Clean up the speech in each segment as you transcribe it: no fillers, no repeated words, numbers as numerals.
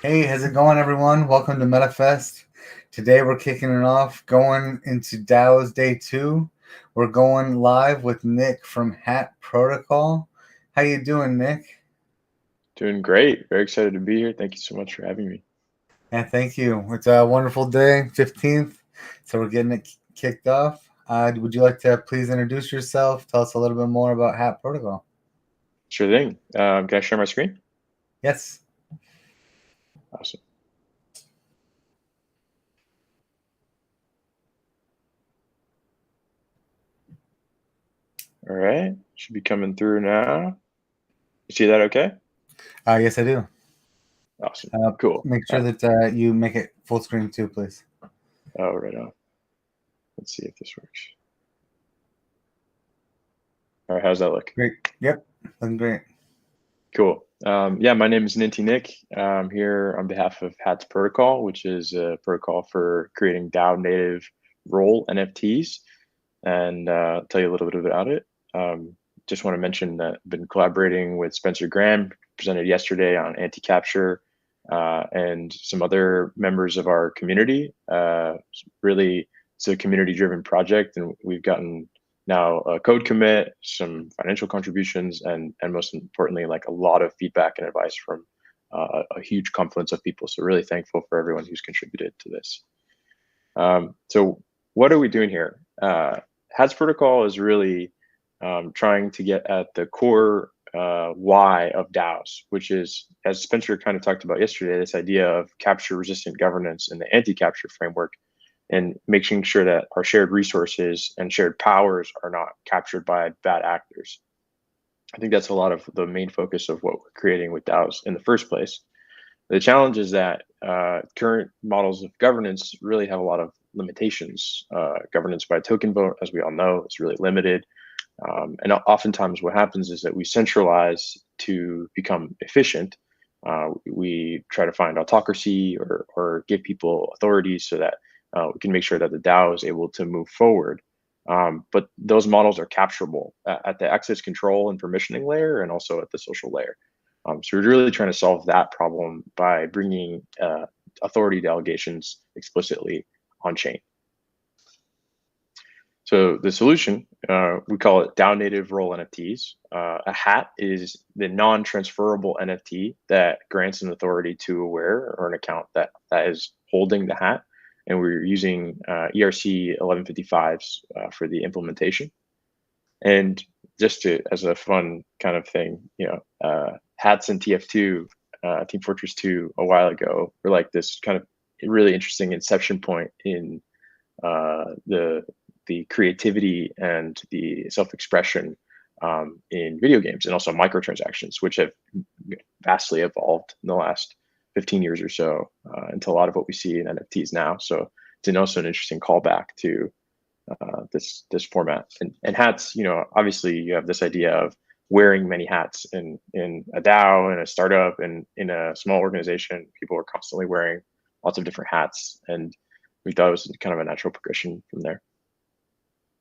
Hey, how's it going, everyone? Welcome to MetaFest. Today we're kicking it off, going into DAOs Day 2. We're going live with Nick from Hat Protocol. How you doing, Nick? Doing great. Very excited to be here. Thank you so much for having me. Yeah, thank you. It's a wonderful day, 15th. So we're getting it kicked off, would you like to please introduce yourself? Tell us a little bit more about Hat Protocol. Sure thing. Can I share my screen? Yes. Awesome. All right, should be coming through now. You see that okay? Yes, I do. Awesome, cool. Make sure that you make it full screen too, please. Oh, right on. Let's see if this works. All right, how's that look? Great. Yep, looking great. Cool. Yeah, my name is Nick. I'm here on behalf of Hats Protocol, which is a protocol for creating DAO native role NFTs, and tell you a little bit about it. Just want to mention that I've been collaborating with Spencer Graham, presented yesterday on anti-capture, and some other members of our community. Really, it's a community-driven project, and we've gotten now a code commit, some financial contributions, and most importantly, like a lot of feedback and advice from a huge confluence of people. So really thankful for everyone who's contributed to this. So what are we doing here? Hats Protocol is really trying to get at the core why of DAOs, which is, as Spencer kind of talked about yesterday, this idea of capture resistant governance in the anti-capture framework, and making sure that our shared resources and shared powers are not captured by bad actors. I think that's a lot of the main focus of what we're creating with DAOs in the first place. The challenge is that current models of governance really have a lot of limitations. Governance by token vote, as we all know, is really limited. And oftentimes what happens is that we centralize to become efficient. We try to find autocracy or give people authority so that we can make sure that the DAO is able to move forward. But those models are capturable at the access control and permissioning layer, and also at the social layer. So we're really trying to solve that problem by bringing authority delegations explicitly on chain. So the solution, we call it DAO native role NFTs. A hat is the non-transferable NFT that grants an authority to a wearer or an account that is holding the hat. And we're using ERC 1155s for the implementation. And just as a fun kind of thing, hats in TF2, Team Fortress 2 a while ago were like this kind of really interesting inception point in the creativity and the self-expression in video games, and also microtransactions, which have vastly evolved in the last 15 years or so into a lot of what we see in NFTs now. So it's also an interesting callback to this format. And hats, obviously you have this idea of wearing many hats in a DAO, in a startup, and in a small organization. People are constantly wearing lots of different hats, and we thought it was kind of a natural progression from there.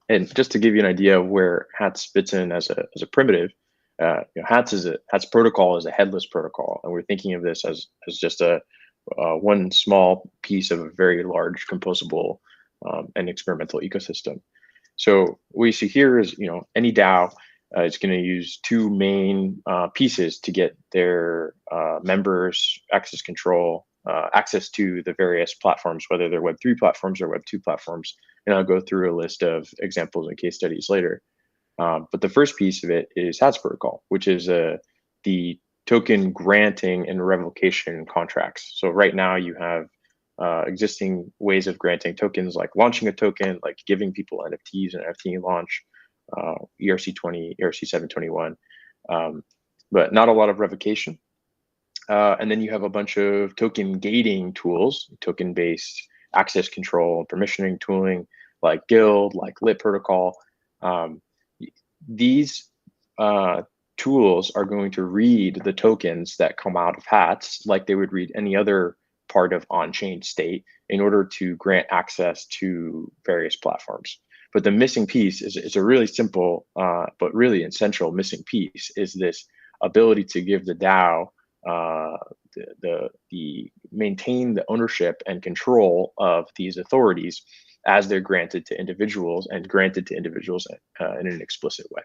And just to give you an idea of where hats fits in as a primitive, hats protocol is a headless protocol, and we're thinking of this as just a one small piece of a very large composable and experimental ecosystem. So what you see here is, any DAO is going to use two main pieces to get their members access control, access to the various platforms, whether they're Web3 platforms or Web2 platforms. And I'll go through a list of examples and case studies later. But the first piece of it is Hats Protocol, which is the token granting and revocation contracts. So right now you have existing ways of granting tokens, like launching a token, like giving people NFTs and NFT launch, ERC20, ERC721, but not a lot of revocation. And then you have a bunch of token gating tools, token-based access control, permissioning tooling, like Guild, like Lit Protocol. These tools are going to read the tokens that come out of hats like they would read any other part of on-chain state in order to grant access to various platforms. But the missing piece is a really simple, but really essential missing piece, is this ability to give the DAO the maintain the ownership and control of these authorities as they're granted to individuals, and granted to individuals in an explicit way.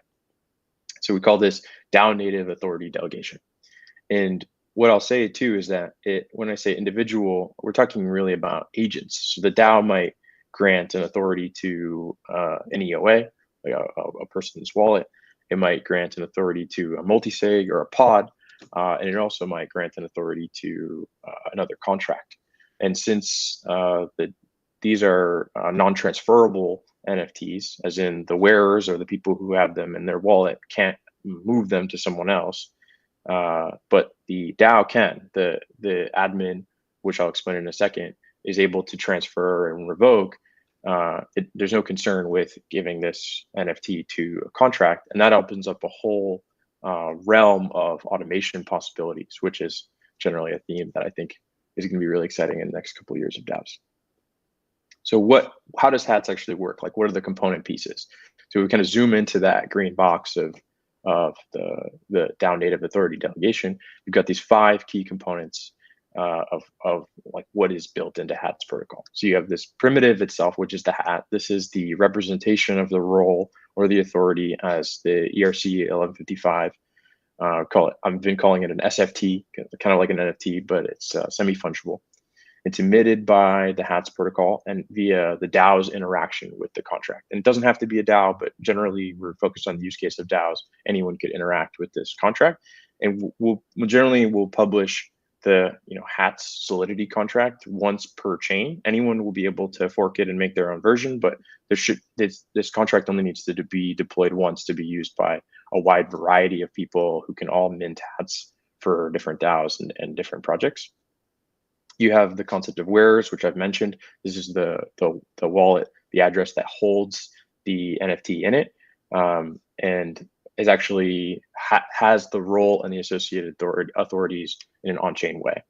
So we call this DAO native authority delegation. And what I'll say too is that when I say individual, we're talking really about agents. So the DAO might grant an authority to an EOA, like a person's wallet. It might grant an authority to a multisig or a pod, and it also might grant an authority to another contract. And since these are non-transferable NFTs, as in the wearers or the people who have them in their wallet can't move them to someone else, but the DAO can. The admin, which I'll explain in a second, is able to transfer and revoke. There's no concern with giving this NFT to a contract, and that opens up a whole realm of automation possibilities, which is generally a theme that I think is going to be really exciting in the next couple of years of DAOs. So how does HATS actually work? Like, what are the component pieces? So we kind of zoom into that green box of the DAO native authority delegation. You've got these 5 key components of like what is built into HATS protocol. So you have this primitive itself, which is the hat. This is the representation of the role or the authority as the ERC 1155. I've been calling it an SFT, kind of like an NFT, but it's semi-fungible. It's emitted by the HATS protocol and via the DAO's interaction with the contract. And it doesn't have to be a DAO, but generally we're focused on the use case of DAOs. Anyone could interact with this contract, and we'll publish the HATS Solidity contract once per chain. Anyone will be able to fork it and make their own version, but this contract only needs to be deployed once to be used by a wide variety of people who can all mint HATS for different DAOs and different projects. You have the concept of wearers, which I've mentioned. This is the wallet, the address that holds the NFT in it, and is actually has the role and the associated authorities in an on-chain way.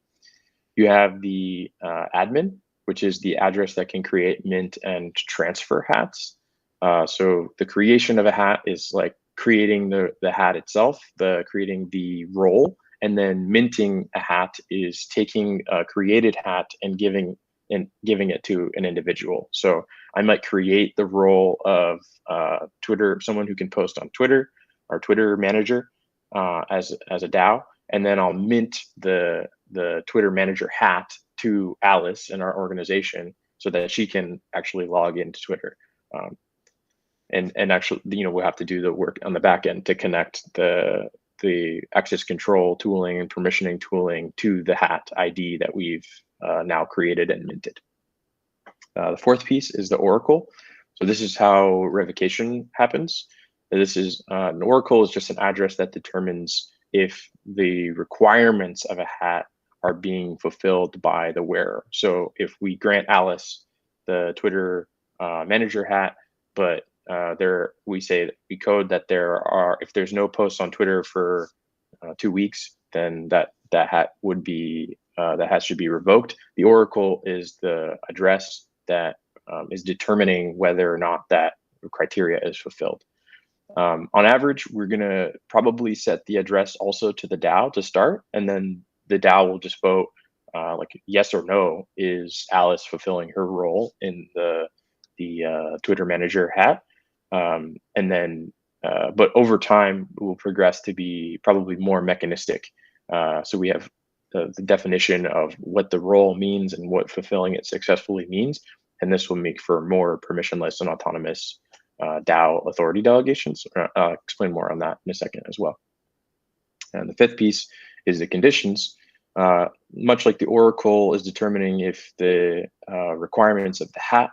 You have the admin, which is the address that can create, mint, and transfer hats. So the creation of a hat is like creating the hat itself, creating the role. And then minting a hat is taking a created hat and giving it to an individual. So I might create the role of Twitter, someone who can post on Twitter, our Twitter manager, as a DAO, and then I'll mint the Twitter manager hat to Alice in our organization so that she can actually log into Twitter. And actually, we'll have to do the work on the back end to connect the access control tooling and permissioning tooling to the hat ID that we've now created and minted. The 4th piece is the oracle. So this is how revocation happens. This is an oracle is just an address that determines if the requirements of a hat are being fulfilled by the wearer. So if we grant Alice the Twitter manager hat, but we code that if there's no posts on Twitter for 2 weeks, then that hat would be that hat should be revoked. The oracle is the address that is determining whether or not that criteria is fulfilled. On average, we're gonna probably set the address also to the DAO to start, and then the DAO will just vote like yes or no, is Alice fulfilling her role in the Twitter manager hat. And then, but over time, it will progress to be probably more mechanistic. So we have the definition of what the role means and what fulfilling it successfully means. And this will make for more permissionless and autonomous DAO authority delegations. I'll explain more on that in a second as well. And the 5th piece is the conditions. Much like the oracle is determining if the requirements of the hat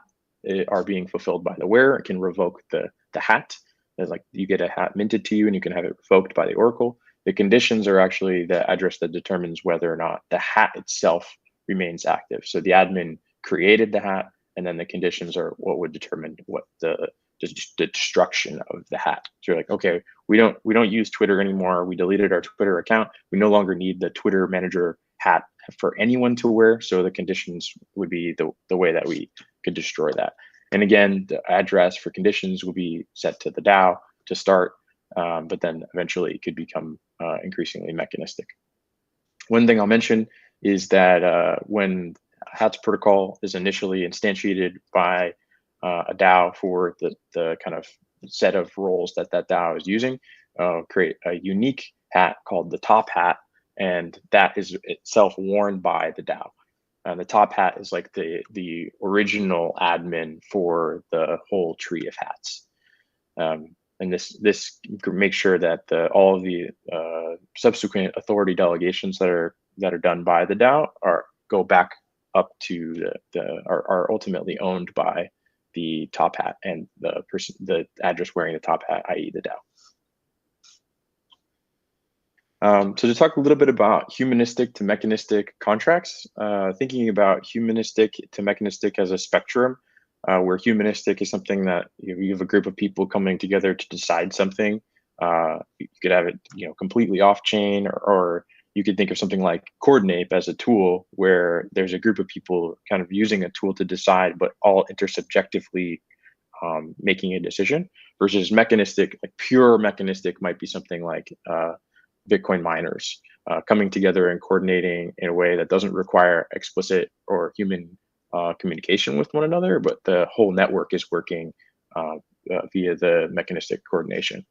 are being fulfilled by the wearer, it can revoke the hat. It's like you get a hat minted to you and you can have it revoked by the oracle. The conditions are actually the address that determines whether or not the hat itself remains active. So the admin created the hat, and then the conditions are what would determine what the destruction of the hat. So you're like, okay, we don't use Twitter anymore. We deleted our Twitter account. We no longer need the Twitter manager hat for anyone to wear. So the conditions would be the way that we could destroy that. And again, the address for conditions will be set to the DAO to start, but then eventually it could become increasingly mechanistic. One thing I'll mention is that when HATS protocol is initially instantiated by a DAO for the kind of set of roles that DAO is using, create a unique hat called the top hat, and that is itself worn by the DAO. The top hat is like the original admin for the whole tree of hats. And this makes sure that all of the subsequent authority delegations that are done by the DAO go back up to are ultimately owned by the top hat and the address wearing the top hat, i.e. the DAO. So to talk a little bit about humanistic to mechanistic contracts, thinking about humanistic to mechanistic as a spectrum, where humanistic is something that you have a group of people coming together to decide something. You could have it, completely off chain, or you could think of something like Coordinape as a tool where there's a group of people kind of using a tool to decide, but all intersubjectively making a decision. Versus mechanistic, like pure mechanistic, might be something like Bitcoin miners coming together and coordinating in a way that doesn't require explicit or human communication with one another, but the whole network is working via the mechanistic coordination.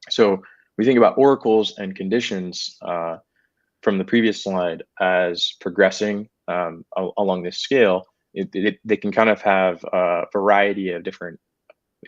So we think about oracles and conditions from the previous slide as progressing along this scale. They can kind of have a variety of different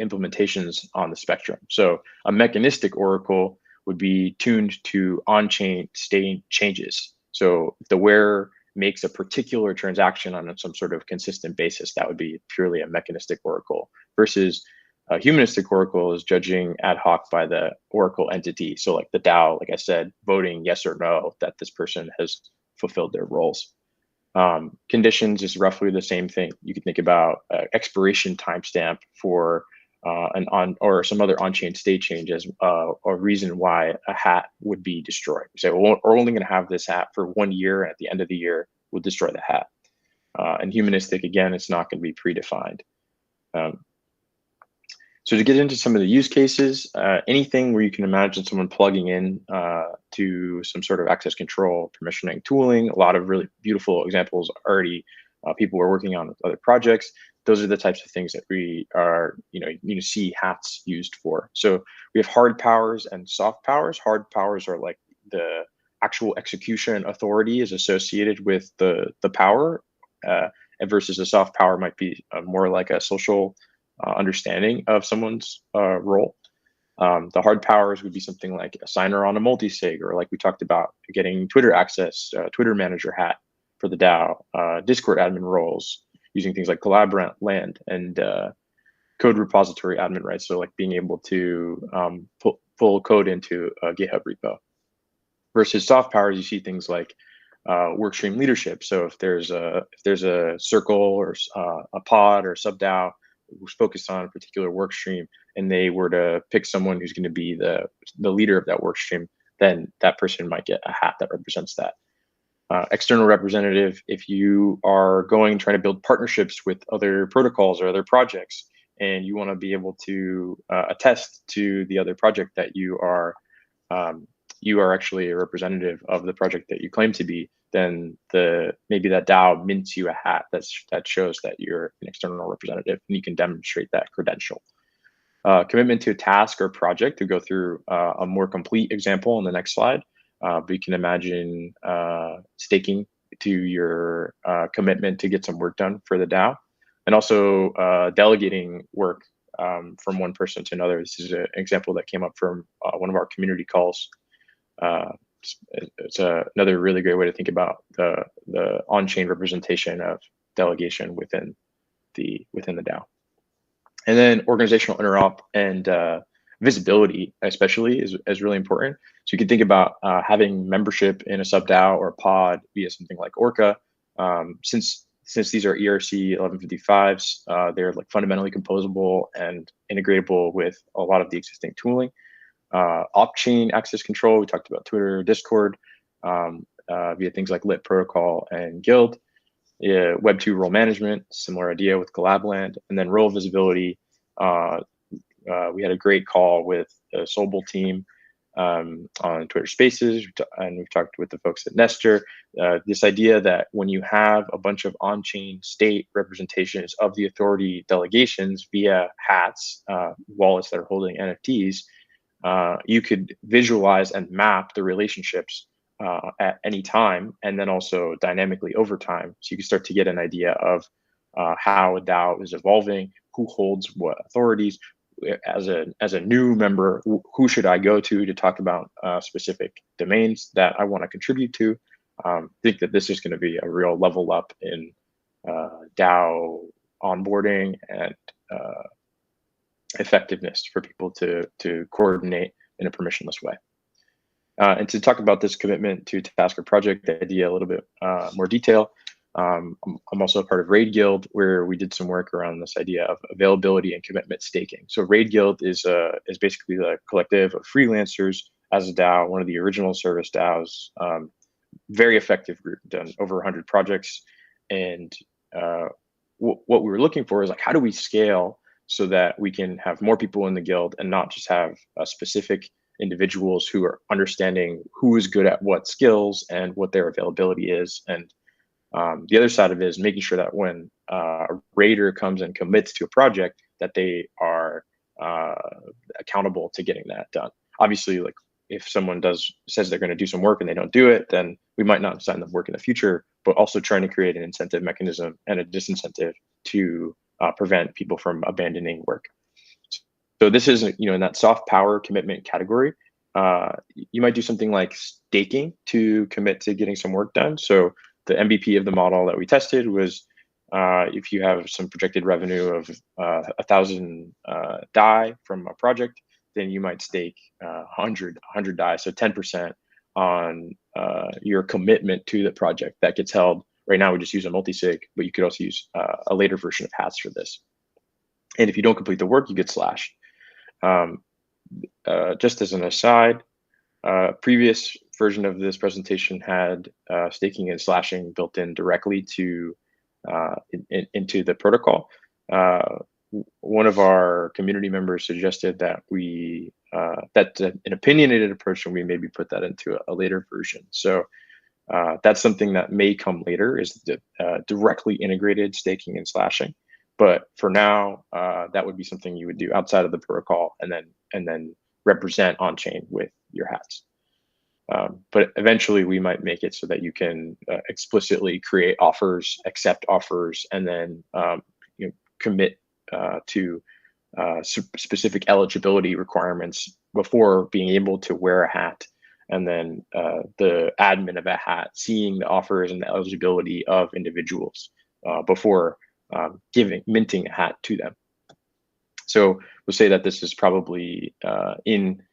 implementations on the spectrum. So a mechanistic oracle would be tuned to on-chain state changes. So if the wearer makes a particular transaction on some sort of consistent basis, that would be purely a mechanistic oracle, versus a humanistic oracle is judging ad hoc by the oracle entity. So like the DAO, like I said, voting yes or no that this person has fulfilled their roles. Conditions is roughly the same thing. You can think about expiration timestamp for or some other on-chain state change as a reason why a hat would be destroyed. You say, well, we're only going to have this hat for 1 year, and at the end of the year, we'll destroy the hat. And humanistic, again, it's not going to be predefined. So to get into some of the use cases, anything where you can imagine someone plugging in to some sort of access control, permissioning tooling, a lot of really beautiful examples already people are working on with other projects. Those are the types of things that we are, you see hats used for. So we have hard powers and soft powers. Hard powers are like the actual execution authority is associated with the power, and versus a soft power might be more like a social understanding of someone's role. The hard powers would be something like a signer on a multi-sig, or like we talked about, getting Twitter access, Twitter manager hat for the DAO, Discord admin roles, using things like collab land and code repository admin rights. So like being able to pull code into a GitHub repo. Versus soft powers, you see things like workstream leadership. So if there's a circle or a pod or sub DAO who's focused on a particular work stream, and they were to pick someone who's going to be the leader of that work stream, then that person might get a hat that represents that. External representative, if you are trying to build partnerships with other protocols or other projects, and you want to be able to attest to the other project that you are actually a representative of the project that you claim to be, then maybe that DAO mints you a hat that shows that you're an external representative, and you can demonstrate that credential. Commitment to a task or project, to go through a more complete example on the next slide. But you can imagine staking to your commitment to get some work done for the DAO, and also delegating work from one person to another. This is an example that came up from one of our community calls. It's another really great way to think about the on-chain representation of delegation within the DAO. And then organizational interop and visibility, especially, is really important. So you can think about having membership in a sub DAO or pod via something like Orca. Since these are ERC 1155s, they're like fundamentally composable and integratable with a lot of the existing tooling. Off-chain access control, we talked about Twitter, Discord, via things like Lit Protocol and Guild. Web2 role management, similar idea with Collabland. And then role visibility, we had a great call with the Sobel team on Twitter Spaces, and we've talked with the folks at Nestor. This idea that when you have a bunch of on-chain state representations of the authority delegations via hats, wallets that are holding NFTs, you could visualize and map the relationships at any time, and then also dynamically over time. So you can start to get an idea of how a DAO is evolving, who holds what authorities. As a new member, who should I go to talk about specific domains that I want to contribute to? Think that this is going to be a real level up in DAO onboarding and effectiveness for people to coordinate in a permissionless way. And to talk about this commitment to task or project idea a little bit more detail, I'm also a part of Raid Guild, where we did some work around this idea of availability and commitment staking. So Raid Guild is basically the collective of freelancers as a DAO, one of the original service DAOs. Very effective group, done over 100 projects. And what we were looking for is like, how do we scale so that we can have more people in the guild and not just have specific individuals who are understanding who is good at what skills and what their availability is. And the other side of it is making sure that when a raider comes and commits to a project, that they are accountable to getting that done. Obviously, like if someone says they're going to do some work and they don't do it, then we might not assign them work in the future, but also trying to create an incentive mechanism and a disincentive to prevent people from abandoning work. So this is, in that soft power commitment category. You might do something like staking to commit to getting some work done. So the MVP of the model that we tested was if you have some projected revenue of 1,000 DAI from a project, then you might stake 100 DAI, so 10% on your commitment to the project that gets held. Right now, we just use a multi-sig, but you could also use a later version of hats for this. And if you don't complete the work, you get slashed. Just as an aside, previous version of this presentation had staking and slashing built in directly to into the protocol. One of our community members suggested that we that's an opinionated approach, and we maybe put that into a later version. So that's something that may come later, is the directly integrated staking and slashing. But for now, that would be something you would do outside of the protocol, and then represent on chain with your hats. But eventually, we might make it so that you can explicitly create offers, accept offers, and then commit to specific eligibility requirements before being able to wear a hat. And then the admin of a hat seeing the offers and the eligibility of individuals before minting a hat to them. So we'll say that this is probably in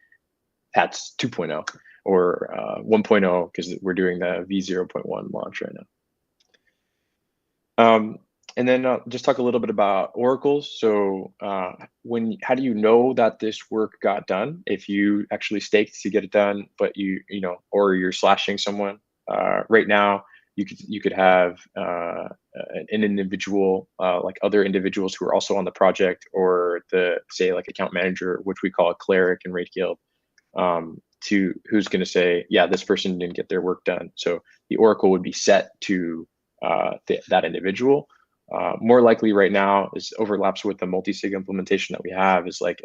hats 2.0 or 1.0, because we're doing the v0.1 launch right now. And then just talk a little bit about oracles. So how do you know that this work got done? If you actually staked to get it done, but or you're slashing someone. Right now, you could have an individual, like other individuals who are also on the project, or say like account manager, which we call a cleric in Raid Guild, who's going to say, yeah, this person didn't get their work done. So the oracle would be set to that individual. More likely right now is overlaps with the multi-sig implementation that we have, is like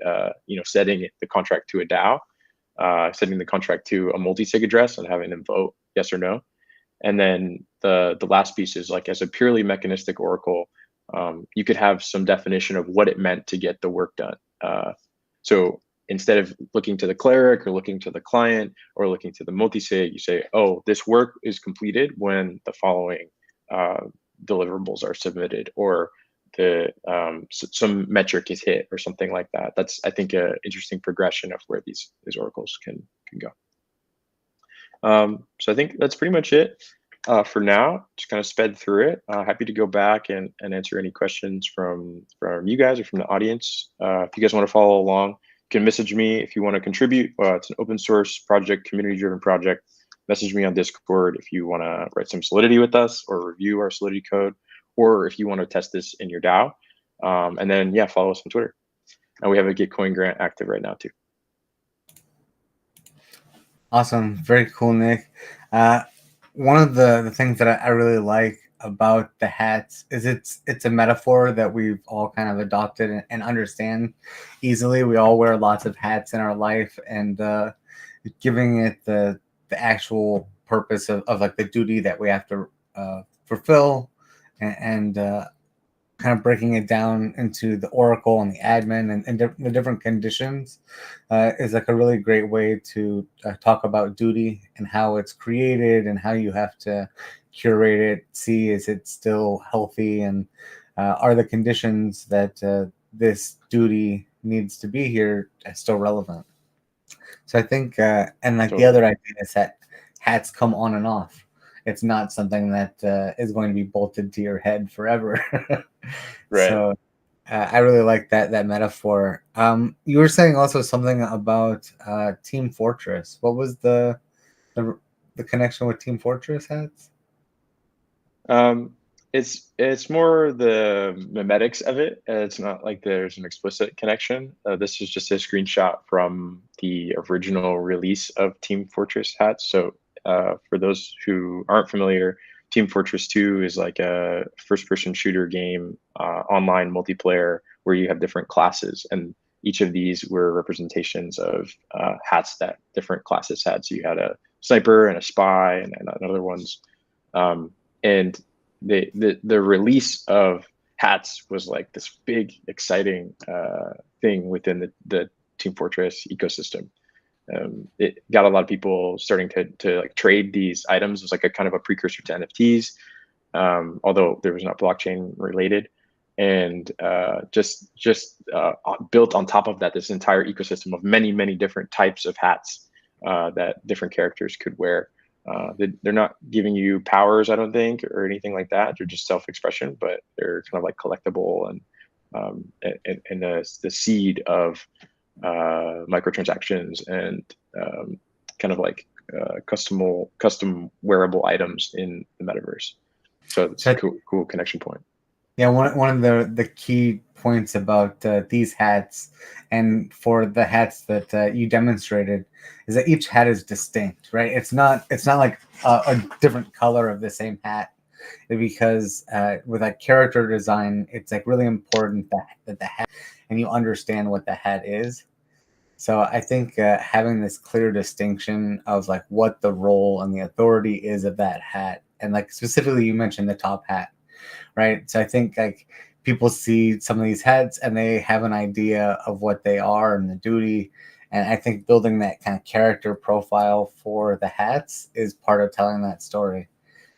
setting the contract to a DAO, setting the contract to a multi-sig address and having them vote yes or no. And then the last piece is like, as a purely mechanistic oracle, you could have some definition of what it meant to get the work done. So instead of looking to the cleric or looking to the client or looking to the multi-sig, you say, oh, this work is completed when the following deliverables are submitted, or some metric is hit, or something like that. That's, I think, an interesting progression of where these oracles can go. So I think that's pretty much it for now. Just kind of sped through it. Happy to go back and answer any questions from you guys or from the audience. If you guys want to follow along, you can message me if you want to contribute. It's an open source project, community-driven project. Message me on Discord if you want to write some Solidity with us or review our Solidity code, or if you want to test this in your DAO. And then, yeah, follow us on Twitter. And we have a Gitcoin grant active right now, too. Awesome. Very cool, Nick. One of the things that I really like about the hats is it's a metaphor that we've all kind of adopted and understand easily. We all wear lots of hats in our life, and giving it the actual purpose of like the duty that we have to fulfill, and kind of breaking it down into the oracle and the admin and the different conditions is like a really great way to talk about duty and how it's created and how you have to curate it, see is it still healthy, and are the conditions that this duty needs to be here still relevant. So I think, and like the Totally. other idea is that hats come on and off. It's not something that is going to be bolted to your head forever. Right. So I really like that metaphor. You were saying also something about Team Fortress. What was the, the connection with Team Fortress hats? Um, it's more the mimetics of it. It's not like there's an explicit connection. This is just a screenshot from the original release of Team Fortress hats. So for those who aren't familiar, Team Fortress 2 is like a first-person shooter game, online multiplayer, where you have different classes, and each of these were representations of hats that different classes had. So you had a sniper and a spy and other ones. And the release of hats was like this big exciting thing within the Team Fortress ecosystem. It got a lot of people starting to like trade these items. It was like a kind of a precursor to NFTs, although there was not blockchain related. And built on top of that, this entire ecosystem of many different types of hats that different characters could wear. They're not giving you powers, I don't think, or anything like that. They're just self-expression, but they're kind of like collectible and the seed of microtransactions and kind of like custom wearable items in the metaverse. So it's a cool connection point. Yeah, one of the key points about these hats, and for the hats that you demonstrated, is that each hat is distinct, right? It's not like a different color of the same hat, because with like character design, it's like really important that the hat, and you understand what the hat is. So I think having this clear distinction of like what the role and the authority is of that hat, and like specifically you mentioned the top hat, right? So I think like people see some of these hats and they have an idea of what they are and the duty. And I think building that kind of character profile for the hats is part of telling that story.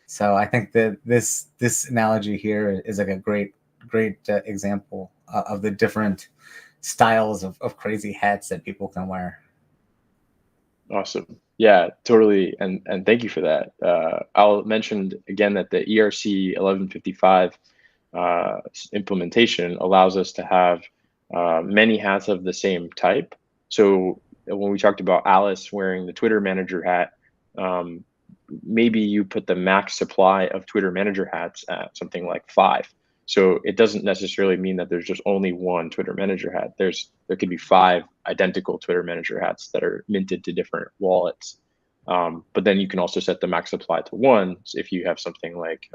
So I think that this analogy here is like a great example of the different styles of crazy hats that people can wear. Awesome. Yeah, totally. And thank you for that. I'll mention again that the ERC 1155 implementation allows us to have many hats of the same type. So when we talked about Alice wearing the Twitter manager hat, maybe you put the max supply of Twitter manager hats at something like 5. So it doesn't necessarily mean that there's just only one Twitter manager hat. There could be 5 identical Twitter manager hats that are minted to different wallets. But then you can also set the max supply to 1 if you have something like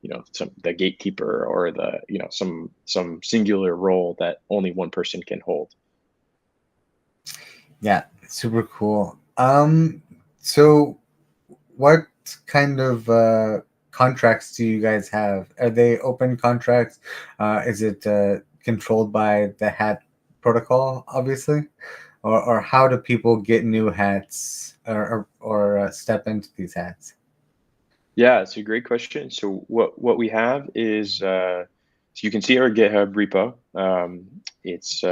the gatekeeper or some singular role that only one person can hold. Yeah, super cool. So what kind of contracts do you guys have? Are they open contracts? Is it controlled by the hat protocol, obviously? Or how do people get new hats or step into these hats? Yeah, it's a great question. So what we have is so you can see our GitHub repo. It's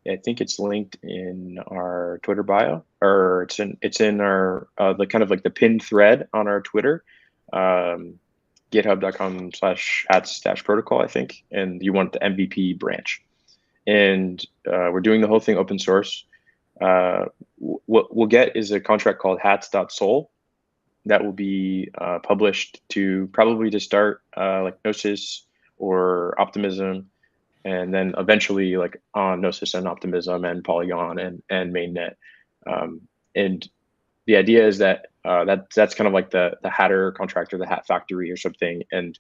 I think it's linked in our Twitter bio, or it's in our the kind of like the pinned thread on our Twitter, github.com/hats-protocol, I think. And you want the MVP branch, and we're doing the whole thing open source. What we'll get is a contract called hats.sol that will be published probably to start like Gnosis or Optimism, and then eventually like on Gnosis and Optimism and Polygon and Mainnet. And the idea is that that's kind of like the Hatter contract or the Hat Factory or something, and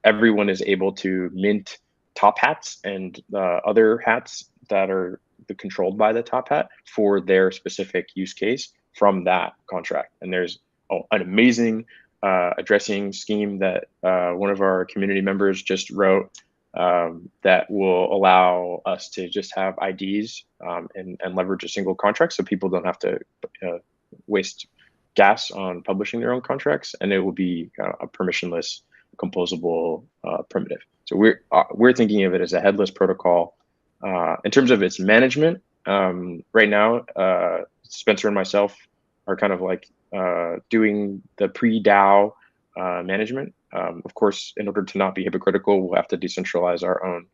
everyone is able to mint top hats and other hats that are controlled by the top hat for their specific use case from that contract. And there's an amazing addressing scheme that one of our community members just wrote that will allow us to just have IDs and leverage a single contract, so people don't have to waste gas on publishing their own contracts, and it will be a permissionless, composable primitive. So we're thinking of it as a headless protocol. In terms of its management, right now, Spencer and myself are kind of like doing the pre-DAO management. Of course, in order to not be hypocritical, we'll have to decentralize our own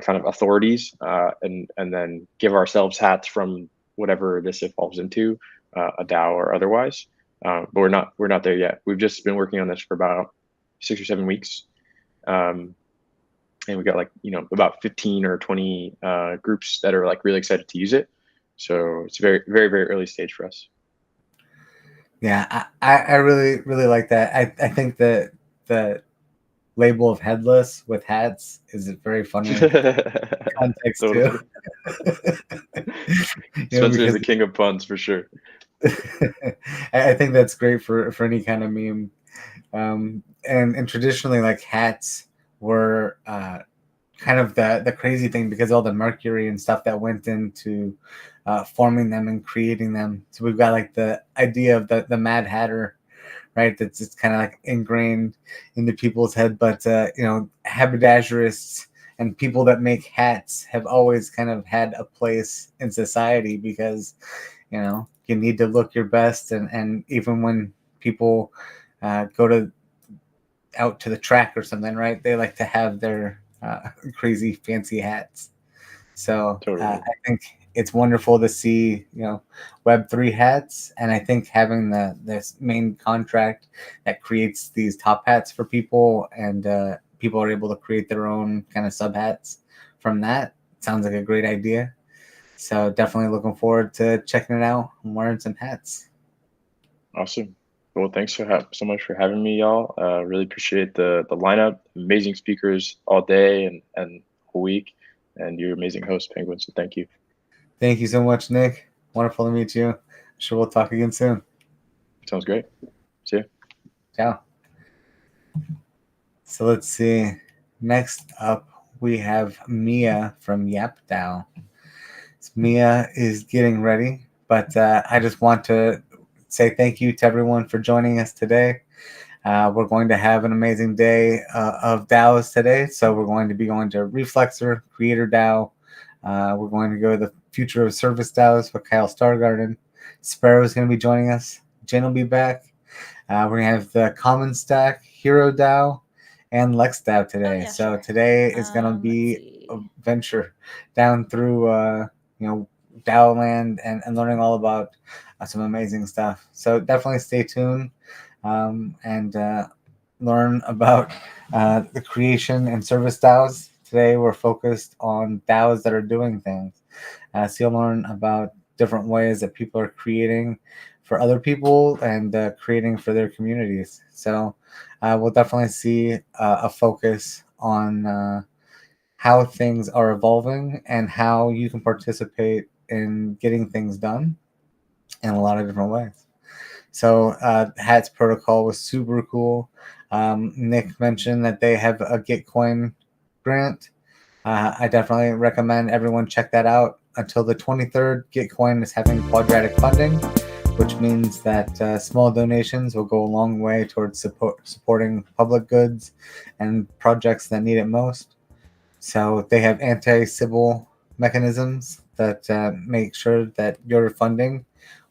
kind of authorities and then give ourselves hats from whatever this evolves into, a DAO or otherwise. But we're not there yet. We've just been working on this for about 6 or 7 weeks. And we got like, about 15 or 20 groups that are like really excited to use it. So it's very, very, very early stage for us. Yeah, I really, really like that. I think that the label of headless with hats is a very funny context too. Spencer is the king of puns for sure. I think that's great for any kind of meme. And traditionally, like, hats were kind of the crazy thing because all the mercury and stuff that went into forming them and creating them. So we've got like the idea of the Mad Hatter, right? That's just kind of like ingrained into people's head. But haberdasherists and people that make hats have always kind of had a place in society because you need to look your best, and even when people go out to the track or something, right? They like to have their crazy fancy hats. So totally. I think it's wonderful to see, Web3 hats, and I think having this main contract that creates these top hats for people, and people are able to create their own kind of sub hats from that. Sounds like a great idea. So definitely looking forward to checking it out and wearing some hats. Awesome. Well, thanks so much for having me, y'all. Really appreciate the lineup, amazing speakers all day and whole week, and your amazing host, Penguin. So thank you. Thank you so much, Nick. Wonderful to meet you. I'm sure we'll talk again soon. Sounds great. See you. Ciao. So let's see. Next up, we have Mia from YapDAO. So Mia is getting ready, but I just want to say thank you to everyone for joining us today. We're going to have an amazing day of DAOs today. So we're going to be going to Reflexor, Creator DAO. We're going to go to the Future of Service DAOs with Kyle Stargarden. Sparrow is going to be joining us. Jen will be back. We're going to have the Common Stack, Hero DAO, and Lex DAO today. So today is going to be a venture down through DAO land and learning all about some amazing stuff. So definitely stay tuned and learn about the creation and service DAOs. Today we're focused on DAOs that are doing things. So you'll learn about different ways that people are creating for other people and creating for their communities. So we'll definitely see a focus on how things are evolving and how you can participate in getting things done in a lot of different ways. So Hats protocol was super cool. Nick mentioned that they have a Gitcoin grant. I definitely recommend everyone check that out. Until the 23rd, Gitcoin is having quadratic funding, which means that small donations will go a long way towards supporting public goods and projects that need it most. So they have anti-Sybil mechanisms that make sure that your funding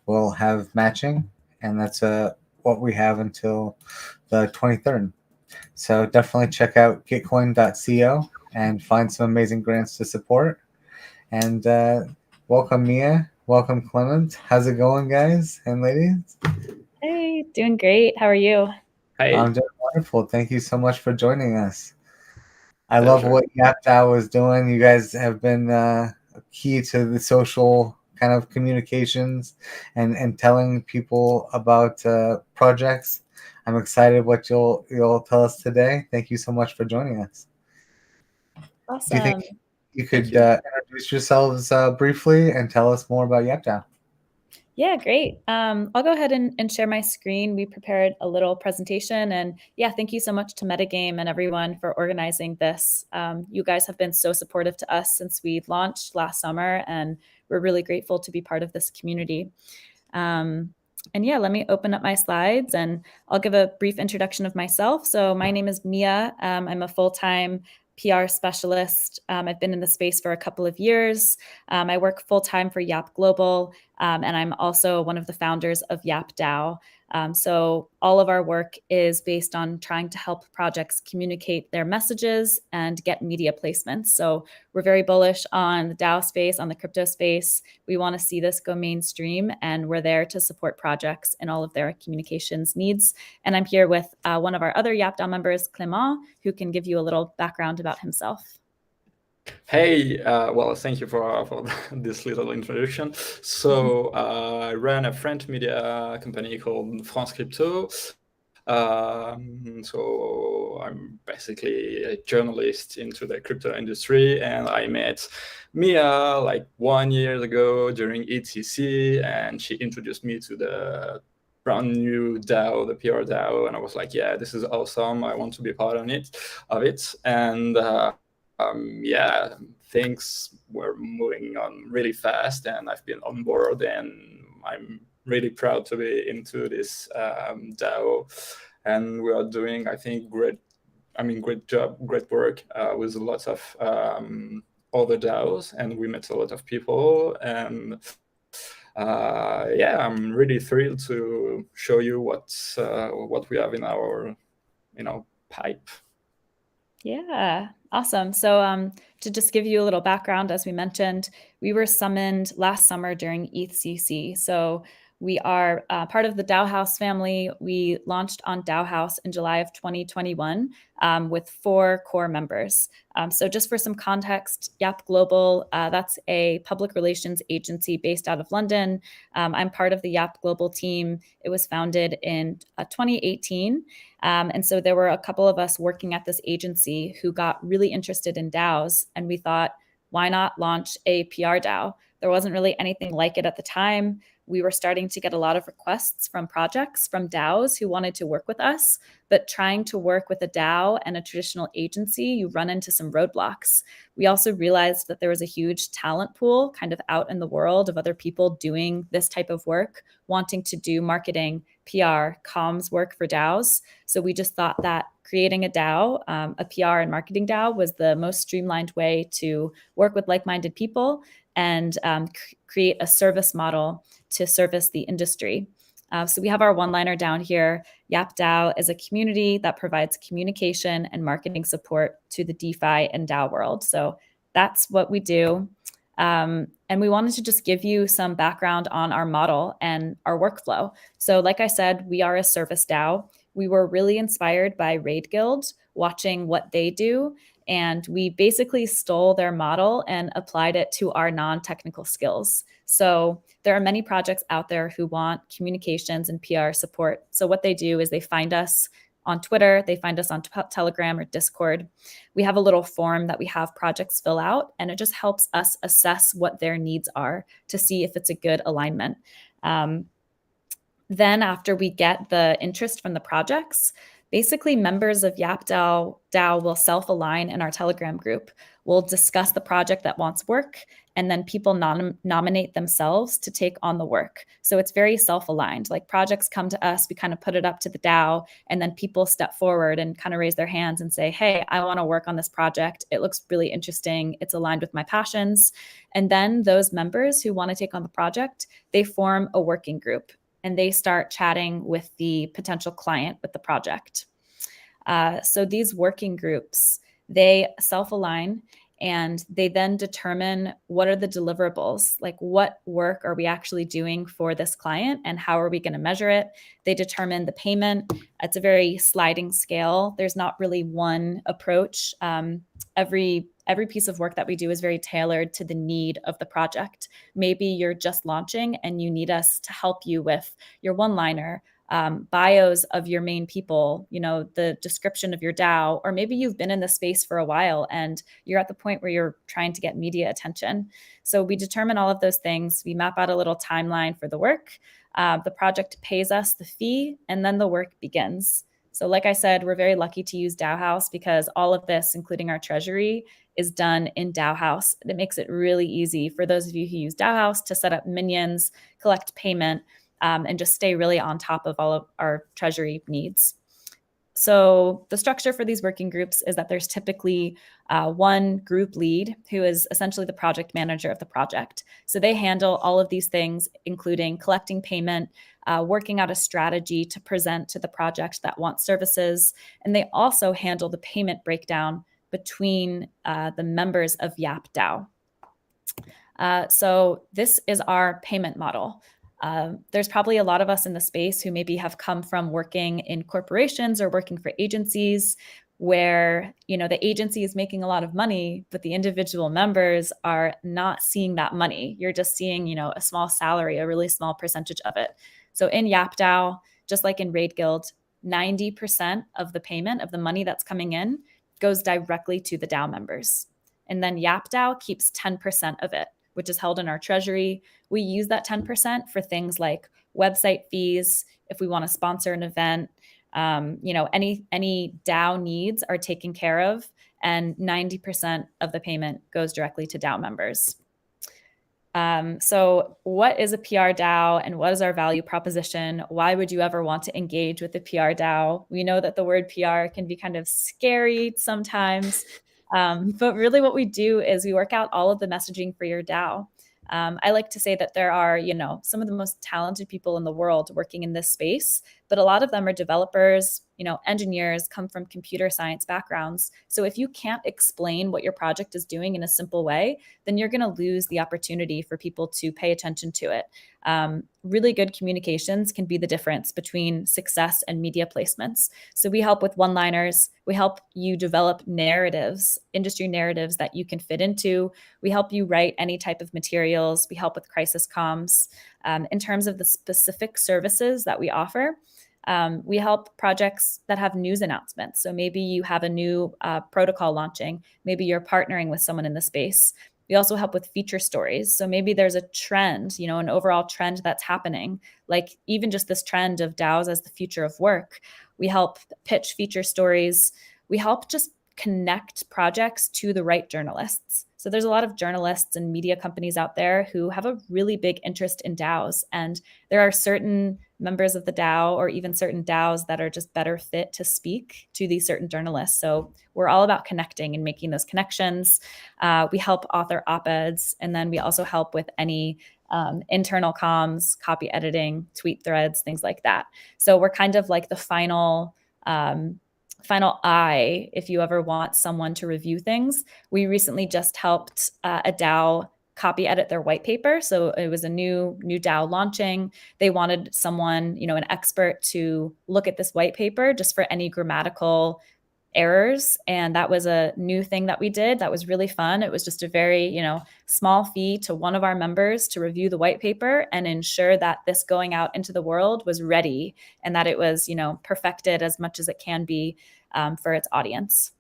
will have matching, and that's what we have until the 23rd. So definitely check out gitcoin.co and find some amazing grants to support. And welcome, Mia. Welcome, Clement. How's it going, guys and ladies? Hey, doing great. How are you? Hi. I'm doing wonderful. Thank you so much for joining us. I love what YapDAO is doing. You guys have been key to the social kind of communications and telling people about projects. I'm excited what you'll tell us today. Thank you so much for joining us. Awesome. Do you think you could introduce yourselves briefly and tell us more about YapDAO? Yeah, great. I'll go ahead and share my screen. We prepared a little presentation, and yeah, thank you so much to Metagame and everyone for organizing this. You guys have been so supportive to us since we launched last summer, and we're really grateful to be part of this community. And yeah, let me open up my slides and I'll give a brief introduction of myself. So my name is Mia. I'm a full-time PR specialist. I've been in the space for a couple of years. I work full-time for Yap Global, and I'm also one of the founders of Yap DAO. So all of our work is based on trying to help projects communicate their messages and get media placements. So we're very bullish on the DAO space, on the crypto space. We want to see this go mainstream, and we're there to support projects in all of their communications needs. And I'm here with one of our other Yap DAO members, Clément, who can give you a little background about himself. Hey, well, thank you for this little introduction. So I run a French media company called France Crypto. So I'm basically a journalist into the crypto industry, and I met Mia like 1 year ago during ETC, and she introduced me to the brand new DAO, the PR DAO, and I was like, yeah, this is awesome. I want to be part of it. And yeah, things were moving on really fast, and I've been on board, and I'm really proud to be into this DAO, and we are doing, I think, great job, great work with lots of other DAOs, and we met a lot of people, and yeah, I'm really thrilled to show you what we have in our pipe. Yeah, awesome. So to just give you a little background, as we mentioned, we were summoned last summer during ETHCC. So we are part of the DAO House family. We launched on DAO House in July of 2021 with 4 core members. So just for some context, Yap Global, that's a public relations agency based out of London. I'm part of the Yap Global team. It was founded in 2018. And so there were a couple of us working at this agency who got really interested in DAOs. And we thought, why not launch a PR DAO? There wasn't really anything like it at the time. We were starting to get a lot of requests from projects, from DAOs who wanted to work with us. But trying to work with a DAO and a traditional agency, you run into some roadblocks. We also realized that there was a huge talent pool kind of out in the world of other people doing this type of work, wanting to do marketing, PR, comms work for DAOs. So we just thought that creating a DAO, a PR and marketing DAO, was the most streamlined way to work with like-minded people and create a service model to service the industry. So we have our one-liner down here. Yap DAO is a community that provides communication and marketing support to the DeFi and DAO world. So that's what we do. And we wanted to just give you some background on our model and our workflow. So like I said, we are a service DAO. We were really inspired by Raid Guild, watching what they do. And we basically stole their model and applied it to our non-technical skills. So there are many projects out there who want communications and PR support. So what they do is they find us on Twitter, they find us on Telegram or Discord. We have a little form that we have projects fill out, and it just helps us assess what their needs are to see if it's a good alignment. Then after we get the interest from the projects, basically members of Yap DAO will self-align in our Telegram group. We'll discuss the project that wants work, and then people nominate themselves to take on the work. So it's very self-aligned. Like projects come to us, we kind of put it up to the DAO, and then people step forward and kind of raise their hands and say, hey, I want to work on this project. It looks really interesting. It's aligned with my passions. And then those members who want to take on the project, they form a working group, and they start chatting with the potential client with the project. So these working groups, they self-align, and they then determine what are the deliverables, like what work are we actually doing for this client and how are we going to measure it. They determine the payment. It's a very sliding scale. There's not really one approach. Every piece of work that we do is very tailored to the need of the project. Maybe you're just launching and you need us to help you with your one-liner, bios of your main people, the description of your DAO, or maybe you've been in the space for a while and you're at the point where you're trying to get media attention. So we determine all of those things. We map out a little timeline for the work. The project pays us the fee, and then the work begins. So like I said, we're very lucky to use DAO House because all of this, including our treasury, is done in DAO House. It makes it really easy for those of you who use DAO House to set up minions, collect payment, and just stay really on top of all of our treasury needs. So the structure for these working groups is that there's typically one group lead who is essentially the project manager of the project. So they handle all of these things, including collecting payment, working out a strategy to present to the project that wants services. And they also handle the payment breakdown between the members of Yap DAO. So this is our payment model. There's probably a lot of us in the space who maybe have come from working in corporations or working for agencies where, the agency is making a lot of money, but the individual members are not seeing that money. You're just seeing, a small salary, a really small percentage of it. So in YapDAO, just like in Raid Guild, 90% of the payment of the money that's coming in goes directly to the DAO members. And then YapDAO keeps 10% of it, which is held in our treasury. We use that 10% for things like website fees, if we want to sponsor an event, any DAO needs are taken care of, and 90% of the payment goes directly to DAO members. So what is a PR DAO and what is our value proposition? Why would you ever want to engage with a PR DAO? We know that the word PR can be kind of scary sometimes. But really what we do is we work out all of the messaging for your DAO. I like to say that there are, some of the most talented people in the world working in this space, but a lot of them are developers, engineers, come from computer science backgrounds. So if you can't explain what your project is doing in a simple way, then you're going to lose the opportunity for people to pay attention to it. Really good communications can be the difference between success and media placements. So we help with one-liners. We help you develop narratives, industry narratives that you can fit into. We help you write any type of materials. We help with crisis comms. In terms of the specific services that we offer, we help projects that have news announcements. So maybe you have a new protocol launching. Maybe you're partnering with someone in the space. We also help with feature stories. So maybe there's a trend, an overall trend that's happening, like even just this trend of DAOs as the future of work. We help pitch feature stories. We help just connect projects to the right journalists. So there's a lot of journalists and media companies out there who have a really big interest in DAOs. And there are certain members of the DAO or even certain DAOs that are just better fit to speak to these certain journalists. So we're all about connecting and making those connections. We help author op-eds, and then we also help with any internal comms, copy editing, tweet threads, things like that. So we're kind of like the final eye if you ever want someone to review things. We recently just helped a DAO copy edit their white paper. So it was a new DAO launching. They wanted someone, an expert to look at this white paper just for any grammatical errors. And that was a new thing that we did. That was really fun. It was just a very, small fee to one of our members to review the white paper and ensure that this going out into the world was ready and that it was, perfected as much as it can be for its audience.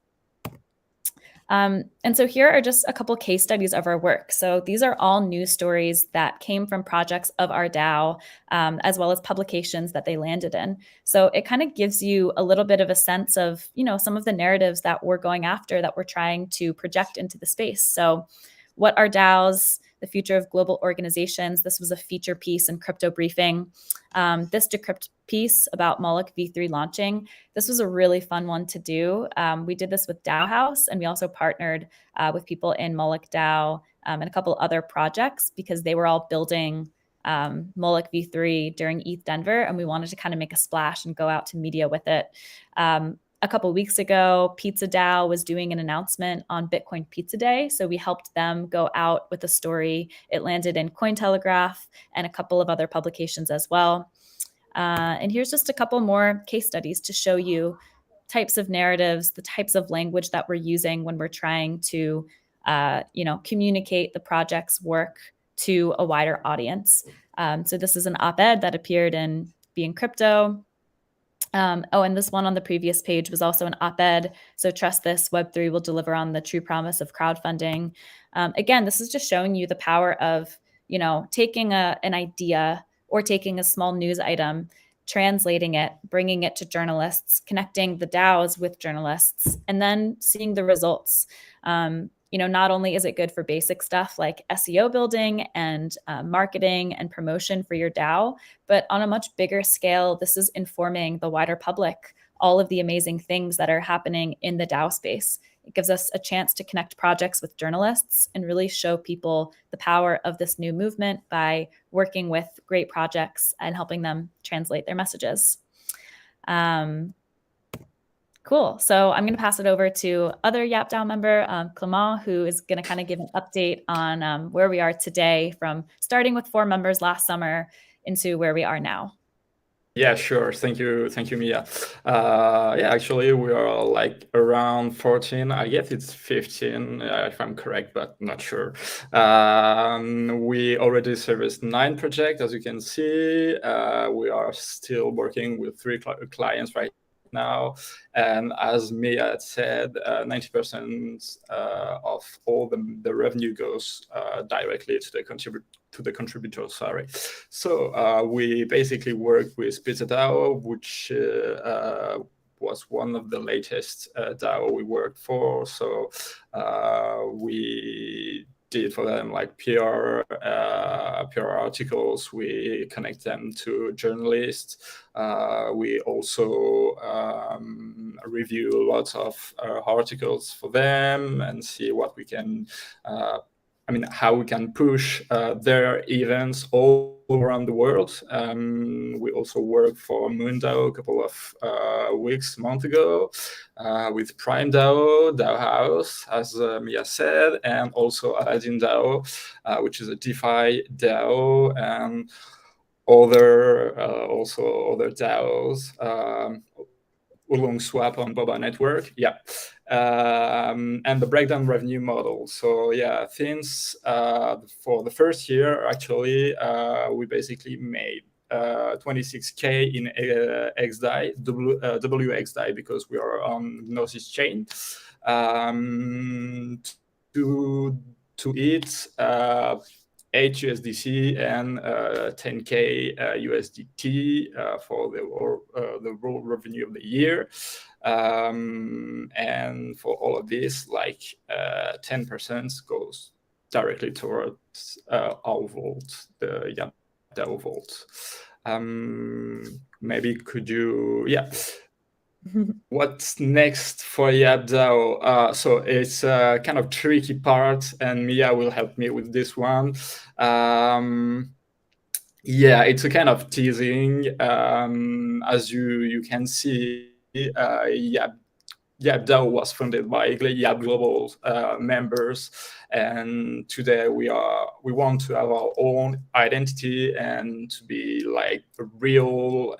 And so here are just a couple case studies of our work. So these are all news stories that came from projects of our DAO, as well as publications that they landed in. So it kind of gives you a little bit of a sense of, some of the narratives that we're going after, that we're trying to project into the space. So what are DAOs? The future of global organizations. This was a feature piece in Crypto Briefing. This Decrypt piece about Moloch v3 launching. This was a really fun one to do. We did this with DAO House, and we also partnered with people in Moloch DAO and a couple other projects because they were all building Moloch v3 during ETH Denver, and we wanted to kind of make a splash and go out to media with it. A couple of weeks ago, Pizza DAO was doing an announcement on Bitcoin Pizza Day. So we helped them go out with a story. It landed in Cointelegraph and a couple of other publications as well. And here's just a couple more case studies to show you types of narratives, the types of language that we're using when we're trying to, communicate the project's work to a wider audience. So this is an op-ed that appeared in be in crypto. And this one on the previous page was also an op-ed. So trust this, Web3 will deliver on the true promise of crowdfunding. Again, this is just showing you the power of, taking an idea or taking a small news item, translating it, bringing it to journalists, connecting the DAOs with journalists, and then seeing the results. Not only is it good for basic stuff like SEO building and marketing and promotion for your DAO, but on a much bigger scale, this is informing the wider public all of the amazing things that are happening in the DAO space. It gives us a chance to connect projects with journalists and really show people the power of this new movement by working with great projects and helping them translate their messages. Cool. So I'm going to pass it over to other YapDAO member, Clement, who is going to kind of give an update on where we are today, from starting with 4 members last summer into where we are now. Yeah, sure. Thank you, Mia. Yeah, actually, we are like around 14. I guess it's 15, if I'm correct, but not sure. We already serviced 9 projects, as you can see. We are still working with 3 clients right now, and as Mia had said, 90% of all the revenue goes directly to the contributors. Sorry. So we basically work with DAO, which was one of the latest DAO we worked for. So we did for them like PR articles. We connect them to journalists. We also review lots of articles for them and see what we can, how we can push their events all around the world. We also worked for MoonDAO a couple of months ago, with Prime DAO, DAO House, as Mia said, and also Aladdin DAO, which is a DeFi DAO, and other DAOs, Oolong Swap on Boba Network. Yeah. And the breakdown revenue model. So yeah, since for the first year, actually, we basically made 26K in XDAI, WXDAI, because we are on Gnosis chain. To it, 8 USDC and 10K USDT for the raw revenue of the year. And for all of this, like 10% goes directly towards our vault, the YapDAO vault. Maybe could you, yeah. What's next for YapDAO? So it's a kind of tricky part, and Mia will help me with this one. Yeah, it's a kind of teasing. As you can see, YapDAO was funded by Yap Global members, and today we want to have our own identity and to be like a real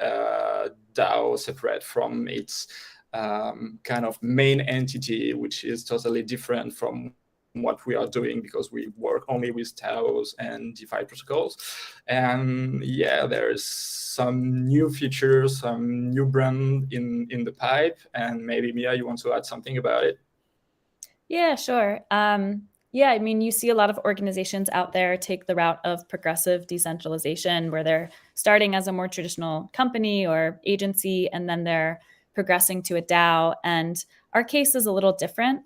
DAO, separate from its kind of main entity, which is totally different from what we are doing, because we work only with DAOs and DeFi protocols. And yeah, there's some new features, some new brand in the pipe, and maybe Mia, you want to add something about it? Yeah, sure. Yeah, I mean, you see a lot of organizations out there take the route of progressive decentralization, where they're starting as a more traditional company or agency, and then they're progressing to a DAO. And our case is a little different.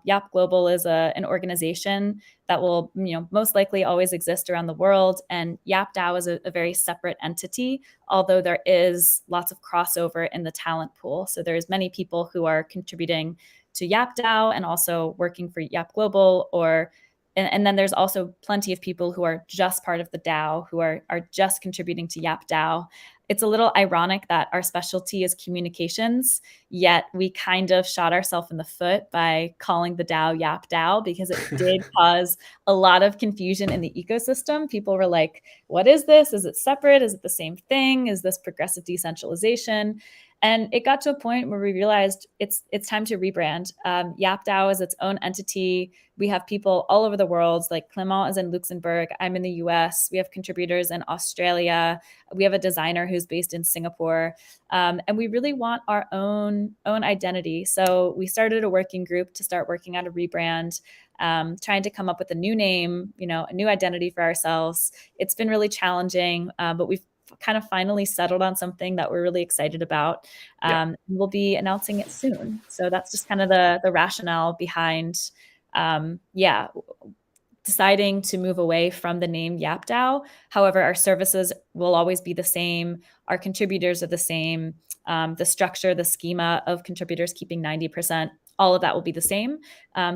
Yap Global is an organization that will, most likely always exist around the world. And YapDAO is a very separate entity, although there is lots of crossover in the talent pool. So there's many people who are contributing to YapDAO and also working for Yap Global, and then there's also plenty of people who are just part of the DAO, who are just contributing to YapDAO. It's a little ironic that our specialty is communications, yet we kind of shot ourselves in the foot by calling the DAO YapDAO, because it did cause a lot of confusion in the ecosystem. People were like, what is this? Is it separate? Is it the same thing? Is this progressive decentralization? And it got to a point where we realized it's time to rebrand. YapDAO is its own entity. We have people all over the world, like Clement is in Luxembourg, I'm in the US, we have contributors in Australia, we have a designer who's based in Singapore, and we really want our own identity. So we started a working group to start working on a rebrand, trying to come up with a new name, a new identity for ourselves. It's been really challenging, but we've kind of finally settled on something that we're really excited about. We'll be announcing it soon. So that's just kind of the rationale behind, deciding to move away from the name YapDAO. However, our services will always be the same. Our contributors are the same. The structure, the schema of contributors keeping 90%, all of that will be the same.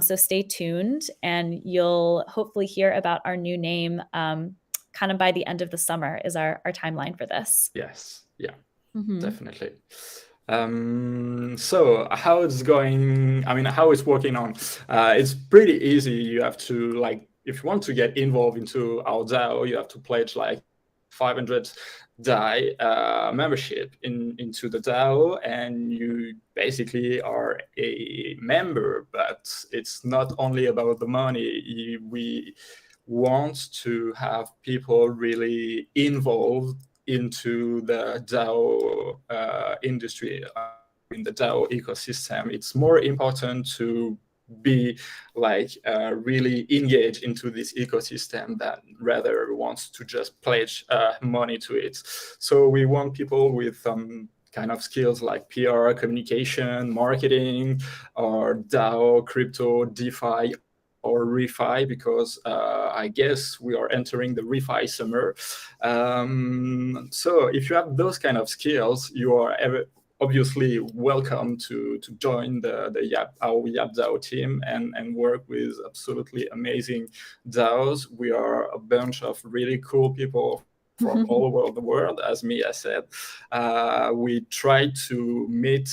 So stay tuned, and you'll hopefully hear about our new name kind of by the end of the summer is our timeline for this. Yes, yeah, definitely. So how it's going, how it's working on, it's pretty easy. You have to, if you want to get involved into our DAO, you have to pledge 500 DAI membership into the DAO, and you basically are a member. But it's not only about the money. We want to have people really involved into the DAO industry, in the DAO ecosystem. It's more important to be really engaged into this ecosystem than rather wants to just pledge money to it. So we want people with kind of skills like PR, communication, marketing, or DAO, crypto, DeFi, or refi, because I guess we are entering the refi summer. So if you have those kind of skills, you are obviously welcome to join our YapDAO team and work with absolutely amazing DAOs. We are a bunch of really cool people from all over the world, as Mia said. We try to meet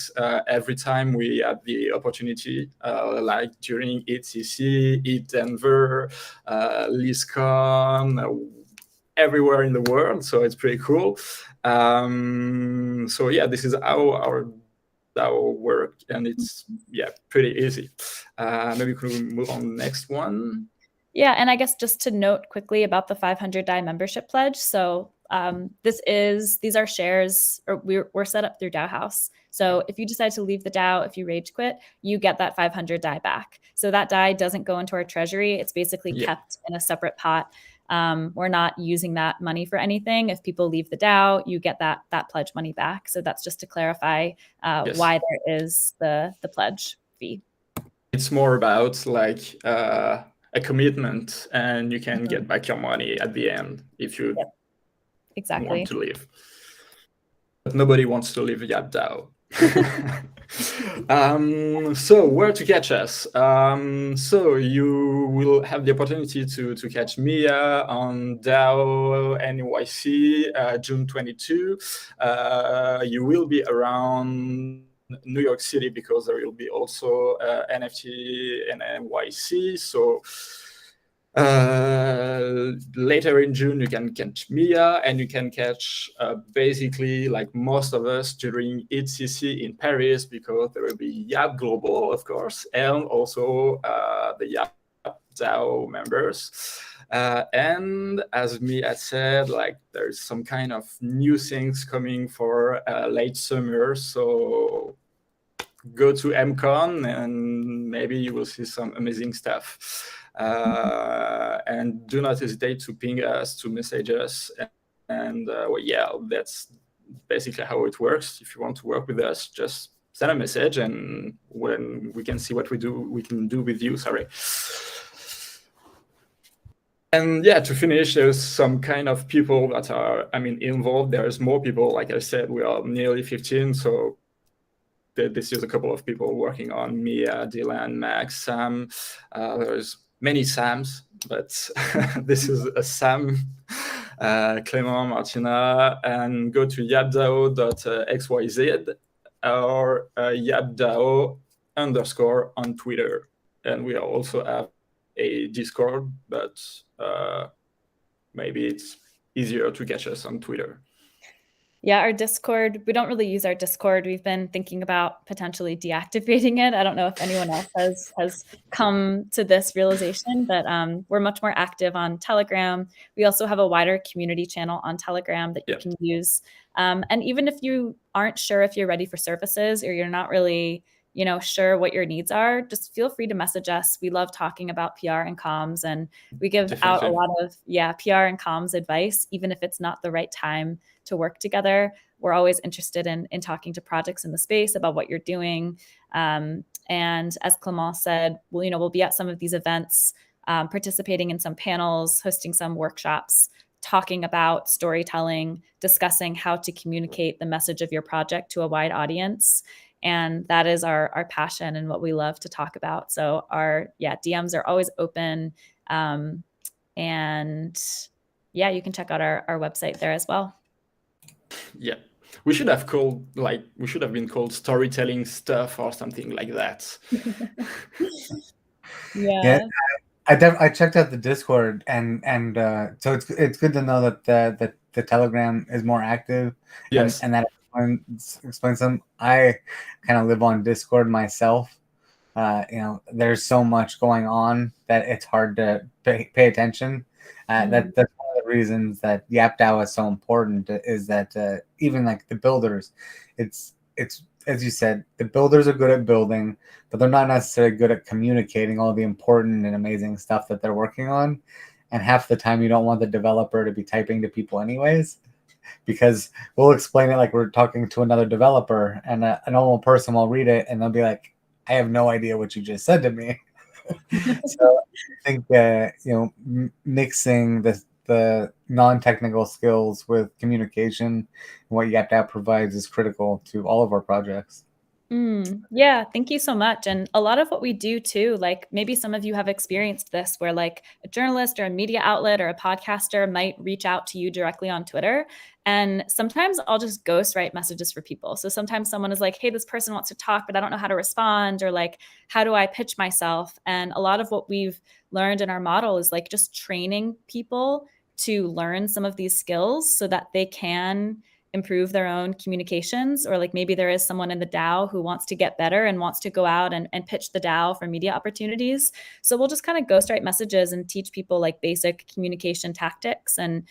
every time we have the opportunity, like during ETCC, ETHDenver, LeaseCon, everywhere in the world. So it's pretty cool. So yeah, this is how our DAO work, and it's pretty easy. Maybe we can move on to the next one. Yeah, and I guess just to note quickly about the 500 DAI membership pledge. So these are shares, or we're set up through DAO House. So if you decide to leave the DAO, if you rage quit, you get that 500 DAI back. So that DAI doesn't go into our treasury. It's basically kept in a separate pot. We're not using that money for anything. If people leave the DAO, you get that pledge money back. So that's just to clarify why there is the pledge fee. It's more about a commitment, and you can get back your money at the end if you want to leave. But nobody wants to leave YapDAO. So where to catch us? So you will have the opportunity to catch Mia on DAO NYC June 22. You will be around New York City because there will be also NFT and NYC. So later in June, you can catch Mia, and you can catch basically most of us during ETCC in Paris, because there will be Yap Global, of course, and also the Yap DAO members. And as Mia said, there's some kind of new things coming for late summer. So go to MCon and maybe you will see some amazing stuff. And do not hesitate to ping us, to message us. And that's basically how it works. If you want to work with us, just send a message, and when we can see what we can do with you. Sorry. And to finish, there's some kind of people that are, involved. There's more people. Like I said, we are nearly 15. So this is a couple of people working on Mia, Dylan, Max, Sam. There's many Sams, but this is a Sam, Clement, Martina, and go to yapdao.xyz or yapdao_ on Twitter. And we also have a Discord, but maybe it's easier to catch us on Twitter. Yeah, our Discord, we don't really use our Discord. We've been thinking about potentially deactivating it. I don't know if anyone else has come to this realization, but we're much more active on Telegram. We also have a wider community channel on Telegram that you can use. And even if you aren't sure if you're ready for services or you're not really, sure what your needs are, just feel free to message us. We love talking about PR and comms, and we give out a lot of PR and comms advice, even if it's not the right time to work together. We're always interested in talking to projects in the space about what you're doing. And as Clément said, we'll be at some of these events, participating in some panels, hosting some workshops, talking about storytelling, discussing how to communicate the message of your project to a wide audience. And that is our passion and what we love to talk about. So our DMs are always open. And you can check out our website there as well. Yeah, we should have been called storytelling stuff or something like that. Yeah. I checked out the Discord, and so it's good to know that the Telegram is more active. Yes, and that explains them. I kind of live on Discord myself. There's so much going on that it's hard to pay attention. That's one of the reasons that YapDAO is so important. Is that even like the builders, it's as you said, the builders are good at building, but they're not necessarily good at communicating all the important and amazing stuff that they're working on. And half the time, you don't want the developer to be typing to people anyways, because we'll explain it like we're talking to another developer, and a normal person will read it and they'll be like, I have no idea what you just said to me. So I think mixing the non-technical skills with communication and what YapDAO provides is critical to all of our projects. Yeah, thank you so much. And a lot of what we do too, like maybe some of you have experienced this, where like a journalist or a media outlet or a podcaster might reach out to you directly on Twitter. And sometimes I'll just ghost write messages for people. So sometimes someone is like, hey, this person wants to talk, but I don't know how to respond, or like, how do I pitch myself? And a lot of what we've learned in our model is like just training people to learn some of these skills so that they can improve their own communications, or like maybe there is someone in the DAO who wants to get better and wants to go out and pitch the DAO for media opportunities. So we'll just kind of ghostwrite messages and teach people like basic communication tactics. And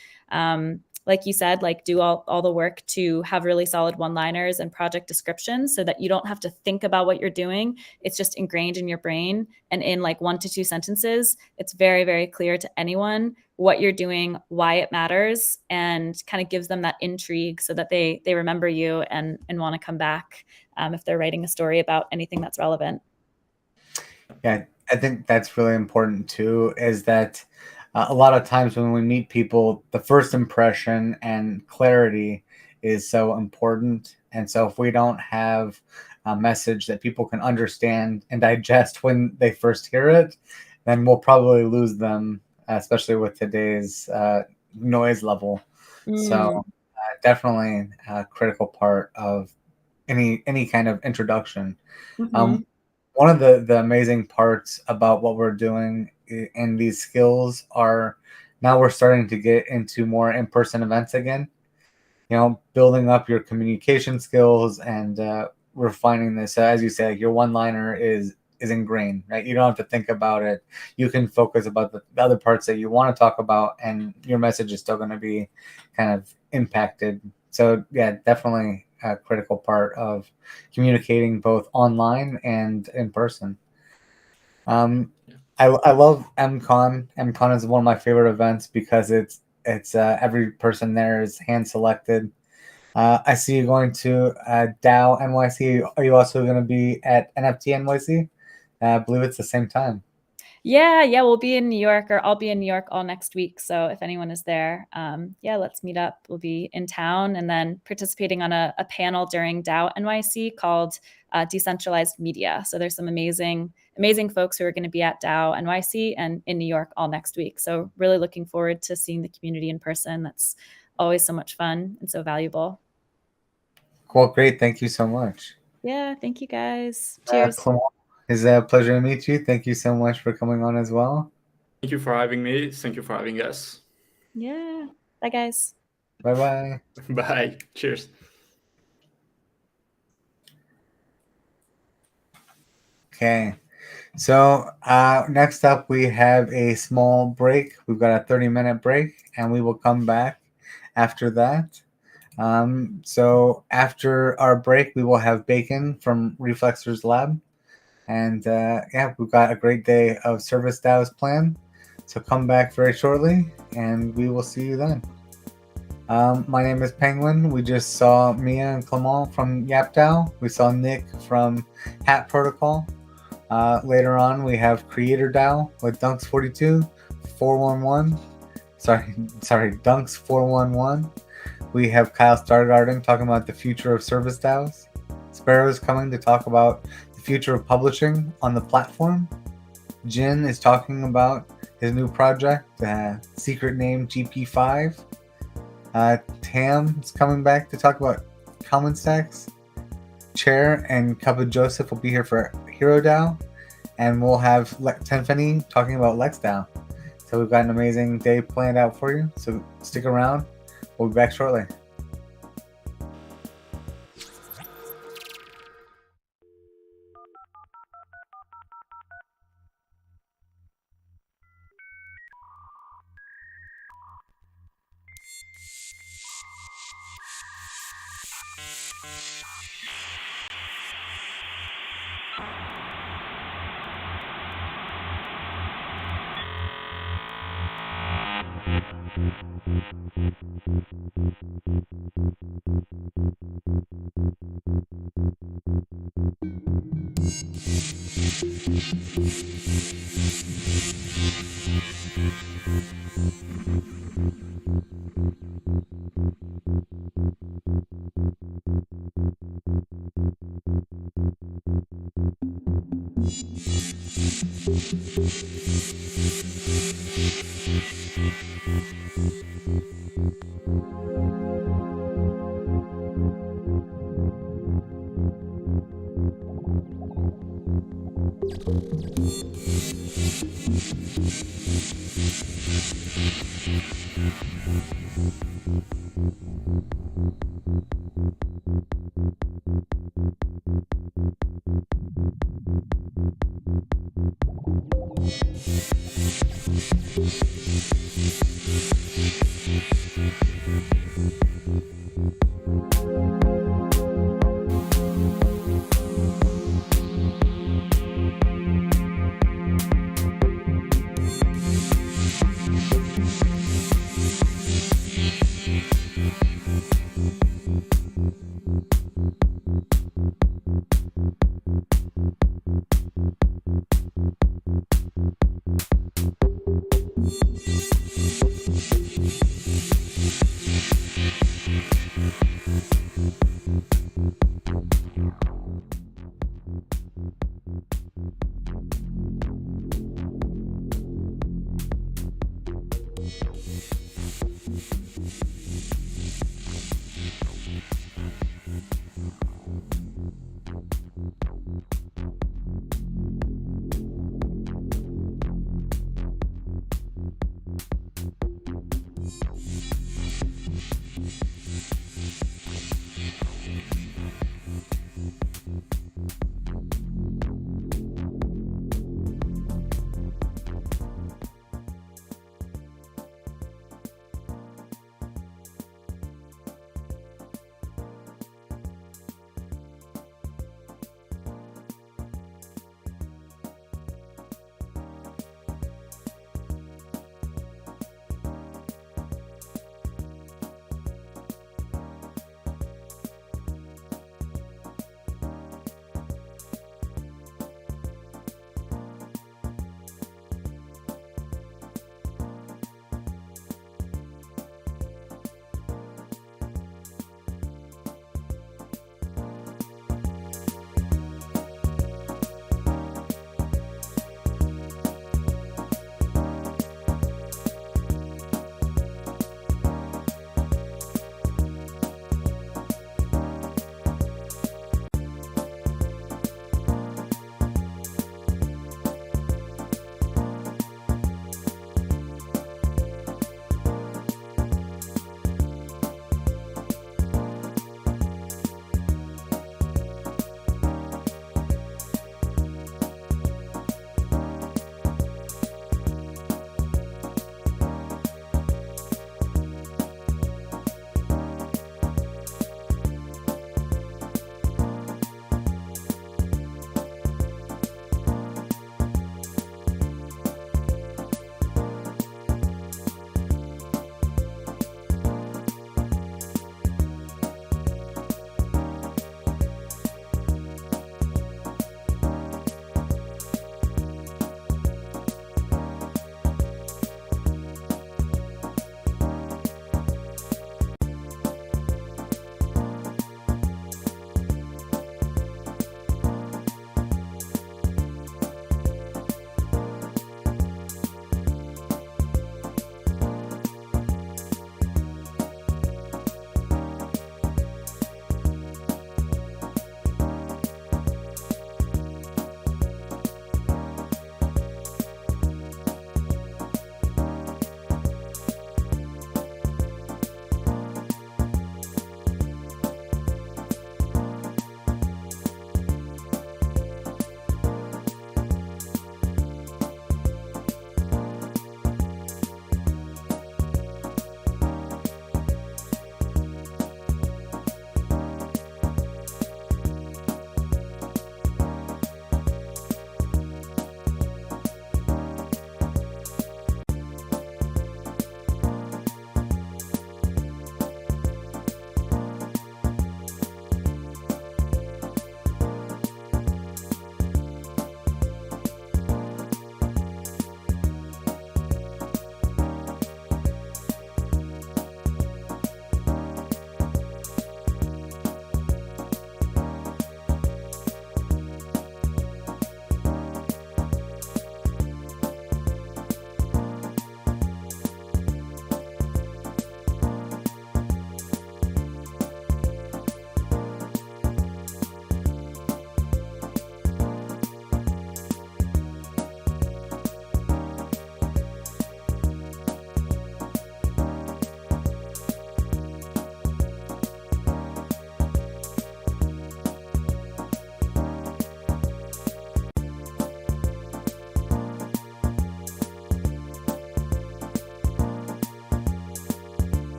like you said, like do all the work to have really solid one-liners and project descriptions so that you don't have to think about what you're doing. It's just ingrained in your brain. And in like 1 to 2 sentences, it's very, very clear to anyone what you're doing, why it matters, and kind of gives them that intrigue so that they remember you and want to come back if they're writing a story about anything that's relevant. Yeah, I think that's really important too, is that a lot of times when we meet people, the first impression and clarity is so important. And so if we don't have a message that people can understand and digest when they first hear it, then we'll probably lose them, especially with today's noise level. So definitely a critical part of any kind of introduction. One of the amazing parts about what we're doing in these skills are now we're starting to get into more in-person events again. Building up your communication skills and refining this. As you say, like your one-liner is ingrained, right? You don't have to think about it. You can focus about the other parts that you want to talk about, and your message is still going to be kind of impacted. So yeah, definitely a critical part of communicating both online and in person. I love MCon. MCon is one of my favorite events because it's every person there is hand selected. I see you going to DAO NYC. Are you also going to be at NFT NYC? I believe it's the same time. Yeah, we'll be in New York, or I'll be in New York all next week. So if anyone is there, let's meet up. We'll be in town, and then participating on a panel during DAO NYC called Decentralized Media. So there's some amazing folks who are going to be at DAO NYC and in New York all next week. So really looking forward to seeing the community in person. That's always so much fun and so valuable. Cool, great. Thank you so much. Yeah, thank you guys. Cheers. It's a pleasure to meet you. Thank you so much for coming on as well. Thank you for having me. Thank you for having us. Yeah. Bye, guys. Bye-bye. Bye. Cheers. Okay. So next up, we have a small break. We've got a 30-minute break, and we will come back after that. So after our break, we will have Bacon from Reflexor's Lab. And yeah, we've got a great day of service DAOs planned. So come back very shortly, and we will see you then. My name is Penguin. We just saw Mia and Clement from YapDAO. We saw Nick from Hat Protocol. Later on, we have Creator DAO with Dunks42, 411. Sorry, Dunks 411. We have Kyle Stargarden talking about the future of service DAOs. Sparrow is coming to talk about the future of publishing on the platform. Jin is talking about his new project, secret name GP5. Tam is coming back to talk about common stacks. Chair and Cuppa Joseph will be here for Hero DAO. And we'll have Tenfeni talking about Lex DAO. So we've got an amazing day planned out for you. So stick around. We'll be back shortly.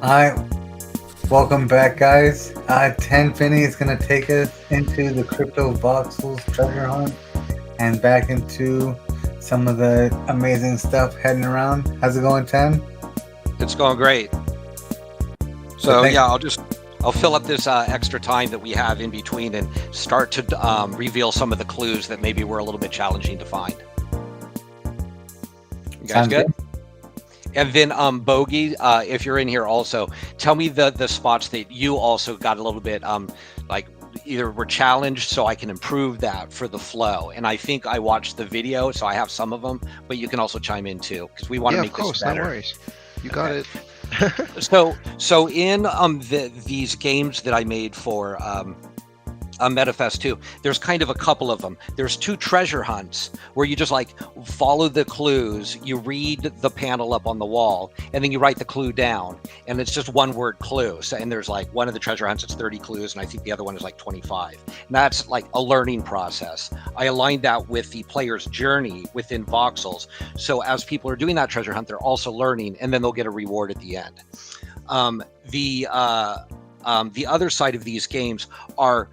Hi, welcome back, guys. 10 Finney is going to take us into the Crypto Voxels treasure hunt and back into some of the amazing stuff heading around. How's it going, 10? It's going great. So yeah, I'll fill up this extra time that we have in between and start to reveal some of the clues that maybe were a little bit challenging to find. You guys good? And then Bogey, if you're in here also, tell me the spots that you also got a little bit like either were challenged so I can improve that for the flow. And I think I watched the video, so I have some of them, but you can also chime in too, because we want to make this better. No worries. You got it. So in these games that I made for MetaFest2, there's kind of a couple of them. There's 2 treasure hunts where you just like follow the clues, you read the panel up on the wall, and then you write the clue down, and it's just one word clue. So, and there's like one of the treasure hunts, it's 30 clues, and I think the other one is like 25. And that's like a learning process. I aligned that with the player's journey within voxels. So as people are doing that treasure hunt, they're also learning, and then they'll get a reward at the end. The other side of these games are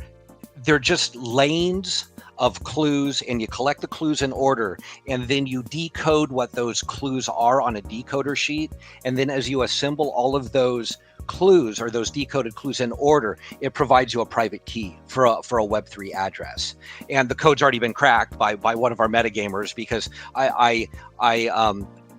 they're just lanes of clues, and you collect the clues in order, and then you decode what those clues are on a decoder sheet. And then as you assemble all of those clues or those decoded clues in order, it provides you a private key for a Web3 address. And the code's already been cracked by one of our metagamers, because I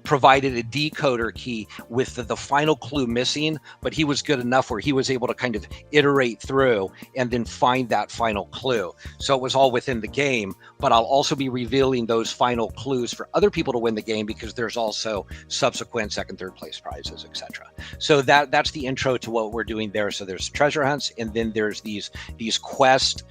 provided a decoder key with the final clue missing, but he was good enough where he was able to kind of iterate through and then find that final clue. So it was all within the game, but I'll also be revealing those final clues for other people to win the game, because there's also subsequent second, third place prizes, etc. So that's the intro to what we're doing there. So there's treasure hunts, and then there's these quest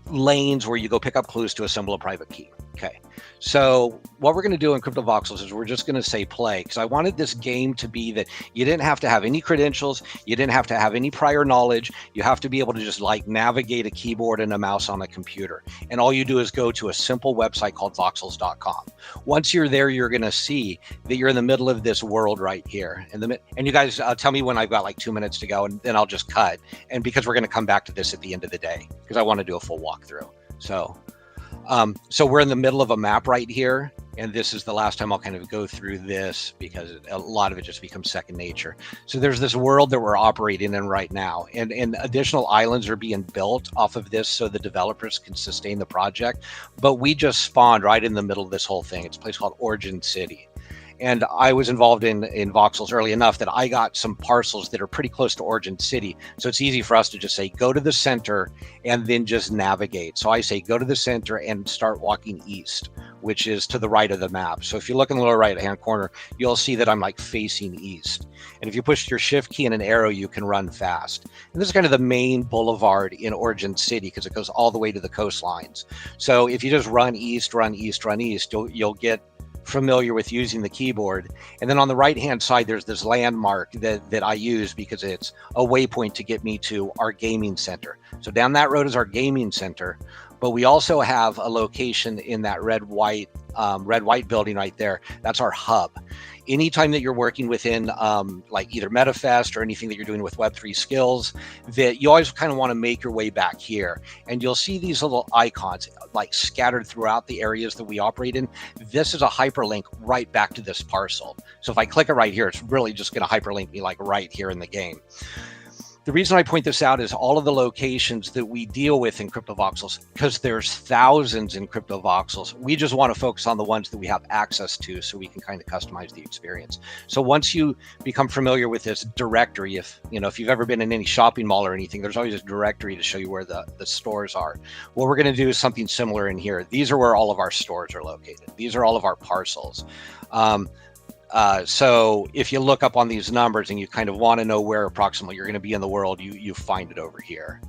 lanes where you go pick up clues to assemble a private key. Okay. So what we're going to do in Crypto Voxels is we're just going to say play, because I wanted this game to be that you didn't have to have any credentials, you didn't have to have any prior knowledge. You have to be able to just like navigate a keyboard and a mouse on a computer. And all you do is go to a simple website called voxels.com. Once you're there, you're going to see that you're in the middle of this world right here. And you guys tell me when I've got like 2 minutes to go, and then I'll just cut. And because we're going to come back to this at the end of the day, because I want to do a full walkthrough. So we're in the middle of a map right here, and this is the last time I'll kind of go through this, because a lot of it just becomes second nature. So there's this world that we're operating in right now, and additional islands are being built off of this so the developers can sustain the project. But we just spawned right in the middle of this whole thing. It's a place called Origin City. And I was involved in voxels early enough that I got some parcels that are pretty close to Origin City. So it's easy for us to just say, go to the center and then just navigate. So I say, go to the center and start walking east, which is to the right of the map. So if you look in the lower right-hand corner, you'll see that I'm like facing east. And if you push your shift key and an arrow, you can run fast. And this is kind of the main boulevard in Origin City, because it goes all the way to the coastlines. So if you just run east, you'll get familiar with using the keyboard. And then on the right hand side, there's this landmark that I use because it's a waypoint to get me to our gaming center. So down that road is our gaming center, but we also have a location in that red white building right there. That's our hub. Anytime that you're working within like either MetaFest or anything that you're doing with Web3 skills, that you always kind of want to make your way back here. And you'll see these little icons like scattered throughout the areas that we operate in. This is a hyperlink right back to this parcel. So if I click it right here, it's really just going to hyperlink me like right here in the game. The reason I point this out is all of the locations that we deal with in Crypto Voxels, because there's thousands in Crypto Voxels. We just want to focus on the ones that we have access to so we can kind of customize the experience. So once you become familiar with this directory, if you've ever been in any shopping mall or anything, there's always a directory to show you where the stores are. What we're going to do is something similar in here. These are where all of our stores are located. These are all of our parcels. So if you look up on these numbers and you kind of want to know where approximately you're going to be in the world, you find it over here.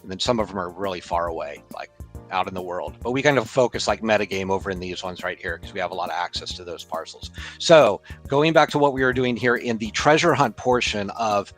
And then some of them are really far away, like out in the world. But we kind of focus like metagame over in these ones right here because we have a lot of access to those parcels. So going back to what we were doing here in the treasure hunt portion of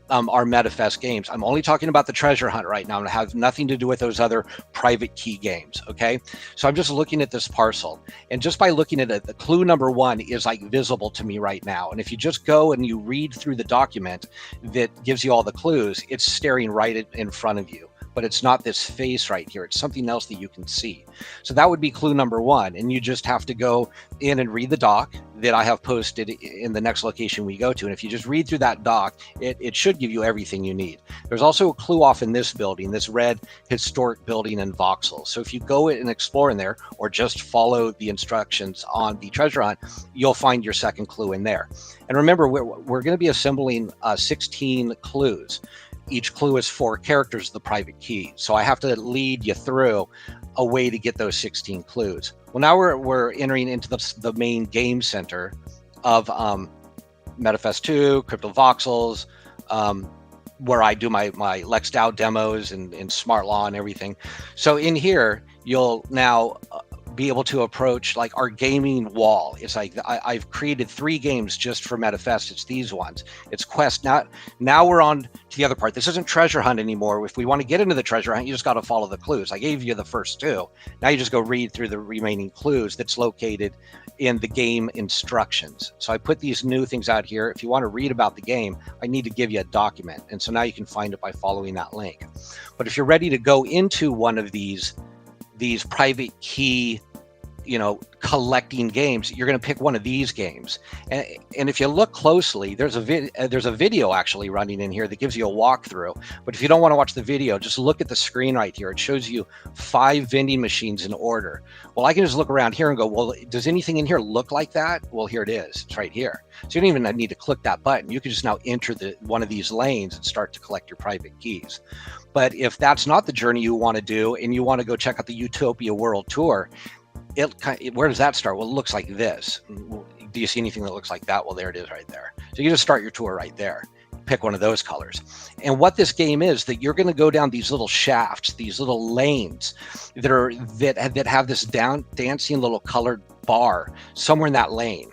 our MetaFest games. I'm only talking about the treasure hunt right now and have nothing to do with those other private key games, okay? So I'm just looking at this parcel, and just by looking at it, the clue number 1 is like visible to me right now. And if you just go and you read through the document that gives you all the clues, it's staring right in front of you. But it's not this face right here. It's something else that you can see. So that would be clue number 1. And you just have to go in and read the doc that I have posted in the next location we go to. And if you just read through that doc, it should give you everything you need. There's also a clue off in this building, this red historic building in voxels. So if you go and explore in there, or just follow the instructions on the treasure hunt, you'll find your second clue in there. And remember, we're going to be assembling 16 clues. Each clue is 4 characters of the private key. So I have to lead you through a way to get those 16 clues. Well, now we're entering into the main game center of MetaFest2, Crypto Voxels, where I do my Lex DAO demos and smart law and everything. So in here, you'll now be able to approach like our gaming wall. It's like I've created 3 games just for MetaFest. It's these ones. It's Quest. Now we're on to the other part. This isn't treasure hunt anymore. If we want to get into the treasure hunt, you just got to follow the clues. I gave you the first 2. Now you just go read through the remaining clues that's located in the game instructions. So I put these new things out here. If you want to read about the game, I need to give you a document. And so now you can find it by following that link. But if you're ready to go into one of these private key, collecting games, you're going to pick one of these games. And if you look closely, there's a video actually running in here that gives you a walkthrough. But if you don't want to watch the video, just look at the screen right here. It shows you 5 vending machines in order. Well, I can just look around here and go, well, does anything in here look like that? Well, here it is. It's right here. So you don't even need to click that button. You can just now enter one of these lanes and start to collect your private keys. But if that's not the journey you want to do and you want to go check out the Utopia World Tour, where does that start? Well, it looks like this. Do you see anything that looks like that? Well, there it is right there. So you just start your tour right there. Pick one of those colors. And what this game is, that you're going to go down these little shafts, these little lanes that have this dancing little colored bar somewhere in that lane.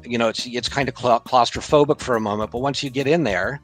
It's kind of claustrophobic for a moment, but once you get in there,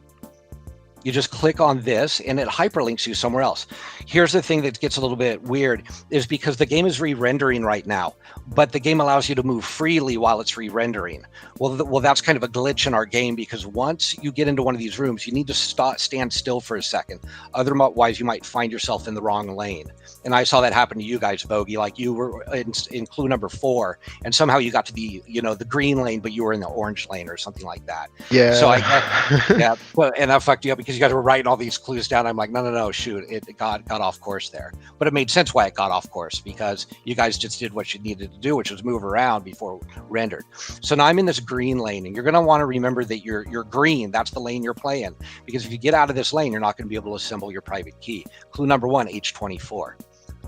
you just click on this and it hyperlinks you somewhere else. Here's the thing that gets a little bit weird, is because the game is re-rendering right now, but the game allows you to move freely while it's re-rendering. Well, that's kind of a glitch in our game, because once you get into one of these rooms, you need to stand still for a second. Otherwise, you might find yourself in the wrong lane. And I saw that happen to you guys, Bogey. Like you were in clue number 4, and somehow you got to the green lane, but you were in the orange lane or something like that. Yeah. So and that fucked you up because you guys were writing all these clues down. I'm like, no, shoot, it got off course there. But it made sense why it got off course, because you guys just did what you needed to do, which was move around before rendered. So now I'm in this green lane, and you're going to want to remember that you're green. That's the lane you're playing, because if you get out of this lane, you're not going to be able to assemble your private key. Clue number 1, H24.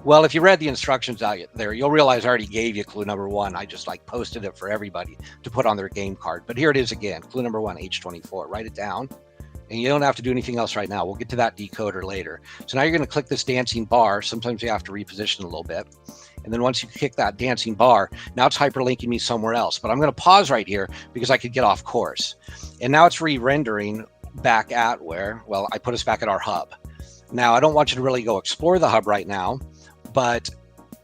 Well, if you read the instructions out there, you'll realize I already gave you clue number 1. I just posted it for everybody to put on their game card. But here it is again, clue number 1, H24. Write it down. And you don't have to do anything else right now. We'll get to that decoder later. So now you're going to click this dancing bar. Sometimes you have to reposition a little bit. And then once you click that dancing bar, now it's hyperlinking me somewhere else. But I'm going to pause right here because I could get off course. And now it's re-rendering back at where? Well, I put us back at our hub. Now, I don't want you to really go explore the hub right now, but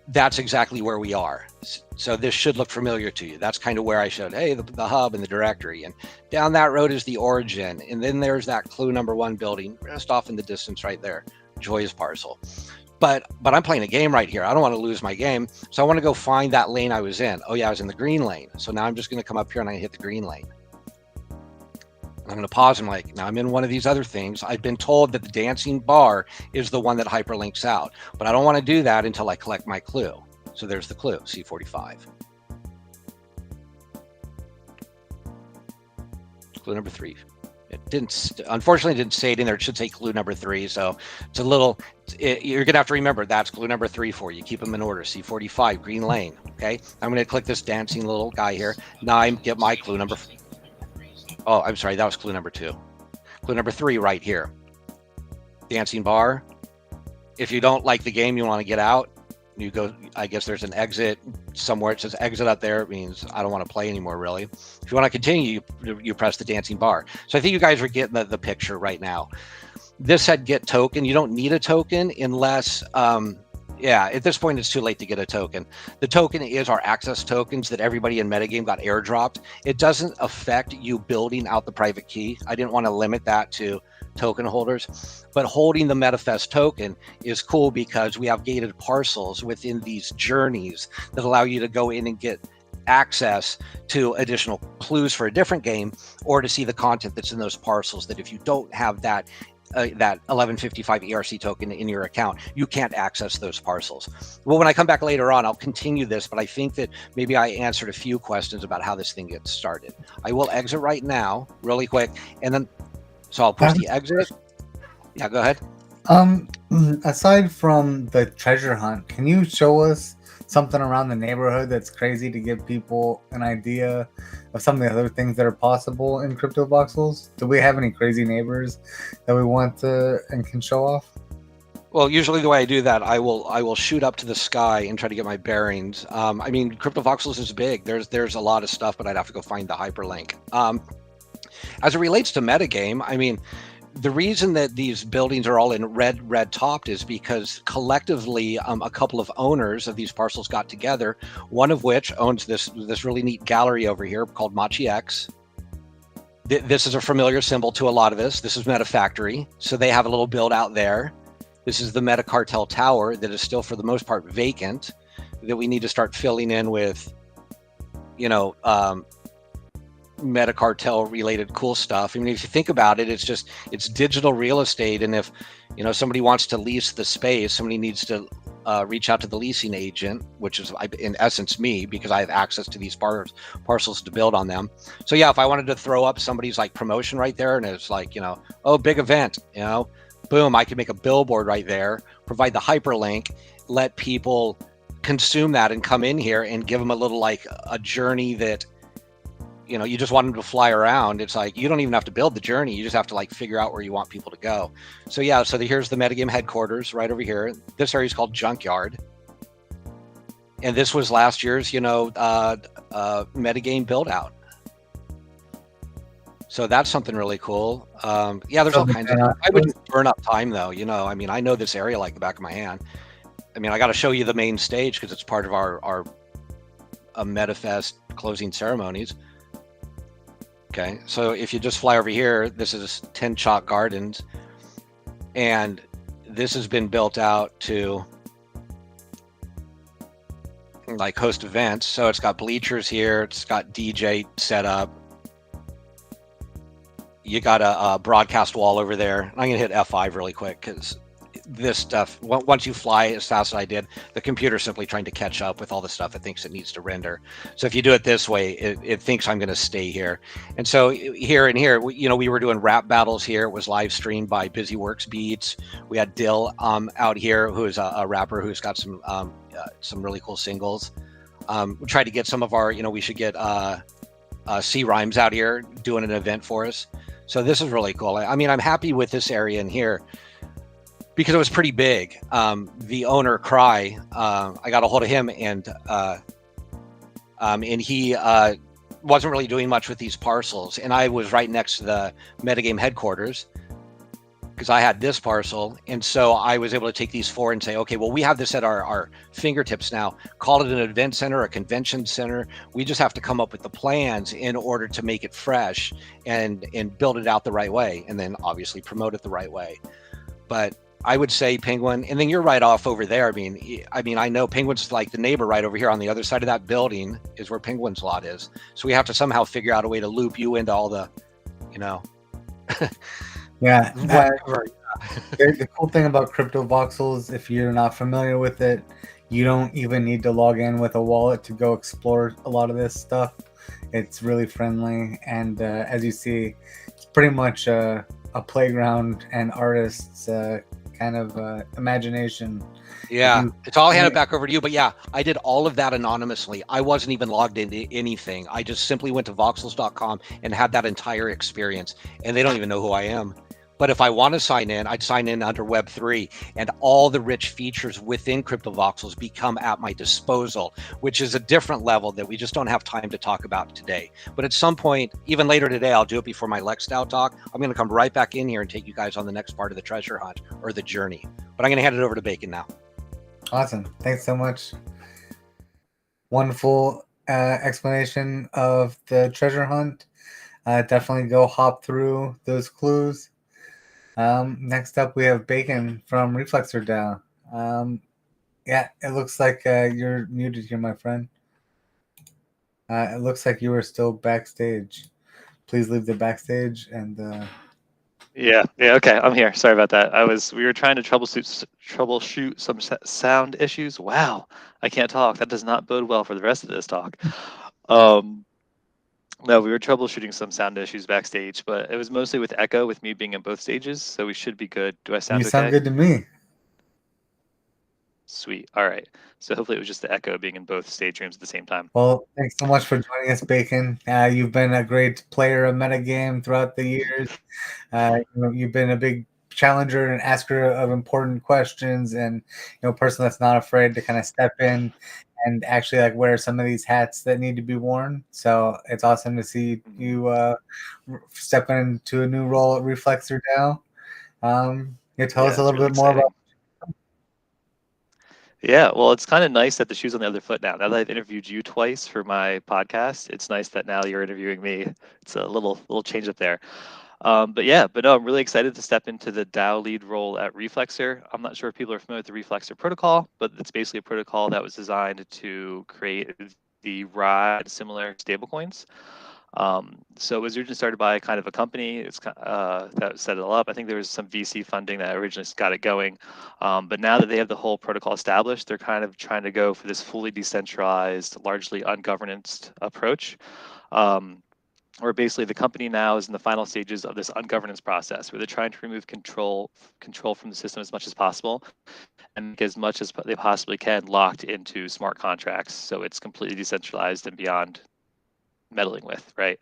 that's exactly where we are. So this should look familiar to you. That's kind of where I showed, hey, the hub and the directory. And down that road is the origin. And then there's that clue number 1 building just off in the distance right there, Joy's parcel. But I'm playing a game right here. I don't want to lose my game. So I want to go find that lane I was in. Oh yeah, I was in the green lane. So now I'm just going to come up here and I hit the green lane. I'm going to pause and now I'm in one of these other things. I've been told that the dancing bar is the one that hyperlinks out, but I don't want to do that until I collect my clue. So there's the clue, C45. Clue number 3. Unfortunately, it didn't say it in there. It should say clue number 3. So it's a little, you're going to have to remember that's clue number 3 for you. Keep them in order. C45, green lane. Okay. I'm going to click this dancing little guy here. Now I get my clue number. Oh, I'm sorry. That was clue number 2. Clue number 3 right here. Dancing bar. If you don't like the game, you want to get out, You go, I guess there's an exit somewhere. It says exit up there. It means I don't want to play anymore, really. If you want to continue, you press the dancing bar. So I think you guys are getting the picture right now. This said get token. You don't need a token unless, yeah, at this point, it's too late to get a token. The token is our access tokens that everybody in metagame got airdropped. It doesn't affect you building out the private key. I didn't want to limit that to token holders, but holding the MetaFest token is cool because we have gated parcels within these journeys that allow you to go in and get access to additional clues for a different game, or to see the content that's in those parcels that if you don't have that 1155 ERC token in your account, you can't access those parcels. Well, when I come back later on, I'll continue this, but I think that maybe I answered a few questions about how this thing gets started. I will exit right now really quick, and then so I'll push the exit. Yeah, go ahead. Aside from the treasure hunt, can you show us something around the neighborhood that's crazy to give people an idea of some of the other things that are possible in crypto voxels? Do we have any crazy neighbors that we want to and can show off? Well, usually the way I do that, I will shoot up to the sky and try to get my bearings. I mean, crypto voxels is big. There's a lot of stuff, but I'd have to go find the hyperlink. As it relates to metagame, I mean, the reason that these buildings are all in red topped is because collectively a couple of owners of these parcels got together, one of which owns this really neat gallery over here called Machi X. This is a familiar symbol to a lot of us. This is Meta Factory, so they have a little build out there. This is the Meta Cartel Tower that is still for the most part vacant, that we need to start filling in with, you know, Meta Cartel related cool stuff. I mean, if you think about it, it's digital real estate, and if somebody wants to lease the space, somebody needs to reach out to the leasing agent, which is in essence me, because I have access to these parcels to build on them. So yeah, if I wanted to throw up somebody's like promotion right there, and it's like, oh, big event, boom, I can make a billboard right there, provide the hyperlink, let people consume that and come in here and give them a little like a journey that you just want them to fly around. It's like you don't even have to build the journey, you just have to like figure out where you want people to go. So yeah, so here's the metagame headquarters right over here. This area is called Junkyard, and this was last year's metagame build out. So that's something really cool. Yeah, there's all kinds of I would burn up time though. I mean, I know this area like the back of my hand. I mean, I got to show you the main stage because it's part of our MetaFest closing ceremonies. Okay, so if you just fly over here, this is 10 Chalk Gardens, and this has been built out to like host events. So it's got bleachers here, it's got DJ set up. You got a broadcast wall over there. I'm gonna hit F5 really quick because this stuff, once you fly as fast as I did, the computer's simply trying to catch up with all the stuff it thinks it needs to render. So if you do it this way, it thinks I'm going to stay here. And so here and here, we were doing rap battles here. It was live streamed by Busyworks Beats. We had Dill out here, who is a rapper who's got some really cool singles. We tried to get some of our, we should get C Rhymes out here doing an event for us. So this is really cool. I mean, I'm happy with this area in here, because it was pretty big. The owner, Cry, I got a hold of him, and he wasn't really doing much with these parcels. And I was right next to the metagame headquarters because I had this parcel. And so I was able to take these four and say, okay, well, we have this at our fingertips now. Call it an event center, a convention center. We just have to come up with the plans in order to make it fresh and build it out the right way. And then obviously promote it the right way. But I would say Penguin, and then you're right off over there. I mean, I know Penguin's like the neighbor right over here on the other side of that building is where Penguin's lot is. So we have to somehow figure out a way to loop you into all the, Yeah. The cool thing about crypto voxels, if you're not familiar with it, you don't even need to log in with a wallet to go explore a lot of this stuff. It's really friendly, and as you see, it's pretty much a playground and artists kind of imagination. Yeah, it's all handed back over to you. But yeah, I did all of that anonymously. I wasn't even logged into anything. I just simply went to voxels.com and had that entire experience, and they don't even know who I am. But if I want to sign in, I'd sign in under Web3, and all the rich features within CryptoVoxels become at my disposal, which is a different level that we just don't have time to talk about today. But at some point, even later today, I'll do it before my LexDAO talk. I'm going to come right back in here and take you guys on the next part of the treasure hunt or the journey. But I'm going to hand it over to Bacon now. Awesome. Thanks so much. Wonderful explanation of the treasure hunt. Definitely go hop through those clues. Next up, we have Bacon from Reflexer DAO. Yeah, it looks like you're muted here, my friend. It looks like you are still backstage. Please leave the backstage and. Yeah. Okay, I'm here. Sorry about that. We were trying to troubleshoot some sound issues. Wow, I can't talk. That does not bode well for the rest of this talk. No, we were troubleshooting some sound issues backstage, but it was mostly with echo, with me being in both stages, so we should be good. Do I sound okay? You sound good to me. Sweet. All right. So hopefully it was just the echo being in both stage rooms at the same time. Well, thanks so much for joining us, Bacon. You've been a great player of metagame throughout the years. You've been a big challenger and asker of important questions, and a person that's not afraid to kind of step in and actually like wear some of these hats that need to be worn. So it's awesome to see you step into a new role at Reflexer DAO. Tell us a little bit more about. Yeah, well, it's kind of nice that the shoe's on the other foot now. Now that I've interviewed you twice for my podcast, it's nice that now you're interviewing me. It's a little change up there. But no, I'm really excited to step into the DAO lead role at Reflexer. I'm not sure if people are familiar with the Reflexer protocol, but it's basically a protocol that was designed to create the RAI and similar stablecoins. So it was originally started by kind of a company. It's that set it all up. I think there was some VC funding that originally got it going, but now that they have the whole protocol established, they're kind of trying to go for this fully decentralized, largely ungoverned approach. Where basically the company now is in the final stages of this ungovernance process, where they're trying to remove control from the system as much as possible, and make as much as they possibly can locked into smart contracts, so it's completely decentralized and beyond meddling with, right?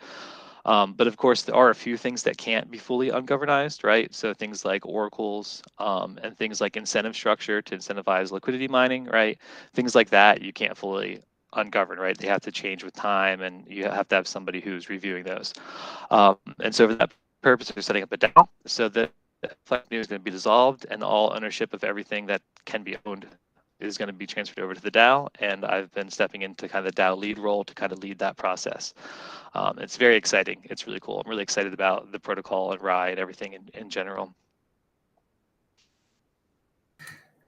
But of course, there are a few things that can't be fully ungovernized, right? So things like oracles and things like incentive structure to incentivize liquidity mining, right? Things like that you can't fully ungoverned, right? They have to change with time, and you have to have somebody who's reviewing those. And so for that purpose, we're setting up a DAO. So the company is going to be dissolved, and all ownership of everything that can be owned is going to be transferred over to the DAO. And I've been stepping into kind of the DAO lead role to kind of lead that process. It's very exciting. It's really cool. I'm really excited about the protocol and RAI and everything in general.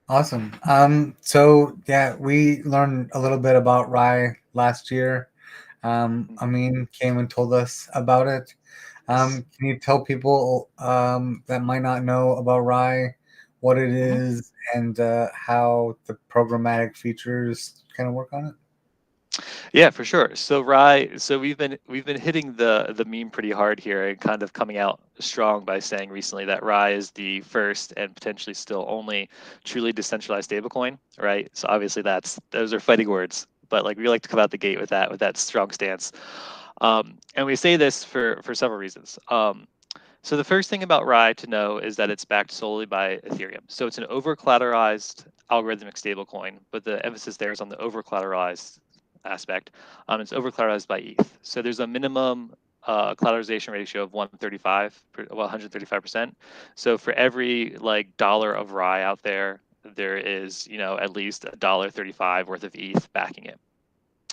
Awesome. So yeah, we learned a little bit about RAI last year. Amin came and told us about it. Can you tell people that might not know about RAI, what it is, and how the programmatic features kind of work on it? Yeah, for sure. So RAI, so we've been hitting the meme pretty hard here and kind of coming out strong by saying recently that RAI is the first and potentially still only truly decentralized stablecoin, right? So obviously those are fighting words, but like we like to come out the gate with that strong stance. And we say this for several reasons. So the first thing about RAI to know is that it's backed solely by Ethereum. So it's an over-collateralized algorithmic stablecoin, but the emphasis there is on the over-collateralized aspect. It's over-collateralized by ETH. So there's a minimum collateralization ratio of 135%. So for every like dollar of RAI out there, there is at least $1.35 worth of ETH backing it.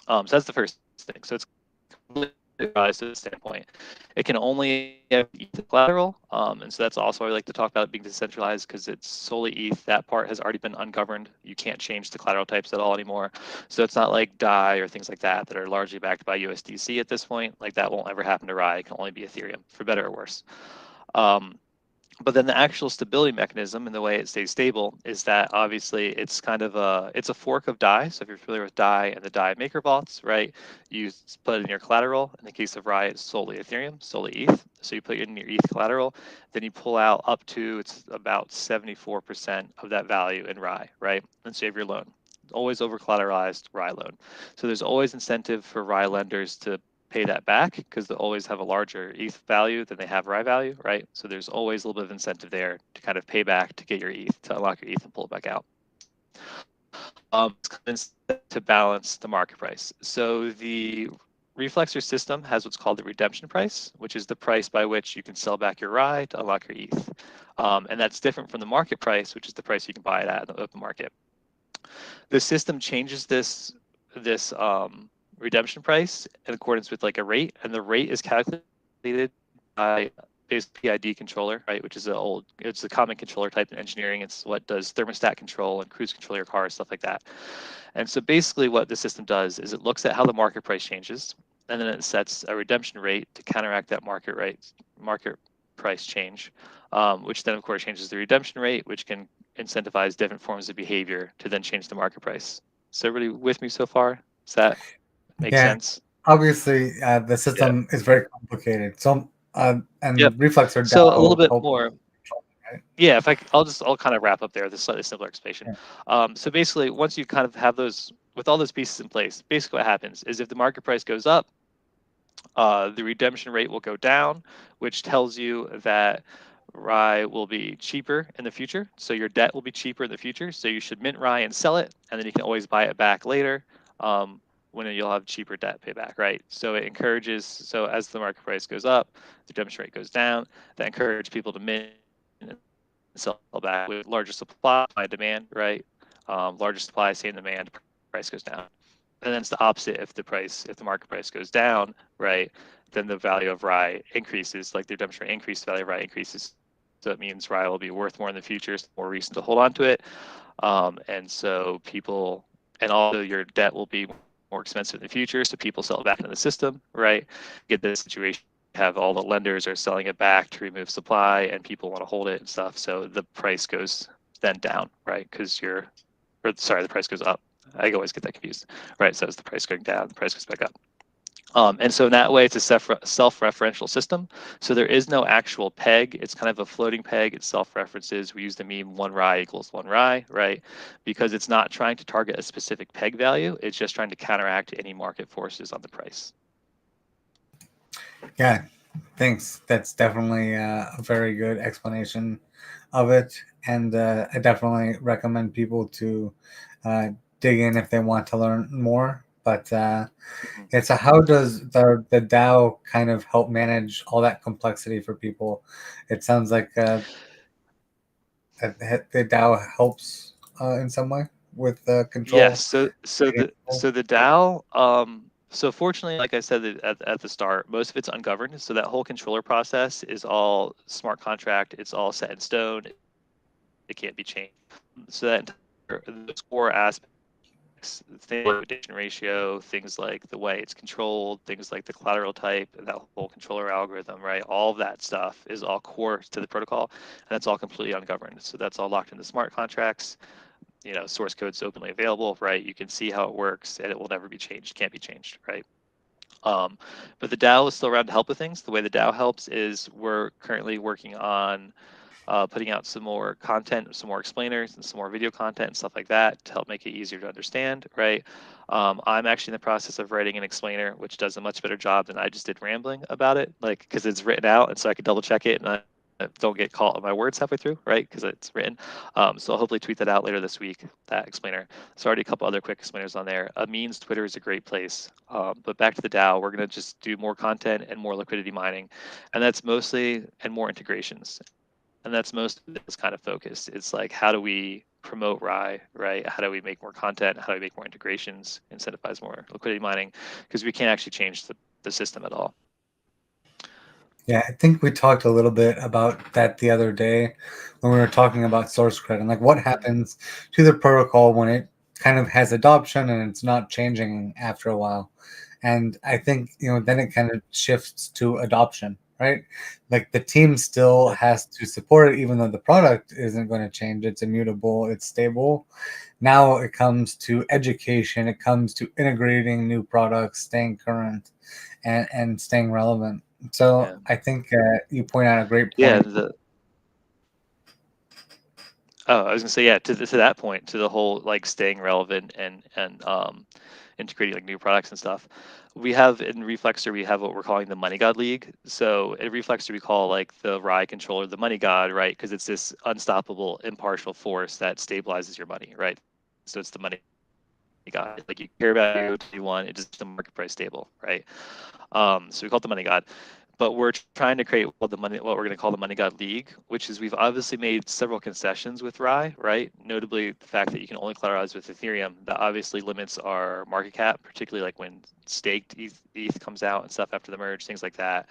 So that's the first thing. So it's to the standpoint, it can only have ETH collateral, and so that's also why we like to talk about it being decentralized, because it's solely ETH. That part has already been ungoverned. You can't change the collateral types at all anymore. So it's not like DAI or things like that are largely backed by USDC at this point. Like that won't ever happen to RAI. It can only be Ethereum, for better or worse. But then the actual stability mechanism and the way it stays stable is that obviously it's kind of it's a fork of DAI. So if you're familiar with DAI and the DAI maker vaults, right, you put it in your collateral. In the case of RAI, it's solely Ethereum, solely ETH. So you put it in your ETH collateral, then you pull out up to, it's about 74% of that value in RAI, right? And so you have your loan. Always over collateralized RAI loan. So there's always incentive for RAI lenders to pay that back because they'll always have a larger ETH value than they have RAI value, right? So there's always a little bit of incentive there to kind of pay back to get your ETH, to unlock your ETH and pull it back out. To balance the market price. So the Reflexer system has what's called the redemption price, which is the price by which you can sell back your RAI to unlock your ETH. And that's different from the market price, which is the price you can buy it at in the open market. The system changes this redemption price in accordance with like a rate, and the rate is calculated by base PID controller, right? Which is it's a common controller type in engineering. It's what does thermostat control and cruise control your car, stuff like that. And so basically what the system does is it looks at how the market price changes, and then it sets a redemption rate to counteract that market price change, which then of course changes the redemption rate, which can incentivize different forms of behavior to then change the market price. So everybody with me so far? Does that make sense? Obviously, the system is very complicated. So, and Reflexer so DAO a little bit help more. Right? Yeah, I'll kind of wrap up there. This slightly simpler explanation. So basically, once you kind of have those, with all those pieces in place, basically what happens is if the market price goes up, the redemption rate will go down, which tells you that RAI will be cheaper in the future. So your debt will be cheaper in the future. So you should mint RAI and sell it, and then you can always buy it back later when you'll have cheaper debt payback, right? So it encourages, so as the market price goes up, the redemption rate goes down. That encourages people to mint and sell back with larger supply and demand, right? Larger supply, same demand, price goes down. And then it's the opposite if the market price goes down, right? Then the value of RAI increases, like the redemption rate increases, the value of RAI increases. So it means RAI will be worth more in the future, so more reason to hold on to it. And so people, and also your debt will be more expensive in the future, so people sell it back into the system, right? Get this situation, have all the lenders are selling it back to remove supply, and people want to hold it and stuff. So the price goes then down, right? Because the price goes up. I always get that confused, right? So as the price going down, the price goes back up. And so in that way, it's a self-referential system. So there is no actual peg. It's kind of a floating peg. It self-references. We use the meme 1 RAI equals 1 RAI, right? Because it's not trying to target a specific peg value. It's just trying to counteract any market forces on the price. Yeah, thanks. That's definitely a very good explanation of it. And I definitely recommend people to dig in if they want to learn more. But so how does the DAO kind of help manage all that complexity for people? It sounds like the DAO helps in some way with control. Yes. So the DAO. So fortunately, like I said at the start, most of it's ungoverned. So that whole controller process is all smart contract. It's all set in stone. It can't be changed. So that those core aspects, things like liquidation ratio, things like the way it's controlled, things like the collateral type, and that whole controller algorithm, right? All of that stuff is all core to the protocol, and that's all completely ungoverned. So that's all locked into smart contracts. Source code's openly available, right? You can see how it works, and it will never be changed. Can't be changed, right? But the DAO is still around to help with things. The way the DAO helps is we're currently working on putting out some more content, some more explainers, and some more video content and stuff like that to help make it easier to understand, right? I'm actually in the process of writing an explainer, which does a much better job than I just did rambling about it, like because it's written out, and so I can double check it, and I don't get caught on my words halfway through, right? Because it's written. So I'll hopefully tweet that out later this week, that explainer. There's already a couple other quick explainers on there. Means Twitter is a great place. But back to the DAO, we're going to just do more content and more liquidity mining. And that's mostly, and more integrations. And that's most of this kind of focus. It's like, how do we promote RAI, right? How do we make more content? How do we make more integrations, incentivize more liquidity mining? Because we can't actually change the system at all. Yeah, I think we talked a little bit about that the other day when we were talking about source credit, and like what happens to the protocol when it kind of has adoption and it's not changing after a while. And I think, then it kind of shifts to adoption, right? Like the team still has to support it, even though the product isn't going to change. It's immutable, it's stable. Now it comes to education, it comes to integrating new products, staying current, and staying relevant. So yeah. I think you point out a great point. Yeah. I was gonna say, yeah, to that point, to the whole like staying relevant and integrating like new products and stuff. We have in Reflexer, we have what we're calling the Money God League. So at Reflexer, we call like the Rye controller the Money God, right? Because it's this unstoppable, impartial force that stabilizes your money, right? So it's the money God. Like you care about you, you want it, just the market price stable, right? So we call it the Money God. But we're trying to create what we're going to call the Money God League, which is we've obviously made several concessions with Rye, right? Notably, the fact that you can only collateralize with Ethereum, that obviously limits our market cap, particularly like when staked ETH comes out and stuff after the merge, things like that.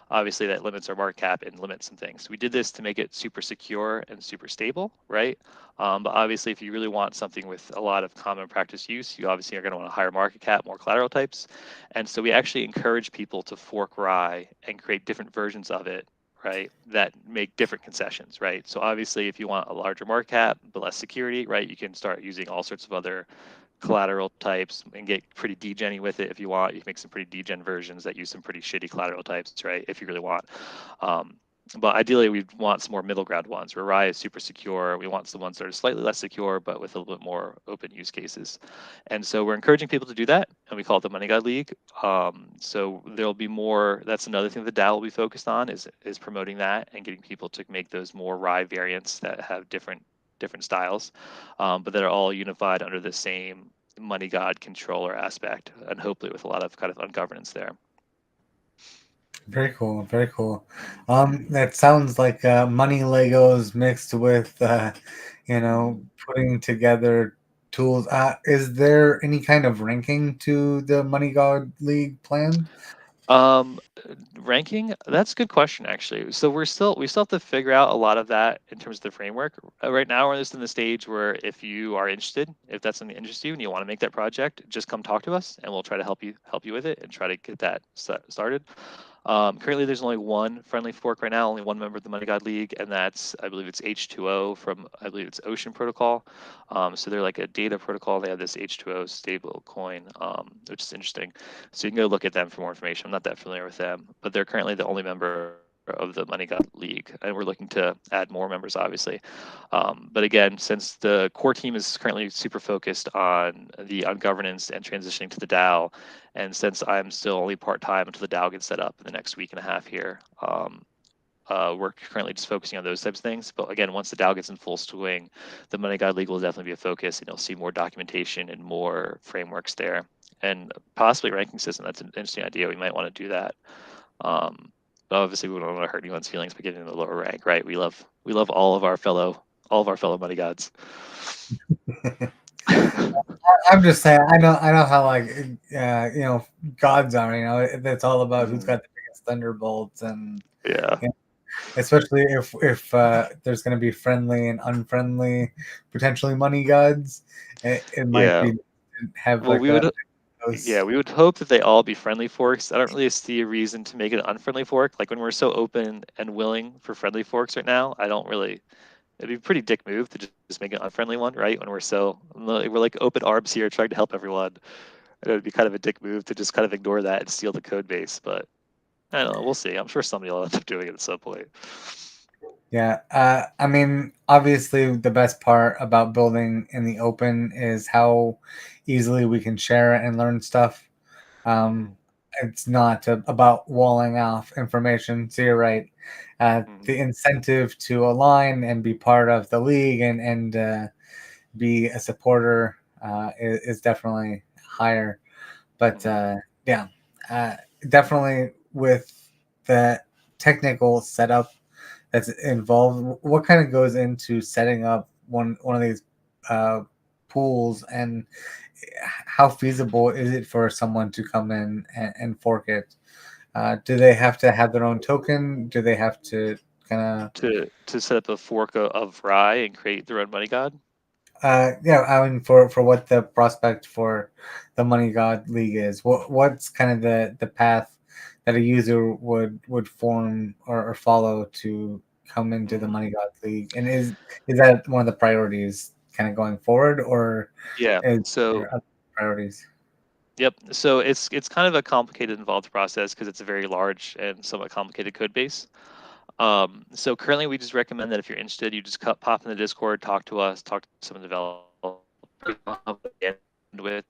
Obviously, that limits our market cap and limits some things. We did this to make it super secure and super stable, right? But obviously, if you really want something with a lot of common practice use, you obviously are going to want a higher market cap, more collateral types. And so we actually encourage people to fork Rye and create different versions of it, right, that make different concessions, right? So obviously, if you want a larger market cap but less security, right, you can start using all sorts of other collateral types and get pretty degen with it if you want. You can make some pretty degen versions that use some pretty shitty collateral types, right, if you really want. But ideally, we want some more middle ground ones where Rye is super secure. We want some ones that are slightly less secure, but with a little bit more open use cases. And so we're encouraging people to do that, and we call it the Money God League. So there'll be more. That's another thing the DAO will be focused on is promoting that and getting people to make those more Rye variants that have different styles, but that are all unified under the same Money God controller aspect, and hopefully with a lot of kind of ungovernance there. Very cool, very cool. That sounds like money Legos mixed with, putting together tools. Is there any kind of ranking to the Money God League plan? Ranking, that's a good question actually. So we still have to figure out a lot of that in terms of the framework. Right now we're just in the stage where if you are interested, if that's something that interests you and you want to make that project, just come talk to us and we'll try to help you with it and try to get that started. Currently, there's only one friendly fork right now, only one member of the Money God League, and that's, I believe it's H2O from, I believe it's Ocean Protocol. So they're like a data protocol. They have this H2O stable coin, which is interesting. So you can go look at them for more information. I'm not that familiar with them, but they're currently the only member of the Money God League, and we're looking to add more members, obviously. But again, since the core team is currently super focused on the governance and transitioning to the DAO, and since I'm still only part-time until the DAO gets set up in the next week and a half here, we're currently just focusing on those types of things. But again, once the DAO gets in full swing, the Money God League will definitely be a focus, and you'll see more documentation and more frameworks there, and possibly ranking system. That's an interesting idea. We might want to do that. But obviously, we don't want to hurt anyone's feelings by getting in the lower rank, right? We love all of our fellow money gods. I'm just saying. I know how gods are. It's all about who's got the biggest thunderbolts, and Yeah. Especially if there's going to be friendly and unfriendly, potentially money gods. It might be have well, like we would hope that they all be friendly forks. I don't really see a reason to make it an unfriendly fork. Like when we're so open and willing for friendly forks right now, I don't really. It'd be a pretty dick move to just make an unfriendly one, right? When we're like open arms here, trying to help everyone. It would be kind of a dick move to just kind of ignore that and steal the code base. But I don't know. We'll see. I'm sure somebody will end up doing it at some point. Yeah. I mean, obviously, the best part about building in the open is how easily we can share it and learn stuff. It's not about walling off information. So you're right. The incentive to align and be part of the league and be a supporter is definitely higher. But definitely with the technical setup that's involved, what kind of goes into setting up one of these pools, and how feasible is it for someone to come in and fork it? Do they have to have their own token? Do they have to kind of to set up a fork of Rye and create their own money god? Yeah, I mean, for what the prospect for the Money God League is, what's kind of the path that a user would form or follow to come into the Money God League, and is that one of the priorities kind of going forward, or is there other priorities? Yep. So it's kind of a complicated, involved process because it's a very large and somewhat complicated code base. So currently, we just recommend that if you're interested, you just pop in the Discord, talk to us, talk to some developers with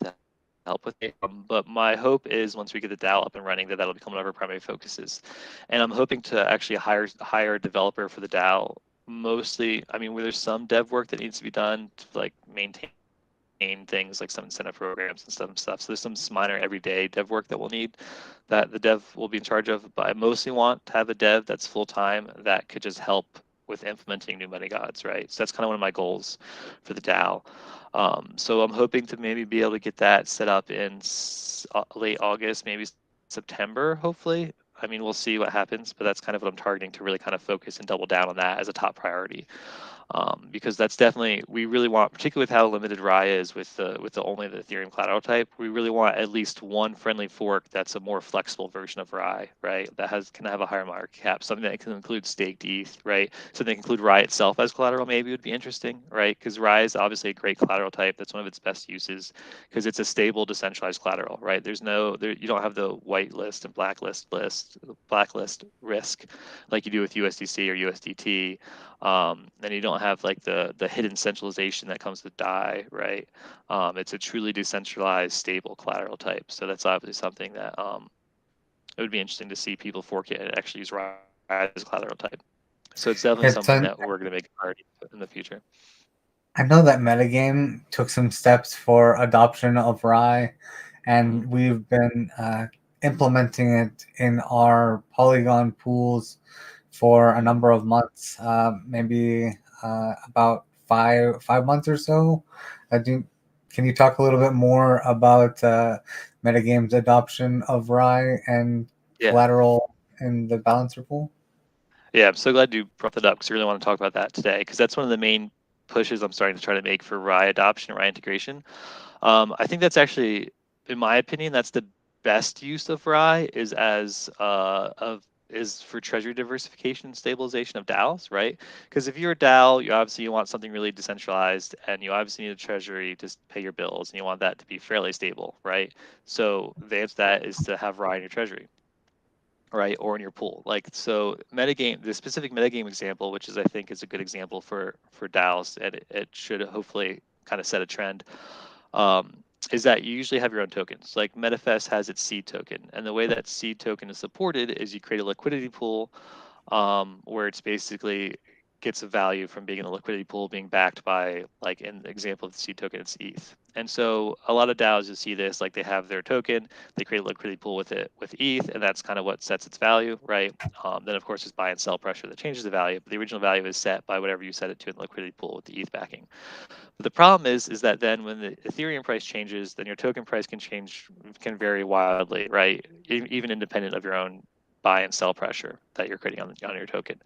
help with it. But my hope is once we get the DAO up and running, that'll become one of our primary focuses. And I'm hoping to actually hire a developer for the DAO. Mostly, I mean, where there's some dev work that needs to be done to like maintain things like some incentive programs and stuff. So there's some minor everyday dev work that we'll need that the dev will be in charge of. But I mostly want to have a dev that's full time that could just help with implementing new money gods, right? So that's kind of one of my goals for the DAO. So I'm hoping to maybe be able to get that set up in late August, maybe September, hopefully. I mean, we'll see what happens, but that's kind of what I'm targeting to really kind of focus and double down on that as a top priority. Because that's definitely, we really want, particularly with how limited Rye is with the only the Ethereum collateral type, we really want at least one friendly fork that's a more flexible version of Rye, right? That can have a higher market cap, something that can include staked ETH, right? Something that can include Rye itself as collateral maybe would be interesting, right? Because Rye is obviously a great collateral type. That's one of its best uses because it's a stable, decentralized collateral, right? There's no, you don't have the whitelist and blacklist risk like you do with USDC or USDT. And you don't have like the hidden centralization that comes with DAI, right? It's a truly decentralized, stable collateral type. So that's obviously something that it would be interesting to see people fork it and actually use Rye as a collateral type. So it's definitely something that we're going to make a priority in the future. I know that Metagame took some steps for adoption of Rye, and we've been implementing it in our Polygon pools for a number of months, maybe about 5 months or so. Can you talk a little bit more about Metagame's adoption of Rye and collateral in the balancer pool? Yeah, I'm so glad you brought that up because I really want to talk about that today because that's one of the main pushes I'm starting to try to make for Rye adoption, Rye integration. I think that's actually, in my opinion, that's the best use of Rye is for treasury diversification and stabilization of DAOs, right? Because if you're a DAO, you want something really decentralized, and you obviously need a treasury to pay your bills, and you want that to be fairly stable, right? So the answer to that is to have Rye in your treasury, right, or in your pool. Like so, metagame, the specific metagame example, which is I think is a good example for DAOs, and it should hopefully kind of set a trend. Is that you usually have your own tokens. Like MetaFest has its seed token, and the way that seed token is supported is you create a liquidity pool, where it's basically gets a value from being in a liquidity pool, being backed by, like in the example of the seed token, it's ETH. And so a lot of DAOs, you see this, like they have their token, they create a liquidity pool with ETH, and that's kind of what sets its value, right? Then of course there's buy and sell pressure that changes the value, but the original value is set by whatever you set it to in the liquidity pool with the ETH backing. But the problem is that then when the Ethereum price changes, then your token price can vary wildly, right? Even independent of your own buy and sell pressure that you're creating on your token.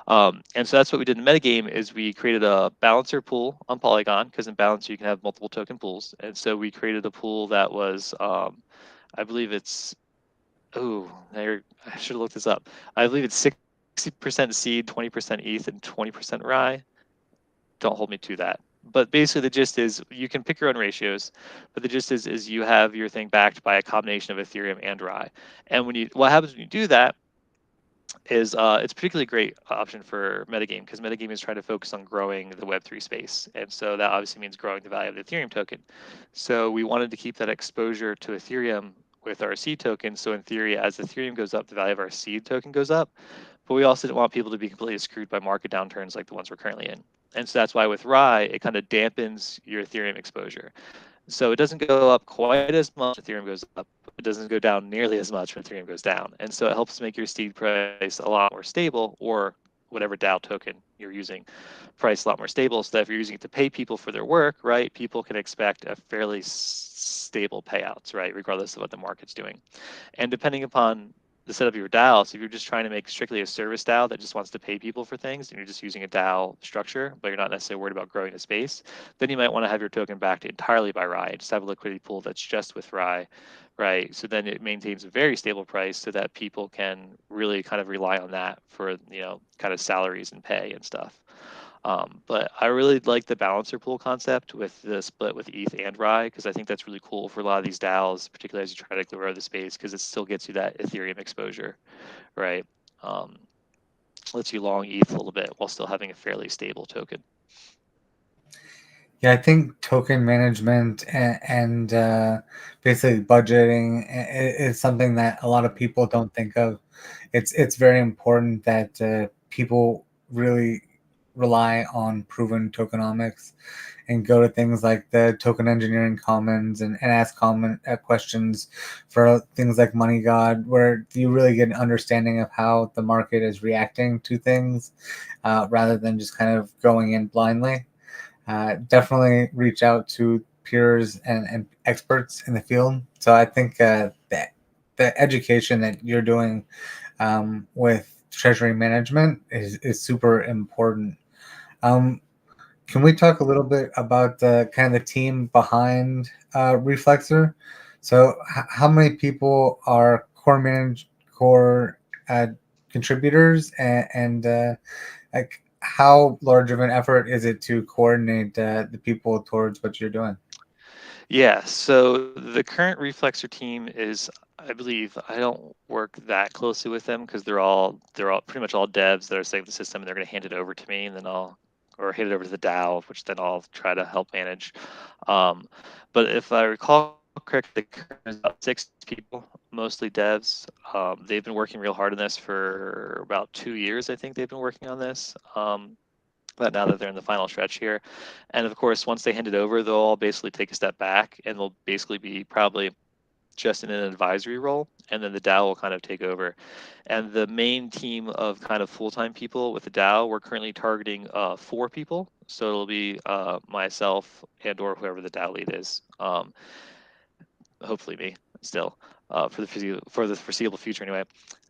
And so that's what we did in metagame is we created a balancer pool on Polygon because in Balancer you can have multiple token pools. And so we created a pool that was, I believe it's, I should have looked this up. I believe it's 60% seed, 20% ETH, and 20% Rye. Don't hold me to that. But basically the gist is you can pick your own ratios, but the gist is you have your thing backed by a combination of Ethereum and Rye. And what happens when you do that is it's a particularly great option for metagame because metagame is trying to focus on growing the Web3 space. And so that obviously means growing the value of the Ethereum token. So we wanted to keep that exposure to Ethereum with our seed token. So in theory, as Ethereum goes up, the value of our seed token goes up. But we also didn't want people to be completely screwed by market downturns like the ones we're currently in. And so that's why with Rye, it kind of dampens your Ethereum exposure. So it doesn't go up quite as much when Ethereum goes up. It doesn't go down nearly as much when Ethereum goes down. And so it helps make your seed price a lot more stable, or whatever DAO token you're using, price a lot more stable. So that if you're using it to pay people for their work, right, people can expect a fairly stable payouts, right, regardless of what the market's doing. And depending upon the setup of your DAO, so if you're just trying to make strictly a service DAO that just wants to pay people for things, and you're just using a DAO structure, but you're not necessarily worried about growing the space, then you might want to have your token backed entirely by Rye. Just have a liquidity pool that's just with Rye, right? So then it maintains a very stable price so that people can really kind of rely on that for, kind of salaries and pay and stuff. But I really like the balancer pool concept with the split with ETH and Rye because I think that's really cool for a lot of these DAOs, particularly as you try to grow the space because it still gets you that Ethereum exposure, right? Lets you long ETH a little bit while still having a fairly stable token. Yeah, I think token management and basically budgeting is something that a lot of people don't think of. It's very important that people really rely on proven tokenomics and go to things like the token engineering commons and ask common questions for things like Money God, where you really get an understanding of how the market is reacting to things rather than just kind of going in blindly. Definitely reach out to peers and experts in the field. So I think that the education that you're doing with treasury management is super important. Um, can we talk a little bit about the kind of the team behind Reflexer? So, how many people are core contributors, and like how large of an effort is it to coordinate the people towards what you're doing? Yeah, so the current Reflexer team is, I believe, I don't work that closely with them because they're all pretty much all devs that are setting the system, and they're going to hand it over to me, and then or hand it over to the DAO, which then I'll try to help manage. Um, but if I recall correctly, there's about 6 people, mostly devs. They've been working real hard on this for about 2 years. I think they've been working on this. But now that they're in the final stretch here. And of course, once they hand it over, they'll all basically take a step back and they'll basically be probably just in an advisory role. And then the DAO will kind of take over. And the main team of kind of full-time people with the DAO, we're currently targeting 4 people. So it'll be myself and or whoever the DAO lead is. Hopefully me still for the foreseeable future anyway.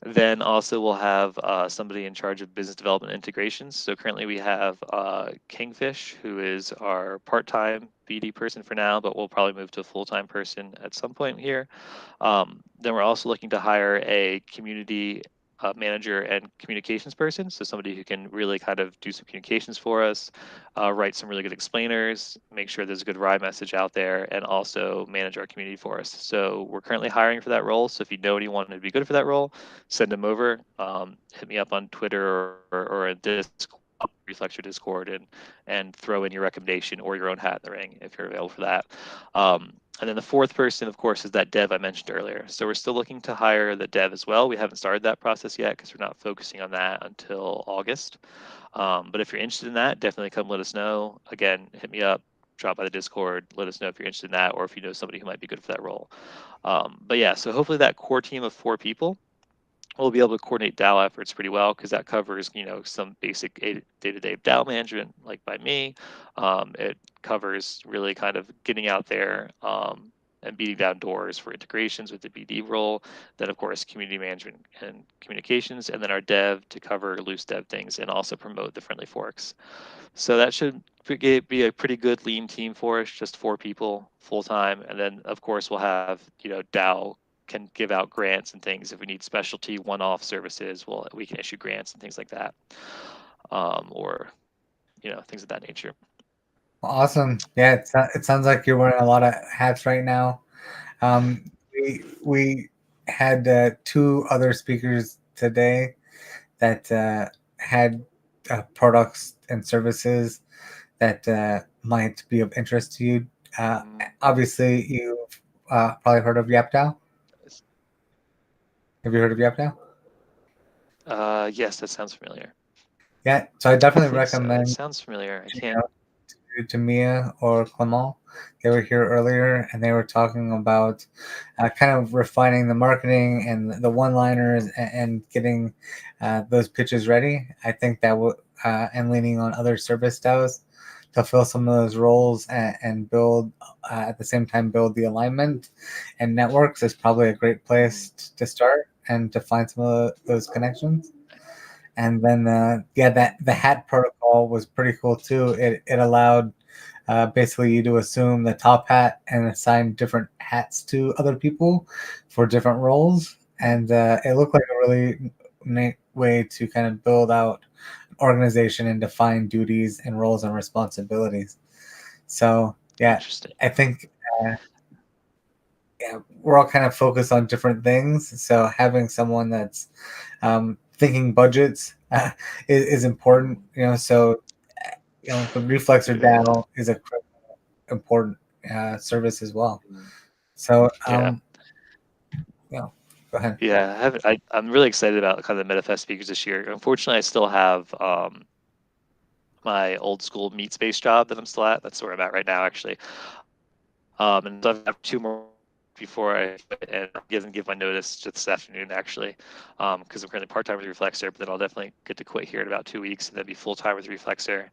Then also we'll have somebody in charge of business development integrations. So currently we have Kingfish, who is our part-time BD person for now, but we'll probably move to a full-time person at some point here. Then we're also looking to hire a community manager and communications person. So somebody who can really kind of do some communications for us, write some really good explainers, make sure there's a good RAI message out there, and also manage our community for us. So we're currently hiring for that role. So if you know anyone who'd be good for that role, send them over. Hit me up on Twitter or a Discord, Reflexer Discord, and throw in your recommendation or your own hat in the ring if you're available for that. And then the 4th person, of course, is that dev I mentioned earlier. So we're still looking to hire the dev as well. We haven't started that process yet because we're not focusing on that until August. But if you're interested in that, definitely come let us know. Again, hit me up, drop by the Discord, let us know if you're interested in that or if you know somebody who might be good for that role. But yeah, so hopefully that core team of 4 people we'll be able to coordinate DAO efforts pretty well because that covers, some basic day-to-day DAO management, like by me. It covers really kind of getting out there and beating down doors for integrations with the BD role. Then, of course, community management and communications, and then our dev to cover loose dev things and also promote the friendly forks. So that should be a pretty good lean team for us, just 4 people full time. And then, of course, we'll have, DAO can give out grants and things if we need specialty one-off services. Well, we can issue grants and things like that, or things of that nature. Awesome. Yeah, it sounds like you're wearing a lot of hats right now. We had 2 other speakers today that had products and services that might be of interest to you. Obviously, you've probably heard of YapDAO. Have you heard of YapDAO? Yes, that sounds familiar. Yeah, so I definitely recommend. So. It sounds familiar. I can't. To Mia or Clement. They were here earlier and they were talking about kind of refining the marketing and the one-liners and getting those pitches ready. I think that would and leaning on other service DAOs to fill some of those roles and build at the same time build the alignment and networks is probably a great place to start and to find some of those connections. And then that the hat protocol was pretty cool too. It allowed basically you to assume the top hat and assign different hats to other people for different roles, and it looked like a really neat way to kind of build out an organization and define duties and roles and responsibilities. So yeah, I think we're all kind of focused on different things. So having someone that's thinking budgets is important. So the Reflexer DAO is a critical important service as well. So Yeah. yeah, go ahead. Yeah, I'm really excited about kind of the MetaFest speakers this year. Unfortunately, I still have my old school meat space job that I'm still at. That's where I'm at right now, actually. And so I have 2 more before I quit and give my notice just this afternoon, actually, because I'm currently part-time with Reflexer, but then I'll definitely get to quit here in about 2 weeks and then be full-time with Reflexer.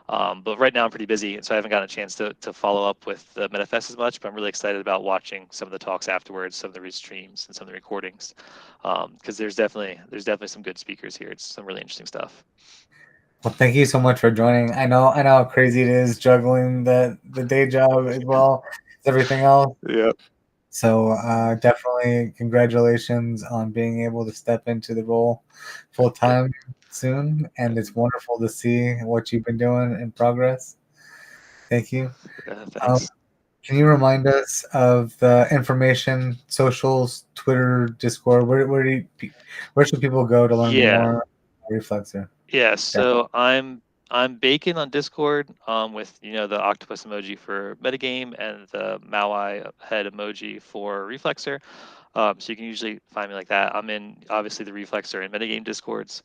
But right now I'm pretty busy, and so I haven't gotten a chance to follow up with the MetaFest as much, but I'm really excited about watching some of the talks afterwards, some of the restreams and some of the recordings, because there's definitely some good speakers here. It's some really interesting stuff. Well, thank you so much for joining. I know how crazy it is juggling the day job as well as everything else. Yeah. So definitely congratulations on being able to step into the role full time soon. And it's wonderful to see what you've been doing in progress. Thank you. Thanks. Can you remind us of the information, socials, Twitter, Discord? Where should people go to learn more about Reflexer? Yeah, so I'm Bacon on Discord with the octopus emoji for metagame and the Maui head emoji for Reflexer. So you can usually find me like that. I'm in obviously the Reflexer and metagame Discords.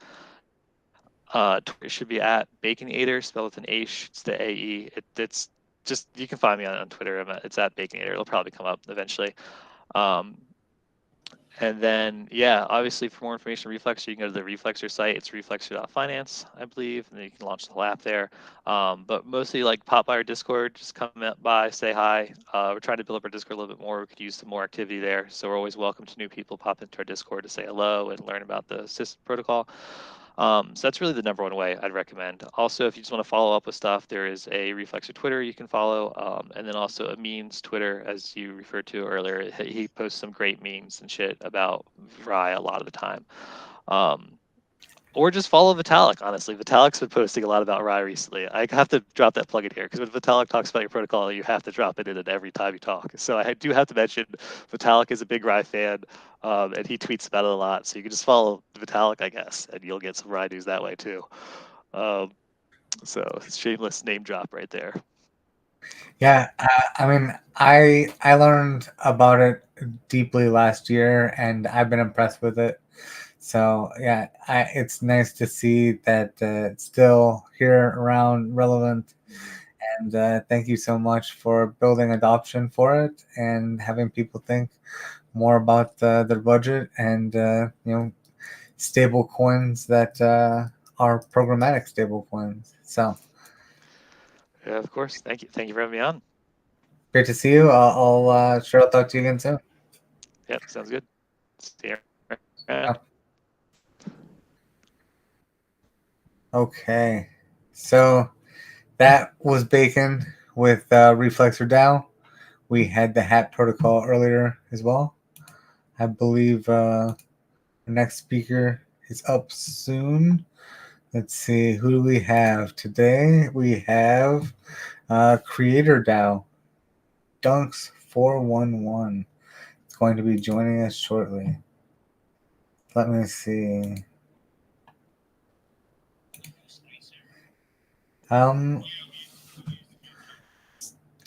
Twitter should be at Baconator, spelled with an H. It's the AE. It's just, you can find me on Twitter. It's at Baconator. It'll probably come up eventually. And then, yeah, obviously for more information on Reflexer, you can go to the Reflexer site. It's reflexer.finance, I believe, and then you can launch the whole app there. But mostly like pop by our Discord, just come by, say hi. We're trying to build up our Discord a little bit more. We could use some more activity there. So we're always welcome to new people pop into our Discord to say hello and learn about the SYS protocol. So that's really the number one way I'd recommend. Also, if you just want to follow up with stuff, there is a Reflexer Twitter you can follow, and then also a memes Twitter, as you referred to earlier. He posts some great memes and shit about Rye a lot of the time. Or just follow Vitalik, honestly. Vitalik's been posting a lot about Rye recently. I have to drop that plug in here, because when Vitalik talks about your protocol, you have to drop it in every time you talk. So I do have to mention Vitalik is a big Rye fan, and he tweets about it a lot. So you can just follow Vitalik, I guess, and you'll get some Rye news that way too. So shameless name drop right there. Yeah, I mean, I learned about it deeply last year, and I've been impressed with it. So yeah, it's nice to see that it's still here, around, relevant, and thank you so much for building adoption for it and having people think more about their budget and stable coins that are programmatic stable coins. So Yeah, of course. Thank you for having me on. great to see you. I'll sure I'll talk to you again soon. Yep, sounds good. See you. Okay, so that was Bacon with Reflexer DAO. We had the Hat protocol earlier as well. I believe the next speaker is up soon. Let's see, who do we have today? We have Creator DAO, Dunks411. It's going to be joining us shortly. Let me see.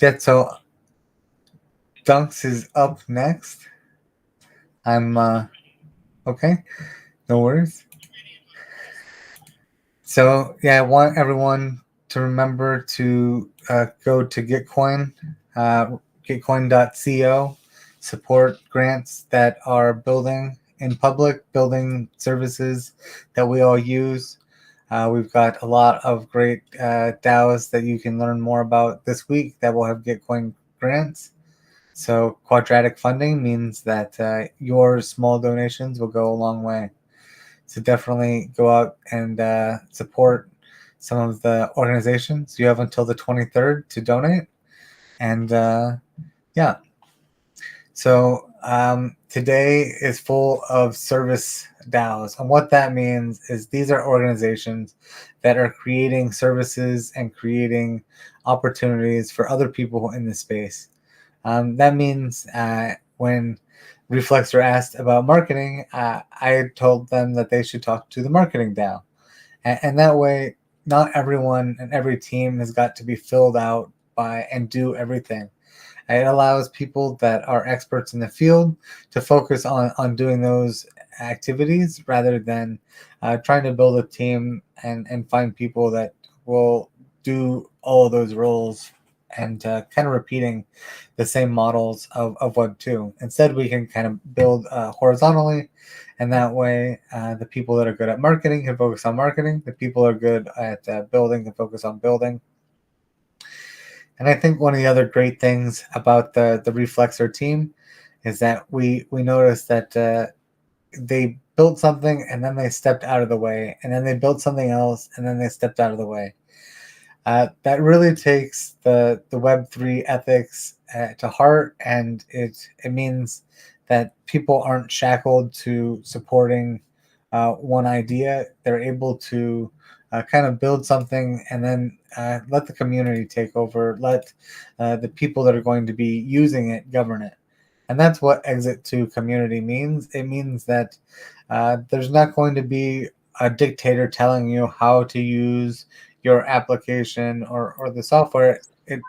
Yeah, so Dunks is up next. I'm okay, no worries. So yeah, I want everyone to remember to go to Gitcoin, gitcoin.co, support grants that are building in public, building services that we all use. We've got a lot of great DAOs that you can learn more about this week that will have Gitcoin grants. So quadratic funding means that your small donations will go a long way. So definitely go out and support some of the organizations. You have until the 23rd to donate. And yeah. So today is full of service DAOs. And what that means is these are organizations that are creating services and creating opportunities for other people in the space. That means when Reflexer asked about marketing, I told them that they should talk to the marketing DAO. And that way, not everyone and every team has got to be filled out by and do everything. It allows people that are experts in the field to focus on doing those activities rather than trying to build a team and find people that will do all of those roles and kind of repeating the same models of Web 2. Instead, we can kind of build horizontally, and that way the people that are good at marketing can focus on marketing. The people that are good at building can focus on building. And I think one of the other great things about the Reflexor team is that we noticed that they built something and then they stepped out of the way, and then they built something else and then they stepped out of the way. That really takes the Web3 ethics to heart, and it means that people aren't shackled to supporting one idea. They're able to kind of build something and then let the community take over, let the people that are going to be using it govern it. And that's what Exit to Community means. It means that there's not going to be a dictator telling you how to use your application or the software. It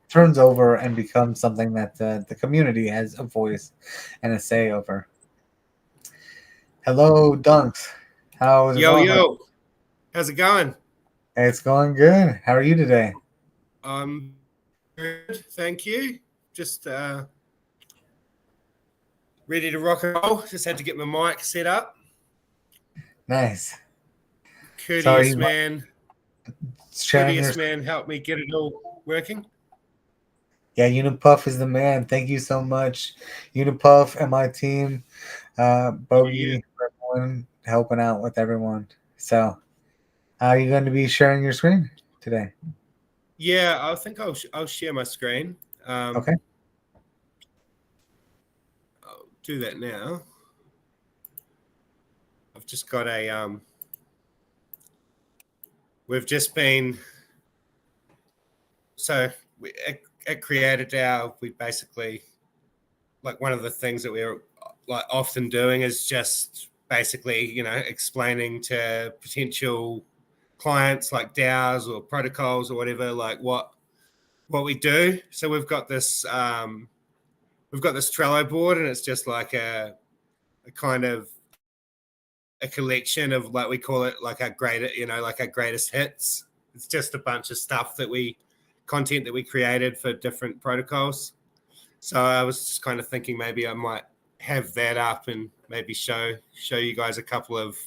turns over and becomes something that the community has a voice and a say over. Hello, Dunks. How's it going? Yo, how's it going? It's going good. How are you today? Good, thank you. Just ready to rock and roll. Just had to get my mic set up. Nice. Courteous man helped me get it all working. Yeah, Unipuff is the man. Thank you so much, Unipuff and my team, Bogey, for everyone helping out with everyone. So, are you going to be sharing your screen today? Yeah, I think I'll share my screen. Okay. I'll do that now. I've just got a we've just been at Creator DAO, we basically, like, one of the things that we're like often doing is just basically, explaining to potential clients like DAOs or protocols or whatever, like what we do. So we've got this Trello board, and it's just like a kind of a collection of, like, we call it like our greatest hits. It's just a bunch of stuff content that we created for different protocols. So I was just kind of thinking maybe I might have that up and maybe show you guys a couple of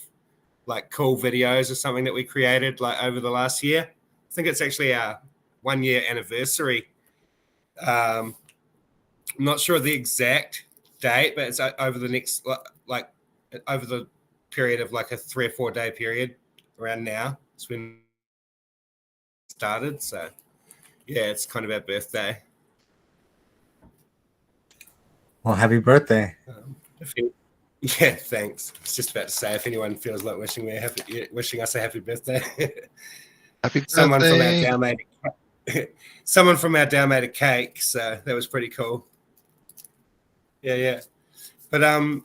like cool videos or something that we created like over the last year. I think it's actually our 1 year anniversary. I'm not sure the exact date, but it's over the next, like over the period of like a 3 or 4 day period around now. It's when it started. So yeah, it's kind of our birthday. Well, happy birthday. Yeah, thanks. I was just about to say, if anyone feels like wishing us a happy birthday. Happy birthday. Someone from our DAO made a cake, so that was pretty cool. Yeah. But I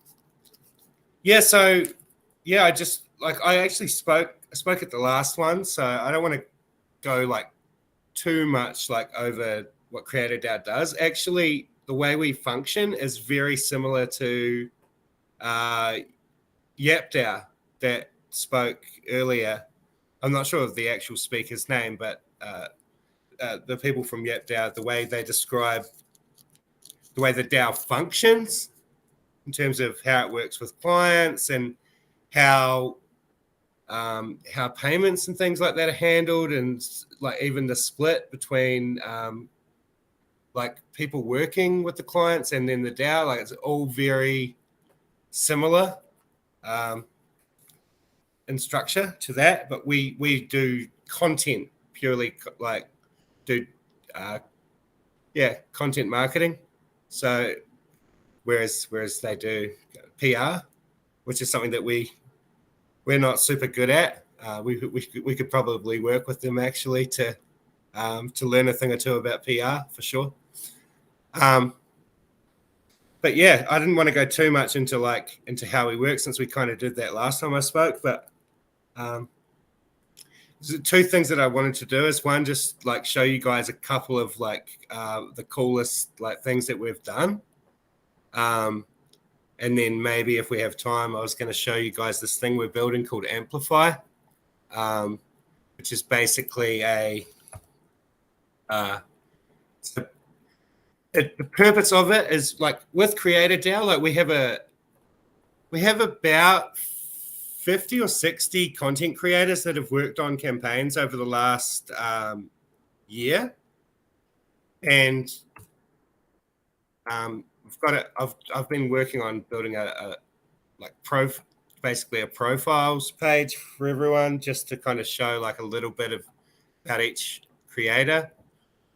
actually spoke at the last one, so I don't want to go like too much like over what Creator DAO does. Actually, the way we function is very similar to YapDAO that spoke earlier. I'm not sure of the actual speaker's name, but the people from YapDAO, the way they describe the way the DAO functions in terms of how it works with clients and how payments and things like that are handled, and like even the split between like people working with the clients and then the DAO, like it's all very similar in structure to that. But we do content purely, like do content marketing. So whereas they do PR, which is something that we're not super good at. We could probably work with them actually to learn a thing or two about PR for sure. But yeah, I didn't want to go too much into how we work, since we kind of did that last time I spoke. But two things that I wanted to do is one, just like show you guys a couple of like the coolest like things that we've done. And then maybe if we have time, I was going to show you guys this thing we're building called Amplify, which is basically the purpose of it is like with Creator DAO, like we have about 50 or 60 content creators that have worked on campaigns over the last year, and I've been working on building basically a profiles page for everyone, just to kind of show like a little bit about each creator.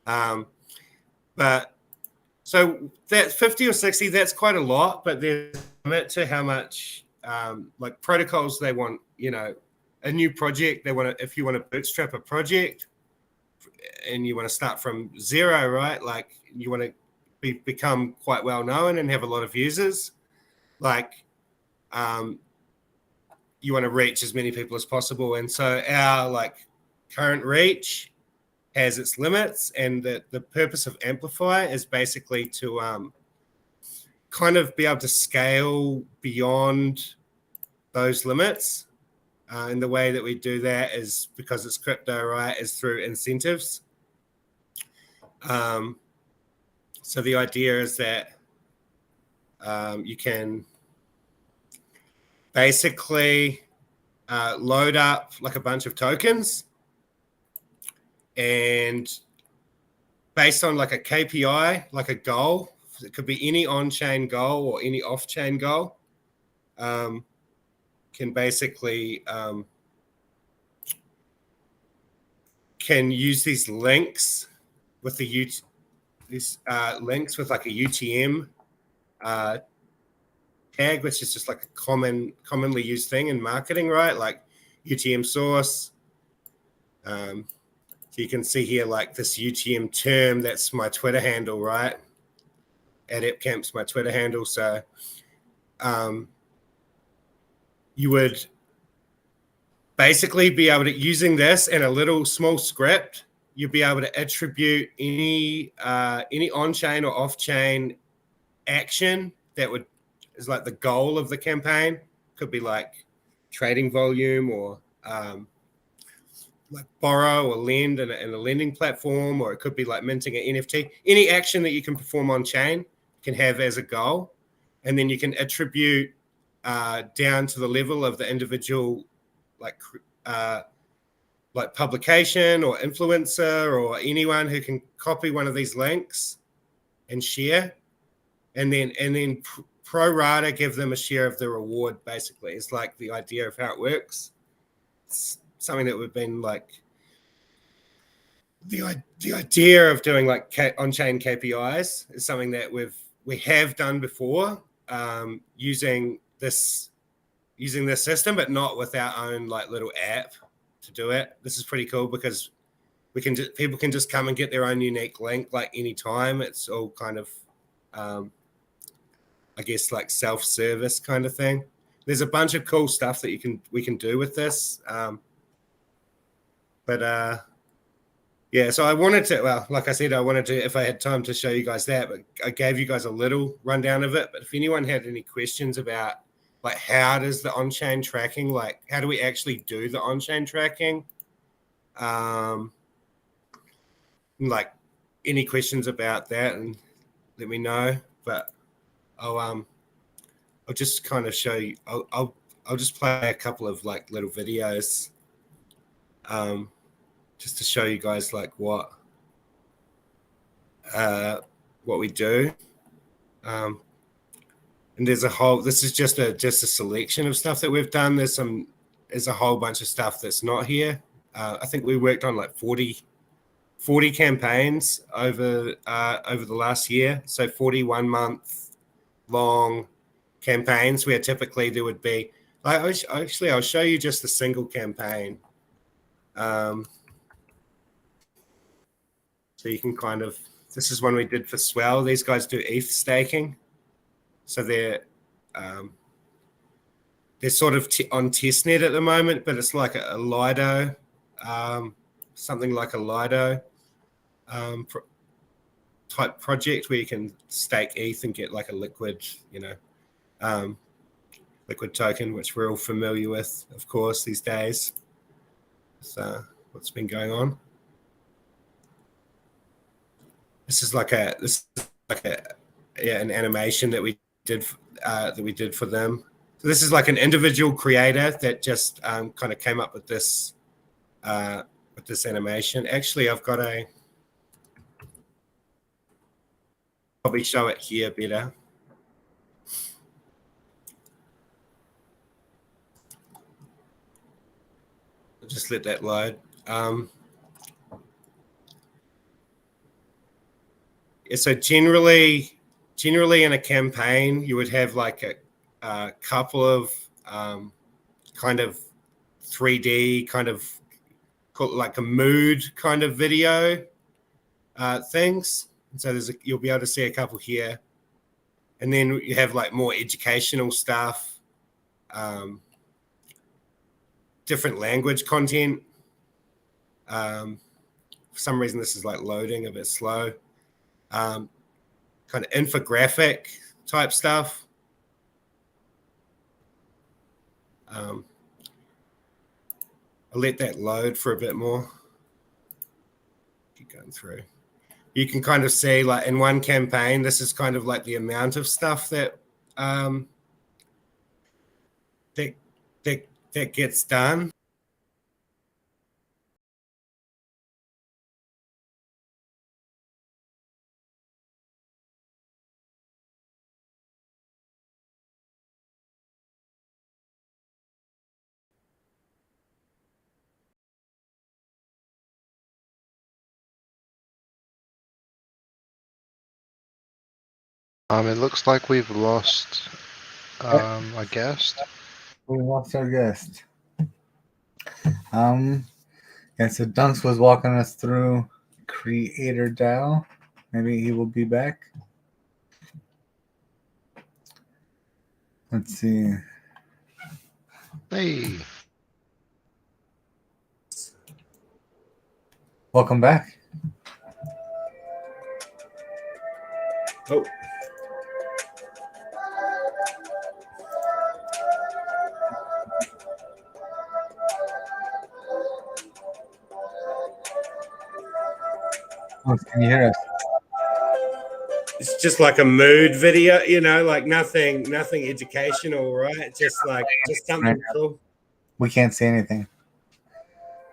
But so that 50 or 60, that's quite a lot, but there's a limit to how much like protocols they want, a new project. They want to, if you want to bootstrap a project and you want to start from zero, right? Like you want to become quite well known and have a lot of users. Like you want to reach as many people as possible. And so our like current reach has its limits, and the purpose of Amplify is basically to kind of be able to scale beyond those limits. And the way that we do that is, because it's crypto, right, is through incentives. So the idea is that you can basically load up like a bunch of tokens, and based on like a KPI, like a goal, it could be any on-chain goal or any off-chain goal, can basically can use these links with these links with like a UTM tag, which is just like a commonly used thing in marketing, right? Like UTM source. So you can see here like this UTM term, that's my Twitter handle, right? @EpCamp's my Twitter handle. So you would basically be able to, using this and a little small script, you'll be able to attribute any on-chain or off-chain action that is like the goal of the campaign. Could be like trading volume, or like borrow or lend in a lending platform, or it could be like minting an NFT. Any action that you can perform on chain can have as a goal, and then you can attribute down to the level of the individual, like publication or influencer or anyone who can copy one of these links and share, and then pro rata give them a share of the reward. Basically, it's like the idea of how it works. It's something that we've been like, the idea of doing like on-chain KPIs is something that we have done before, using this system, but not with our own like little app to do it. This is pretty cool because people can just come and get their own unique link like anytime. It's all kind of I guess like self-service kind of thing. There's a bunch of cool stuff that we can do with this. Yeah, so I wanted to, well, like I said, I wanted to, if I had time, to show you guys that, but I gave you guys a little rundown of it. But if anyone had any questions about like how does the on-chain tracking, like how do we actually do the on-chain tracking? Like any questions about that, and let me know. But I'll just kind of show you, I'll just play a couple of like little videos, just to show you guys like what we do. And there's this is just a selection of stuff that we've done. There's a whole bunch of stuff that's not here. I think we worked on like 40 campaigns over the last year. So 41 month long campaigns where typically there would be, I'll show you just a single campaign. So you can kind of, this is one we did for Swell. These guys do ETH staking. So they're sort of on testnet at the moment, but it's like a Lido something like a Lido type project where you can stake ETH and get like a liquid, liquid token, which we're all familiar with, of course, these days. So what's been going on? This is like an animation that we did for them. So this is like an individual creator that just kind of came up with this animation. Actually, I've got probably show it here better. I'll just let that load. So generally in a campaign, you would have like a couple of kind of 3D kind of like a mood kind of video things. And so you'll be able to see a couple here. And then you have like more educational stuff, different language content. For some reason, this is like loading a bit slow. Kind of infographic type stuff. I'll let that load for a bit more. Keep going through. You can kind of see, like in one campaign, this is kind of like the amount of stuff that that gets done. It looks like we've lost our guest. We lost our guest. Yeah, so Dunks was walking us through Creator DAO. Maybe he will be back. Let's see. Hey, Welcome back. Oh. Oh, can you hear us? It's just like a mood video, like nothing educational, right? Just something cool. We can't see anything.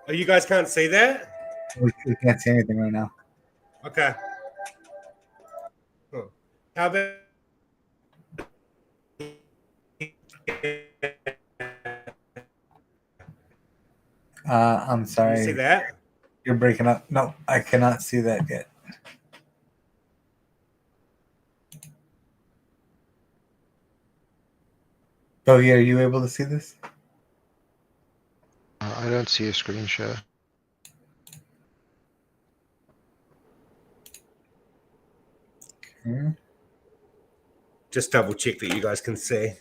Oh, you guys can't see that? We can't see anything right now. Okay. Cool. How about I'm sorry. you see that? You're breaking up. No, I cannot see that yet. Oh, yeah, are you able to see this? I don't see a screen share. Okay. Just double check that you guys can see.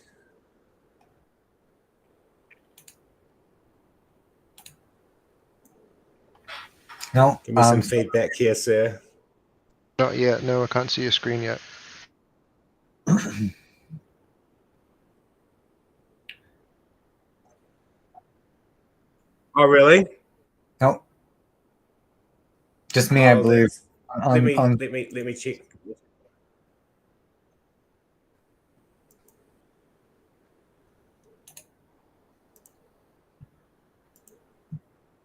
No. Give me some feedback here, sir. Not yet. No, I can't see your screen yet. Oh, really? No. Just me, I believe. Let me check.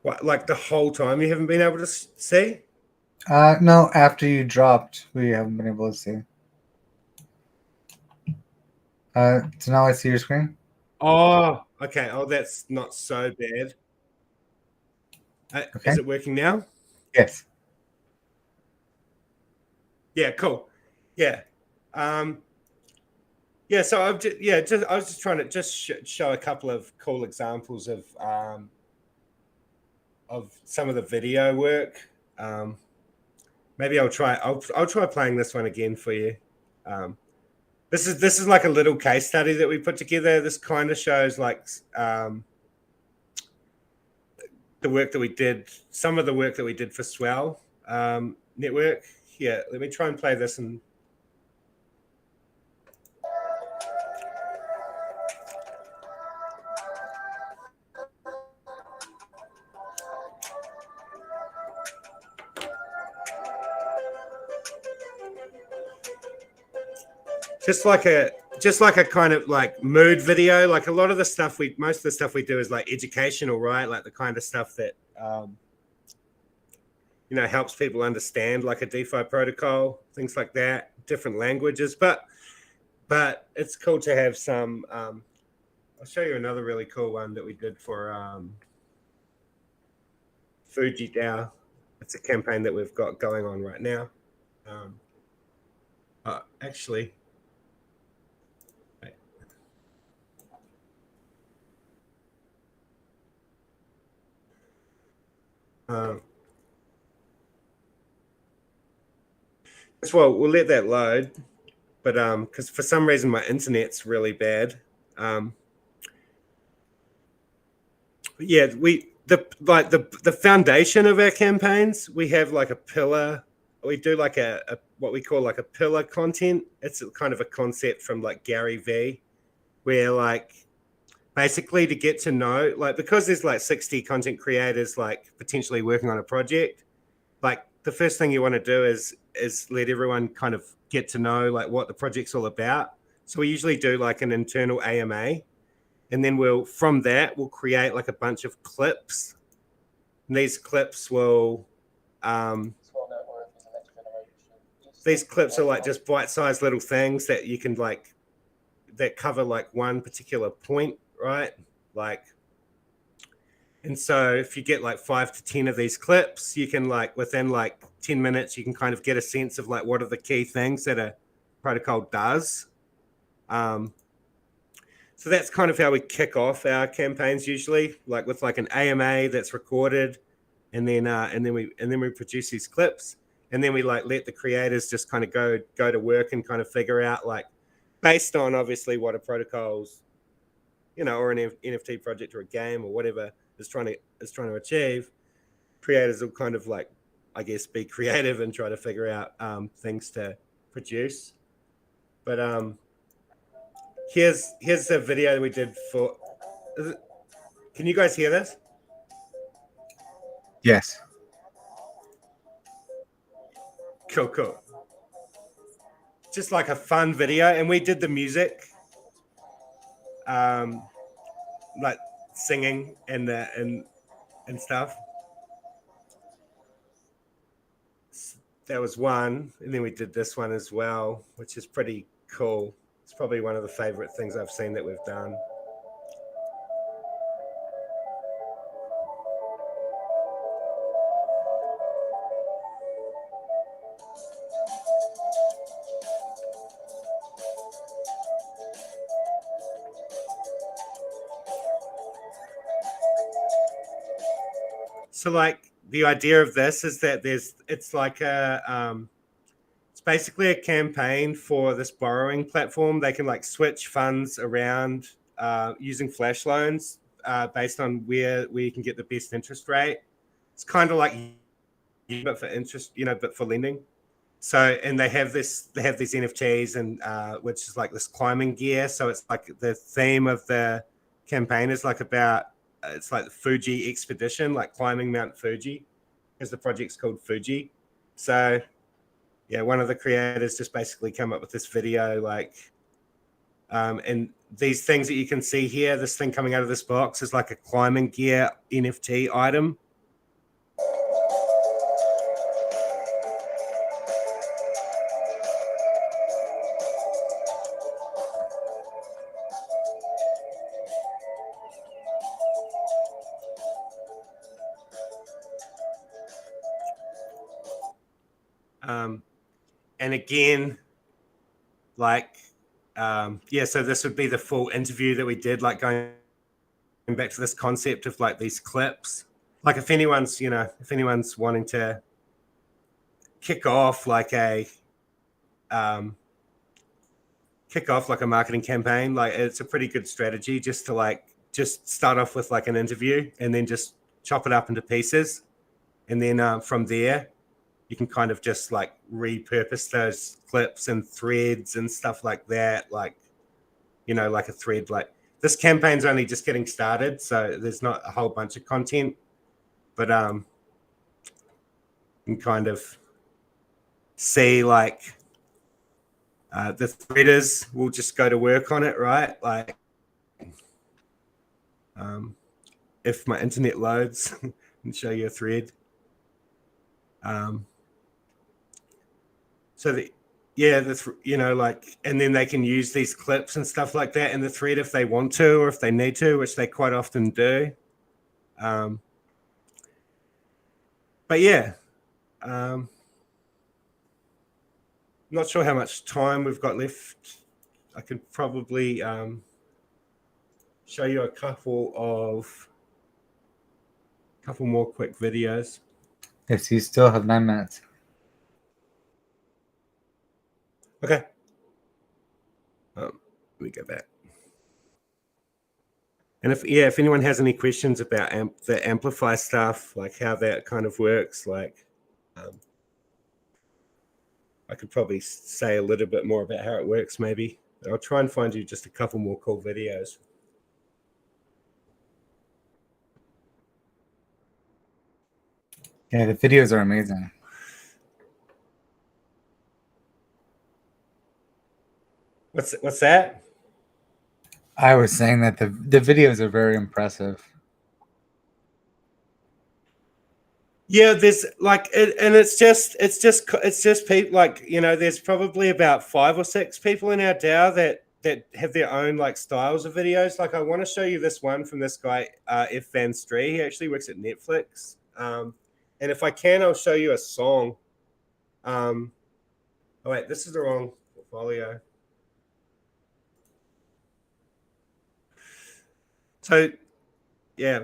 What, like the whole time you haven't been able to see? No, after you dropped, we haven't been able to see. So now I see your screen. Oh, okay. Oh, that's not so bad. Okay. Is it working now? Yes. Yeah, cool. Yeah. Yeah, so I was just trying to show a couple of cool examples of some of the video work. Maybe I'll try playing this one again for you. This is like a little case study that we put together. This kind of shows like the work that we did, some of the work that we did for Swell network. Here, let me try and play this. And just like a kind of like mood video. Like a lot of the stuff most of the stuff we do is like educational, right? Like the kind of stuff that helps people understand like a DeFi protocol, things like that, different languages. But it's cool to have some. I'll show you another really cool one that we did for Fuji DAO. It's a campaign that we've got going on right now. Actually. Well, we'll let that load, but because for some reason my internet's really bad. Yeah, the foundation of our campaigns, we have like a pillar. We do like a what we call like a pillar content. It's kind of a concept from like Gary V, where like basically to get to know, like because there's like 60 content creators like potentially working on a project, like the first thing you want to do is let everyone kind of get to know like what the project's all about. So we usually do like an internal AMA, and then we'll create like a bunch of clips. And these clips will these clips are like just bite-sized little things that you can like that cover like one particular point, right? Like, and so if you get like 5 to 10 of these clips, you can like within like 10 minutes, you can kind of get a sense of like what are the key things that a protocol does. So that's kind of how we kick off our campaigns usually, like with like an AMA that's recorded, and then we produce these clips, and then we like let the creators just kind of go to work and kind of figure out like based on obviously what a protocol's, or an NFT project or a game or whatever is trying to achieve. Creators will kind of like, I guess, be creative and try to figure out things to produce. But here's a video that we did for. Can you guys hear this? Yes. Cool. Just like a fun video, and we did the music, like singing and stuff. That was one, and then we did this one as well, which is pretty cool. It's probably one of the favorite things I've seen that we've done. So like the idea of this is that it's basically a campaign for this borrowing platform. They can like switch funds around using flash loans based on where you can get the best interest rate. It's kind of like, but for interest, but for lending. So, and they have these NFTs and which is like this climbing gear. So it's like the theme of the campaign is like about, it's like the Fuji expedition, like climbing Mount Fuji, because the project's called Fuji. So yeah, one of the creators just basically come up with this video, like, and these things that you can see here, this thing coming out of this box is like a climbing gear NFT item. And again, like, so this would be the full interview that we did, like going back to this concept of like these clips. Like if anyone's wanting to kick off like a marketing campaign, like it's a pretty good strategy just to like, just start off with like an interview and then just chop it up into pieces, and then from there you can kind of just like repurpose those clips and threads and stuff like that, like, you know, like a thread. Like, this campaign's only just getting started, so there's not a whole bunch of content, but you can kind of see like the threaders will just go to work on it, right? Like, if my internet loads and show you a thread. So you know, like, and then they can use these clips and stuff like that in the thread if they want to, or if they need to, which they quite often do. But yeah, not sure how much time we've got left. I could probably show you a couple more quick videos. Yes, you still have 9 minutes. Okay. Let me go back. And if anyone has any questions about the amplify stuff, like how that kind of works, like I could probably say a little bit more about how it works, maybe. I'll try and find you just a couple more cool videos. Yeah, the videos are amazing. What's that? I was saying that the videos are very impressive. Yeah, there's like, and it's just people, like, you know, there's probably about 5 or 6 people in our DAO that have their own like styles of videos. Like, I want to show you this one from this guy, F Van Stree. He actually works at Netflix. And if I can, I'll show you a song. Oh wait, this is the wrong portfolio. So yeah,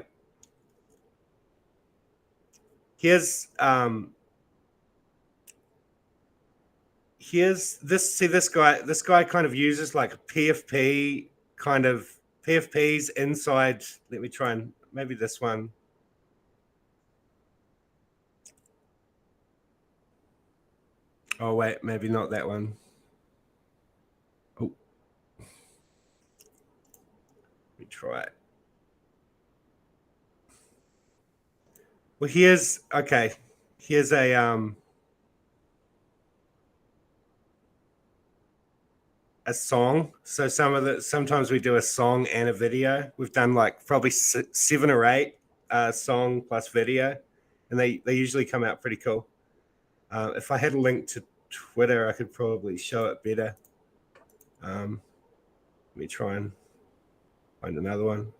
here's this. See, this guy kind of uses like PFP kind of PFPs inside. Let me try and maybe this one. Oh wait, maybe not that one. Oh, let me try it. Well, here's a song. So sometimes we do a song and a video. We've done like probably 7 or 8 song plus video, and they usually come out pretty cool. If I had a link to Twitter, I could probably show it better. Let me try and find another one.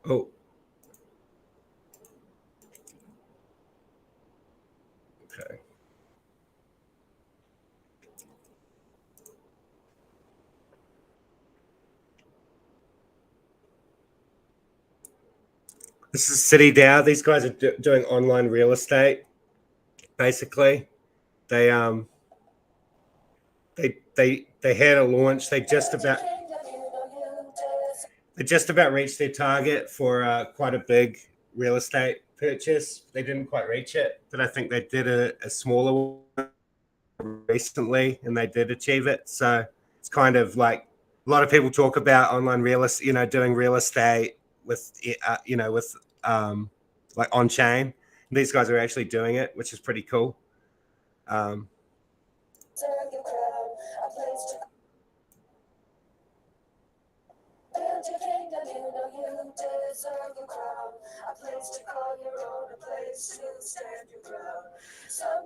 Oh. Okay. This is City DAO. These guys are doing online real estate. Basically, they had a launch. They just about reached their target for quite a big real estate purchase. They didn't quite reach it, but I think they did a smaller one recently, and they did achieve it. So it's kind of like a lot of people talk about online real estate, you know, doing real estate with, you know, with like on chain. These guys are actually doing it, which is pretty cool. Some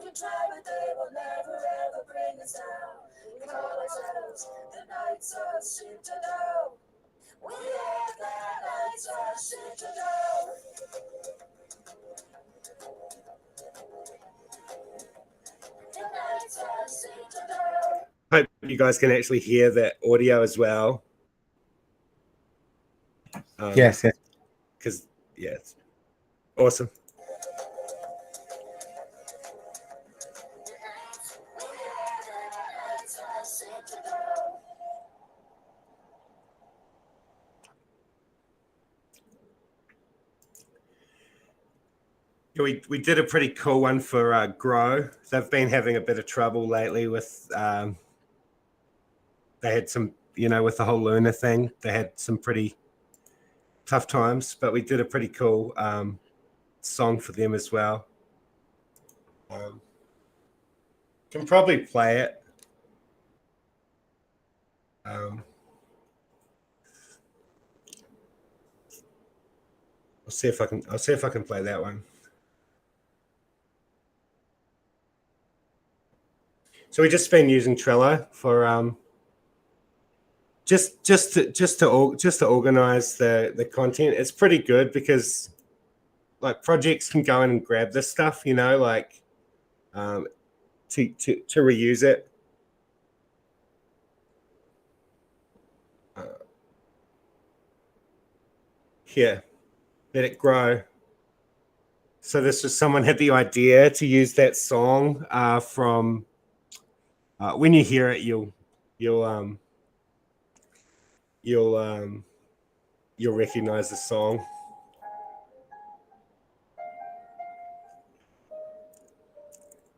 can try, but they will never ever bring us down. We call ourselves the Knights of Citadel. We are the Knights of Citadel. The Knights of Citadel. Hope you guys can actually hear that audio as well. Yes. Because yeah, it's awesome. we did a pretty cool one for Grow. They've been having a bit of trouble lately with they had some, with the whole Luna thing, they had some pretty tough times, but we did a pretty cool song for them as well. Can probably play it. I'll see if I can play that one. So we just been using Trello for just to organize the content. It's pretty good because like projects can go in and grab this stuff, like to reuse it. Here, let it grow. So this was someone had the idea to use that song from. When you hear it, you'll recognize the song.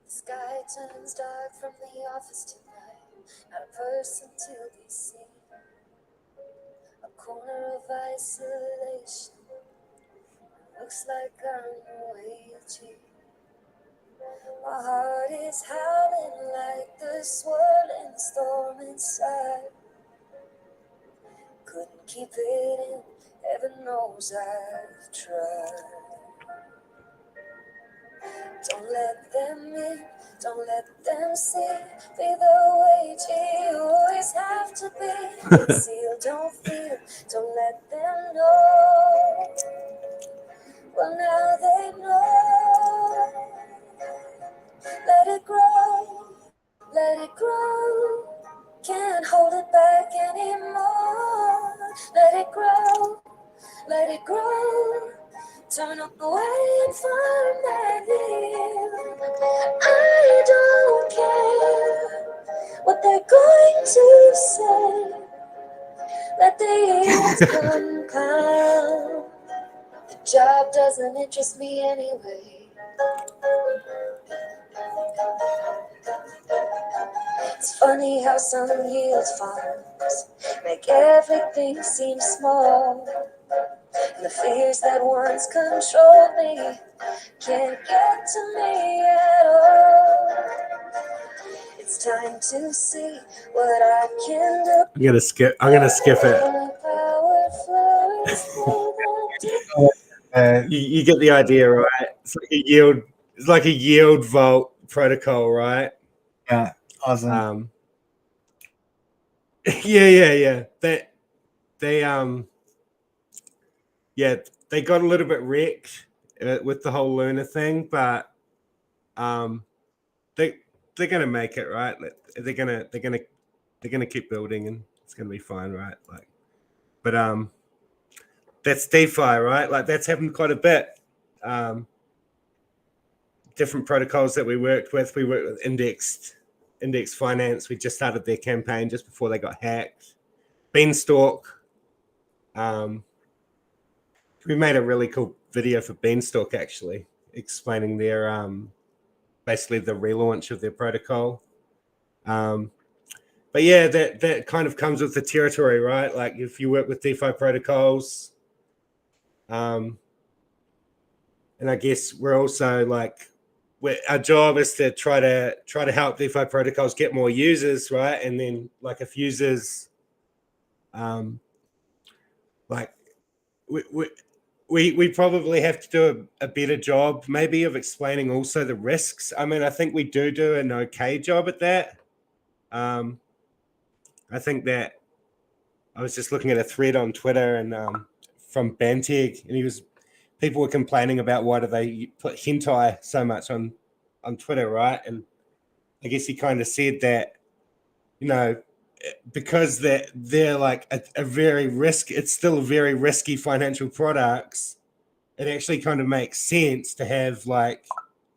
The sky turns dark from the office tonight. Not a person to be seen. A corner of isolation. Looks like I'm way cheap. My heart is howling like the swirling storm inside. Couldn't keep it in, heaven knows I've tried. Don't let them in, don't let them see. Be the way you always have to be. Conceal, don't feel, don't let them know. Well, now they know. Let it grow, let it grow. Can't hold it back anymore. Let it grow, let it grow. Turn away and find that view. I don't care what they're going to say. Let the years compound. The job doesn't interest me anyway. It's funny how some yield farms make everything seem small. And the fears that once controlled me can't get to me at all. It's time to see what I can do. I'm gonna skip it. You get the idea, right? It's like a yield vault protocol, right? Yeah, awesome. Yeah. They got a little bit wrecked with the whole Luna thing, but they're gonna make it, right? They're gonna keep building, and it's gonna be fine, right? But that's DeFi, right? Like that's happened quite a bit. Different protocols that we worked with Index Finance. We just started their campaign just before they got hacked. Beanstalk. We made a really cool video for Beanstalk actually, explaining their basically the relaunch of their protocol. But yeah, that kind of comes with the territory, right? Like if you work with DeFi protocols, and I guess we're also like, our job is to try to help DeFi protocols get more users, right? And then like if users, like we probably have to do a better job maybe of explaining also the risks. I mean, I think we do an okay job at that. I think that I was just looking at a thread on Twitter and from Banteg, and people were complaining about why do they put hentai so much on Twitter, right? And I guess he kind of said that, because they're like a very it's still very risky financial products. It actually kind of makes sense to have like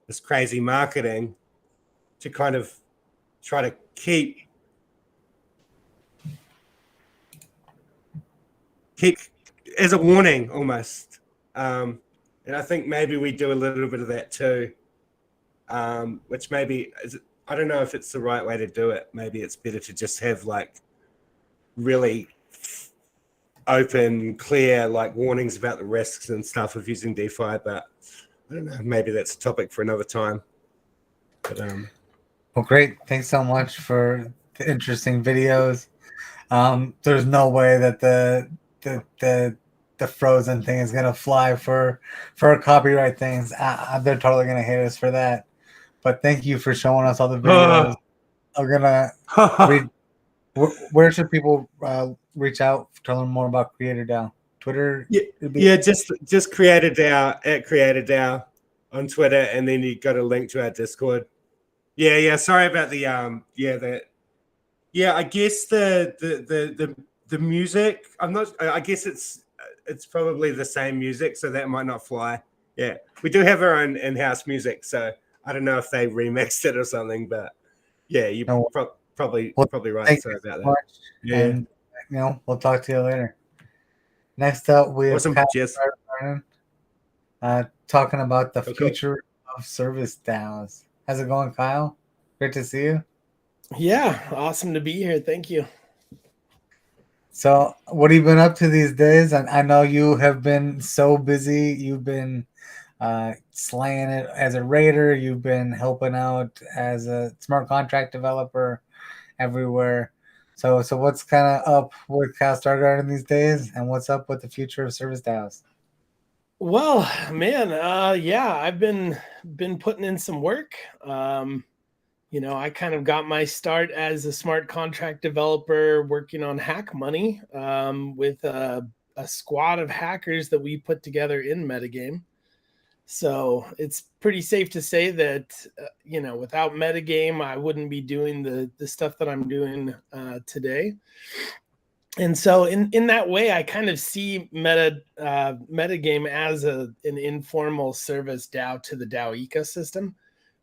this crazy marketing to kind of try to keep as a warning almost. And I think maybe we do a little bit of that too, which maybe I don't know if it's the right way to do it. Maybe it's better to just have like really open, clear like warnings about the risks and stuff of using DeFi. But I don't know. Maybe that's a topic for another time. But Well, great. Thanks so much for the interesting videos. There's no way that the frozen thing is gonna fly for copyright things. They're totally gonna hate us for that. But thank you for showing us all the videos. I'm gonna read. Where should people reach out to learn more about Creator DAO? Twitter? Yeah, just create a DAO at Creator DAO on Twitter, and then you got a link to our Discord. Yeah. Sorry about the I guess the music. I'm not. I guess it's probably the same music, so that might not fly. Yeah, we do have our own in-house music, so I don't know if they remixed it or something, but yeah, you probably right. Sorry about that. Much. Yeah, and we'll talk to you later. Next up, we have awesome. Cheers. Talking about the future of service DAOs. How's it going, Kyle? Great to see you. Yeah, awesome to be here. Thank you. So, what have you been up to these days? And I know you have been so busy. You've been slaying it as a raider. You've been helping out as a smart contract developer everywhere. So what's kind of up with Cal Stargarden these days, and what's up with the future of service DAOs? Well, man, I've been putting in some work. I kind of got my start as a smart contract developer working on Hack Money with a squad of hackers that we put together in Metagame. So it's pretty safe to say that, without Metagame, I wouldn't be doing the stuff that I'm doing today. And so in that way, I kind of see Metagame as an informal service DAO to the DAO ecosystem.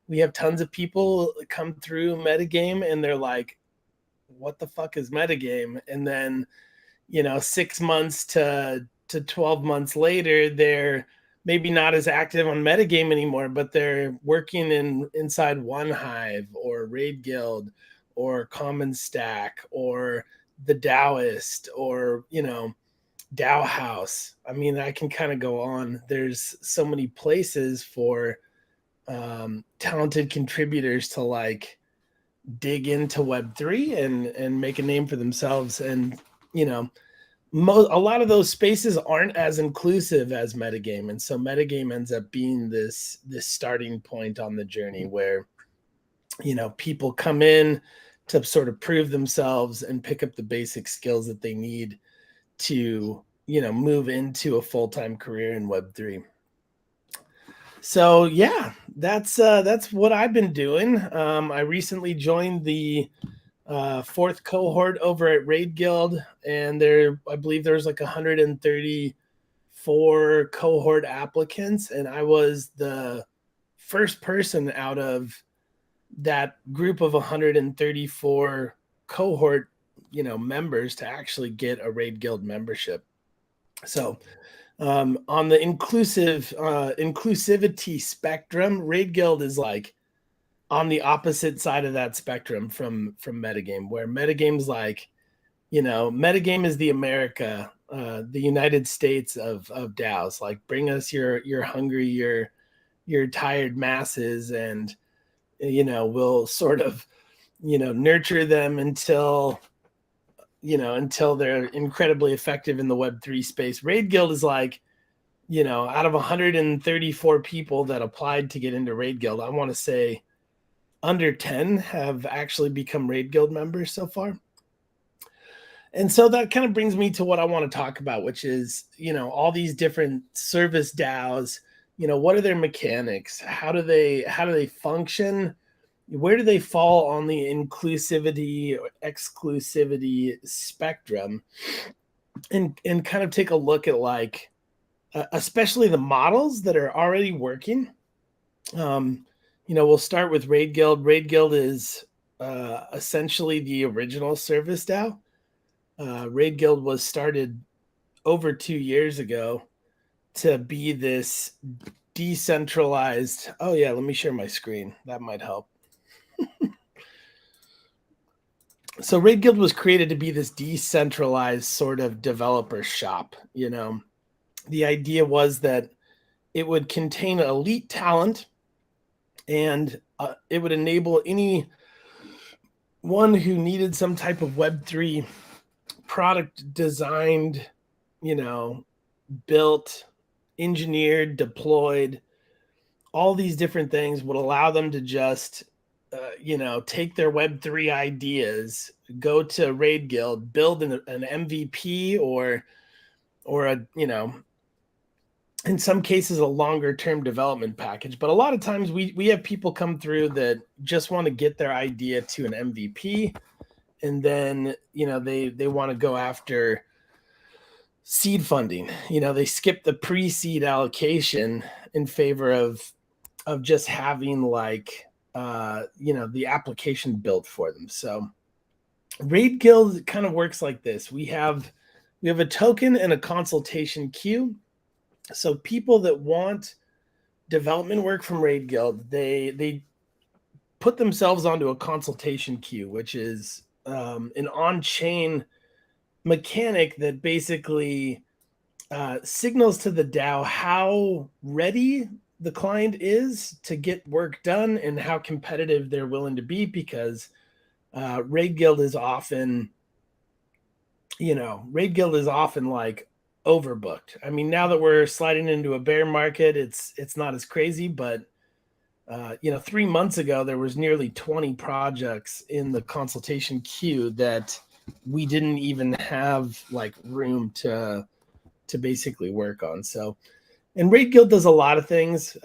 We have tons of people come through Metagame and they're like, what the fuck is Metagame? And then, 6 months to 12 months later, they're maybe not as active on Metagame anymore, but they're working inside OneHive or Raid Guild or Common Stack or the Daoist or, DAO House. I mean, I can kind of go on. There's so many places for talented contributors to like dig into Web3 and make a name for themselves. And, a lot of those spaces aren't as inclusive as Metagame. And so Metagame ends up being this starting point on the journey where, people come in to sort of prove themselves and pick up the basic skills that they need to, move into a full-time career in Web3. So yeah, that's what I've been doing. I recently joined the fourth cohort over at Raid Guild, and I believe there's like 134 cohort applicants, and I was the first person out of that group of 134 cohort, members to actually get a Raid Guild membership. So on the inclusivity spectrum, Raid Guild is like on the opposite side of that spectrum from Metagame, where Metagame's like, Metagame is the America, the United States of DAOs. Like, bring us your hungry, your tired masses, and we'll sort of nurture them until they're incredibly effective in the Web3 space. Raid Guild is like, out of 134 people that applied to get into Raid Guild, I want to say under 10 have actually become Raid Guild members so far. And so that kind of brings me to what I want to talk about, which is, all these different service DAOs, what are their mechanics? How do they function? Where do they fall on the inclusivity or exclusivity spectrum? And kind of take a look at like, especially the models that are already working. We'll start with Raid Guild. Raid Guild is essentially the original service DAO. Raid Guild was started over 2 years ago to be this decentralized. Oh yeah, let me share my screen. That might help. So Raid Guild was created to be this decentralized sort of developer shop. You know, the idea was that it would contain elite talent, and it would enable any one who needed some type of Web3 product designed, you know, built, engineered, deployed, all these different things would allow them to just you know, take their Web3 ideas, go to Raid Guild, build an MVP or a, you know, in some cases a longer term development package. But a lot of times we have people come through that just want to get their idea to an MVP, and then, you know, they want to go after seed funding. You know, they skip the pre-seed allocation in favor of just having like you know, the application built for them. So Raid Guild kind of works like this. We have a token and a consultation queue. So people that want development work from Raid Guild, they put themselves onto a consultation queue, which is an on-chain mechanic that basically signals to the DAO how ready the client is to get work done and how competitive they're willing to be, because Raid Guild is often, you know, like overbooked. I mean, now that we're sliding into a bear market, it's not as crazy, but you know, 3 months ago there was nearly 20 projects in the consultation queue that we didn't even have like room to basically work on. So, and Raid Guild does a lot of things: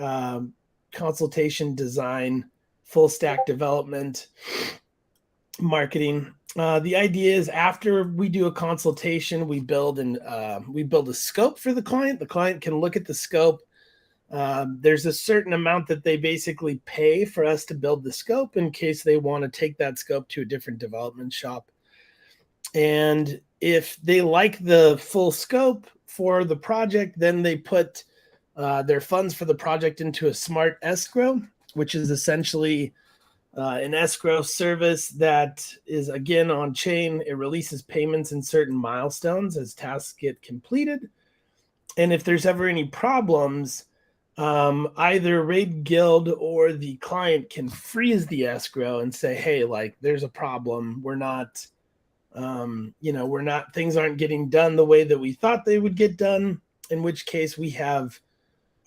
consultation, design, full stack development, marketing. The idea is after we do a consultation, we build a scope for the client. The client can look at the scope. There's a certain amount that they basically pay for us to build the scope in case they want to take that scope to a different development shop. And if they like the full scope for the project, then they put their funds for the project into a smart escrow, which is essentially an escrow service that is, again, on chain. It releases payments in certain milestones as tasks get completed. And if there's ever any problems, either Raid Guild or the client can freeze the escrow and say, hey, like, there's a problem. We're not, you know, things aren't getting done the way that we thought they would get done, in which case we have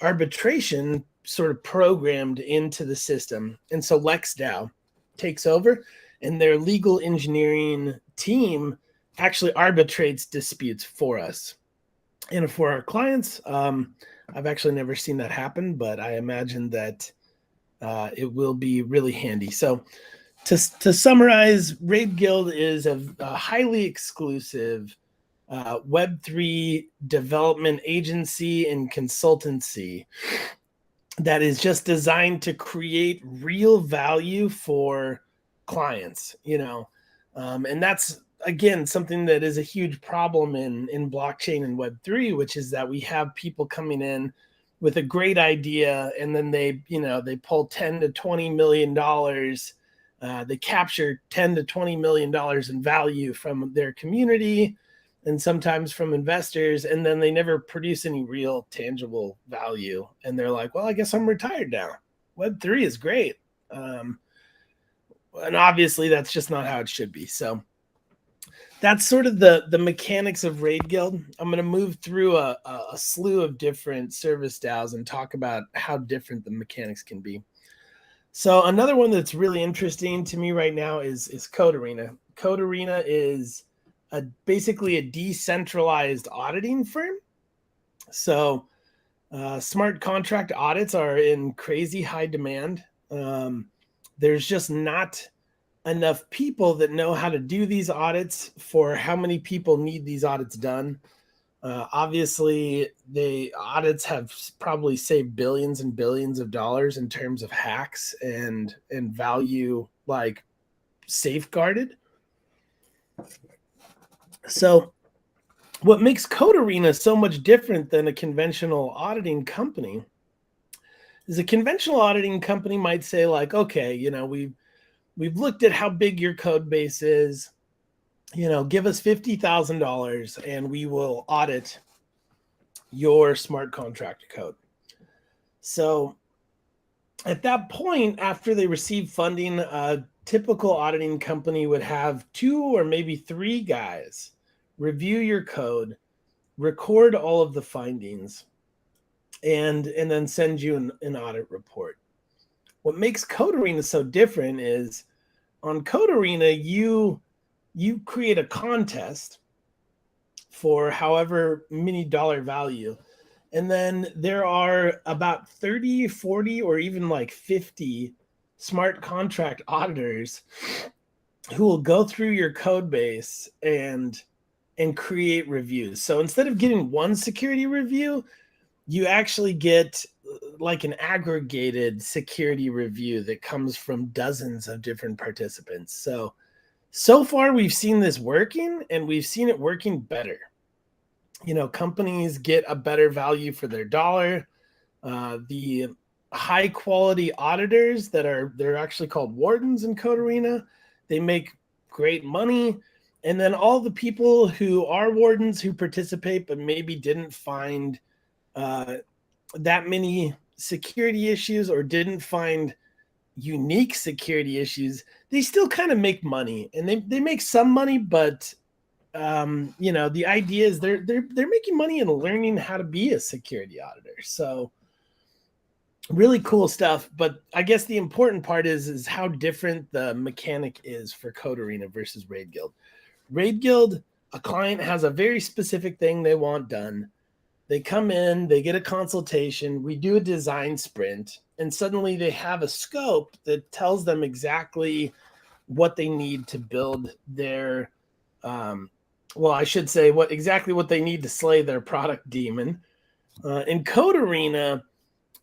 arbitration sort of programmed into the system. And so LexDAO takes over, and their legal engineering team actually arbitrates disputes for us and for our clients. I've actually never seen that happen, but I imagine that it will be really handy. So to summarize, Raid Guild is a highly exclusive Web3 development agency and consultancy that is just designed to create real value for clients, you know. And that's, again, something that is a huge problem in blockchain and Web3, which is that we have people coming in with a great idea, and then they pull $10 to $20 million. They capture $10 to $20 million in value from their community and sometimes from investors, and then they never produce any real tangible value. And they're like, well, I guess I'm retired now. Web3 is great. And obviously that's just not how it should be. So that's sort of the mechanics of Raid Guild. I'm going to move through a slew of different service DAOs and talk about how different the mechanics can be. So another one that's really interesting to me right now is Code Arena. Code Arena is basically a decentralized auditing firm. So smart contract audits are in crazy high demand. There's just not enough people that know how to do these audits for how many people need these audits done. Obviously, the audits have probably saved billions and billions of dollars in terms of hacks and value, like, safeguarded. So what makes Code Arena so much different than a conventional auditing company is a conventional auditing company might say like, okay, we've looked at how big your code base is, give us $50,000 and we will audit your smart contract code. So at that point, after they receive funding, a typical auditing company would have 2 or maybe 3 guys review your code, record all of the findings, and then send you an audit report. What makes Code Arena so different is on Code Arena, you create a contest for however many dollar value. And then there are about 30, 40, or even like 50 smart contract auditors who will go through your code base and create reviews. So instead of getting one security review, you actually get like an aggregated security review that comes from dozens of different participants. So far we've seen this working, and we've seen it working better. Companies get a better value for their dollar. The high quality auditors they're actually called wardens in Code Arena, they make great money. And then all the people who are wardens who participate but maybe didn't find that many security issues or didn't find unique security issues, they still kind of make money, and they make some money, but the idea is they're making money and learning how to be a security auditor. So really cool stuff. But I guess the important part is how different the mechanic is for Code Arena versus Raid Guild. Raid Guild, a client has a very specific thing they want done. They come in, they get a consultation, we do a design sprint, and suddenly they have a scope that tells them exactly what they need to build their I should say exactly what they need to slay their product demon. In Code Arena,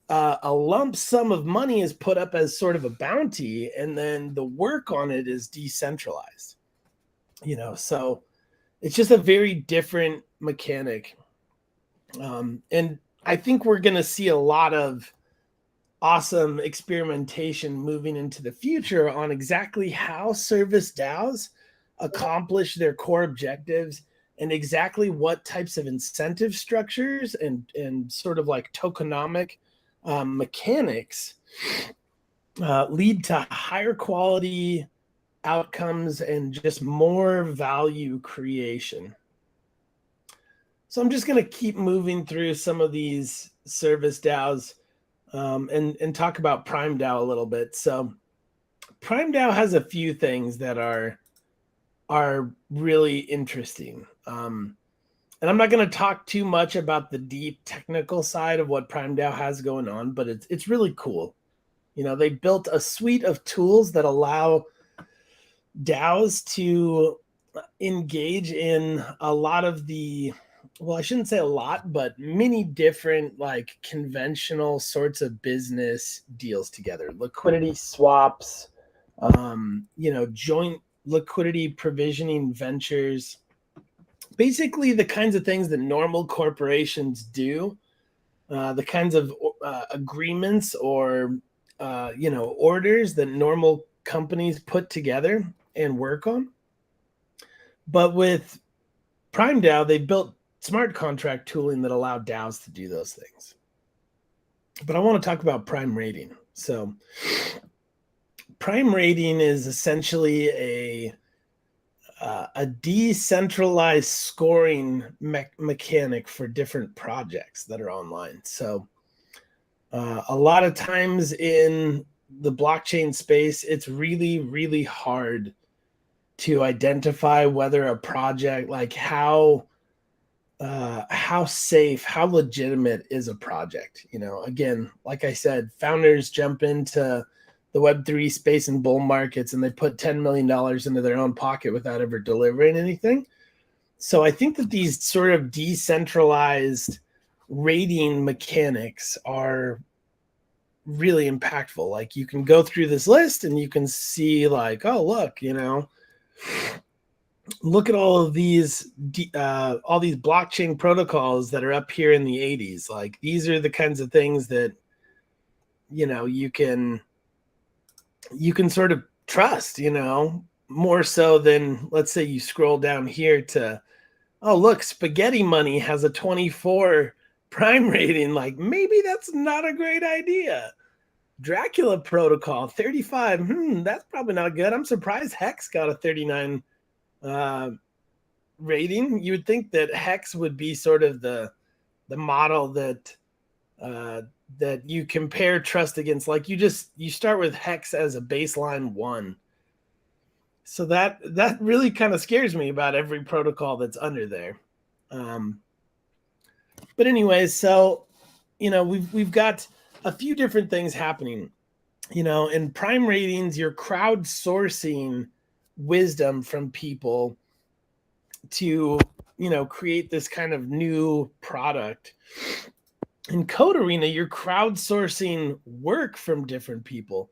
a lump sum of money is put up as sort of a bounty, and then the work on it is decentralized. So it's just a very different mechanic. And I think we're going to see a lot of awesome experimentation moving into the future on exactly how service DAOs accomplish their core objectives, and exactly what types of incentive structures and sort of like tokenomic mechanics lead to higher quality outcomes and just more value creation. So I'm just going to keep moving through some of these service DAOs and talk about Prime DAO a little bit. So Prime DAO has a few things that are really interesting. And I'm not going to talk too much about the deep technical side of what Prime DAO has going on, but it's really cool. They built a suite of tools that allow DAOs to engage in a lot of the, I shouldn't say a lot, but many different like conventional sorts of business deals together. Liquidity swaps, joint liquidity provisioning ventures, basically the kinds of things that normal corporations do, the kinds of agreements or orders that normal companies put together and work on. But with Prime DAO, they built smart contract tooling that allow DAOs to do those things. But I want to talk about Prime Rating. So Prime Rating is essentially a decentralized scoring mechanic for different projects that are online. So a lot of times in the blockchain space, it's really, really hard to identify whether a project, like how safe, how legitimate is a project. Again, like I said, founders jump into the Web3 space and bull markets, and they put $10 million into their own pocket without ever delivering anything. So I think that these sort of decentralized rating mechanics are really impactful. Like you can go through this list and you can see like, oh, look, look at all these blockchain protocols that are up here in the 80s. Like, these are the kinds of things that, you know, you can sort of trust, you know, more so than, let's say you scroll down here to, oh, look, Spaghetti Money has a 24 prime rating. Like, maybe that's not a great idea. Dracula Protocol 35. That's probably not good. I'm surprised Hex got a 39 rating. You would think that Hex would be sort of the model that that you compare trust against. Like, you start with Hex as a baseline 1. So that really kind of scares me about every protocol that's under there. But anyways, so, you know, we've got a few different things happening. You know, in prime ratings, you're crowdsourcing wisdom from people to, you know, create this kind of new product. In Code Arena, you're crowdsourcing work from different people.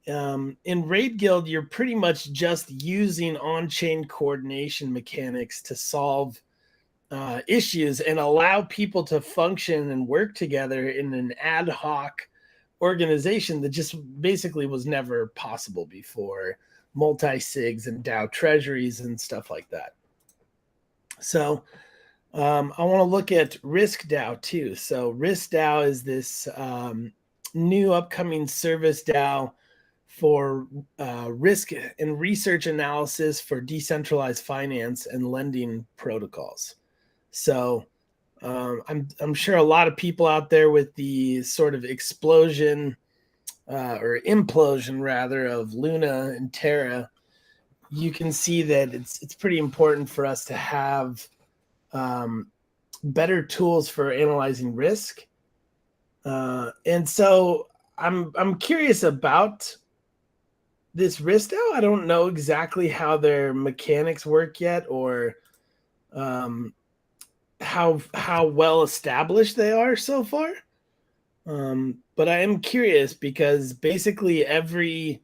In Raid Guild, you're pretty much just using on-chain coordination mechanics to solve issues and allow people to function and work together in an ad hoc organization that just basically was never possible before. Multi-sigs and DAO treasuries and stuff like that. So I want to look at Risk DAO too. So Risk DAO is this new upcoming service DAO for risk and research analysis for decentralized finance and lending protocols. So I'm sure a lot of people out there with the sort of explosion or implosion rather of Luna and Terra, you can see that it's pretty important for us to have better tools for analyzing risk. And so I'm curious about this Risk DAO. I don't know exactly how their mechanics work yet, or how well established they are so far. But I am curious because basically every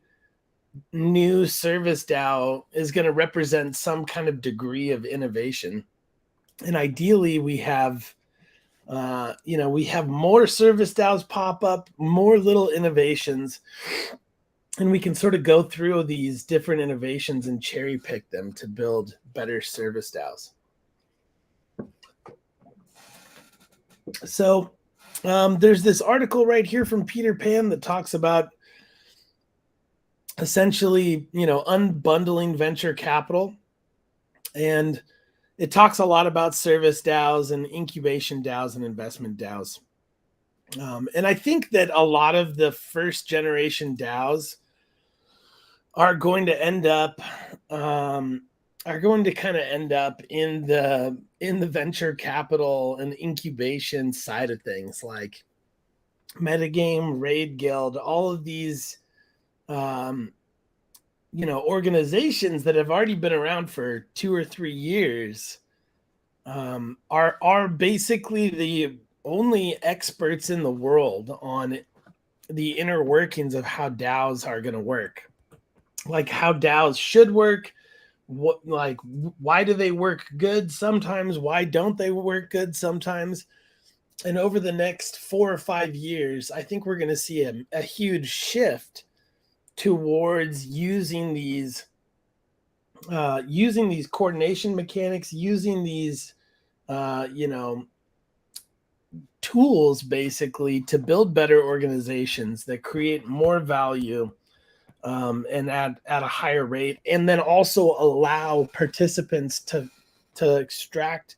new service DAO is going to represent some kind of degree of innovation. And ideally we have, we have more service DAOs pop up, more little innovations, and we can sort of go through these different innovations and cherry pick them to build better service DAOs. So there's this article right here from Peter Pan that talks about essentially, unbundling venture capital. And it talks a lot about service DAOs and incubation DAOs and investment DAOs. And I think that a lot of the first generation DAOs are going to end up in the venture capital and incubation side of things, like Metagame, Raid Guild, all of these organizations that have already been around for 2 or 3 years are basically the only experts in the world on the inner workings of how DAOs are going to work, like how DAOs should work. Why do they work good sometimes? Why don't they work good sometimes? And over the next 4 or 5 years, I think we're going to see a huge shift towards using these coordination mechanics, using these tools basically to build better organizations that create more value and at a higher rate, and then also allow participants to extract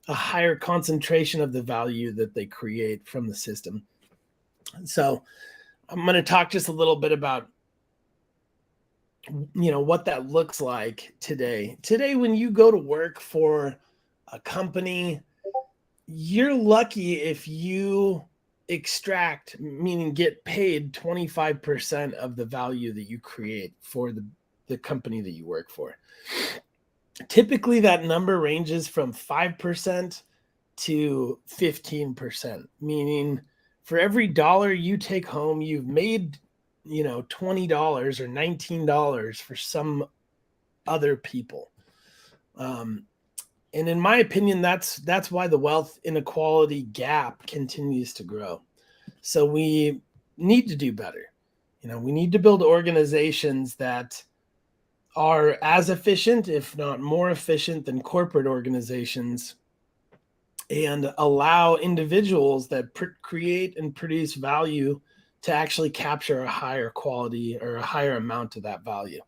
a higher concentration of the value that they create from the system. So I'm going to talk just a little bit about what that looks like today. Today, when you go to work for a company, you're lucky if you extract, meaning get paid 25% of the value that you create for the company that you work for. Typically, that number ranges from 5% to 15%, meaning for every dollar you take home, you've made $20 or $19 for some other people. And in my opinion, that's why the wealth inequality gap continues to grow. So we need to do better. We need to build organizations that are as efficient, if not more efficient, than corporate organizations, and allow individuals that create and produce value to actually capture a higher quality or a higher amount of that value.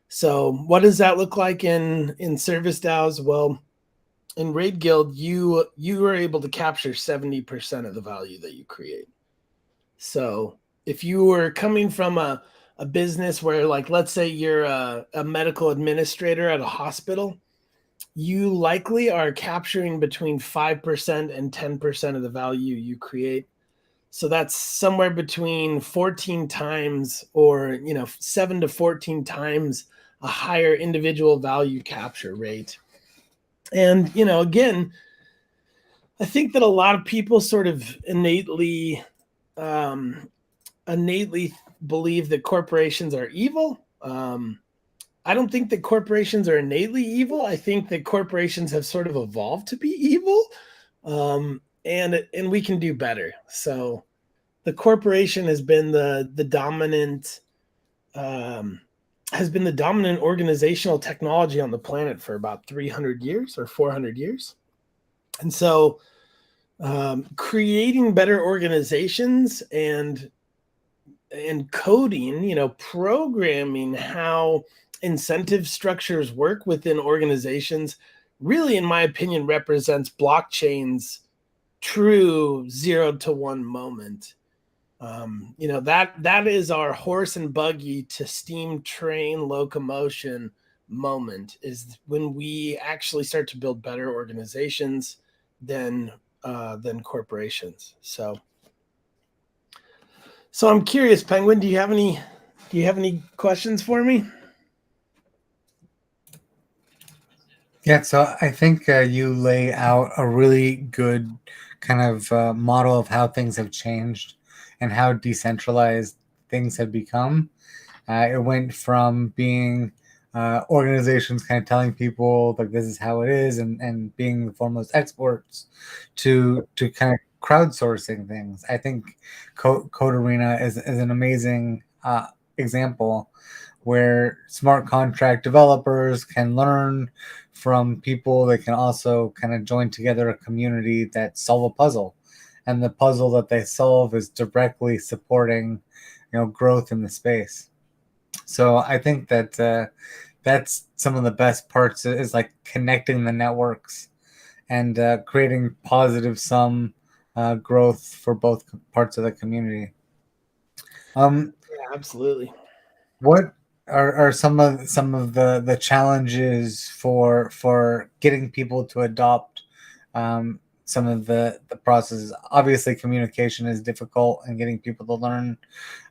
So what does that look like in service DAOs? Well, in Raid Guild, you are able to capture 70% of the value that you create. So if you were coming from a business where, like, let's say you're a medical administrator at a hospital, you likely are capturing between 5% and 10% of the value you create. So that's somewhere between 14 times or 7 to 14 times a higher individual value capture rate. And again, I think that a lot of people sort of innately believe that corporations are evil. I don't think that corporations are innately evil. I think that corporations have sort of evolved to be evil, and we can do better. So the corporation has been the dominant organizational technology on the planet for about 300 years or 400 years. And so creating better organizations and coding, programming how incentive structures work within organizations really, in my opinion, represents blockchain's true 0 to 1 moment. That is our horse and buggy to steam train locomotion moment, is when we actually start to build better organizations than corporations. So I'm curious, Penguin, do you have any questions for me? Yeah, so I think you lay out a really good kind of model of how things have changed and how decentralized things have become. It went from being organizations kind of telling people like this is how it is and being the foremost experts to kind of crowdsourcing things. I think Code Arena is an amazing example where smart contract developers can learn from people that can also kind of join together a community that solve a puzzle, and the puzzle that they solve is directly supporting growth in the space. So I think that that's some of the best parts, is like connecting the networks and creating positive sum growth for both parts of the community. Yeah, absolutely. What are some of the challenges for getting people to adopt some of the processes? Obviously, communication is difficult and getting people to learn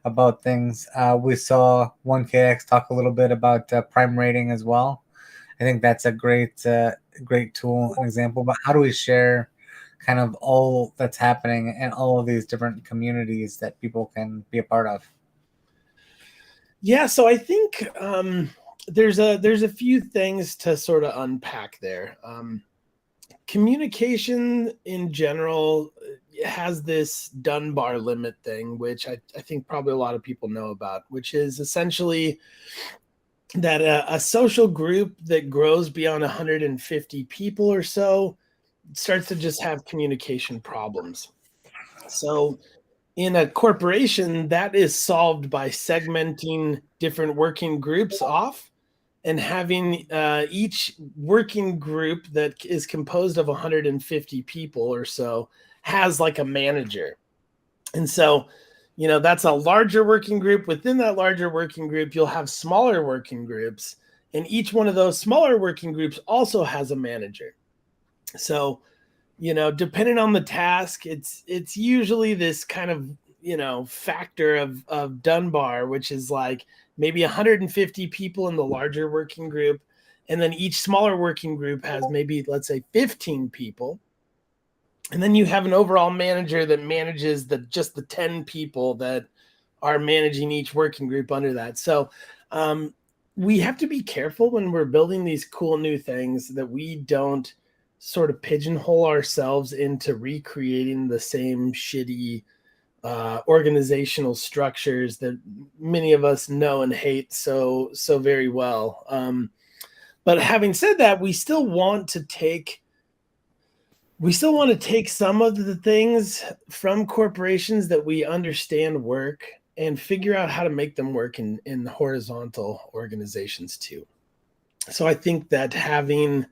about things. We saw 1KX talk a little bit about prime rating as well. I think that's a great tool and example. But how do we share kind of all that's happening in all of these different communities that people can be a part of? Yeah, so I think there's a few things to sort of unpack there. Communication in general has this Dunbar limit thing, which I think probably a lot of people know about, which is essentially that a social group that grows beyond 150 people or so starts to just have communication problems. So in a corporation, that is solved by segmenting different working groups off and having each working group that is composed of 150 people or so has like a manager. And so, that's a larger working group. Within that larger working group, you'll have smaller working groups, and each one of those smaller working groups also has a manager. So, depending on the task, it's usually this kind of, factor of Dunbar, which is like maybe 150 people in the larger working group. And then each smaller working group has maybe, let's say, 15 people. And then you have an overall manager that manages just the 10 people that are managing each working group under that. So, we have to be careful when we're building these cool new things that we don't sort of pigeonhole ourselves into recreating the same shitty organizational structures that many of us know and hate so very well. But having said that, we still want to take some of the things from corporations that we understand work and figure out how to make them work in horizontal organizations too. So I think that having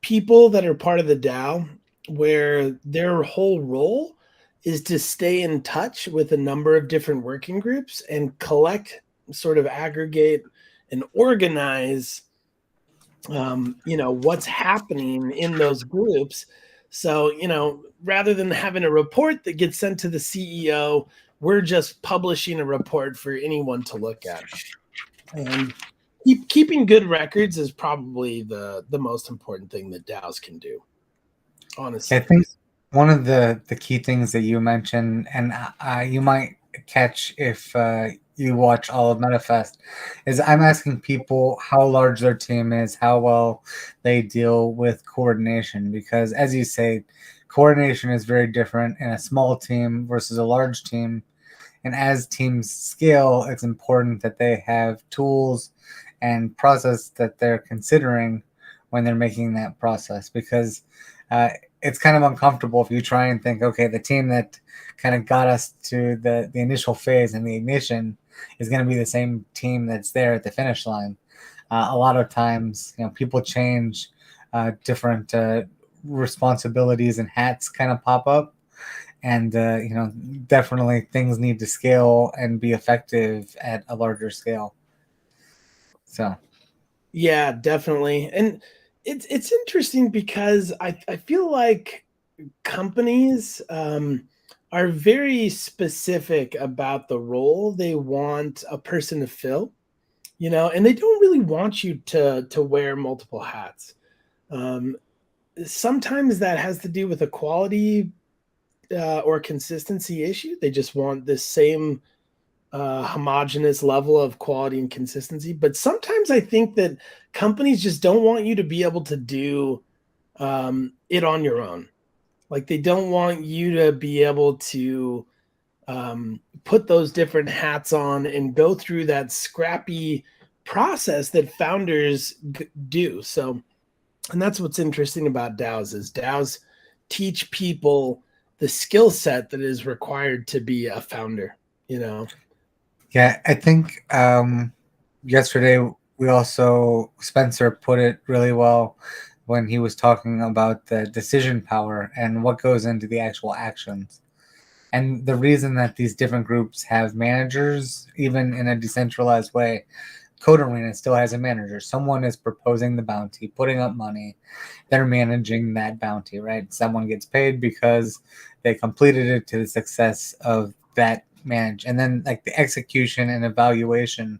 people that are part of the DAO where their whole role is to stay in touch with a number of different working groups and collect, sort of aggregate and organize what's happening in those groups. So, rather than having a report that gets sent to the CEO, we're just publishing a report for anyone to look at. And keeping good records is probably the most important thing that DAOs can do, honestly. I think one of the key things that you mentioned, and you might catch if you watch all of MetaFest, is I'm asking people how large their team is, how well they deal with coordination. Because as you say, coordination is very different in a small team versus a large team. And as teams scale, it's important that they have tools and process that they're considering when they're making that process. Because it's kind of uncomfortable if you try and think, okay, the team that kind of got us to the initial phase and the ignition is going to be the same team that's there at the finish line. A lot of times, people change, different responsibilities and hats kind of pop up. And, definitely things need to scale and be effective at a larger scale. So. Yeah, definitely. And it's interesting because I feel like companies are very specific about the role they want a person to fill, and they don't really want you to wear multiple hats. Sometimes that has to do with a quality or consistency issue. They just want the same homogenous level of quality and consistency. But sometimes I think that companies just don't want you to be able to do it on your own. Like they don't want you to be able to put those different hats on and go through that scrappy process that founders do. So, and that's what's interesting about DAOs is DAOs teach people the skill set that is required to be a founder, Yeah, I think yesterday Spencer put it really well when he was talking about the decision power and what goes into the actual actions. And the reason that these different groups have managers, even in a decentralized way, Code Arena still has a manager. Someone is proposing the bounty, putting up money. They're managing that bounty, right? Someone gets paid because they completed it to the success of that manage. And then like the execution and evaluation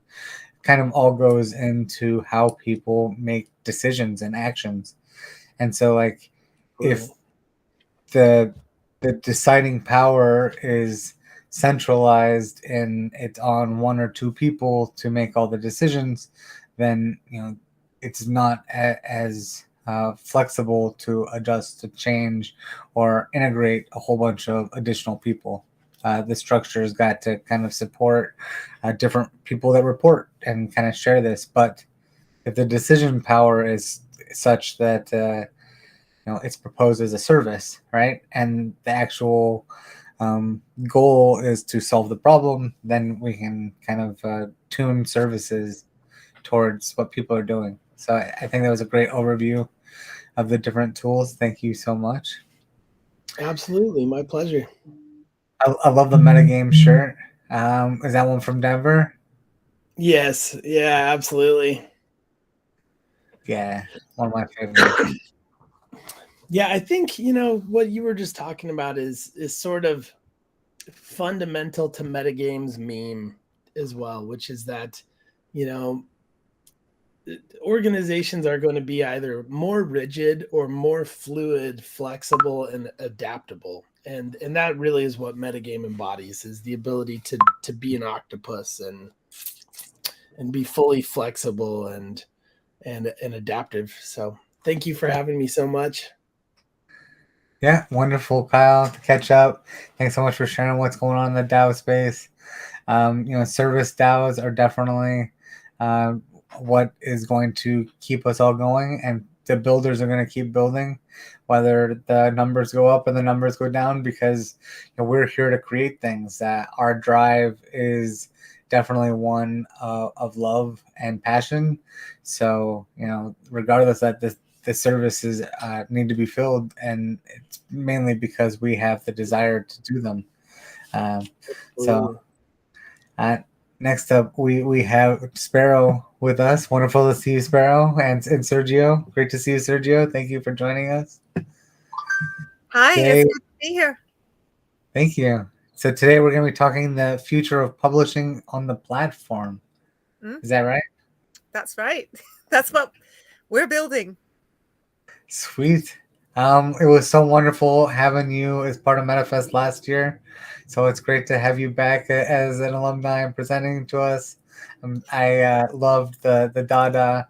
kind of all goes into how people make decisions and actions. And so like if the deciding power is centralized and it's on one or two people to make all the decisions, then it's not as flexible to adjust, to change, or integrate a whole bunch of additional people. The structure's got to kind of support different people that report and kind of share this. But if the decision power is such that it's proposed as a service, right, and the actual goal is to solve the problem, then we can kind of tune services towards what people are doing. So I think that was a great overview of the different tools. Thank you so much. Absolutely, my pleasure. I love the metagame shirt. Is that one from Denver? Yes. Yeah, absolutely. Yeah, one of my favorites. Yeah, I think what you were just talking about is sort of fundamental to metagames meme as well, which is that organizations are going to be either more rigid or more fluid, flexible, and adaptable. And that really is what metagame embodies, is the ability to be an octopus and be fully flexible and adaptive. So thank you for having me so much. Yeah, wonderful, Kyle, to catch up. Thanks so much for sharing what's going on in the DAO space. Service DAOs are definitely what is going to keep us all going, and the builders are going to keep building, whether the numbers go up or the numbers go down, because we're here to create things. Our drive is definitely one of love and passion. So, regardless that the services need to be filled, and it's mainly because we have the desire to do them. So next up, we have Sparrow with us. Wonderful to see you, Sparrow, and Sergio. Great to see you, Sergio. Thank you for joining us. Hi, Today, it's good to be here. Thank you. So today we're going to be talking the future of publishing on the platform. Is that right? That's right. That's what we're building. Sweet. It was so wonderful having you as part of MetaFest last year. So it's great to have you back as an alumni and presenting to us. I loved the Dada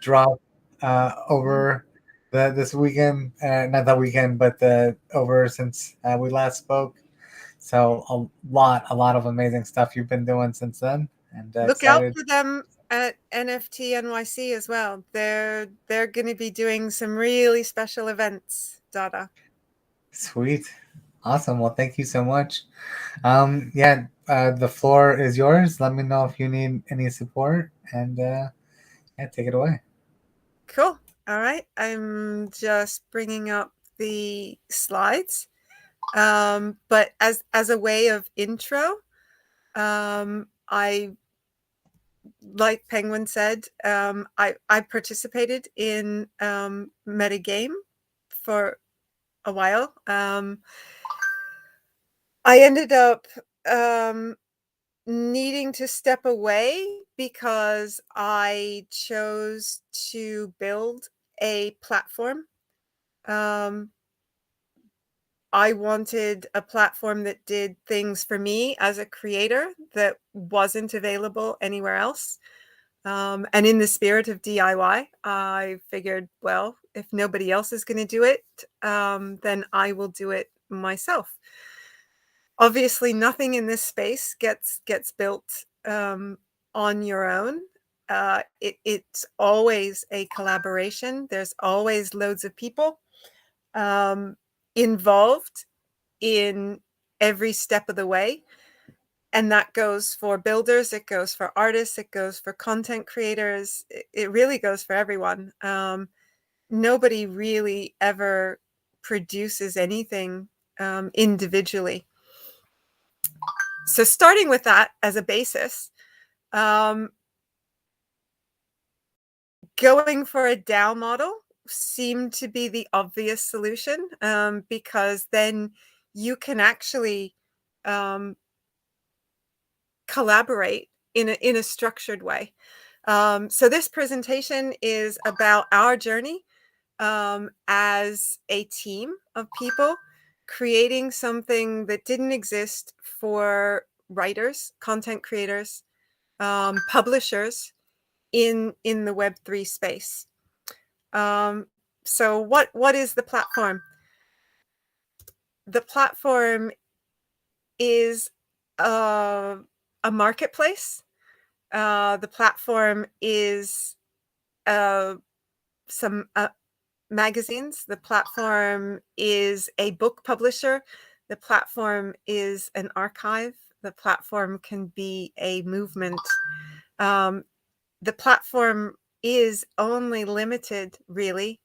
drop over this weekend. Not that weekend, but over since we last spoke. So a lot of amazing stuff you've been doing since then. And Look out excited. for them at NFT NYC as well. They're going to be doing some really special events, Dada. Sweet. Awesome. Well, thank you so much. The floor is yours. Let me know if you need any support, and take it away. Cool. All right. I'm just bringing up the slides. But as a way of intro, I, like Penguin said, I participated in metagame for a while. I ended up needing to step away because I chose to build a platform. I wanted a platform that did things for me as a creator that wasn't available anywhere else. And in the spirit of DIY, I figured, well, if nobody else is going to do it, then I will do it myself. Obviously, nothing in this space gets built on your own. It's always a collaboration. There's always loads of people involved in every step of the way. And that goes for builders, it goes for artists, it goes for content creators. It really goes for everyone. Nobody really ever produces anything individually. So starting with that as a basis, going for a DAO model seemed to be the obvious solution, because then you can actually collaborate in a structured way. So this presentation is about our journey as a team of people creating something that didn't exist for writers, content creators, publishers in the Web3 space. So what is the platform? The platform is a marketplace. The platform is some magazines. The platform is a book publisher. The platform is an archive. The platform can be a movement. The platform is only limited, really,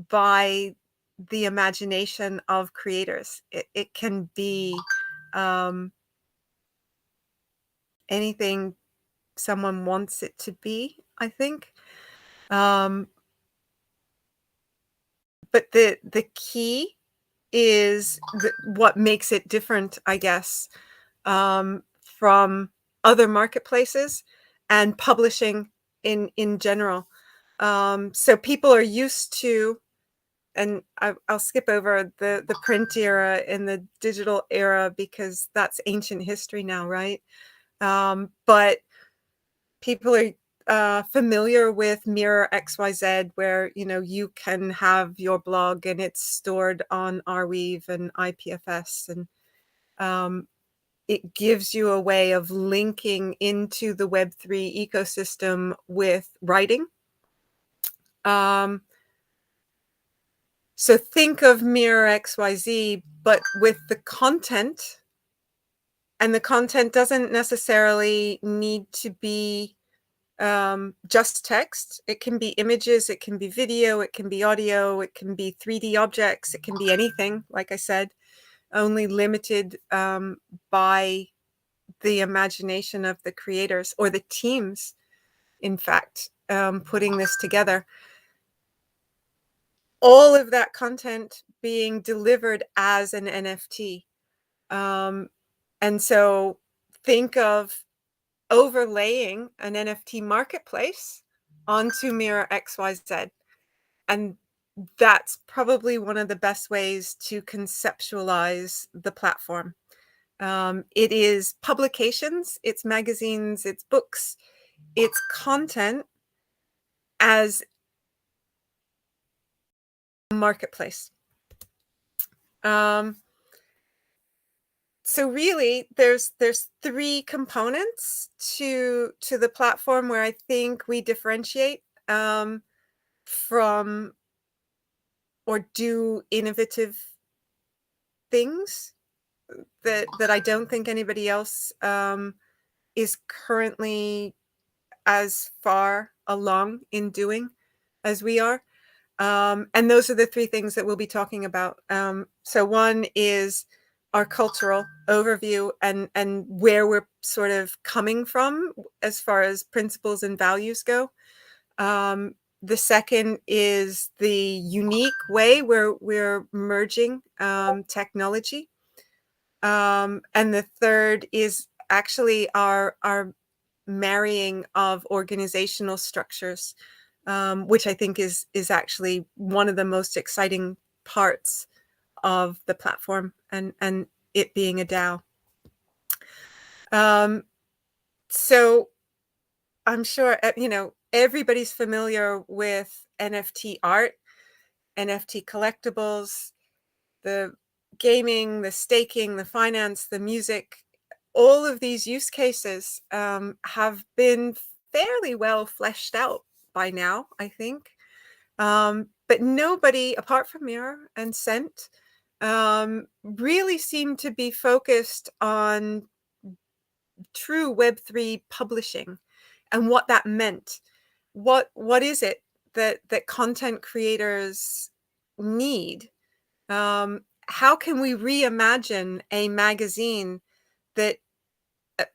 by the imagination of creators. It can be anything someone wants it to be, I think. But the key is what makes it different, I guess, from other marketplaces and publishing in general. So people are used to I'll skip over the print era and the digital era because that's ancient history now, right? But people are familiar with Mirror XYZ, where you can have your blog and it's stored on Arweave and IPFS, and it gives you a way of linking into the Web3 ecosystem with writing. So think of Mirror XYZ, but with the content, and the content doesn't necessarily need to be just text. It can be images, it can be video, it can be audio, it can be 3D objects, it can be anything, like I said, only limited by the imagination of the creators or the teams, in fact, putting this together. All of that content being delivered as an NFT. And so think of overlaying an NFT marketplace onto Mirror XYZ. And that's probably one of the best ways to conceptualize the platform. It is publications, it's magazines, it's books, it's content as a marketplace. So really, there's three components to the platform where I think we differentiate from or do innovative things that I don't think anybody else is currently as far along in doing as we are. And those are the three things that we'll be talking about. So one is our cultural overview and where we're sort of coming from as far as principles and values go. The second is the unique way where we're merging technology. And the third is actually our marrying of organizational structures, which I think is actually one of the most exciting parts of the platform and it being a DAO. So I'm sure, everybody's familiar with NFT art, NFT collectibles, the gaming, the staking, the finance, the music. All of these use cases have been fairly well fleshed out by now, I think. But nobody, apart from Mirror and Scent, really seemed to be focused on true Web3 publishing and what that meant. What is it that content creators need? How can we reimagine a magazine that,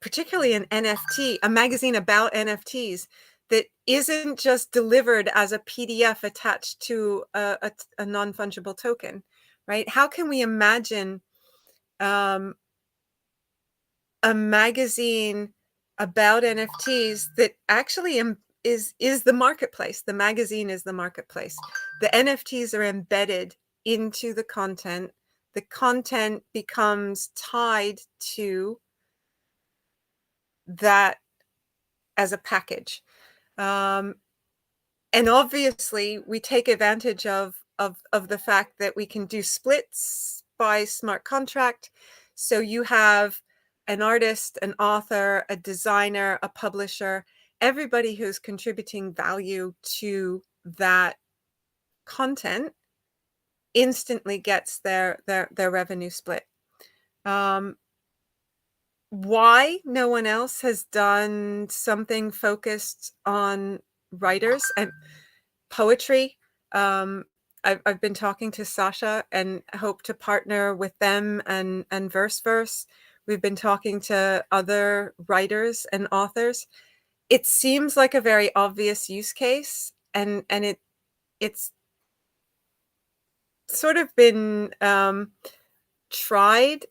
particularly an NFT, a magazine about NFTs, that isn't just delivered as a PDF attached to a non-fungible token, right? How can we imagine a magazine about NFTs that actually is the marketplace? The magazine is the marketplace. The NFTs are embedded into the content. The content becomes tied to that as a package. And obviously, we take advantage of the fact that we can do splits by smart contract. So you have an artist, an author, a designer, a publisher, everybody who's contributing value to that content instantly gets their revenue split. Why no one else has done something focused on writers and poetry? I've been talking to Sasha and hope to partner with them and Verse. We've been talking to other writers and authors. It seems like a very obvious use case, and it's sort of been tried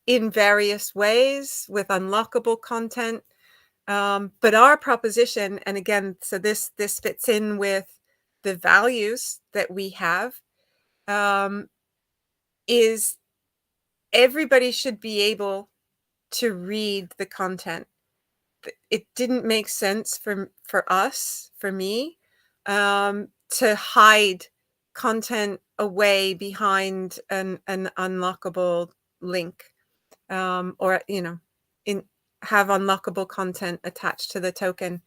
in various ways with unlockable content. But our proposition, and again, so this fits in with the values that we have, is everybody should be able to read the content. It didn't make sense for us, for me, to hide content away behind an unlockable link, or have unlockable content attached to the token.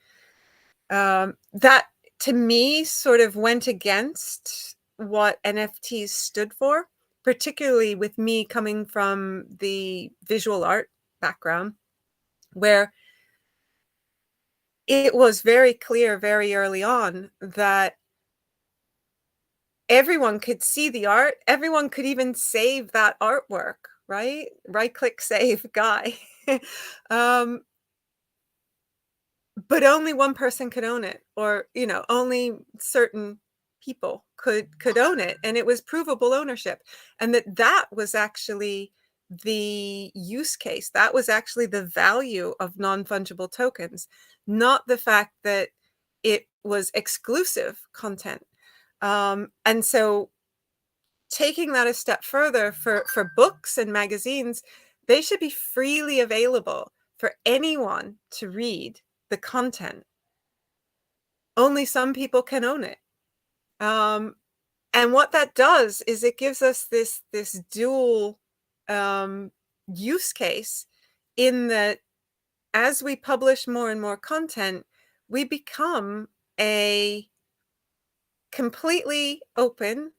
That to me sort of went against what NFTs stood for, particularly with me coming from the visual art background, where it was very clear very early on that everyone could see the art. Everyone could even save that artwork, right? Right-click save, guy. But only one person could own it, or only certain people could own it, and it was provable ownership, and that was actually the use case. That was actually the value of non-fungible tokens, not the fact that it was exclusive content. And so taking that a step further, for books and magazines, they should be freely available for anyone to read the content. Only some people can own it. And what that does is it gives us this dual use case, in that as we publish more and more content, we become a completely open,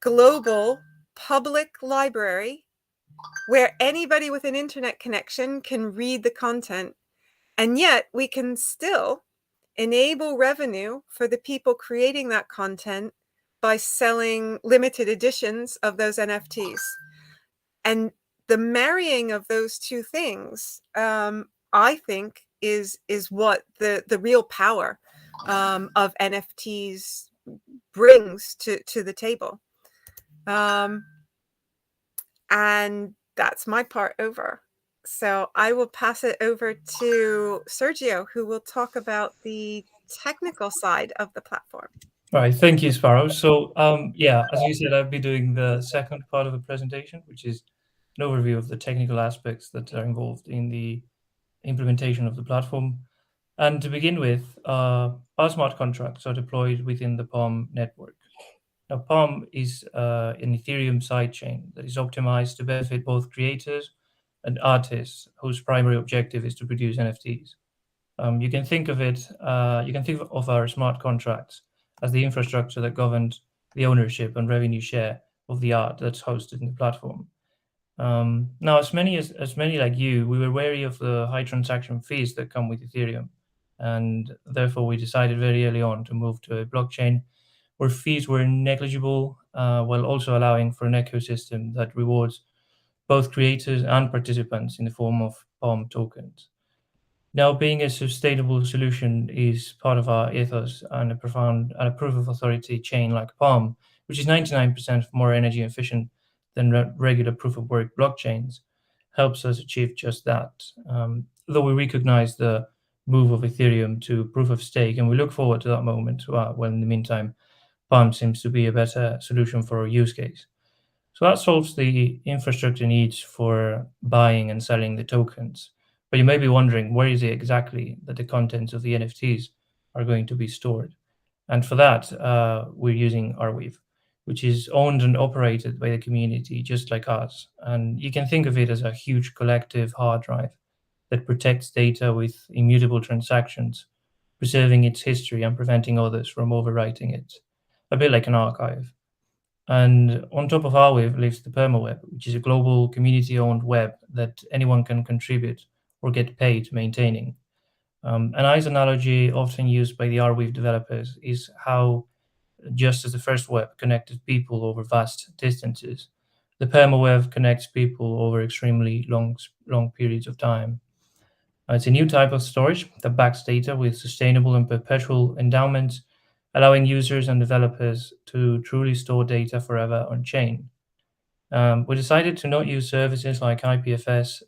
global, public library where anybody with an internet connection can read the content. And yet we can still enable revenue for the people creating that content by selling limited editions of those NFTs. And the marrying of those two things, I think, is what the real power of NFTs brings to the table. And that's my part over. So I will pass it over to Sergio, who will talk about the technical side of the platform. All right, thank you, Sparrow. So yeah, as you said, I'll be doing the second part of the presentation, which is an overview of the technical aspects that are involved in the implementation of the platform. And to begin with, our smart contracts are deployed within the POM network. Now, POM is an Ethereum sidechain that is optimized to benefit both creators and artists whose primary objective is to produce NFTs. You can think of our smart contracts as the infrastructure that governs the ownership and revenue share of the art that's hosted in the platform. Now, as many like you, we were wary of the high transaction fees that come with Ethereum, and therefore we decided very early on to move to a blockchain where fees were negligible, while also allowing for an ecosystem that rewards both creators and participants in the form of POM tokens. Now, being a sustainable solution is part of our ethos, and a proof of authority chain like POM, which is 99% more energy efficient than regular proof of work blockchains, helps us achieve just that. Though we recognize the move of Ethereum to proof of stake, and we look forward to that moment, when in the meantime, POM seems to be a better solution for our use case. So that solves the infrastructure needs for buying and selling the tokens. But you may be wondering, where is it exactly that the contents of the NFTs are going to be stored? And for that, we're using Arweave, which is owned and operated by the community, just like us. And you can think of it as a huge collective hard drive that protects data with immutable transactions, preserving its history and preventing others from overwriting it, a bit like an archive. And on top of Arweave lives the permaweb, which is a global community-owned web that anyone can contribute or get paid maintaining. A nice analogy often used by the Arweave developers is how, just as the first web connected people over vast distances, the permaweb connects people over extremely long periods of time. It's a new type of storage that backs data with sustainable and perpetual endowments, allowing users and developers to truly store data forever on chain. We decided to not use services like IPFS,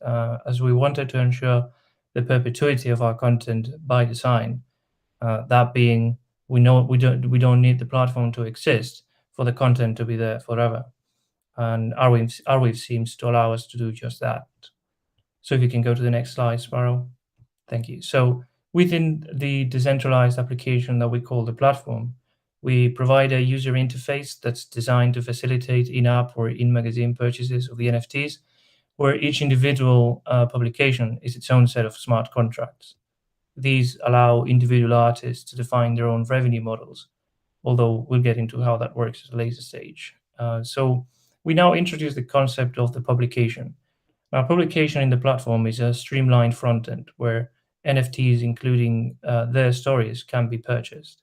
as we wanted to ensure the perpetuity of our content by design. That being, we don't need the platform to exist for the content to be there forever. And Arweave seems to allow us to do just that. So if you can go to the next slide, Sparrow. Thank you. So within the decentralized application that we call the platform, we provide a user interface that's designed to facilitate in-app or in-magazine purchases of the NFTs, where each individual publication is its own set of smart contracts. These allow individual artists to define their own revenue models, although we'll get into how that works at a later stage. So we now introduce the concept of the publication. Now, publication in the platform is a streamlined front end where NFTs, including their stories, can be purchased.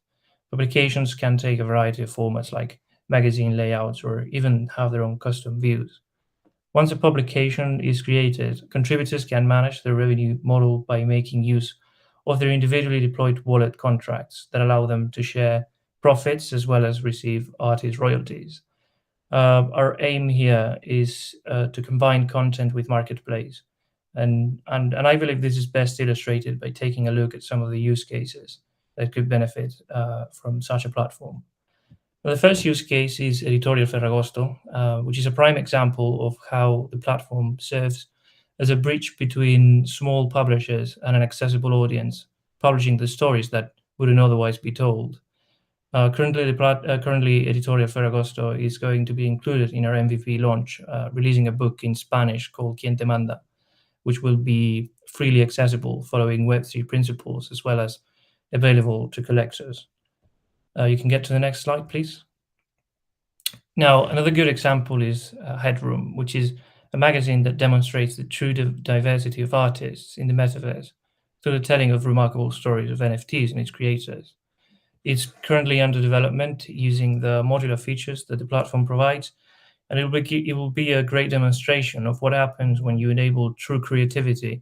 Publications can take a variety of formats like magazine layouts or even have their own custom views. Once a publication is created, contributors can manage their revenue model by making use of their individually deployed wallet contracts that allow them to share profits as well as receive artist royalties. Our aim here is to combine content with marketplace. And I believe this is best illustrated by taking a look at some of the use cases that could benefit from such a platform. The first use case is Editorial Ferragosto, which is a prime example of how the platform serves as a bridge between small publishers and an accessible audience, publishing the stories that wouldn't otherwise be told. Currently, Editorial Ferragosto is going to be included in our MVP launch, releasing a book in Spanish called Quien Te Manda, which will be freely accessible following Web3 principles as well as available to collectors. You can get to the next slide, please. Now, another good example is Headroom, which is a magazine that demonstrates the true diversity of artists in the metaverse through the telling of remarkable stories of NFTs and its creators. It's currently under development using the modular features that the platform provides, and it will be a great demonstration of what happens when you enable true creativity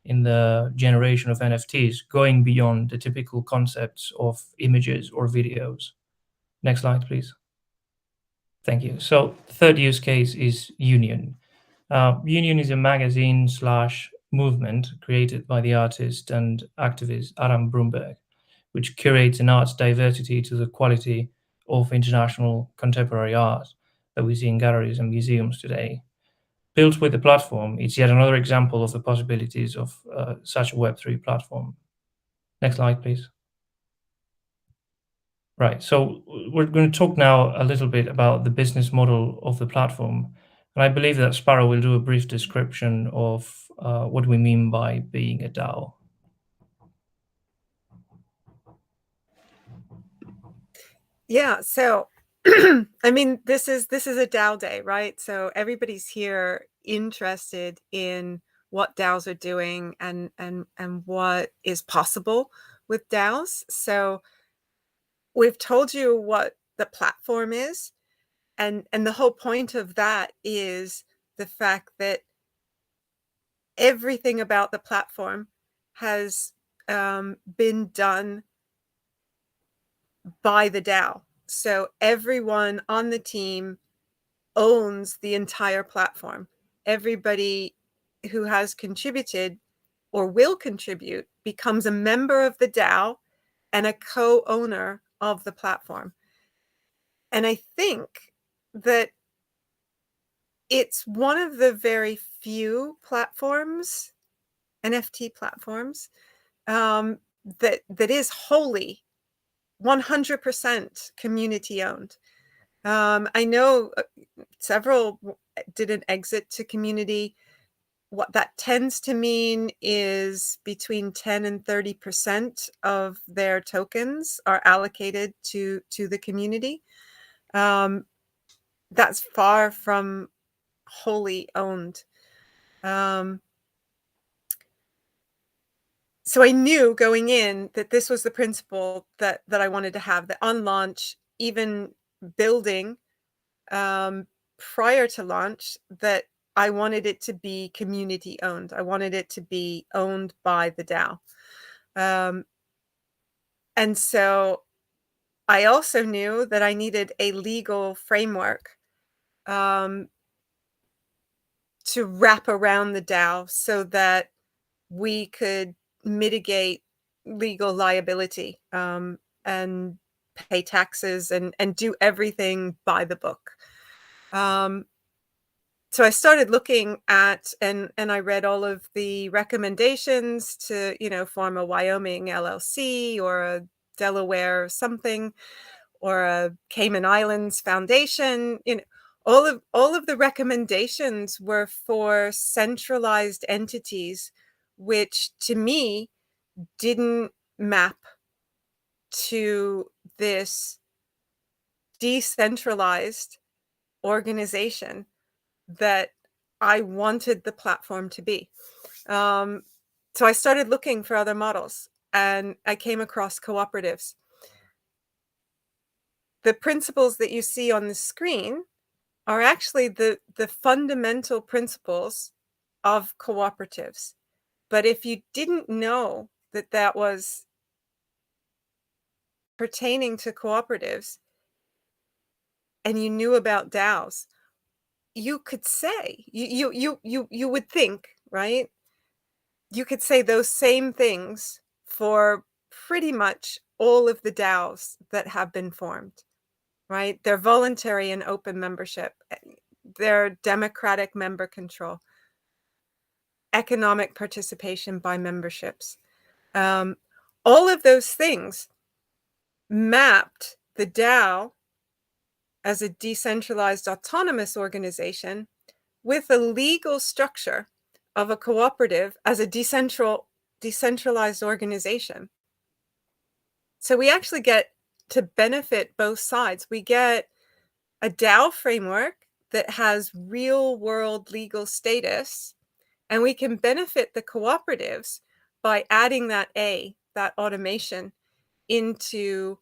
in the generation of NFTs, going beyond the typical concepts of images or videos. Next slide, please. Thank you. So the third use case is Union. Union is a magazine/movement created by the artist and activist Aram Brumberg, which curates an art's diversity to the quality of international contemporary art that we see in galleries and museums today. Built with the platform, it's yet another example of the possibilities of such a Web3 platform. Next slide, please. Right, so we're going to talk now a little bit about the business model of the platform. And I believe that Sparrow will do a brief description of what we mean by being a DAO. Yeah, so I mean, this is a DAO day, right? So everybody's here interested in what DAOs are doing and what is possible with DAOs. So we've told you what the platform is, and the whole point of that is the fact that everything about the platform has been done by the DAO. So everyone on the team owns the entire platform. Everybody who has contributed or will contribute becomes a member of the DAO and a co-owner of the platform. And I think that it's one of the very few platforms, NFT platforms, that is wholly 100% community owned. I know several did an exit to community. What that tends to mean is between 10 and 30% of their tokens are allocated to the community. That's far from wholly owned. So I knew going in that this was the principle that I wanted to have, that on launch, even building prior to launch, that I wanted it to be community owned. I wanted it to be owned by the DAO. And so I also knew that I needed a legal framework to wrap around the DAO so that we could mitigate legal liability and pay taxes and do everything by the book. So I started looking at and I read all of the recommendations to, form a Wyoming LLC or a Delaware something or a Cayman Islands foundation. All of the recommendations were for centralized entities, which to me didn't map to this decentralized organization that I wanted the platform to be. So I started looking for other models and I came across cooperatives. The principles that you see on the screen are actually the fundamental principles of cooperatives. But if you didn't know that that was pertaining to cooperatives and you knew about DAOs, you could say, you would think, right? You could say those same things for pretty much all of the DAOs that have been formed, right? They're voluntary and open membership. They're democratic member control, economic participation by memberships. All of those things mapped the DAO as a decentralized autonomous organization with a legal structure of a cooperative as a decentralized organization. So we actually get to benefit both sides. We get a DAO framework that has real world legal status, and we can benefit the cooperatives by adding that automation into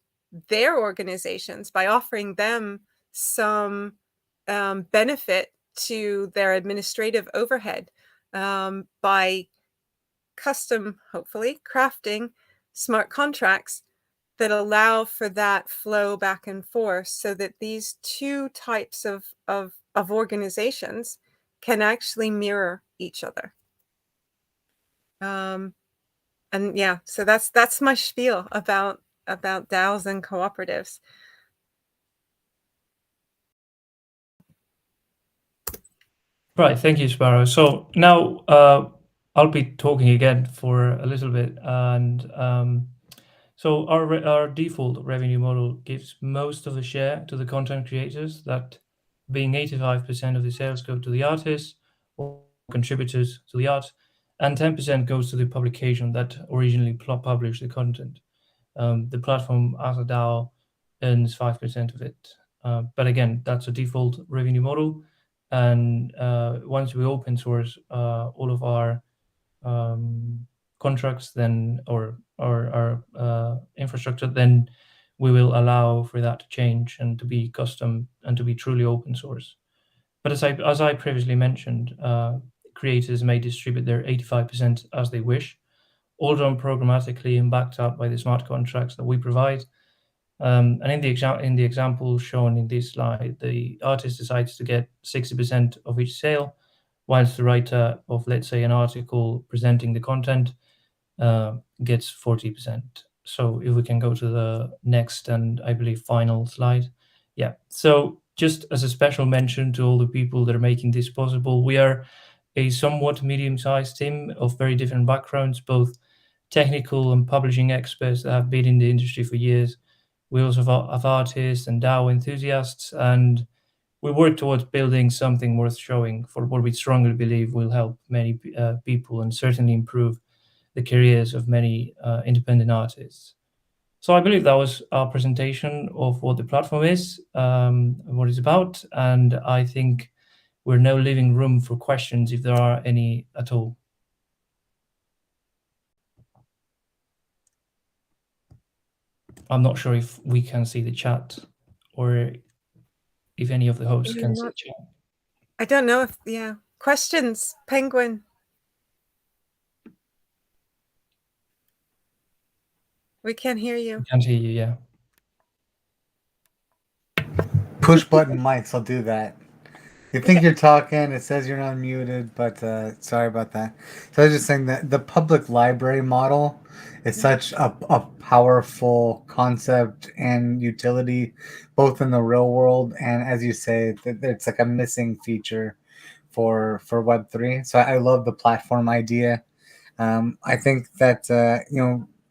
their organizations by offering them some benefit to their administrative overhead by hopefully crafting smart contracts that allow for that flow back and forth so that these two types of organizations can actually mirror each other. And yeah, so that's my spiel about DAOs and cooperatives. Right, thank you, Sparrow. So now I'll be talking again for a little bit, and so our default revenue model gives most of the share to the content creators, that being 85% of the sales go to the artists or contributors to the art, and 10% goes to the publication that originally published the content. The platform as a DAO earns 5% of it. But again, that's a default revenue model. And once we open source all of our contracts, then or our infrastructure, then we will allow for that to change and to be custom and to be truly open source. But as I previously mentioned, creators may distribute their 85% as they wish, all done programmatically and backed up by the smart contracts that we provide. And in the example shown in this slide, the artist decides to get 60% of each sale, whilst the writer of, let's say, an article presenting the content gets 40%. So if we can go to the next and I believe final slide. Yeah, so just as a special mention to all the people that are making this possible, we are a somewhat medium-sized team of very different backgrounds, both technical and publishing experts that have been in the industry for years. We also have artists and DAO enthusiasts, and we work towards building something worth showing for what we strongly believe will help many people and certainly improve the careers of many independent artists. So I believe that was our presentation of what the platform is, what it's about, and I think we're now leaving room for questions if there are any at all. I'm not sure if we can see the chat or if any of the hosts can see the chat. I don't know if, yeah. Questions, Penguin. We can't hear you. We can't hear you, yeah. Push button mics, I'll do that. You think you're talking, it says you're not muted, but sorry about that. So I was just saying that the public library model is such a powerful concept and utility, both in the real world and, as you say, it's like a missing feature for Web3. So I love the platform idea. I think that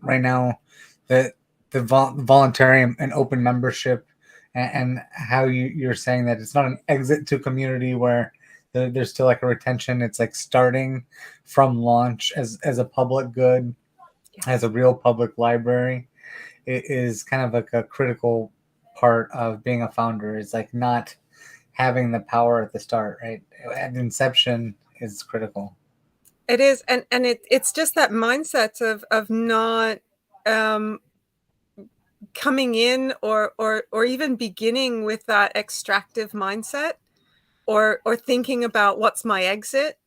right now the voluntary and open membership and how you're saying that it's not an exit to community where there's still like a retention. It's like starting from launch as a public good, as a real public library. It is kind of like a critical part of being a founder. Is like not having the power at the start, right? At inception is critical. It is, and it's just that mindset of not coming in or even beginning with that extractive mindset or thinking about what's my exit.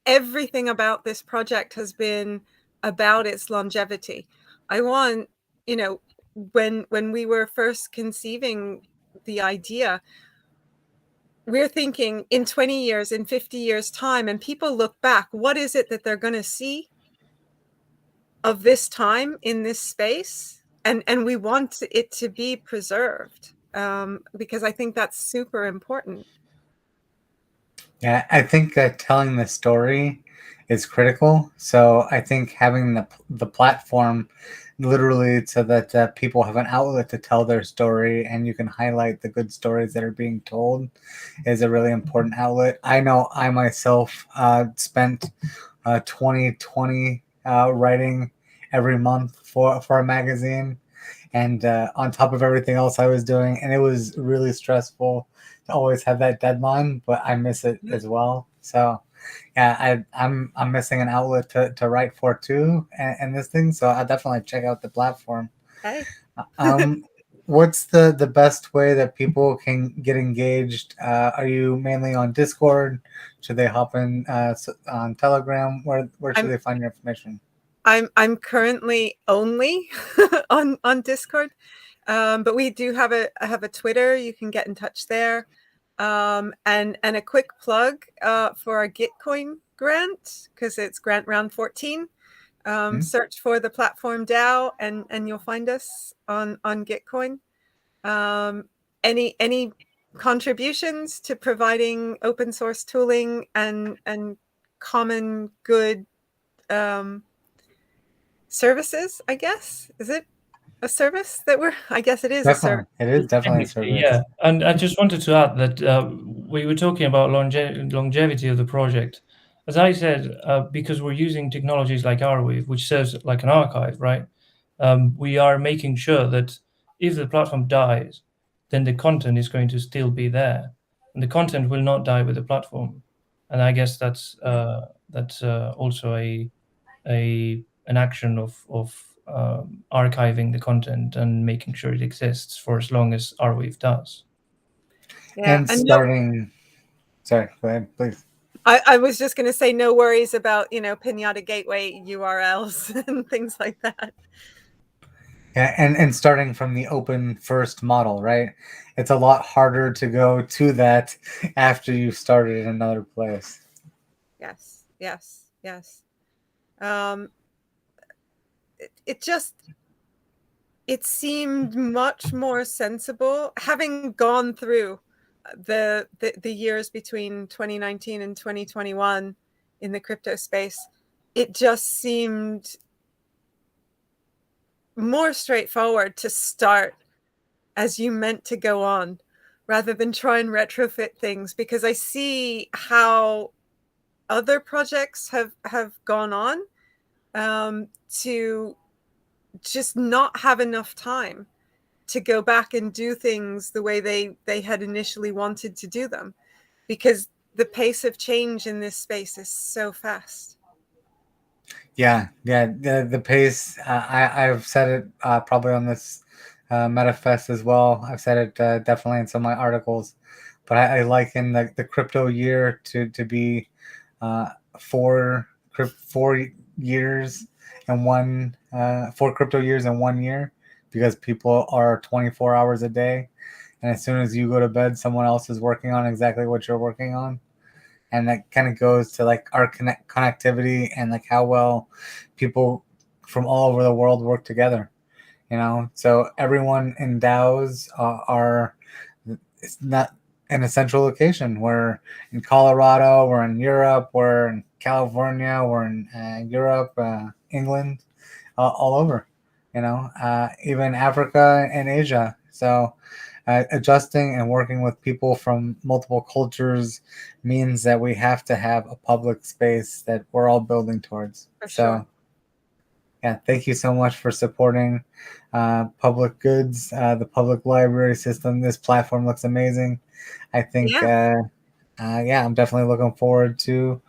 Everything about this project has been about its longevity. I want, when we were first conceiving the idea, we're thinking in 20 years, in 50 years time, and people look back, what is it that they're going to see of this time in this space? And we want it to be preserved because I think that's super important. Yeah, I think telling the story is critical. So I think having the platform literally so that people have an outlet to tell their story and you can highlight the good stories that are being told is a really important outlet. I know I myself spent 2020 writing every month for a magazine, and on top of everything else I was doing, and it was really stressful to always have that deadline, but I miss it as well. So yeah, I'm missing an outlet to write for too, and this thing. So I'll definitely check out the platform. Hey. What's the best way that people can get engaged? Are you mainly on Discord? Should they hop in on Telegram? Where should they find your information? I'm currently only on Discord, but we do have a Twitter. You can get in touch there, and a quick plug for our Gitcoin grant, because it's grant round 14. Search for the platform DAO, and you'll find us on Gitcoin. Any contributions to providing open source tooling and common good services, I guess. Is it a service that I guess it is definitely. A service. It is definitely a service. Yeah, and I just wanted to add that we were talking about longevity of the project. As I said, because we're using technologies like Arweave, which serves like an archive, right? We are making sure that if the platform dies, then the content is going to still be there, and the content will not die with the platform. And I guess that's also an action of archiving the content and making sure it exists for as long as Arweave does. Yeah, and starting. Sorry, go ahead, please. I was just going to say, no worries about Pinata Gateway URLs and things like that. Yeah, and starting from the open first model, right? It's a lot harder to go to that after you've started in another place. Yes. It seemed much more sensible, having gone through the years between 2019 and 2021 in the crypto space. It just seemed more straightforward to start as you meant to go on, rather than try and retrofit things, because I see how other projects have gone on to just not have enough time to go back and do things the way they had initially wanted to do them, because the pace of change in this space is so fast. Yeah, the pace. I've said it probably on this MetaFest as well. I've said it definitely in some of my articles, but I liken the crypto year to be 4 years and 4 crypto years in 1 year, because people are 24 hours a day, and as soon as you go to bed, someone else is working on exactly what you're working on. And that kind of goes to like our connectivity and like how well people from all over the world work together. So everyone in DAOs are it's not in a central location. We're in Colorado, we're in Europe, we're in California, we're in Europe, England, all over, even Africa and Asia. So adjusting and working with people from multiple cultures means that we have to have a public space that we're all building towards. For sure. Yeah, thank you so much for supporting public goods, the public library system. This platform looks amazing. I think, I'm definitely looking forward to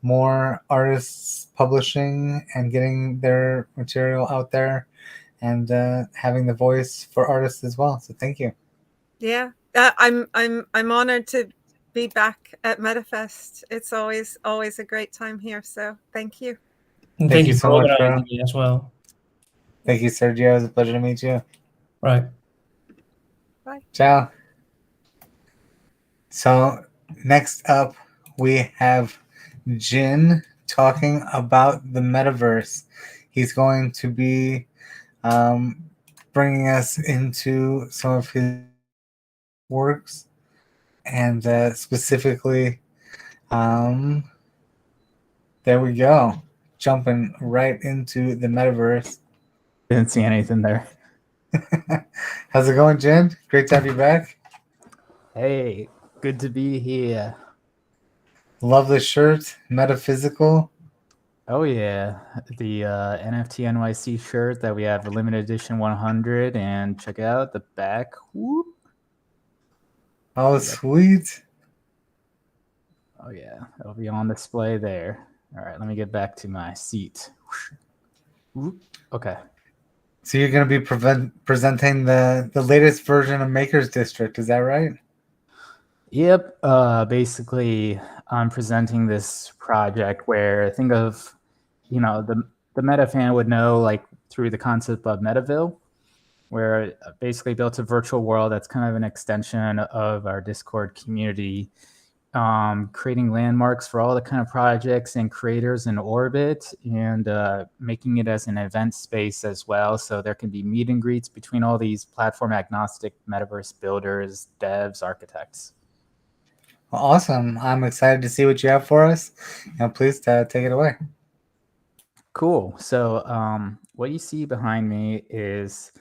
more artists publishing and getting their material out there, and having the voice for artists as well. So thank you. Yeah, I'm honored to be back at MetaFest. It's always a great time here. So thank you. And Thank thank you you so for much, organizing bro. it as well. Thank you, Sergio. It's a pleasure to meet you. Right. Bye. Ciao. So next up, we have Jin talking about the metaverse. He's going to be bringing us into some of his works, and specifically, there we go, jumping right into the metaverse. Didn't see anything there. How's it going, Jen? Great to have you back. Hey, good to be here. Love the shirt, metaphysical. Oh yeah, the NFT NYC shirt that we have, a limited edition 100, and check out the back. Whoop. Oh, sweet. Oh yeah, it'll be on display there. All right, let me get back to my seat. Whoop. Okay. So you're going to be presenting the latest version of Maker's District, is that right? Yep. Basically, I'm presenting this project where, think of, the meta fan would know, like, through the concept of Metaville, where I basically built a virtual world that's kind of an extension of our Discord community, creating landmarks for all the kind of projects and creators in orbit, and making it as an event space as well. So there can be meet and greets between all these platform agnostic metaverse builders, devs, architects. Well, awesome. I'm excited to see what you have for us. Please take it away. Cool. So what you see behind me is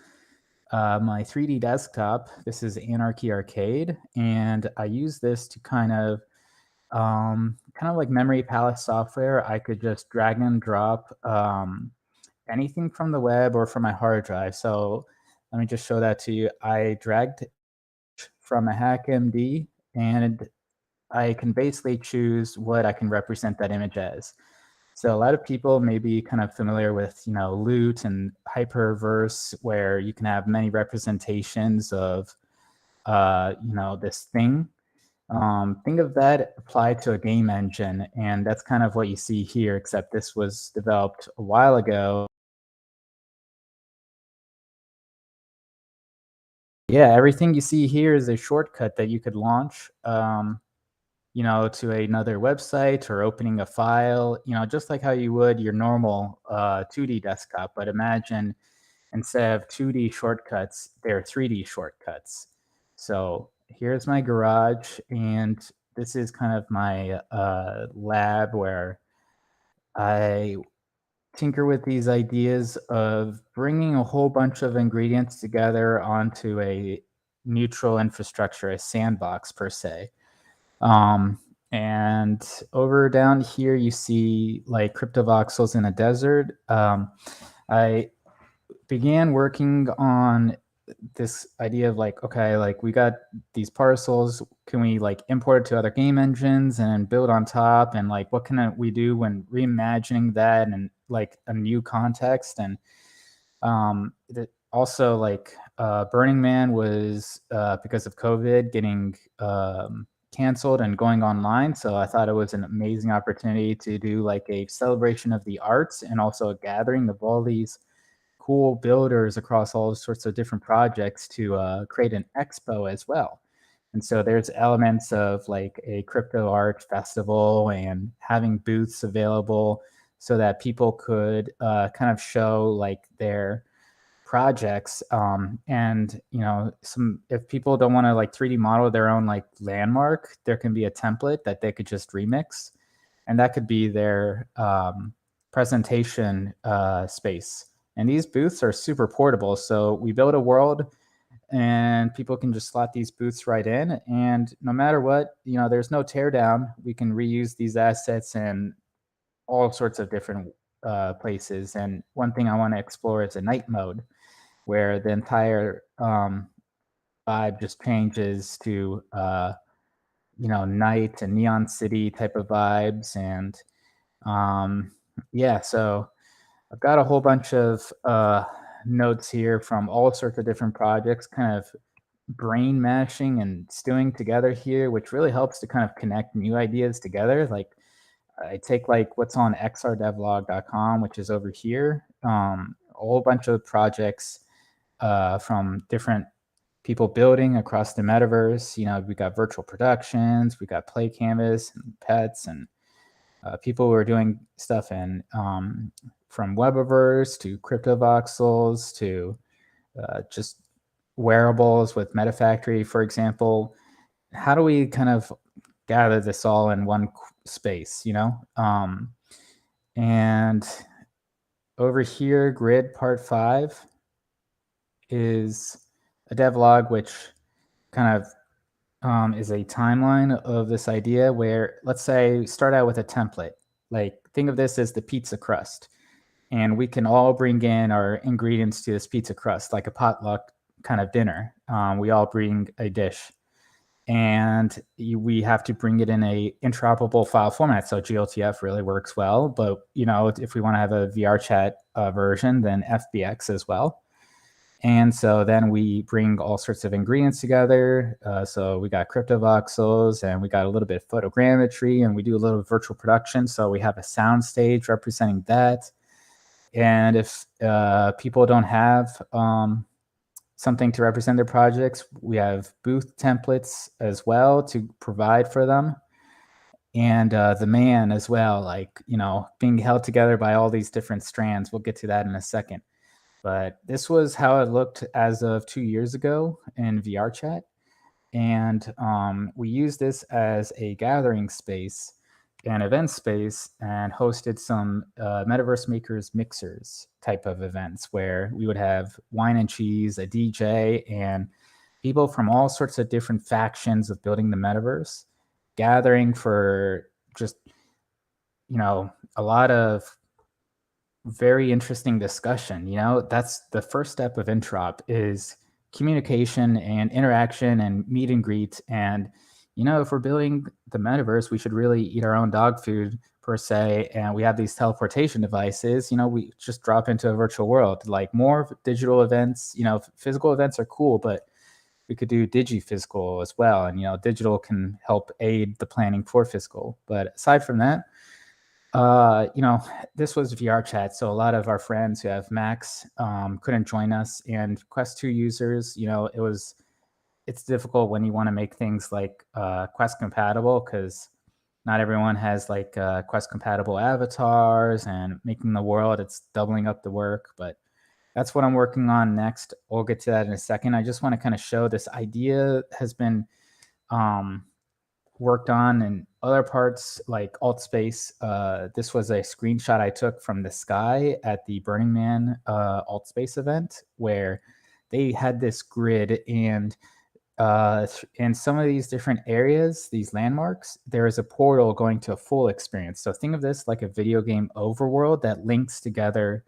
my 3D desktop. This is Anarchy Arcade, and I use this to kind of like memory palace software. I could just drag and drop anything from the web or from my hard drive. So let me just show that to you. I dragged from a HackMD, and I can basically choose what I can represent that image as. So a lot of people may be kind of familiar with, Loot and Hyperverse, where you can have many representations of, this thing. Think of that applied to a game engine, and that's kind of what you see here, except this was developed a while ago. Yeah, everything you see here is a shortcut that you could launch, to another website or opening a file, just like how you would your normal 2D desktop. But imagine, instead of 2D shortcuts, they're 3D shortcuts. So here's my garage, and this is kind of my lab where I tinker with these ideas of bringing a whole bunch of ingredients together onto a neutral infrastructure, a sandbox per se. And over down here, you see like cryptovoxels in a desert. I began working on this idea of like, okay, like we got these parcels, can we like import it to other game engines and build on top? And like, what can we do when reimagining that in like a new context? And also like Burning Man was, because of COVID, getting canceled and going online. So I thought it was an amazing opportunity to do like a celebration of the arts and also a gathering of all these cool builders across all sorts of different projects to create an expo as well. And so there's elements of like a crypto art festival and having booths available so that people could kind of show like their projects. And if people don't want to like 3D model their own like landmark, there can be a template that they could just remix, and that could be their presentation space. And these booths are super portable. So we build a world and people can just slot these booths right in. And no matter what, there's no tear down. We can reuse these assets in all sorts of different places. And one thing I want to explore is a night mode where the entire vibe just changes to, night and neon city type of vibes. And so I've got a whole bunch of notes here from all sorts of different projects, kind of brain mashing and stewing together here, which really helps to kind of connect new ideas together. Like I take like what's on xrdevlog.com, which is over here, a whole bunch of projects from different people building across the metaverse. We got virtual productions, we got play canvas and pets, and people who are doing stuff in from Webaverse to crypto voxels to just wearables with MetaFactory, for example. How do we kind of gather this all in one space, and over here, Grid Part 5 is a devlog, which kind of is a timeline of this idea where, let's say, start out with a template. Like, think of this as the pizza crust. And we can all bring in our ingredients to this pizza crust, like a potluck kind of dinner. We all bring a dish. And we have to bring it in a interoperable file format. So GLTF really works well. But, if we want to have a VR chat version, then FBX as well. And so then we bring all sorts of ingredients together. So we got crypto voxels and we got a little bit of photogrammetry, and we do a little virtual production. So we have a sound stage representing that. And if people don't have something to represent their projects, we have booth templates as well to provide for them. And the man as well, like, being held together by all these different strands. We'll get to that in a second. But this was how it looked as of 2 years ago in VR chat. And we used this as a gathering space, an event space, and hosted some Metaverse Makers mixers type of events where we would have wine and cheese, a DJ, and people from all sorts of different factions of building the metaverse gathering for just, a lot of very interesting discussion. That's the first step of Introp, is communication and interaction and meet and greet. And if we're building the metaverse, we should really eat our own dog food per se. And we have these teleportation devices, we just drop into a virtual world. Like, more digital events, physical events are cool, but we could do digi-physical as well. And digital can help aid the planning for physical. But aside from that, this was VR chat, so a lot of our friends who have Macs couldn't join us, and Quest 2 users, it's difficult when you want to make things like Quest compatible, because not everyone has like Quest compatible avatars, and making the world, it's doubling up the work. But that's what I'm working on next. We'll get to that in a second. I just want to kind of show this idea has been worked on in other parts like Altspace. This was a screenshot I took from the sky at the Burning Man Altspace event, where they had this grid, and in some of these different areas, these landmarks, there is a portal going to a full experience. So think of this like a video game overworld that links together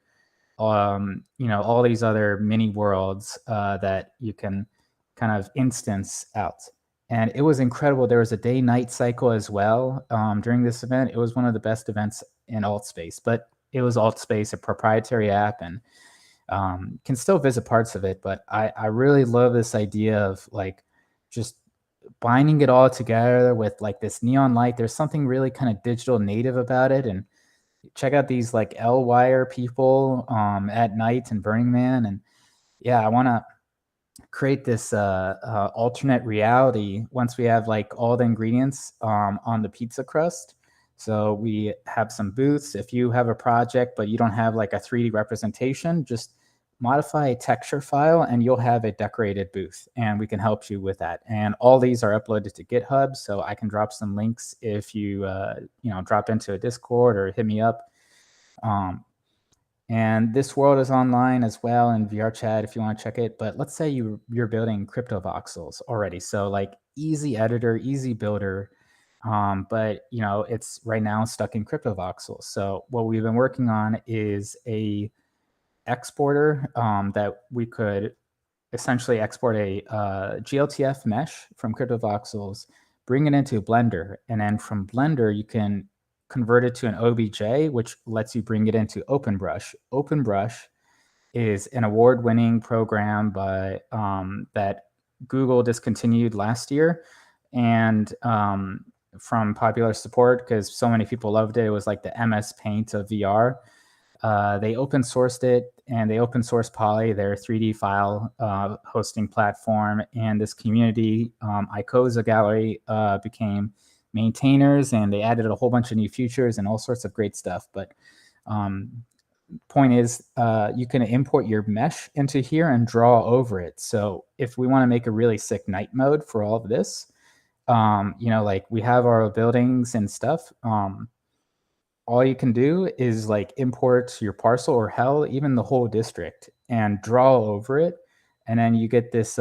all these other mini worlds that you can kind of instance out. And it was incredible. There was a day-night cycle as well during this event. It was one of the best events in Altspace, but it was Altspace, a proprietary app, and can still visit parts of it. But I really love this idea of like just binding it all together with like this neon light. There's something really kind of digital native about it. And check out these like L-Wire people at night in Burning Man. And yeah, I want to create this alternate reality once we have like all the ingredients on the pizza crust. So we have some booths. If you have a project but you don't have like a 3D representation, just modify a texture file and you'll have a decorated booth, and we can help you with that. And all these are uploaded to GitHub, so I can drop some links if you drop into a Discord or hit me up. And this world is online as well in VR chat if you want to check it. But let's say you're building crypto voxels already. So like easy editor, easy builder. But it's right now stuck in crypto voxels. So what we've been working on is a exporter that we could essentially export a GLTF mesh from crypto voxels, bring it into Blender. And then from Blender, you can convert it to an OBJ, which lets you bring it into OpenBrush. OpenBrush is an award-winning program that Google discontinued last year, and from popular support because so many people loved it. It was like the MS Paint of VR. They open sourced it, and they open source Poly, their 3D file hosting platform. And this community, Icosa Gallery, became maintainers, and they added a whole bunch of new features and all sorts of great stuff. But point is, you can import your mesh into here and draw over it. So if we want to make a really sick night mode for all of this, like we have our buildings and stuff. All you can do is like import your parcel or hell, even the whole district, and draw over it. And then you get this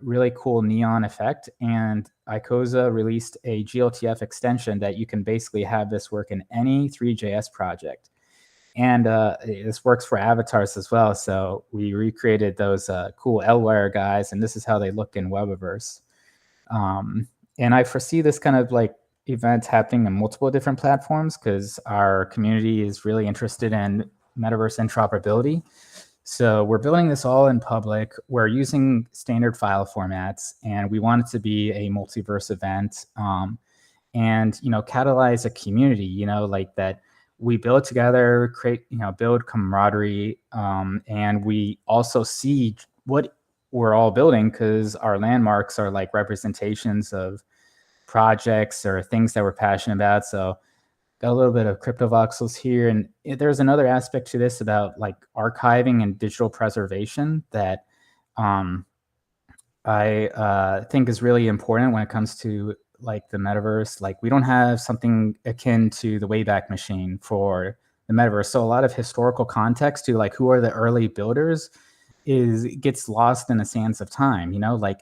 really cool neon effect. And Icosa released a GLTF extension that you can basically have this work in any 3JS project. And this works for avatars as well. So we recreated those cool L-Wire guys, and this is how they look in Webiverse. And I foresee this kind of like events happening on multiple different platforms because our community is really interested in metaverse interoperability. So we're building this all in public. We're using standard file formats, and we want it to be a multiverse event, and catalyze a community. Like that we build together, create, build camaraderie, and we also see what we're all building because our landmarks are like representations of projects or things that we're passionate about. So got a little bit of crypto voxels here. And there's another aspect to this about like archiving and digital preservation that I think is really important when it comes to like the metaverse. Like we don't have something akin to the Wayback Machine for the metaverse. So a lot of historical context to like who are the early builders gets lost in the sands of time. Like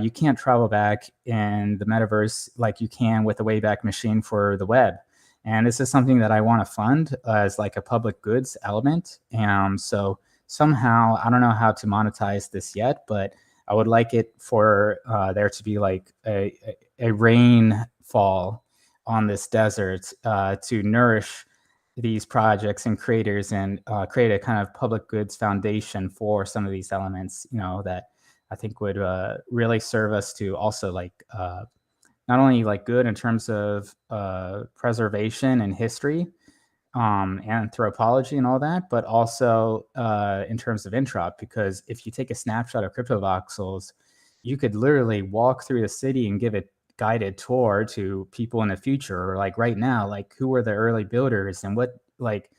you can't travel back in the metaverse like you can with the Wayback Machine for the web. And this is something that I want to fund as like a public goods element. So somehow, I don't know how to monetize this yet, but I would like it for there to be like a rainfall on this desert to nourish these projects and creators, and create a kind of public goods foundation for some of these elements, that I think would really serve us to also like not only like good in terms of preservation and history and anthropology and all that, but also in terms of interop. Because if you take a snapshot of crypto voxels, you could literally walk through the city and give a guided tour to people in the future, or like right now, like who were the early builders and what, like,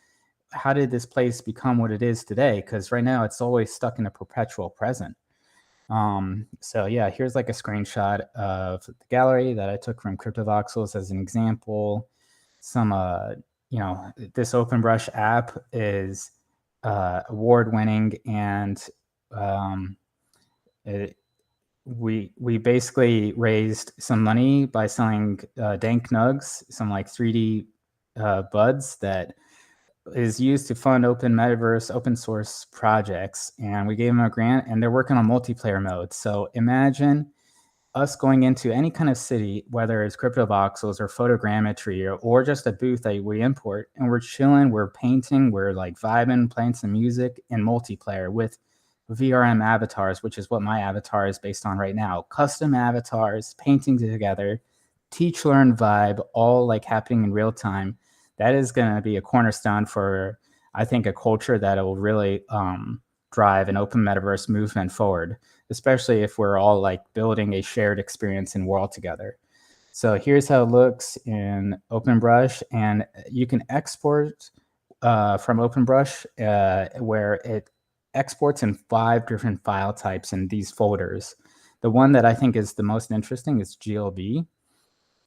how did this place become what it is today? Because right now it's always stuck in a perpetual present. So yeah, here's like a screenshot of the gallery that I took from crypto voxels as an example. Some this OpenBrush app is award-winning, and we basically raised some money by selling dank nugs, some like 3D buds that is used to fund open metaverse, open source projects. And we gave them a grant, and they're working on multiplayer mode. So imagine us going into any kind of city, whether it's crypto voxels or photogrammetry or just a booth that we import, and we're chilling, we're painting, we're like vibing, playing some music in multiplayer with VRM avatars, which is what my avatar is based on right now. Custom avatars, painting together, teach, learn, vibe, all like happening in real time. that is going to be a cornerstone for, I think, a culture that will really drive an open metaverse movement forward, especially if we're all like building a shared experience and world together. So here's how it looks in OpenBrush, and you can export from OpenBrush where it exports in 5 different file types in these folders. The one that I think is the most interesting is GLB,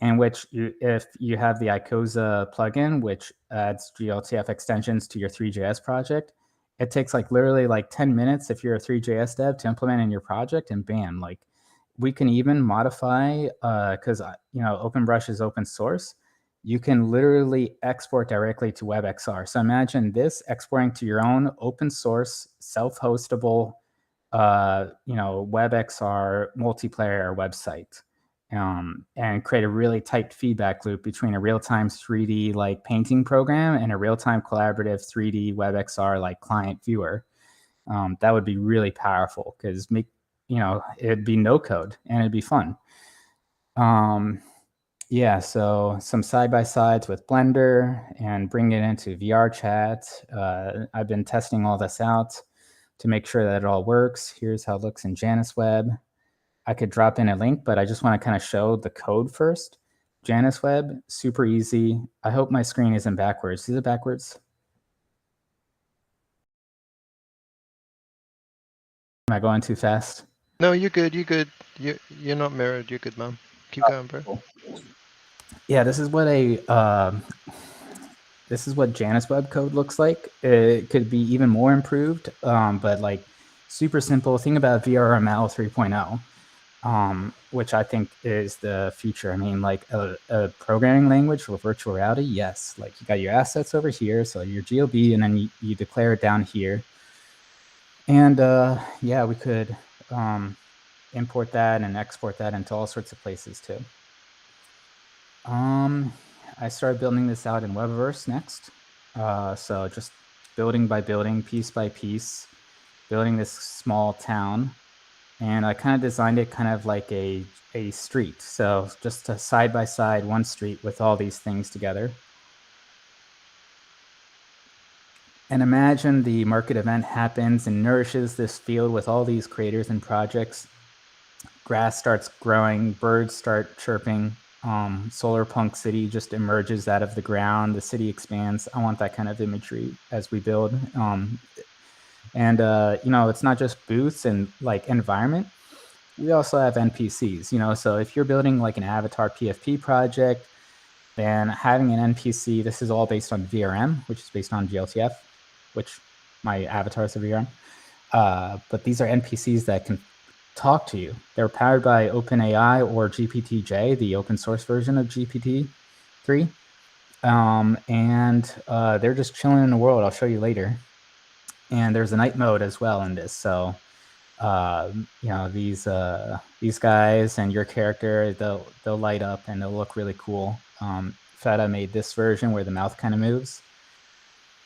in which if you have the Icosa plugin, which adds GLTF extensions to your Three.js project, it takes like literally like 10 minutes if you're a Three.js dev to implement in your project, and bam, like we can even modify, because OpenBrush is open source. You can literally export directly to WebXR. So imagine this exporting to your own open source, self-hostable, WebXR multiplayer website, and create a really tight feedback loop between a real-time 3D like painting program and a real-time collaborative 3D WebXR like client viewer. That would be really powerful because it'd be no code and it'd be fun. Yeah, so some side-by-sides with Blender and bring it into VR chat. I've been testing all this out to make sure that it all works. Here's how it looks in JanusWeb. I could drop in a link, but I just want to kind of show the code first. JanusWeb, super easy. I hope my screen isn't backwards. Is it backwards? Am I going too fast? No, you're good. You're good. You're not mirrored. You're good, man. Keep going, bro. Yeah, this is what JanusWeb code looks like. It could be even more improved, but like super simple. Think about VRML 3.0, which I think is the future. I mean, like a programming language for virtual reality. Yes, like you got your assets over here, so your GLB, and then you declare it down here. And yeah, we could import that and export that into all sorts of places too. I started building this out in Webverse next. So just building by building, piece by piece, building this small town. And I kind of designed it kind of like a street. So just a side by side, one street with all these things together. And imagine the market event happens and nourishes this field with all these creators and projects. Grass starts growing, birds start chirping. Solar Punk City just emerges out of the ground. The city expands. I want that kind of imagery as we build. It's not just booths and like environment. We also have NPCs, so if you're building like an avatar PFP project, then having an NPC, this is all based on VRM, which is based on GLTF, which my avatars are VRM. But these are NPCs that can talk to you. They're powered by OpenAI or GPT-J, the open source version of GPT-3. They're just chilling in the world. I'll show you later. And there's a night mode as well in this. So, these guys and your character, they'll light up and they'll look really cool. Feta made this version where the mouth kind of moves.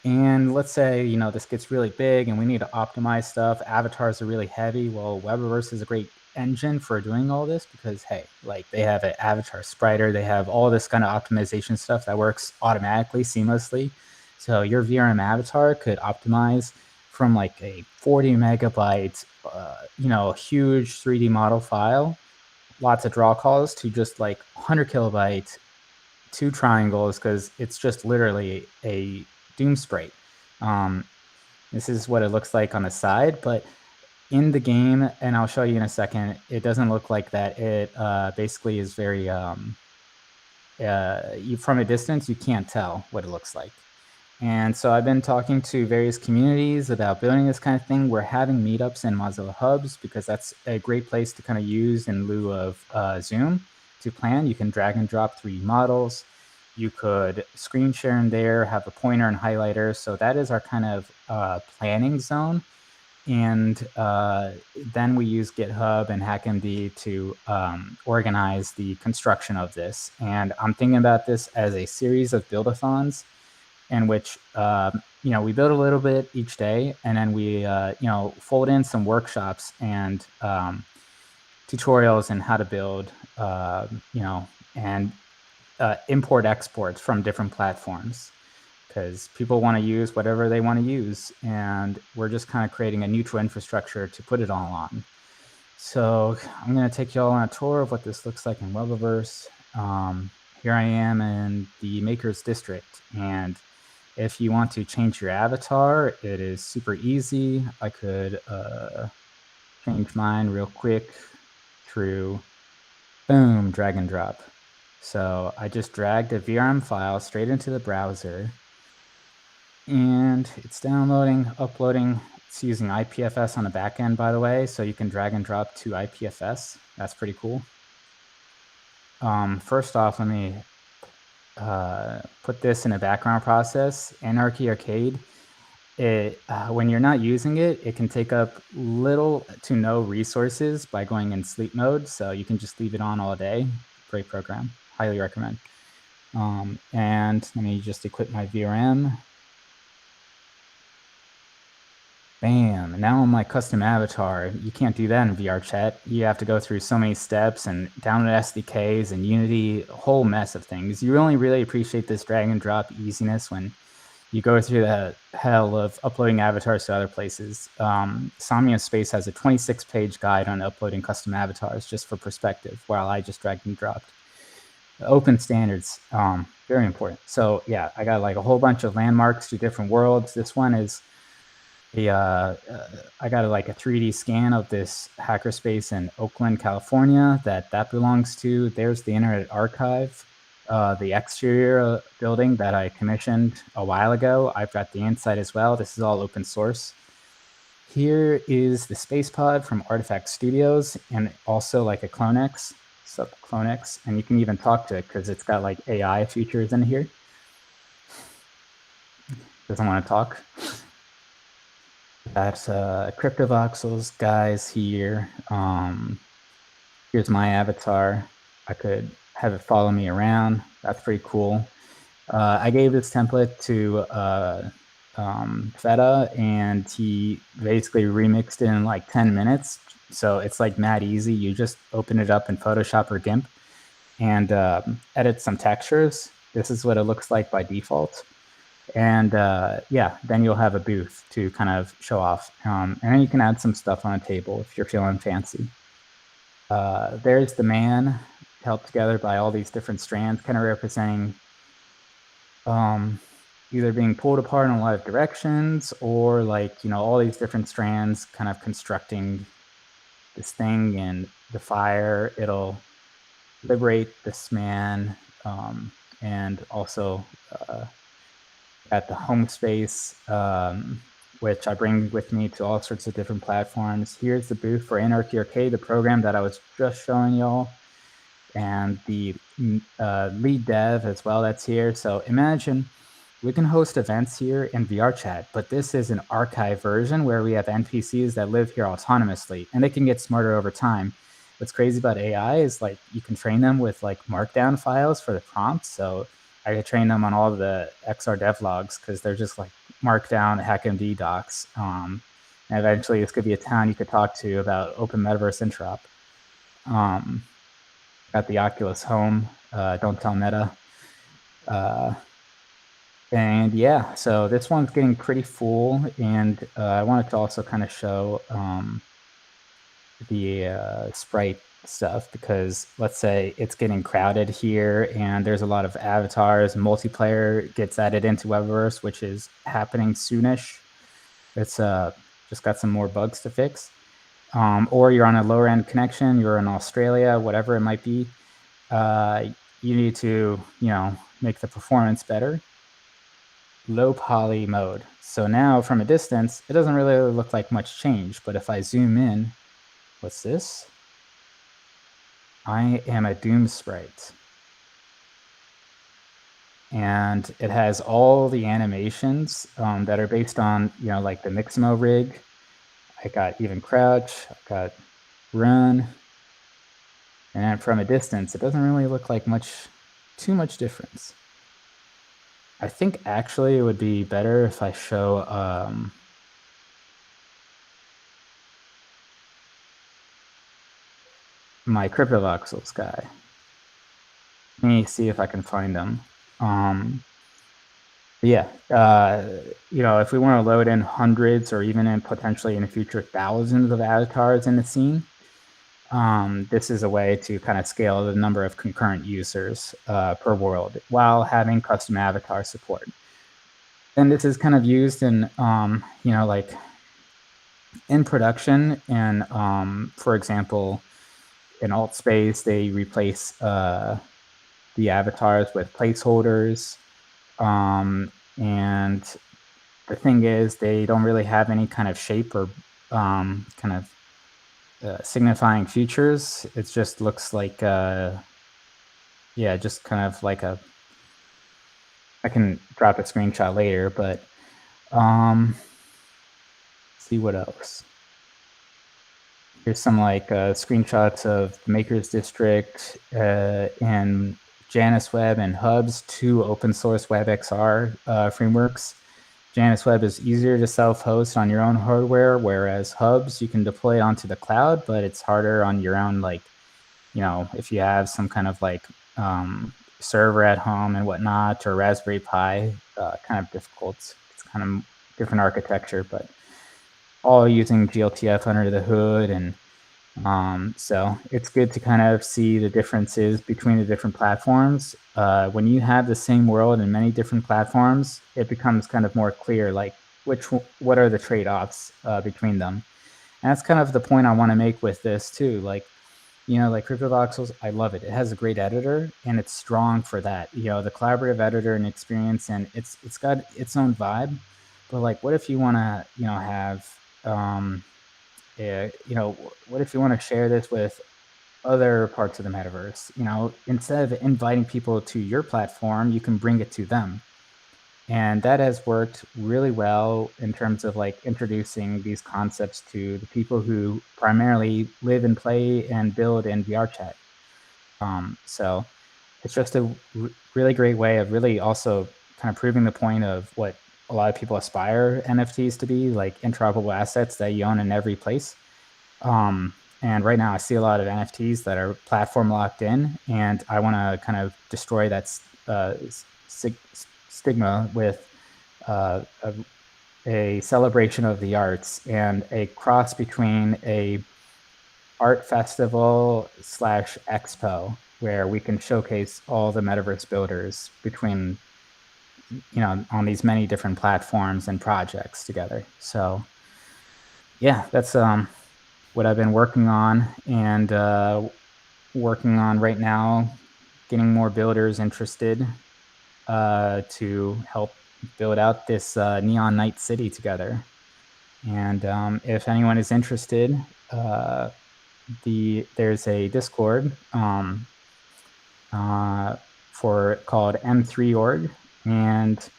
And let's say, this gets really big and we need to optimize stuff. Avatars are really heavy. Well, Webverse is a great engine for doing all this because, hey, like they have an avatar spriter. They have all this kind of optimization stuff that works automatically, seamlessly. So your VRM avatar could optimize from like a 40 megabyte, huge 3D model file, lots of draw calls, to just like 100 kilobyte, 2 triangles, because it's just literally a doom sprite. This is what it looks like on the side, but in the game, and I'll show you in a second, it doesn't look like that. It basically is very, from a distance, you can't tell what it looks like. And so I've been talking to various communities about building this kind of thing. We're having meetups in Mozilla Hubs because that's a great place to kind of use in lieu of Zoom to plan. You can drag and drop 3D models. You could screen share in there, have a pointer and highlighter. So that is our kind of planning zone. And then we use GitHub and HackMD to organize the construction of this. And I'm thinking about this as a series of build-a-thons in which, we build a little bit each day, and then we, fold in some workshops and tutorials on how to build, and import exports from different platforms, because people want to use whatever they want to use, and we're just kind of creating a neutral infrastructure to put it all on. So I'm going to take you all on a tour of what this looks like in Webiverse. Here I am in the Makers District, and if you want to change your avatar, it is super easy. I could change mine real quick through, boom, drag and drop. So I just dragged a VRM file straight into the browser, and it's downloading, uploading. It's using IPFS on the back end, by the way, so you can drag and drop to IPFS. That's pretty cool. First off, let me put this in a background process. Anarchy Arcade, when you're not using it, it can take up little to no resources by going in sleep mode, so you can just leave it on all day. Great program, highly recommend. And let me just equip my VRM. Bam, now on my custom avatar. You can't do that in VR chat. You have to go through so many steps and download SDKs and Unity, a whole mess of things. You only really appreciate this drag and drop easiness when you go through the hell of uploading avatars to other places. Samia Space has a 26-page guide on uploading custom avatars, just for perspective, while I just dragged and dropped. Open standards, very important. So yeah, I got like a whole bunch of landmarks to different worlds. This one is I got like a 3D scan of this hackerspace in Oakland, California that belongs to. There's the Internet Archive, the exterior building that I commissioned a while ago. I've got the inside as well. This is all open source. Here is the space pod from Artifact Studios, and also like a Clonex, sub Clonex, and you can even talk to it because it's got like AI features in here. Doesn't want to talk. That's CryptoVoxels guys here. Here's my avatar. I could have it follow me around. That's pretty cool. I gave this template to Feta, and he basically remixed it in like 10 minutes. So it's like mad easy. You just open it up in Photoshop or GIMP and edit some textures. This is what it looks like by default. And yeah, then you'll have a booth to kind of show off. And then you can add some stuff on a table if you're feeling fancy. There's the man, held together by all these different strands, kind of representing either being pulled apart in a lot of directions, or like, you know, all these different strands kind of constructing this thing. And the fire, it'll liberate this man, and also at the home space, which I bring with me to all sorts of different platforms. Here's the booth for Anarchy Arcade, the program that I was just showing y'all, and the lead dev as well that's here. So imagine we can host events here in VR chat, but this is an archive version where we have NPCs that live here autonomously, and they can get smarter over time. What's crazy about AI is like you can train them with like markdown files for the prompts. So I could train them on all of the XR devlogs because they're just like markdown HackMD docs. And eventually this could be a town you could talk to about open metaverse interop. Got the Oculus Home, don't tell Meta. And yeah, so this one's getting pretty full, and I wanted to also kind of show the sprite stuff, because let's say it's getting crowded here and there's a lot of avatars, multiplayer gets added into Webiverse, which is happening soonish. It's just got some more bugs to fix. Or you're on a lower end connection, you're in Australia, whatever it might be. You need to, you know, make the performance better. Low poly mode. So now from a distance, it doesn't really look like much change, but if I zoom in, what's this? I am a Doom sprite. And it has all the animations that are based on, you know, like the Mixamo rig. I got even crouch, I got run. And from a distance, it doesn't really look like too much difference. I think actually it would be better if I show my CryptoVoxels guy. Let me see if I can find them. Yeah, if we want to load in hundreds or even in potentially in the future thousands of avatars in the scene, this is a way to kind of scale the number of concurrent users per world while having custom avatar support. And this is kind of used in, like in production. And for example, in alt space, they replace the avatars with placeholders. And the thing is, they don't really have any kind of shape or kind of signifying features. It just looks like, just kind of like I can drop a screenshot later, but see what else. Here's some like screenshots of the Makers District and Janus Web and Hubs, two open source WebXR frameworks. Janus Web is easier to self-host on your own hardware, whereas Hubs, you can deploy it onto the cloud, but it's harder on your own, like, if you have some kind of like server at home and whatnot, or Raspberry Pi, kind of difficult. It's kind of different architecture, but all using GLTF under the hood. And so it's good to kind of see the differences between the different platforms. When you have the same world in many different platforms, it becomes kind of more clear, like what are the trade-offs between them. And that's kind of the point I want to make with this too. Like CryptoVoxels, I love it. It has a great editor and it's strong for that. The collaborative editor and experience, and it's got its own vibe. But like, what if you want to, have, what if you want to share this with other parts of the metaverse? Instead of inviting people to your platform, you can bring it to them. And that has worked really well in terms of like introducing these concepts to the people who primarily live and play and build in VR chat. So it's just a really great way of really also kind of proving the point of what a lot of people aspire NFTs to be, like interoperable assets that you own in every place. And right now I see a lot of NFTs that are platform locked in, and I want to kind of destroy that stigma with a celebration of the arts and a cross between a art festival / expo where we can showcase all the metaverse builders between, on these many different platforms and projects together. So yeah, that's what I've been working on, and working on right now, getting more builders interested to help build out this neon night city together. And if anyone is interested, there's a Discord called M3org, and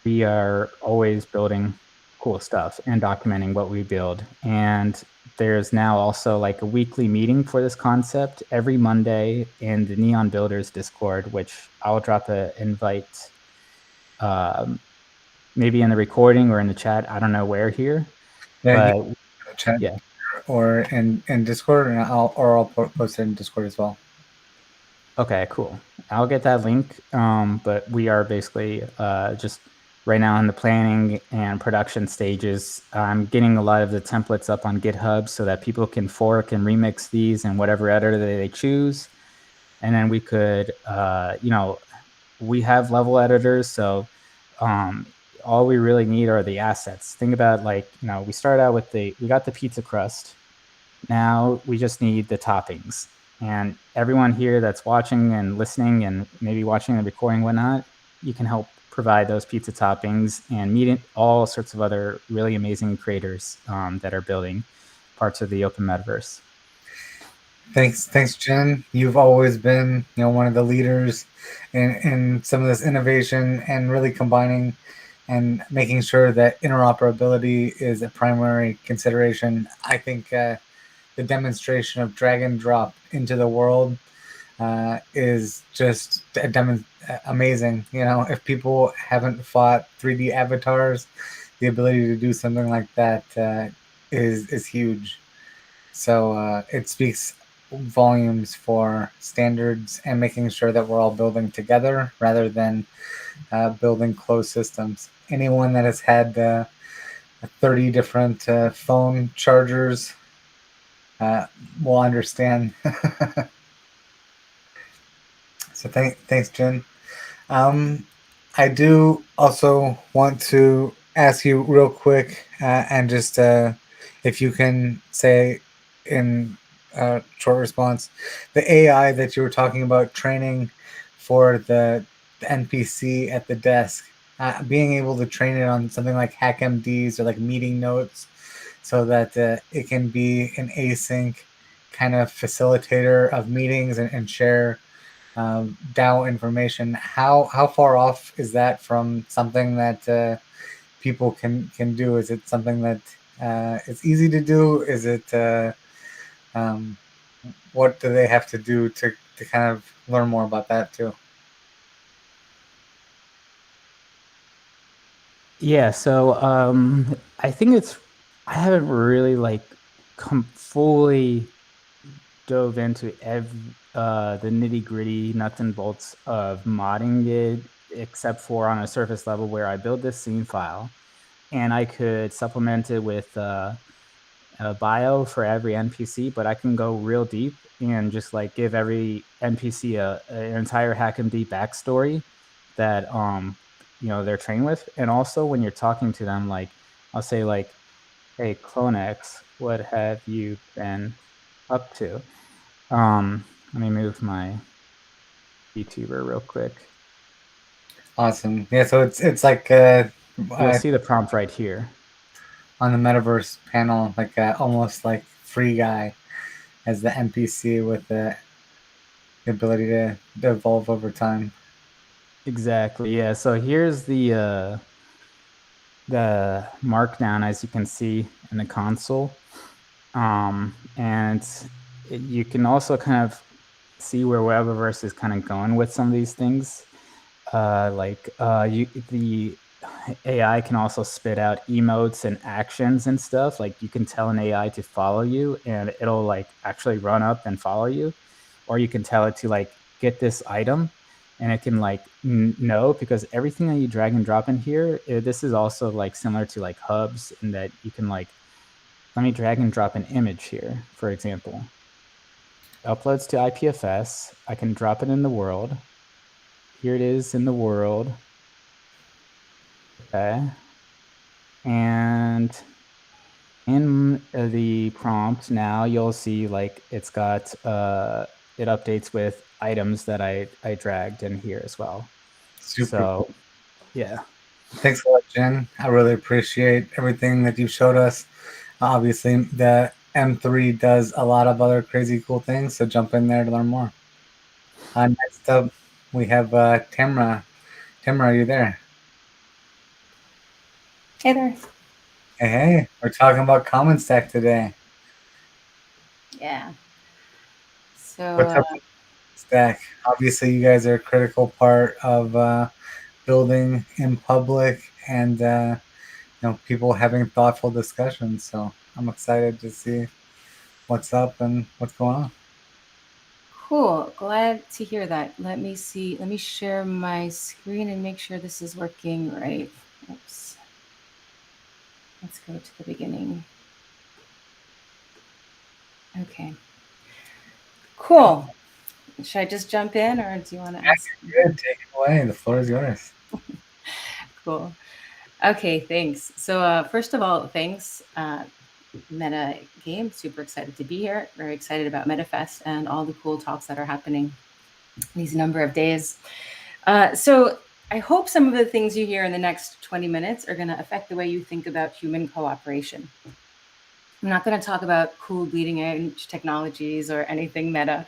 we are always building cool stuff and documenting what we build. And there's now also like a weekly meeting for this concept every Monday in the Neon Builders Discord, which I'll drop an invite maybe in the recording or in the chat. I don't know where here. Yeah, but chat, yeah, or in Discord, and I'll post it in Discord as well. Okay, cool. I'll get that link. But we are basically just right now in the planning and production stages. I'm getting a lot of the templates up on GitHub so that people can fork and remix these in whatever editor they choose. And then we could, we have level editors. So all we really need are the assets. Think about like, we started out with we got the pizza crust. Now we just need the toppings. And everyone here that's watching and listening and maybe watching the recording, whatnot, you can help provide those pizza toppings and meet all sorts of other really amazing creators that are building parts of the open metaverse. Thanks, Jen. You've always been, one of the leaders in some of this innovation and really combining and making sure that interoperability is a primary consideration. I think the demonstration of drag and drop into the world is just amazing. If people haven't fought 3D avatars, the ability to do something like that is huge. So it speaks volumes for standards and making sure that we're all building together rather than building closed systems. Anyone that has had 30 different phone chargers will understand. So thanks, Jen. I do also want to ask you real quick, and just if you can say in a short response, the AI that you were talking about training for the NPC at the desk, being able to train it on something like HackMDs or like meeting notes so that it can be an async kind of facilitator of meetings and share DAO information. How far off is that from something that people can do? Is it something that is easy to do? Is it what do they have to do to kind of learn more about that too? Yeah, so I think I haven't really like fully dove into the nitty gritty nuts and bolts of modding it, except for on a surface level where I build this scene file and I could supplement it with a bio for every NPC, but I can go real deep and just like give every NPC an entire HackMD backstory that they're trained with. And also when you're talking to them, like I'll say like, "Hey, Clonex, what have you been up to?" Let me move my YouTuber real quick. Awesome. Yeah, so it's like You'll see the prompt right here on the metaverse panel, like almost like free guy as the NPC with the ability to evolve over time. Exactly. Yeah. So here's the markdown, as you can see in the console, and you can also kind of see where Webverse is kind of going with some of these things. The AI can also spit out emotes and actions and stuff. Like you can tell an AI to follow you and it'll like actually run up and follow you. Or you can tell it to like get this item and it can like know, because everything that you drag and drop in here, this is also like similar to like hubs in that you can like, let me drag and drop an image here, for example. Uploads to IPFS. I can drop it in the world. Here it is in the world. Okay. And in the prompt now, you'll see like it's got, it updates with items that I dragged in here as well. Super cool. Yeah. Thanks a lot, Jen. I really appreciate everything that you showed us. Obviously, the M3 does a lot of other crazy cool things, so jump in there to learn more. Next up, we have Tamra. Tamra, are you there? Hey there. Hey, we're talking about Common Stack today. Yeah. So What's up with Stack? Obviously, you guys are a critical part of building in public and people having thoughtful discussions. So I'm excited to see what's up and what's going on. cool. Glad to hear that. Let me see. Let me share my screen and make sure this is working right. Oops. Let's go to the beginning. Okay. Cool. Should I just jump in or do you want to ask? Good. Take it away. The floor is yours. Cool. Okay, thanks. So first of all, thanks, Meta Game. Super excited to be here. Very excited about MetaFest and all the cool talks that are happening these number of days. So I hope some of the things you hear in the next 20 minutes are going to affect the way you think about human cooperation. I'm not going to talk about cool bleeding edge technologies or anything meta.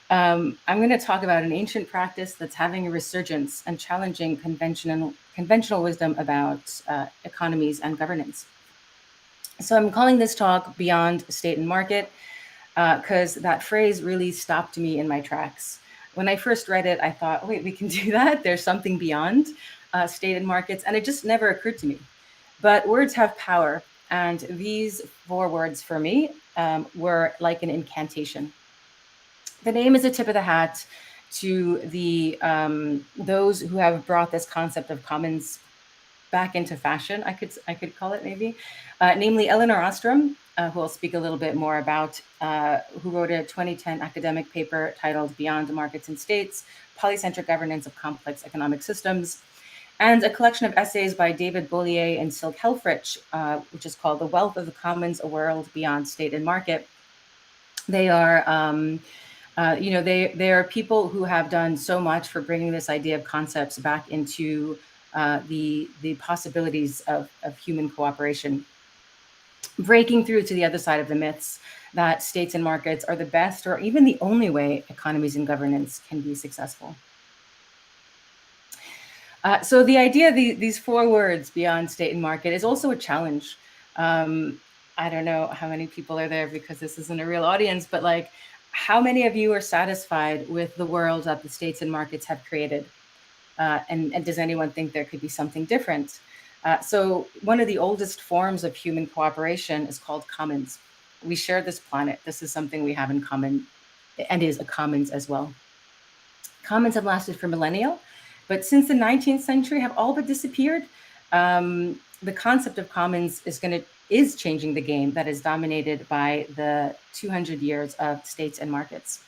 I'm going to talk about an ancient practice that's having a resurgence and challenging conventional wisdom about economies and governance. So I'm calling this talk Beyond State and Market because that phrase really stopped me in my tracks. When I first read it, I thought, wait, we can do that? There's something beyond state and markets. And it just never occurred to me. But words have power. And these 4 words for me were like an incantation. The name is a tip of the hat to the those who have brought this concept of commons back into fashion, I could call it maybe, namely Elinor Ostrom, who I'll speak a little bit more about, who wrote a 2010 academic paper titled Beyond Markets and States, Polycentric Governance of Complex Economic Systems, and a collection of essays by David Bollier and Silke Helfrich, which is called The Wealth of the Commons, A World Beyond State and Market. They are, they are people who have done so much for bringing this idea of concepts back into the possibilities of human cooperation, breaking through to the other side of the myths that states and markets are the best or even the only way economies and governance can be successful. So the idea, these 4 words, beyond state and market, is also a challenge. I don't know how many people are there because this isn't a real audience, but like, how many of you are satisfied with the world that the states and markets have created? And does anyone think there could be something different? So one of the oldest forms of human cooperation is called commons. We share this planet. This is something we have in common and is a commons as well. Commons have lasted for millennia, but since the 19th century have all but disappeared. The concept of commons is changing the game that is dominated by the 200 years of states and markets.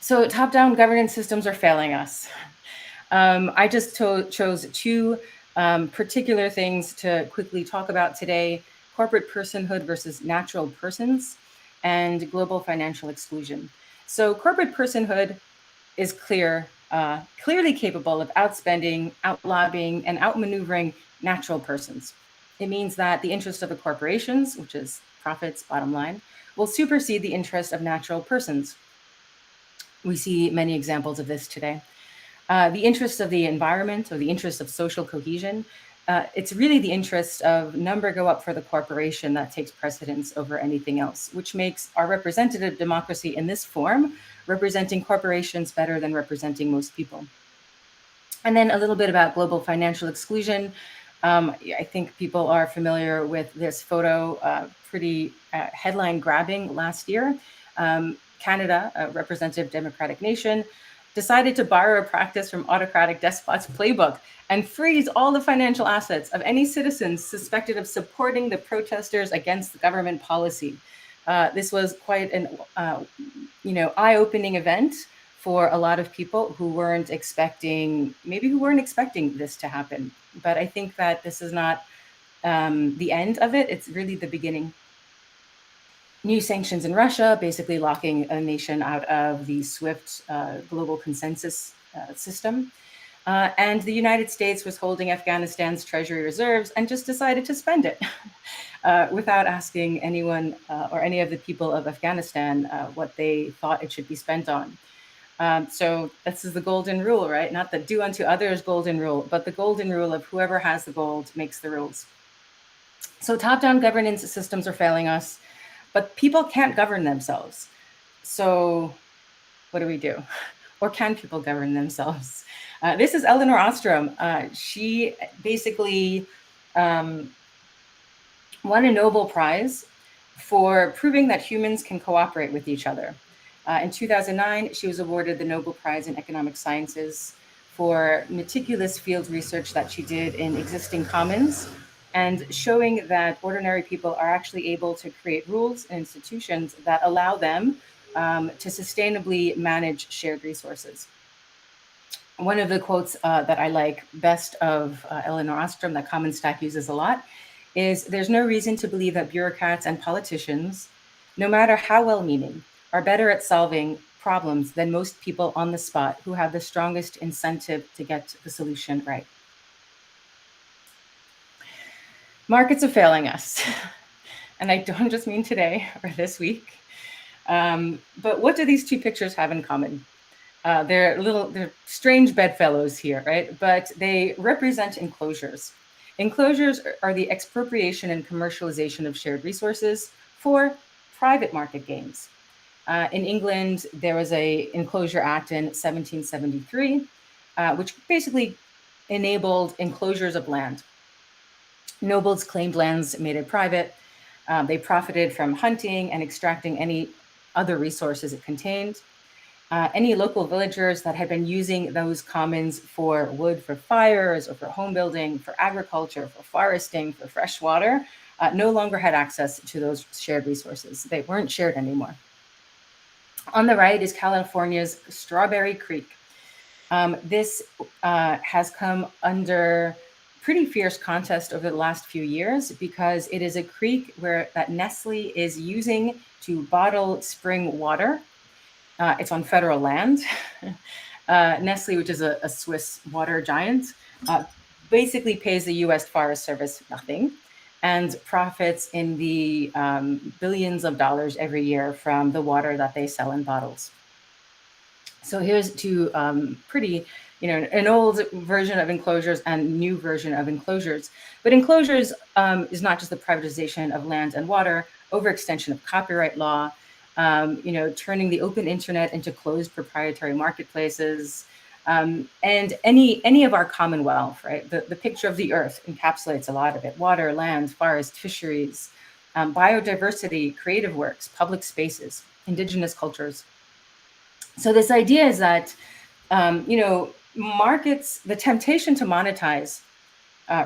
So top-down governance systems are failing us. I just chose 2 particular things to quickly talk about today: corporate personhood versus natural persons, and global financial exclusion. So corporate personhood is clearly capable of outspending, outlobbying, and outmaneuvering natural persons. It means that the interest of the corporations, which is profits, bottom line, will supersede the interest of natural persons. We see many examples of this today. The interest of the environment, or the interest of social cohesion, it's really the interest of number go up for the corporation that takes precedence over anything else, which makes our representative democracy in this form representing corporations better than representing most people. And then a little bit about global financial exclusion. I think people are familiar with this photo, pretty headline grabbing last year. Canada, a representative democratic nation, decided to borrow a practice from autocratic despots' playbook and freeze all the financial assets of any citizens suspected of supporting the protesters against the government policy. This was quite an eye-opening event for a lot of people who weren't expecting this to happen. But I think that this is not the end of it. It's really the beginning. New sanctions in Russia, basically locking a nation out of the SWIFT global consensus system. And the United States was holding Afghanistan's treasury reserves and just decided to spend it without asking anyone or any of the people of Afghanistan what they thought it should be spent on. So this is the golden rule, right? Not the do unto others golden rule, but the golden rule of whoever has the gold makes the rules. So top-down governance systems are failing us, but people can't govern themselves. So what do we do? Or can people govern themselves? This is Elinor Ostrom. She basically won a Nobel Prize for proving that humans can cooperate with each other. In 2009, she was awarded the Nobel Prize in Economic Sciences for meticulous field research that she did in existing commons and showing that ordinary people are actually able to create rules and institutions that allow them to sustainably manage shared resources. One of the quotes that I like best of Elinor Ostrom that Common Stack uses a lot is, "There's no reason to believe that bureaucrats and politicians, no matter how well-meaning, are better at solving problems than most people on the spot who have the strongest incentive to get the solution right." Markets are failing us. And I don't just mean today or this week. But what do these 2 pictures have in common? They're strange bedfellows here, right? But they represent enclosures. Enclosures are the expropriation and commercialization of shared resources for private market gains. In England, there was an Enclosure Act in 1773, which basically enabled enclosures of land. Nobles claimed lands, made it private. They profited from hunting and extracting any other resources it contained. Any local villagers that had been using those commons for wood for fires or for home building, for agriculture, for foresting, for fresh water, no longer had access to those shared resources. They weren't shared anymore. On the right is California's Strawberry Creek. This has come under pretty fierce contest over the last few years because it is a creek that Nestle is using to bottle spring water. It's on federal land. Nestle, which is a Swiss water giant, basically pays the US Forest Service nothing and profits in the billions of dollars every year from the water that they sell in bottles. So here's to pretty, an old version of enclosures and new version of enclosures. But enclosures is not just the privatization of land and water, overextension of copyright law, turning the open internet into closed proprietary marketplaces, and any of our commonwealth, right? The picture of the earth encapsulates a lot of it: water, land, forest, fisheries, biodiversity, creative works, public spaces, indigenous cultures. So this idea is that, markets, the temptation to monetize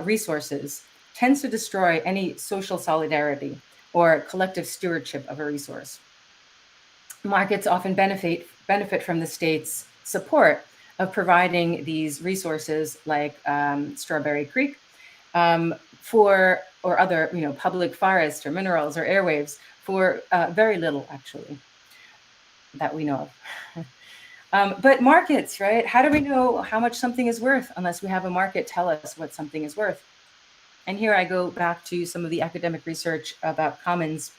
resources tends to destroy any social solidarity or collective stewardship of a resource. Markets often benefit from the state's support of providing these resources like Strawberry Creek or other, public forests or minerals or airwaves for very little, actually, that we know of. But markets, right? How do we know how much something is worth unless we have a market tell us what something is worth? And here I go back to some of the academic research about commons.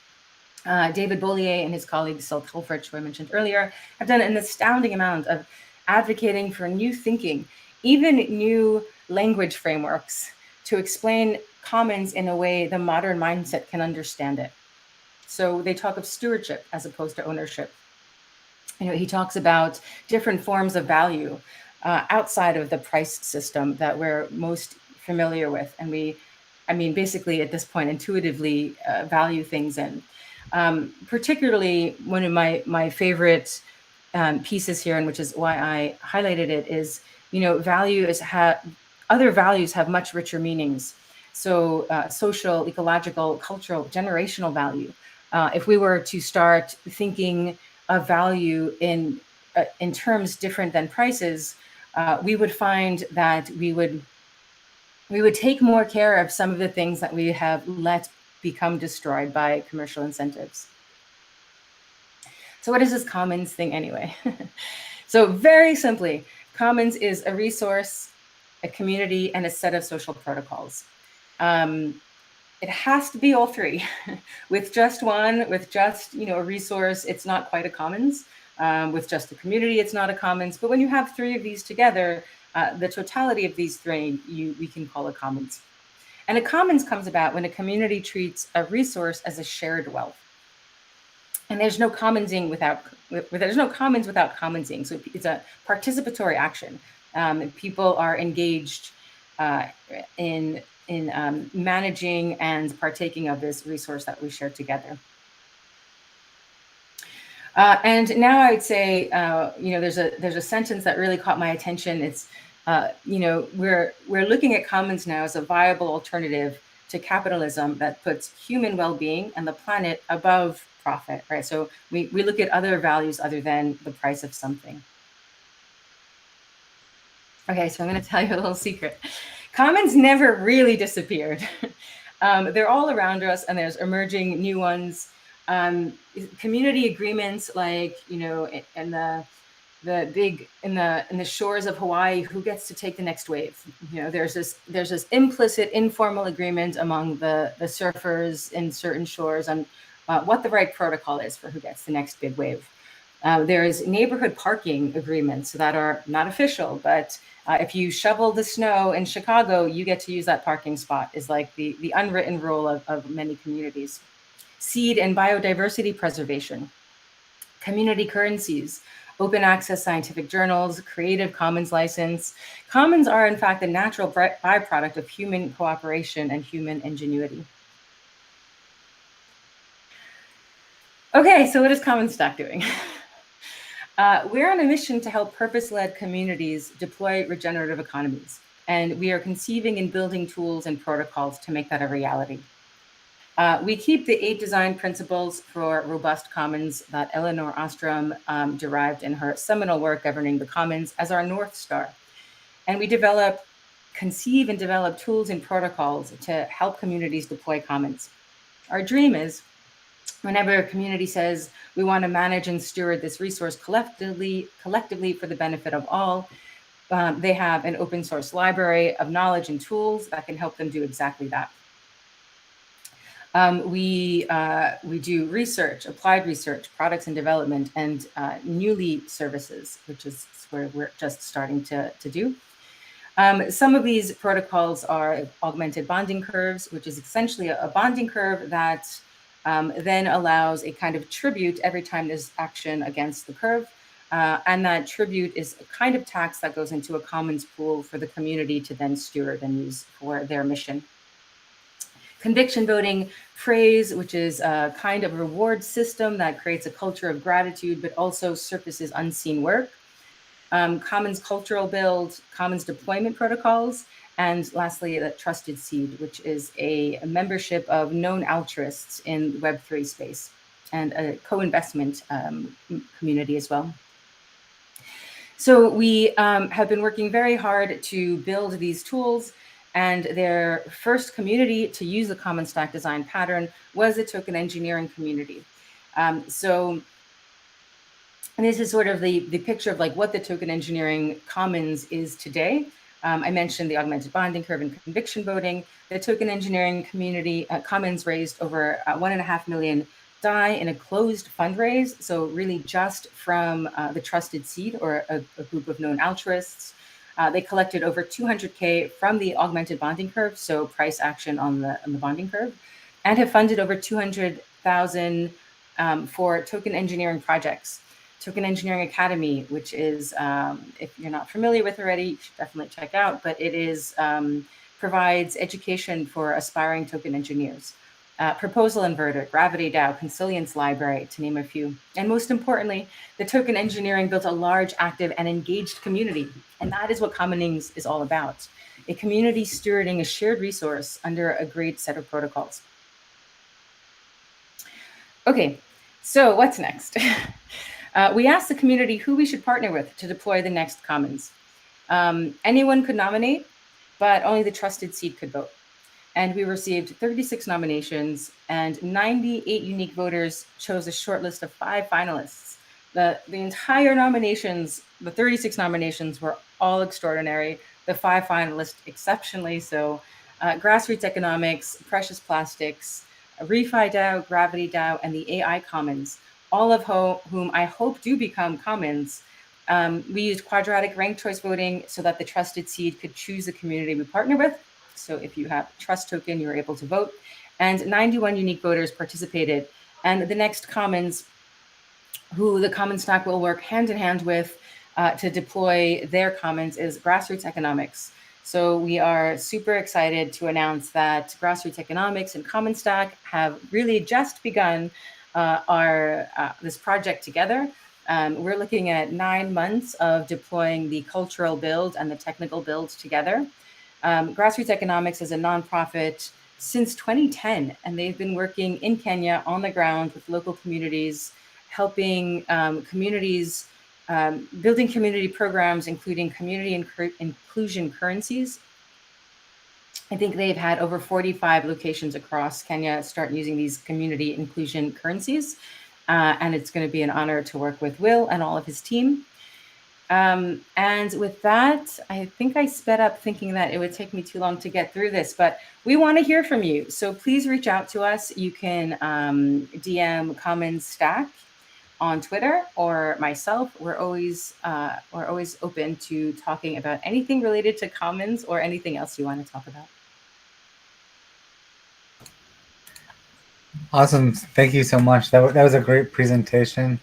David Bollier and his colleague Sil Telfrich, who I mentioned earlier, have done an astounding amount of advocating for new thinking, even new language frameworks to explain commons in a way the modern mindset can understand it. So they talk of stewardship as opposed to ownership. He talks about different forms of value outside of the price system that we're most familiar with. And basically at this point, intuitively value things in. Particularly one of my favorite pieces here, and which is why I highlighted it, is, other values have much richer meanings. So social, ecological, cultural, generational value. If we were to start thinking of value in terms different than prices, we would find that we would take more care of some of the things that we have let become destroyed by commercial incentives. So what is this commons thing anyway? So very simply, commons is a resource, a community, and a set of social protocols. It has to be all three. With just one, with just a resource, it's not quite a commons. With just a community, it's not a commons. But when you have three of these together, the totality of these three, we can call a commons. And a commons comes about when a community treats a resource as a shared wealth. And there's no commonsing without commonsing. So it's a participatory action. People are engaged in managing and partaking of this resource that we share together. And now I would say, there's a sentence that really caught my attention. It's, we're looking at commons now as a viable alternative to capitalism that puts human well-being and the planet above profit, right? So we look at other values other than the price of something. Okay, so I'm going to tell you a little secret. Commons never really disappeared. They're all around us, and there's emerging new ones. Community agreements, like in the shores of Hawaii, who gets to take the next wave? There's this implicit, informal agreement among the surfers in certain shores on what the right protocol is for who gets the next big wave. There's neighborhood parking agreements that are not official, but if you shovel the snow in Chicago, you get to use that parking spot, is like the unwritten rule of many communities. Seed and biodiversity preservation, community currencies, open access scientific journals, Creative Commons license. Commons are, in fact, the natural byproduct of human cooperation and human ingenuity. Okay, so what is Common Stack doing? We're on a mission to help purpose-led communities deploy regenerative economies, and we are conceiving and building tools and protocols to make that a reality. We keep the 8 design principles for robust commons that Eleanor Ostrom derived in her seminal work governing the commons as our North Star. And we conceive and develop tools and protocols to help communities deploy commons. Our dream is, whenever a community says we want to manage and steward this resource collectively for the benefit of all, they have an open source library of knowledge and tools that can help them do exactly that. We do research, applied research, products and development, and newly services, which is where we're just starting to do. Some of these protocols are augmented bonding curves, which is essentially a bonding curve that then allows a kind of tribute every time there's action against the curve. And that tribute is a kind of tax that goes into a commons pool for the community to then steward and use for their mission. Conviction voting praise, which is a kind of reward system that creates a culture of gratitude, but also surfaces unseen work. Commons cultural build, commons deployment protocols, and lastly, the trusted seed, which is a membership of known altruists in Web3 space and a co-investment community as well. So we have been working very hard to build these tools, and their first community to use the Common Stack design pattern was the token engineering community. So this is sort of the picture of like what the token engineering commons is today. I mentioned the augmented bonding curve and conviction voting. The token engineering community commons raised over 1.5 million DAI in a closed fundraise. So really just from the trusted seed or a group of known altruists. They collected over 200K from the augmented bonding curve, so price action on the bonding curve, and have funded over 200,000 for token engineering projects. Token Engineering Academy, which is, if you're not familiar with already, you should definitely check out, but it is provides education for aspiring token engineers. Proposal Inverter, Gravity DAO, Consilience Library, to name a few. And most importantly, the token engineering built a large, active, and engaged community. And that is what Commonings is all about. A community stewarding a shared resource under a great set of protocols. Okay, so what's next? We asked the community who we should partner with to deploy the next commons. Anyone could nominate, but only the trusted seed could vote. And we received 36 nominations, and 98 unique voters chose a short list of 5 finalists. The entire nominations, the 36 nominations were all extraordinary. The 5 finalists exceptionally so. Grassroots Economics, Precious Plastics, Refi DAO, Gravity DAO, and the AI Commons, all of whom I hope do become commons. We used quadratic ranked choice voting so that the trusted seed could choose the community we partner with. So if you have a trust token, you're able to vote. And 91 unique voters participated. And the next commons, who the Common Stack will work hand in hand with to deploy their commons, is Grassroots Economics. So we are super excited to announce that Grassroots Economics and Common Stack have really just begun this project together. We're looking at 9 months of deploying the cultural build and the technical build together. Grassroots Economics is a nonprofit since 2010, and they've been working in Kenya on the ground with local communities, helping communities, building community programs, including community inclusion currencies. I think they've had over 45 locations across Kenya start using these community inclusion currencies. And it's going to be an honor to work with Will and all of his team. And with that, I think I sped up thinking that it would take me too long to get through this, but we want to hear from you. So please reach out to us. You can DM Common Stack on Twitter or myself. We're always open to talking about anything related to commons or anything else you want to talk about. Awesome. Thank you so much. That was a great presentation.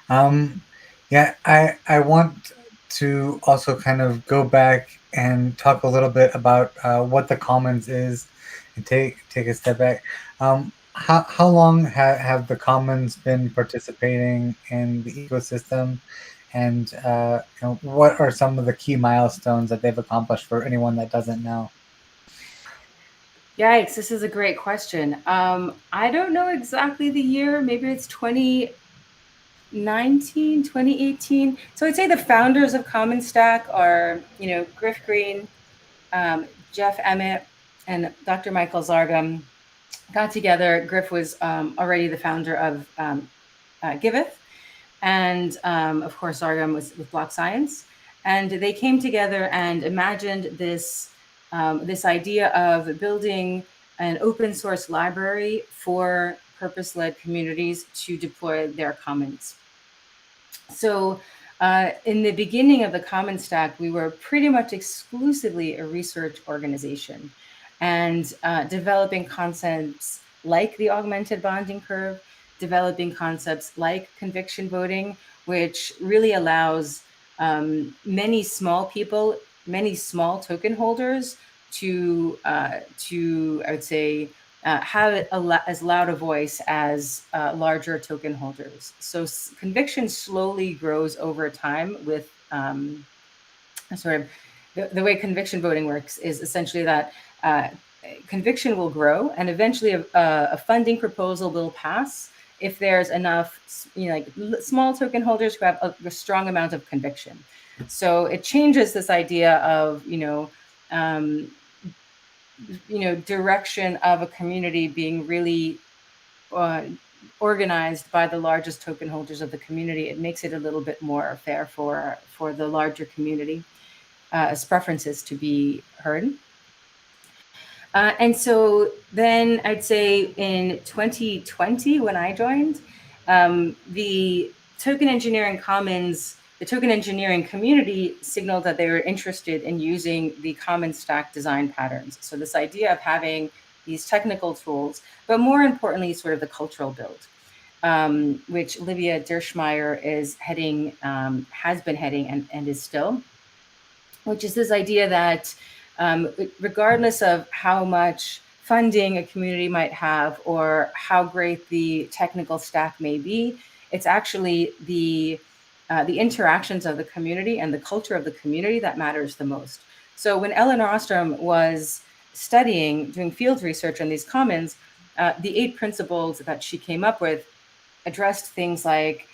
Yeah, I want to also kind of go back and talk a little bit about what the commons is and take a step back. how long have the Commons been participating in the ecosystem, and what are some of the key milestones that they've accomplished for anyone that doesn't know? Yikes, this is a great question. I don't know exactly the year. Maybe it's 2019, 2018. So I'd say the founders of Common Stack are, Griff Green, Jeff Emmett, and Dr. Michael Zargam got together. Griff was already the founder of Giveth, and of course Zargam was with Block Science, and they came together and imagined this idea of building an open source library for purpose-led communities to deploy their commons. So in the beginning of the Common Stack, we were pretty much exclusively a research organization, and developing concepts like the augmented bonding curve, developing concepts like conviction voting, which really allows many small people, many small token holders to I would say, have as loud a voice as larger token holders. So conviction slowly grows over time with sort of the way conviction voting works is essentially that conviction will grow, and eventually a funding proposal will pass if there's enough, small token holders who have a strong amount of conviction. So it changes this idea of, direction of a community being really organized by the largest token holders of the community. It makes it a little bit more fair for the larger community as preferences to be heard. And so then I'd say in 2020, when I joined, the token engineering commons, the token engineering community signaled that they were interested in using the common stack design patterns. So this idea of having these technical tools, but more importantly, sort of the cultural build, which Livia Derschmeyer is heading, has been heading and is still, which is this idea that regardless of how much funding a community might have or how great the technical stack may be, it's actually the interactions of the community and the culture of the community that matters the most. So when Eleanor Ostrom was doing field research on these commons, the 8 principles that she came up with addressed things like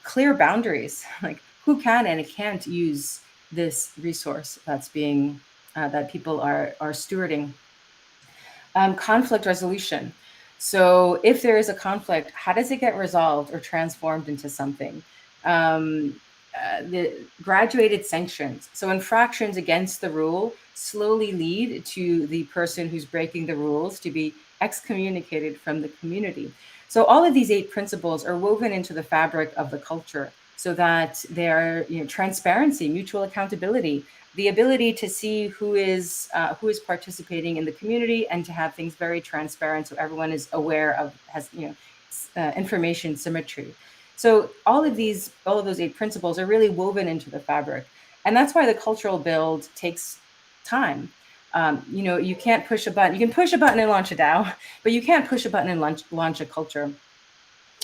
clear boundaries, like who can and can't use this resource that's being that people are stewarding. Conflict resolution. So if there is a conflict, how does it get resolved or transformed into something? The graduated sanctions. So infractions against the rule slowly lead to the person who's breaking the rules to be excommunicated from the community. So all of these 8 principles are woven into the fabric of the culture, so that there are transparency, mutual accountability, the ability to see who is participating in the community, and to have things very transparent so everyone is aware of, has information symmetry. So all of those 8 principles are really woven into the fabric, and that's why the cultural build takes time. You can't push a button. You can push a button and launch a DAO, but you can't push a button and launch a culture.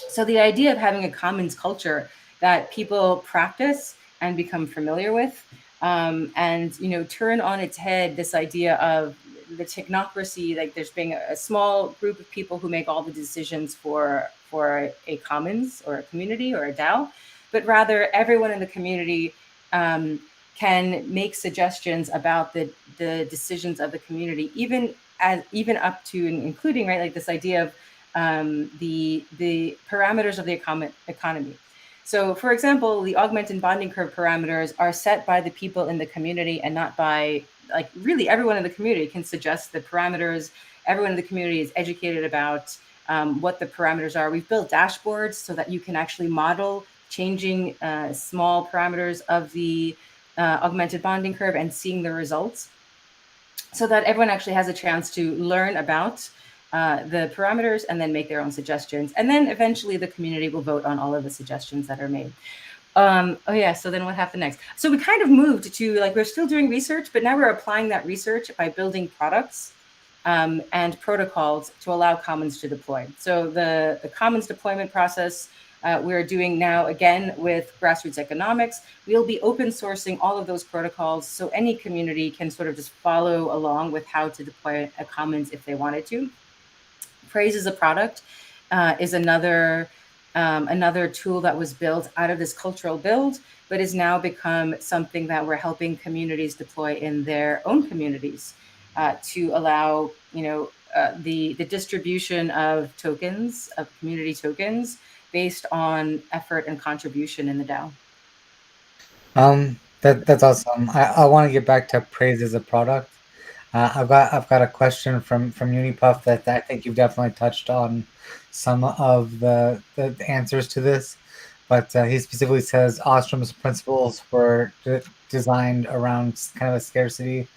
So the idea of having a commons culture that people practice and become familiar with, and turn on its head this idea of the technocracy, like there's being a small group of people who make all the decisions for a commons or a community or a DAO, but rather everyone in the community can make suggestions about the decisions of the community, even up to and including, right, like this idea of the parameters of the economy. So, for example, the augmented bonding curve parameters are set by the people in the community and not by, like, really everyone in the community can suggest the parameters. Everyone in the community is educated about what the parameters are. We've built dashboards so that you can actually model changing small parameters of the augmented bonding curve and seeing the results, so that everyone actually has a chance to learn about the parameters and then make their own suggestions. And then eventually the community will vote on all of the suggestions that are made. So then what happened next? So we kind of moved to, like, we're still doing research, but now we're applying that research by building products and protocols to allow commons to deploy. So the commons deployment process we're doing now, again, with grassroots economics. We'll be open sourcing all of those protocols so any community can sort of just follow along with how to deploy a commons if they wanted to. Praise as a product is another tool that was built out of this cultural build, but has now become something that we're helping communities deploy in their own communities to allow, the distribution of tokens, of community tokens, based on effort and contribution in the DAO. That's awesome. I want to get back to praise as a product. I've got a question from Unipuff that I think you've definitely touched on some of the answers to this, but he specifically says Ostrom's principles were designed around kind of a scarcity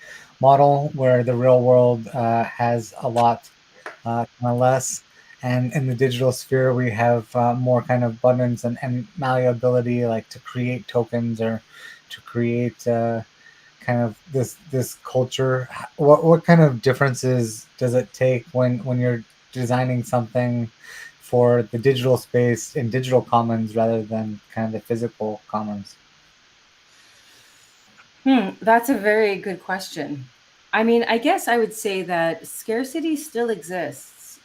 model where the real world has a lot kind of less, and in the digital sphere we have more kind of abundance and malleability, like to create tokens or to create kind of this culture. What kind of differences does it take when you're designing something for the digital space in digital commons rather than kind of the physical commons? That's a very good question. I mean, I guess I would say that scarcity still exists,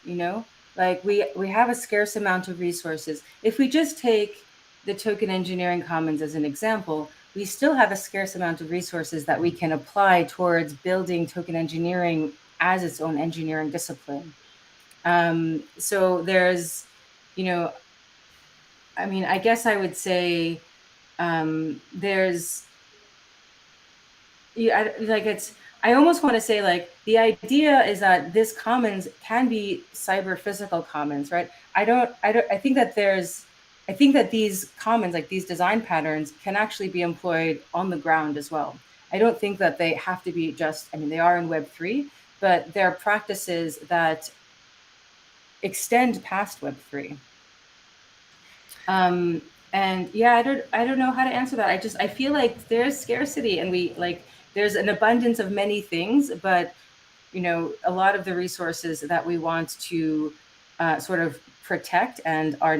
like we have a scarce amount of resources. If we just take the token engineering commons as an example, we still have a scarce amount of resources that we can apply towards building token engineering as its own engineering discipline. So there's, I mean, I guess I would say there's, I almost want to say, like, the idea is that this commons can be cyber physical commons, right? I think that these commons, like these design patterns, can actually be employed on the ground as well. I don't think that they have to be they are in Web3, but there are practices that extend past Web3. And yeah, I don't know how to answer that. I feel like there's scarcity, and there's an abundance of many things, but a lot of the resources that we want to sort of protect and are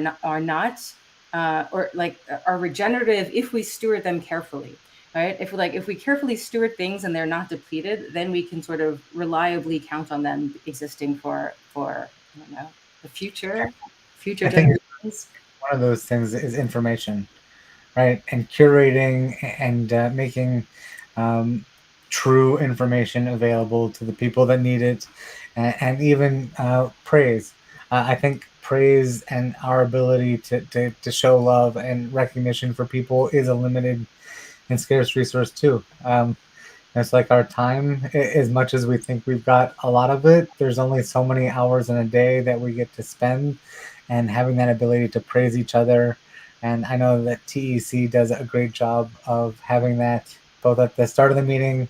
regenerative if we steward them carefully, right? If we carefully steward things and they're not depleted, then we can sort of reliably count on them existing for the future generations. One of those things is information, right? And curating and making true information available to the people that need it, and even praise. I think praise and our ability to show love and recognition for people is a limited and scarce resource too. It's like our time, as much as we think we've got a lot of it, there's only so many hours in a day that we get to spend, and having that ability to praise each other. And I know that TEC does a great job of having that both at the start of the meeting,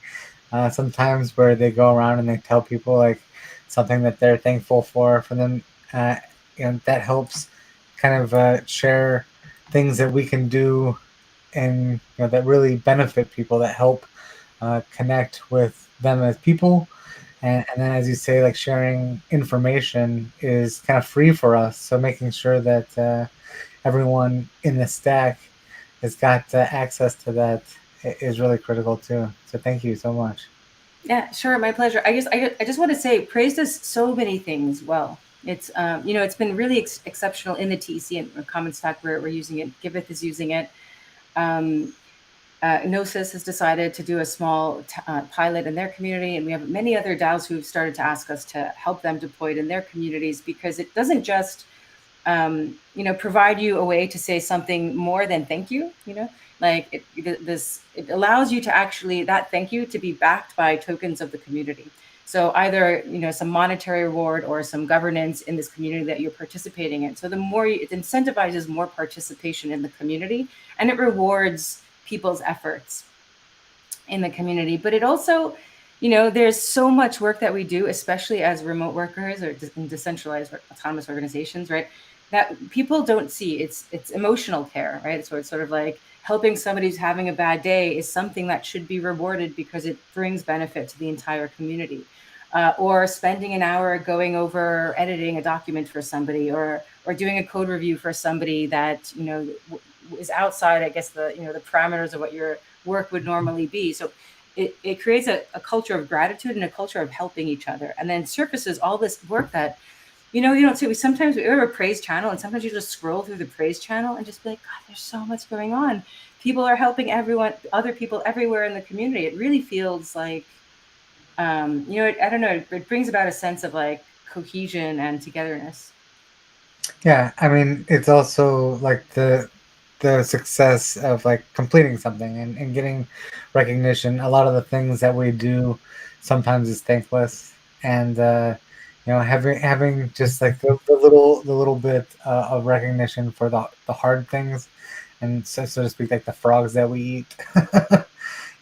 sometimes where they go around and they tell people like something that they're thankful for them. That helps kind of share things that we can do and that really benefit people, that help connect with them as people. And then, as you say, like sharing information is kind of free for us. So making sure that everyone in the stack has got access to that is really critical too. So thank you so much. Yeah, sure, my pleasure. I just want to say, praise does so many things well. It's it's been really exceptional in the TEC and Common Stack where we're using it. Giveth is using it. Gnosis has decided to do a small pilot in their community, and we have many other DAOs who've started to ask us to help them deploy it in their communities, because it doesn't just provide you a way to say something more than thank you. It allows you to actually, that thank you to be backed by tokens of the community. So either some monetary reward or some governance in this community that you're participating in. So the more it incentivizes more participation in the community, and it rewards people's efforts in the community. But it also, there's so much work that we do, especially as remote workers or in decentralized autonomous organizations, right, that people don't see. It's emotional care, right? So it's sort of like helping somebody who's having a bad day is something that should be rewarded because it brings benefit to the entire community. or spending an hour going over editing a document for somebody, or doing a code review for somebody that is outside, I guess, the the parameters of what your work would normally be. So it creates a culture of gratitude and a culture of helping each other, and then surfaces all this work that you don't see. Sometimes we have a praise channel, and sometimes you just scroll through the praise channel and just be like, God, there's so much going on. People are helping other people everywhere in the community. It really feels like, I don't know, it brings about a sense of like cohesion and togetherness. Yeah, I mean, it's also like the success of like completing something and getting recognition. A lot of the things that we do sometimes is thankless, and having just like the little bit of recognition for the hard things, and so to speak, like the frogs that we eat.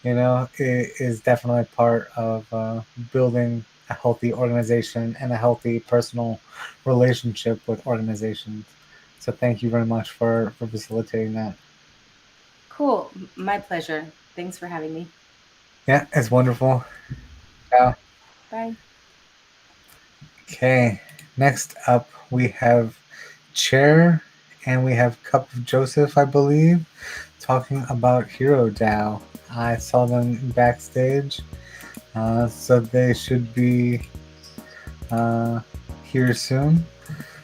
Is definitely part of building a healthy organization and a healthy personal relationship with organizations. So thank you very much for facilitating that. Cool. My pleasure. Thanks for having me. Yeah, it's wonderful. Yeah. Bye. Okay. Next up, we have Chair and we have Cup of Joseph, I believe, talking about Hero DAO. I saw them backstage. So they should be here soon.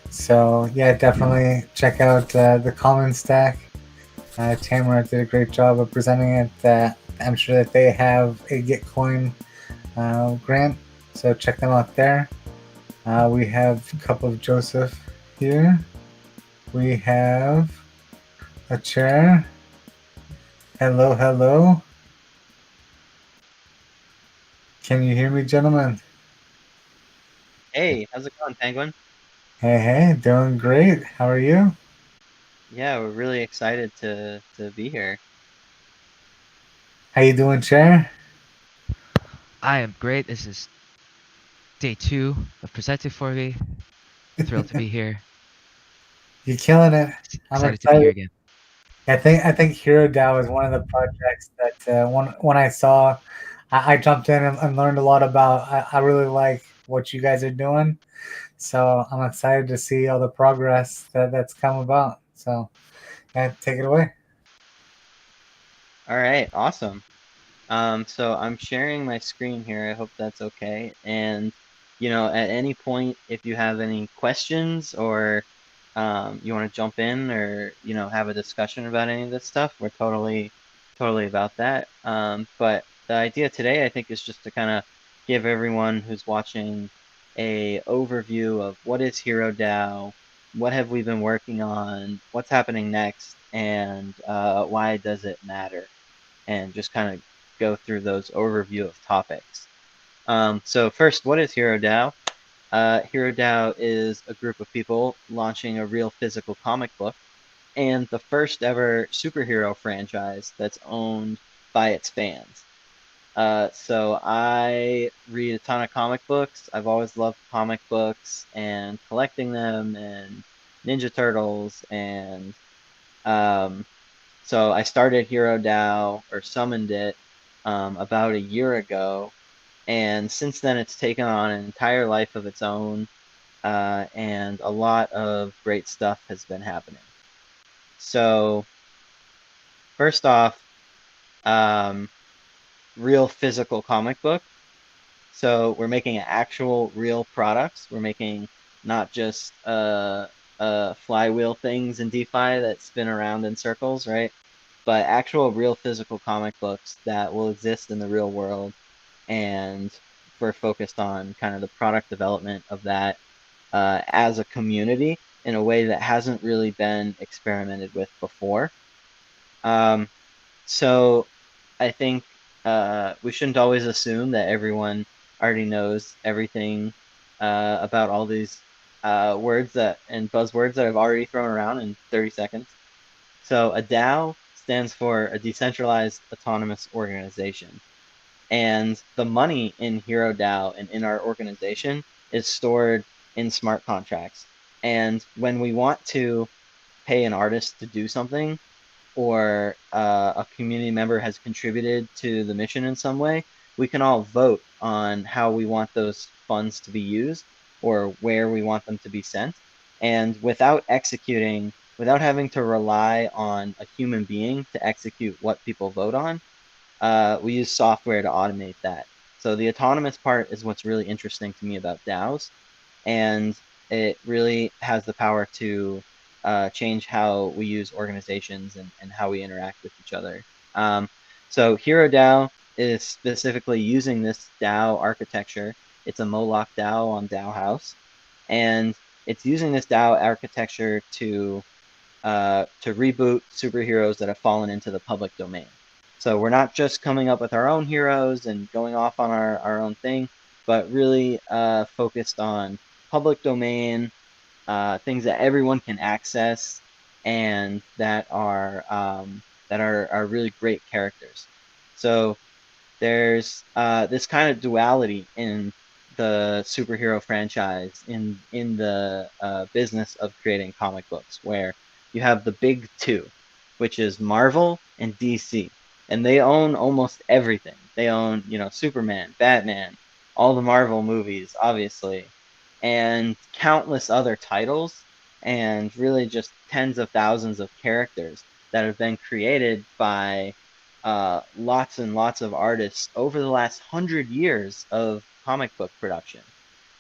So yeah, definitely check out the Common Stack. Tamara did a great job of presenting it. I'm sure that they have a Gitcoin grant, so check them out there. We have Cup of Joseph here. We have a chair. Hello, hello. Can you hear me, gentlemen? Hey, how's it going, Penguin? Hey, hey, doing great. How are you? Yeah, we're really excited to be here. How you doing, Chair? I am great. This is day 2 of presenting for me. Thrilled to be here. You're killing it. I'm Excited to be here excited. again. I think Hero DAO is one of the projects that when I saw, I jumped in and learned a lot about. I really like what you guys are doing, so I'm excited to see all the progress that's come about. So, yeah, take it away. All right, awesome. So I'm sharing my screen here. I hope that's okay. And at any point, if you have any questions or you want to jump in or have a discussion about any of this stuff, we're totally about that. But the idea today, I think, is just to kind of give everyone who's watching a overview of what is Hero DAO, what have we been working on, what's happening next, and why does it matter, and just kind of go through those overview of topics. So first, what is Hero DAO? Hero DAO is a group of people launching a real physical comic book and the first ever superhero franchise that's owned by its fans. So I read a ton of comic books. I've always loved comic books and collecting them and Ninja Turtles. And so I started Hero DAO, or summoned it, about a year ago. And since then, it's taken on an entire life of its own. And a lot of great stuff has been happening. So first off, real physical comic book. So we're making actual real products. We're making not just flywheel things in DeFi that spin around in circles, right? But actual real physical comic books that will exist in the real world. And we're focused on kind of the product development of that as a community in a way that hasn't really been experimented with before. So I think we shouldn't always assume that everyone already knows everything about all these words and buzzwords that I've already thrown around in 30 seconds. So a DAO stands for a decentralized autonomous organization. And the money in Hero DAO and in our organization is stored in smart contracts. And when we want to pay an artist to do something, or a community member has contributed to the mission in some way, we can all vote on how we want those funds to be used or where we want them to be sent. And without executing, without having to rely on a human being to execute what people vote on, we use software to automate that. So the autonomous part is what's really interesting to me about DAOs, and it really has the power to change how we use organizations and how we interact with each other. So Hero DAO is specifically using this DAO architecture. It's a Moloch DAO on DAO House, and it's using this DAO architecture to reboot superheroes that have fallen into the public domain. So we're not just coming up with our own heroes and going off on our own thing, but really focused on public domain, things that everyone can access, and that are really great characters. So there's this kind of duality in the superhero franchise, in the business of creating comic books, where you have the big two, which is Marvel and DC, and they own almost everything. They own, Superman, Batman, all the Marvel movies, obviously, and countless other titles, and really just tens of thousands of characters that have been created by lots and lots of artists over the last 100 years of comic book production.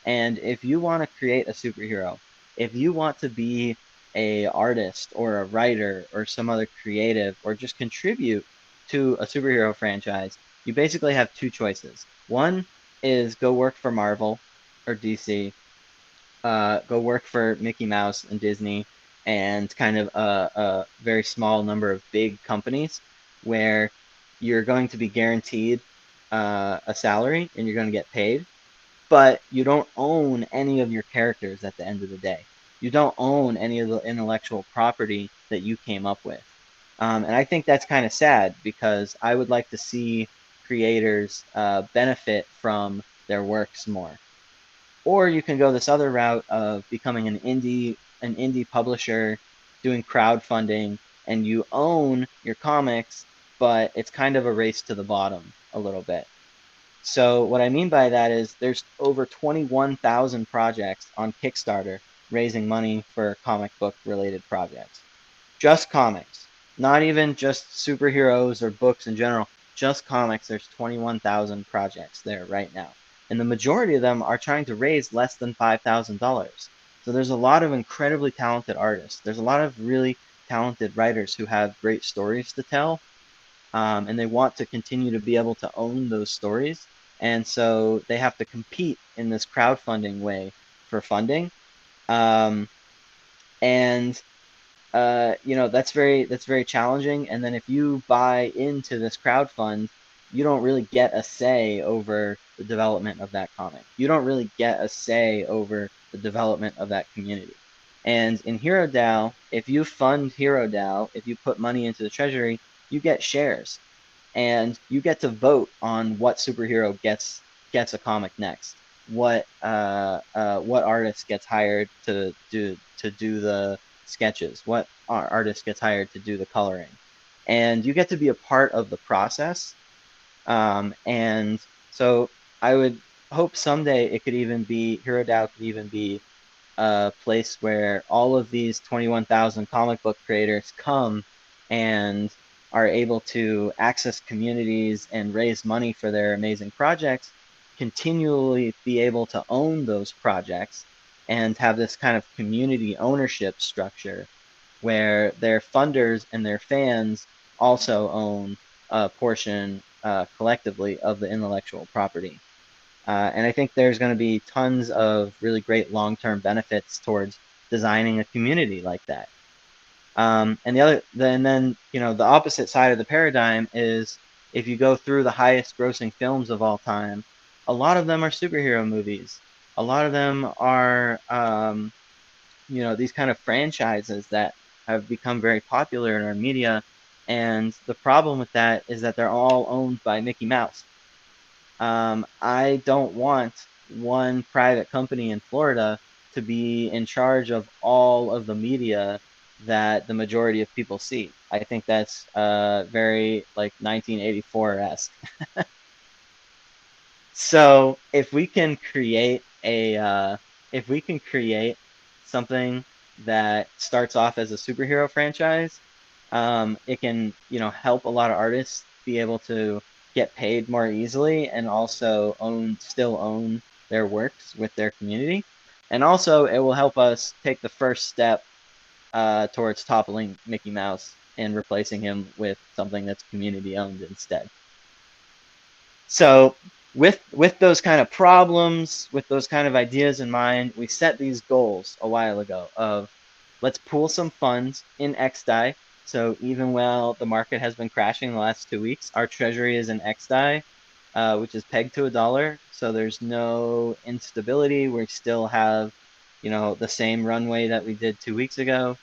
And if you want to create a superhero, if you want to be a artist or a writer or some other creative, or just contribute to a superhero franchise, you basically have two choices. One is go work for Marvel or DC, go work for Mickey Mouse and Disney, and kind of a very small number of big companies where you're going to be guaranteed a salary and you're going to get paid, but you don't own any of your characters at the end of the day. You don't own any of the intellectual property that you came up with. And I think that's kind of sad, because I would like to see creators benefit from their works more. Or you can go this other route of becoming an indie publisher, doing crowdfunding, and you own your comics, but it's kind of a race to the bottom a little bit. So what I mean by that is there's over 21,000 projects on Kickstarter raising money for comic book related projects. Just comics, not even just superheroes or books in general, just comics. There's 21,000 projects there right now. And the majority of them are trying to raise less than $5,000. So there's a lot of incredibly talented artists. There's a lot of really talented writers who have great stories to tell, and they want to continue to be able to own those stories. And so they have to compete in this crowdfunding way for funding. And that's very challenging. And then if you buy into this crowdfund, you don't really get a say over the development of that comic. You don't really get a say over the development of that community. And in Hero DAO, if you fund Hero DAO, if you put money into the treasury, you get shares, and you get to vote on what superhero gets a comic next. What artist gets hired to do the sketches? What artist gets hired to do the coloring? And you get to be a part of the process. And so I would hope someday Hero DAO could even be a place where all of these 21,000 comic book creators come and are able to access communities and raise money for their amazing projects, continually be able to own those projects, and have this kind of community ownership structure where their funders and their fans also own a portion collectively of the intellectual property. And I think there's going to be tons of really great long-term benefits towards designing a community like that. And then the opposite side of the paradigm is, if you go through the highest grossing films of all time, a lot of them are superhero movies. A lot of them are these kind of franchises that have become very popular in our media. And the problem with that is that they're all owned by Mickey Mouse. I don't want one private company in Florida to be in charge of all of the media that the majority of people see. I think that's very 1984-esque. So if we can create something that starts off as a superhero franchise, it can, you know, help a lot of artists be able to get paid more easily and also still own their works with their community. And also it will help us take the first step towards toppling Mickey Mouse and replacing him with something that's community owned instead. So with those kind of problems, with those kind of ideas in mind, we set these goals a while ago of let's pool some funds in XDAI. So even while the market has been crashing the last 2 weeks, our treasury is in XDAI, which is pegged to $1. So there's no instability. We still have, you know, the same runway that we did 2 weeks ago.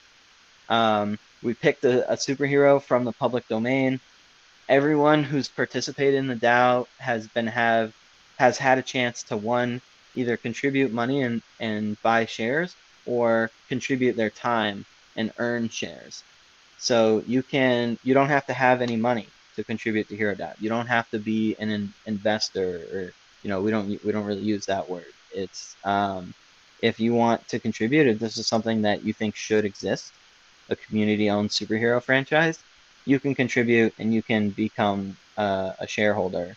We picked a superhero from the public domain. Everyone who's participated in the DAO has had a chance to, one, either contribute money and buy shares, or contribute their time and earn shares. So you don't have to have any money to contribute to Hero DAO. You don't have to be an investor, or, you know, we don't really use that word. It's if you want to contribute, if this is something that you think should exist, a community-owned superhero franchise, you can contribute and you can become a shareholder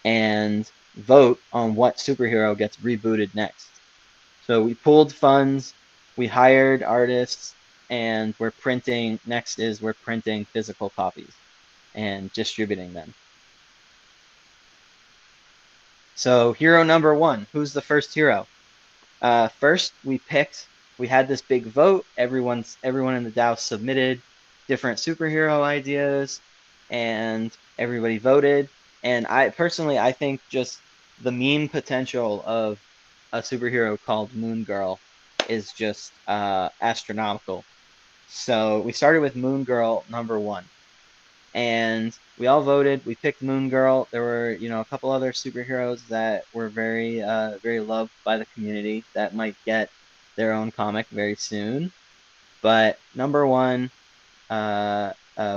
and vote on what superhero gets rebooted next. So we pooled funds, we hired artists, and we're printing physical copies and distributing them. So hero number 1, who's the first hero? First, we had this big vote. Everyone in the DAO submitted different superhero ideas, and everybody voted. And I think just the meme potential of a superhero called Moon Girl is just astronomical. So we started with Moon Girl number 1, and we all voted. We picked Moon Girl. There were, you know, a couple other superheroes that were very loved by the community that might get their own comic very soon. But number 1,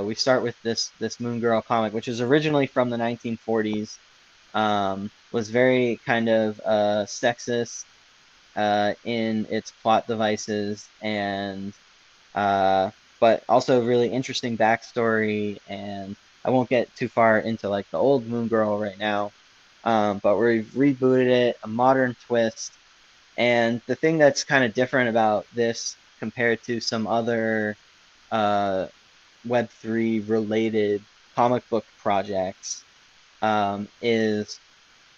we start with this Moon Girl comic, which is originally from the 1940s. Was very kind of sexist in its plot devices, and but also really interesting backstory. And I won't get too far into like the old Moon Girl right now, but we've rebooted it, a modern twist. And the thing that's kind of different about this compared to some other Web3 related comic book projects is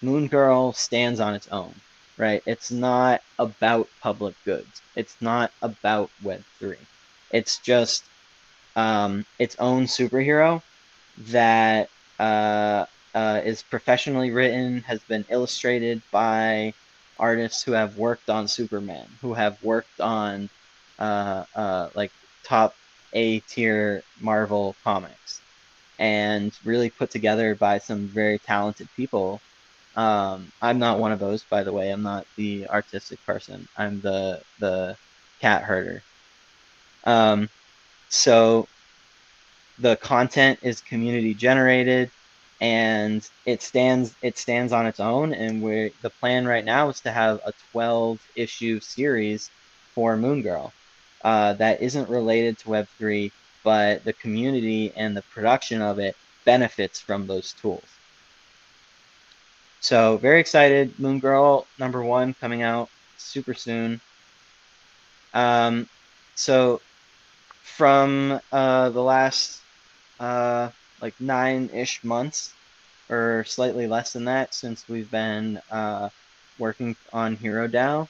Moon Girl stands on its own, right? It's not about public goods. It's not about Web3. It's just its own superhero that is professionally written, has been illustrated by artists who have worked on Superman, who have worked on like top A-tier Marvel comics, and really put together by some very talented people. I'm not one of those, by the way. I'm not the artistic person. I'm the cat herder. So the content is community generated, and it stands on its own. And the plan right now is to have a 12-issue series for Moon Girl that isn't related to Web3, but the community and the production of it benefits from those tools. So very excited. Moon Girl number 1 coming out super soon. So from the last like 9-ish months, or slightly less than that, since we've been working on Hero DAO,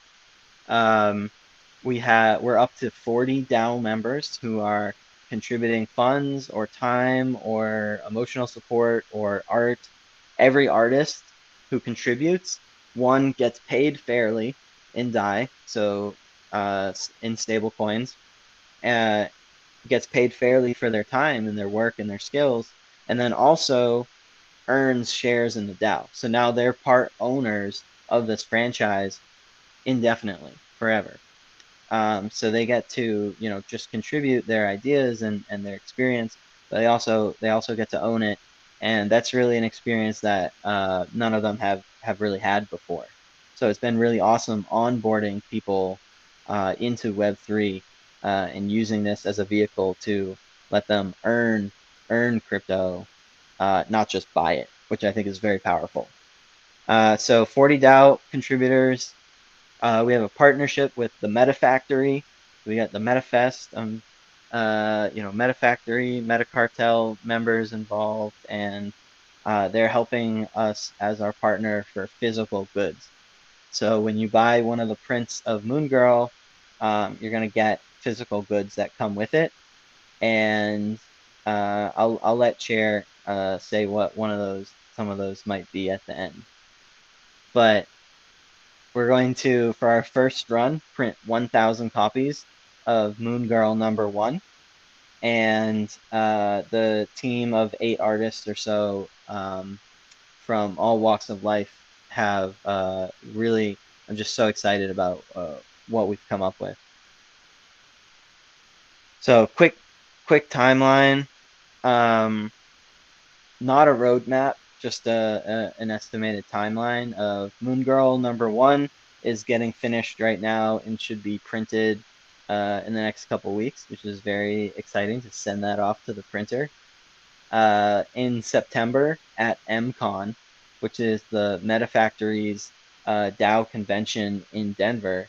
we're up to 40 DAO members who are contributing funds or time or emotional support or art. Every artist who contributes, one, gets paid fairly in DAI, so in stable coins, gets paid fairly for their time and their work and their skills, and then also earns shares in the DAO. So now they're part owners of this franchise indefinitely, forever. So they get to, you know, just contribute their ideas and their experience, but they also get to own it and that's really an experience that none of them have really had before. So it's been really awesome onboarding people into Web3 and using this as a vehicle to let them earn crypto, not just buy it, which I think is very powerful. So 40 DAO contributors. We have a partnership with the MetaFactory. We got the MetaFest, MetaFactory, MetaCartel members involved, and they're helping us as our partner for physical goods. So when you buy one of the prints of Moon Girl, you're gonna get physical goods that come with it, and I'll let Chair say what some of those might be at the end. But we're going to, for our first run, print 1,000 copies of Moon Girl #1, and the team of 8 artists or so from all walks of life have really. I'm just so excited about what we've come up with. So quick timeline. Not a roadmap, just an estimated timeline of Moon Girl #1 is getting finished right now and should be printed in the next couple weeks, which is very exciting to send that off to the printer. In September at MCon, which is the MetaFactory's DAO convention in Denver,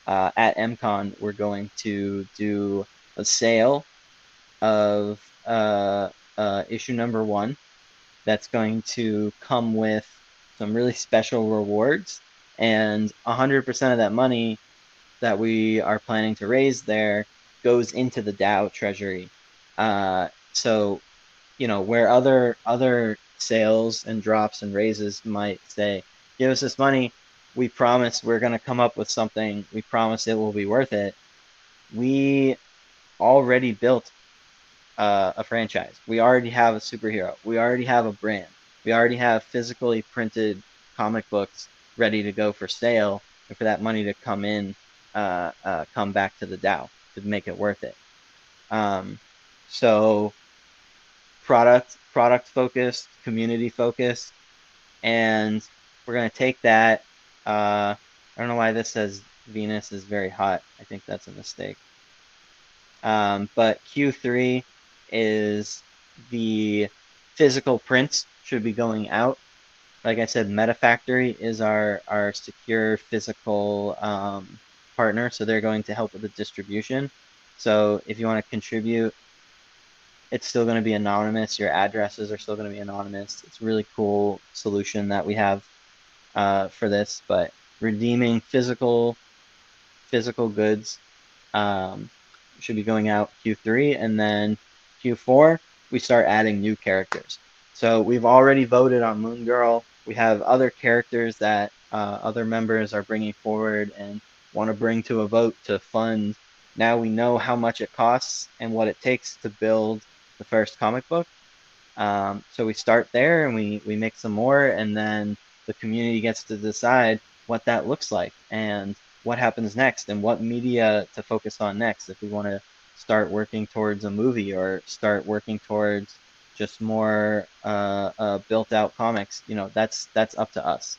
at MCon, we're going to do a sale of issue #1 that's going to come with some really special rewards, and 100% of that money that we are planning to raise there goes into the DAO treasury. So, where other sales and drops and raises might say, give us this money, we promise we're going to come up with something, we promise it will be worth it. We already built a franchise. We already have a superhero. We already have a brand. We already have physically printed comic books ready to go for sale, and for that money to come in, come back to the DAO to make it worth it. So product focused, community focused, and we're going to take that. I don't know why this says Venus is very hot. I think that's a mistake. But Q3 is the physical prints should be going out. Like I said, MetaFactory is our secure physical partner, so they're going to help with the distribution. So if you want to contribute, it's still going to be anonymous. Your addresses are still going to be anonymous. It's a really cool solution that we have for this. But redeeming physical goods should be going out Q3, and then Q4 we start adding new characters. So we've already voted on Moon Girl. We have other characters that other members are bringing forward and want to bring to a vote to fund. Now we know how much it costs and what it takes to build the first comic book. So we start there and we make some more, and then the community gets to decide what that looks like and what happens next and what media to focus on next. If we want to start working towards a movie or start working towards just more built out comics, that's up to us.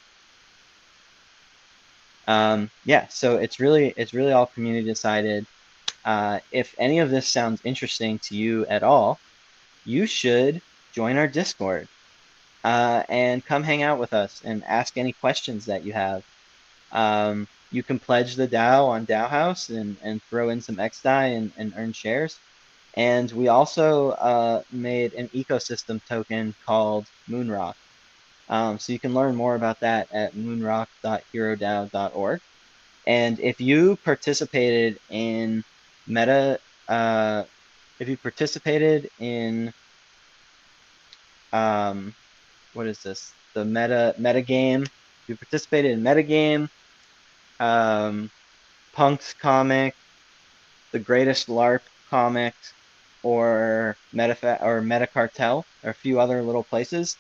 Yeah, so it's really all community decided. If any of this sounds interesting to you at all, you should join our Discord and come hang out with us and ask any questions that you have. You can pledge the DAO on DAO House and throw in some XDAI and earn shares. And we also made an ecosystem token called Moonrock. So you can learn more about that at moonrock.herodao.org. And if you participated in what is this? The meta game. If you participated in metagame, Punk's comic, The Greatest LARP comic, or MetaCartel, or a few other little places,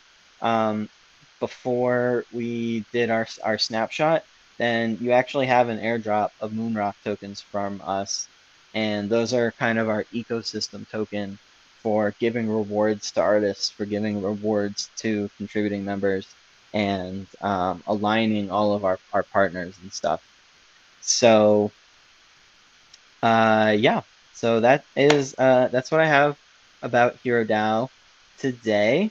before we did our snapshot, then you actually have an airdrop of Moonrock tokens from us, and those are kind of our ecosystem token for giving rewards to artists, for giving rewards to contributing members, and aligning all of our partners and stuff. So yeah, so that is that's what I have about HeroDAO today.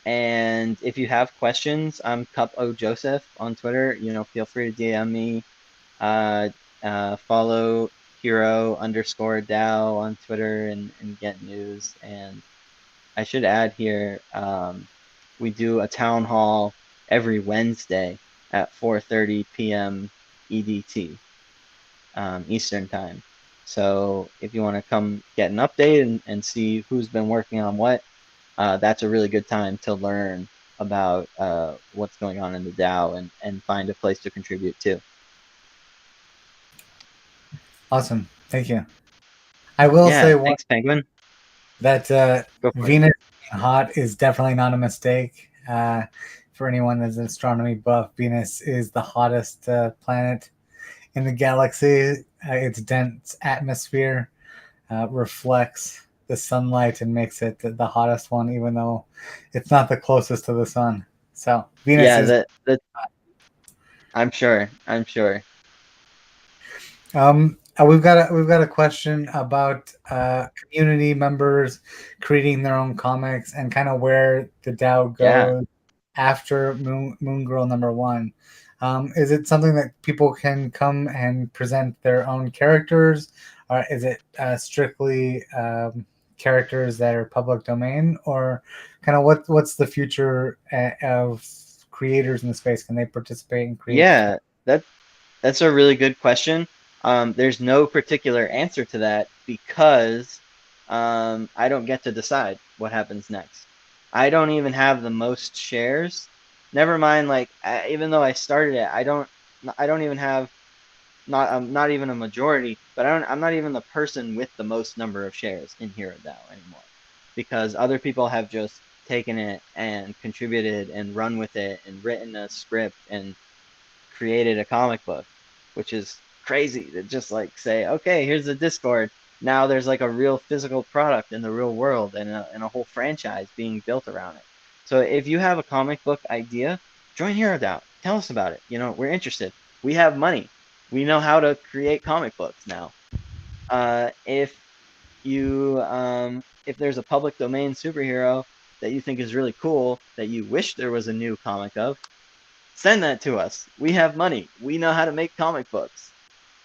And if you have questions, I'm Cup O Joseph on Twitter. You know, feel free to DM me. Follow hero_DAO on Twitter and get news. And I should add here, we do a town hall every Wednesday at 4:30 p.m. EDT, Eastern time. So if you want to come get an update and see who's been working on what, that's a really good time to learn about what's going on in the DAO and find a place to contribute to. Awesome. Thank you. I will say one, thanks, Penguin. That Go for Venus being hot is definitely not a mistake. For anyone that's an astronomy buff, Venus is the hottest planet in the galaxy. Its dense atmosphere reflects the sunlight and makes it the hottest one, even though it's not the closest to the sun. So Venus is. I'm sure. We've got a question about community members creating their own comics and kind of where the DAO goes after Moon Girl #1. Is it something that people can come and present their own characters, or is it strictly characters that are public domain, or kind of what's the future of creators in the space? Can they participate and create? Yeah, that's a really good question. There's no particular answer to that because I don't get to decide what happens next. I don't even have the most shares. Never mind, like even though I started it, I don't even have not even a majority, but I'm not even the person with the most number of shares in HeroDAO anymore, because other people have just taken it and contributed and run with it and written a script and created a comic book, which is crazy to just like say, okay, here's the Discord. Now there's like a real physical product in the real world and a whole franchise being built around it. So if you have a comic book idea, join HeroDAO. Tell us about it. You know, we're interested. We have money. We know how to create comic books now. If there's a public domain superhero that you think is really cool that you wish there was a new comic of, send that to us. We have money. We know how to make comic books,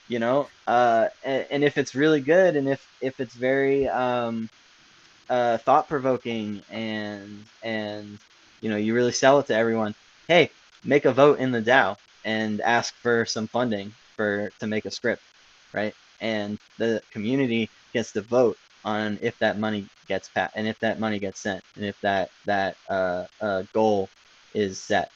you know? And if it's really good and if it's very thought-provoking and you know, you really sell it to everyone, hey, make a vote in the DAO and ask for some funding to make a script, right? And the community gets to vote on if that money gets passed and if that money gets sent and if that goal is set.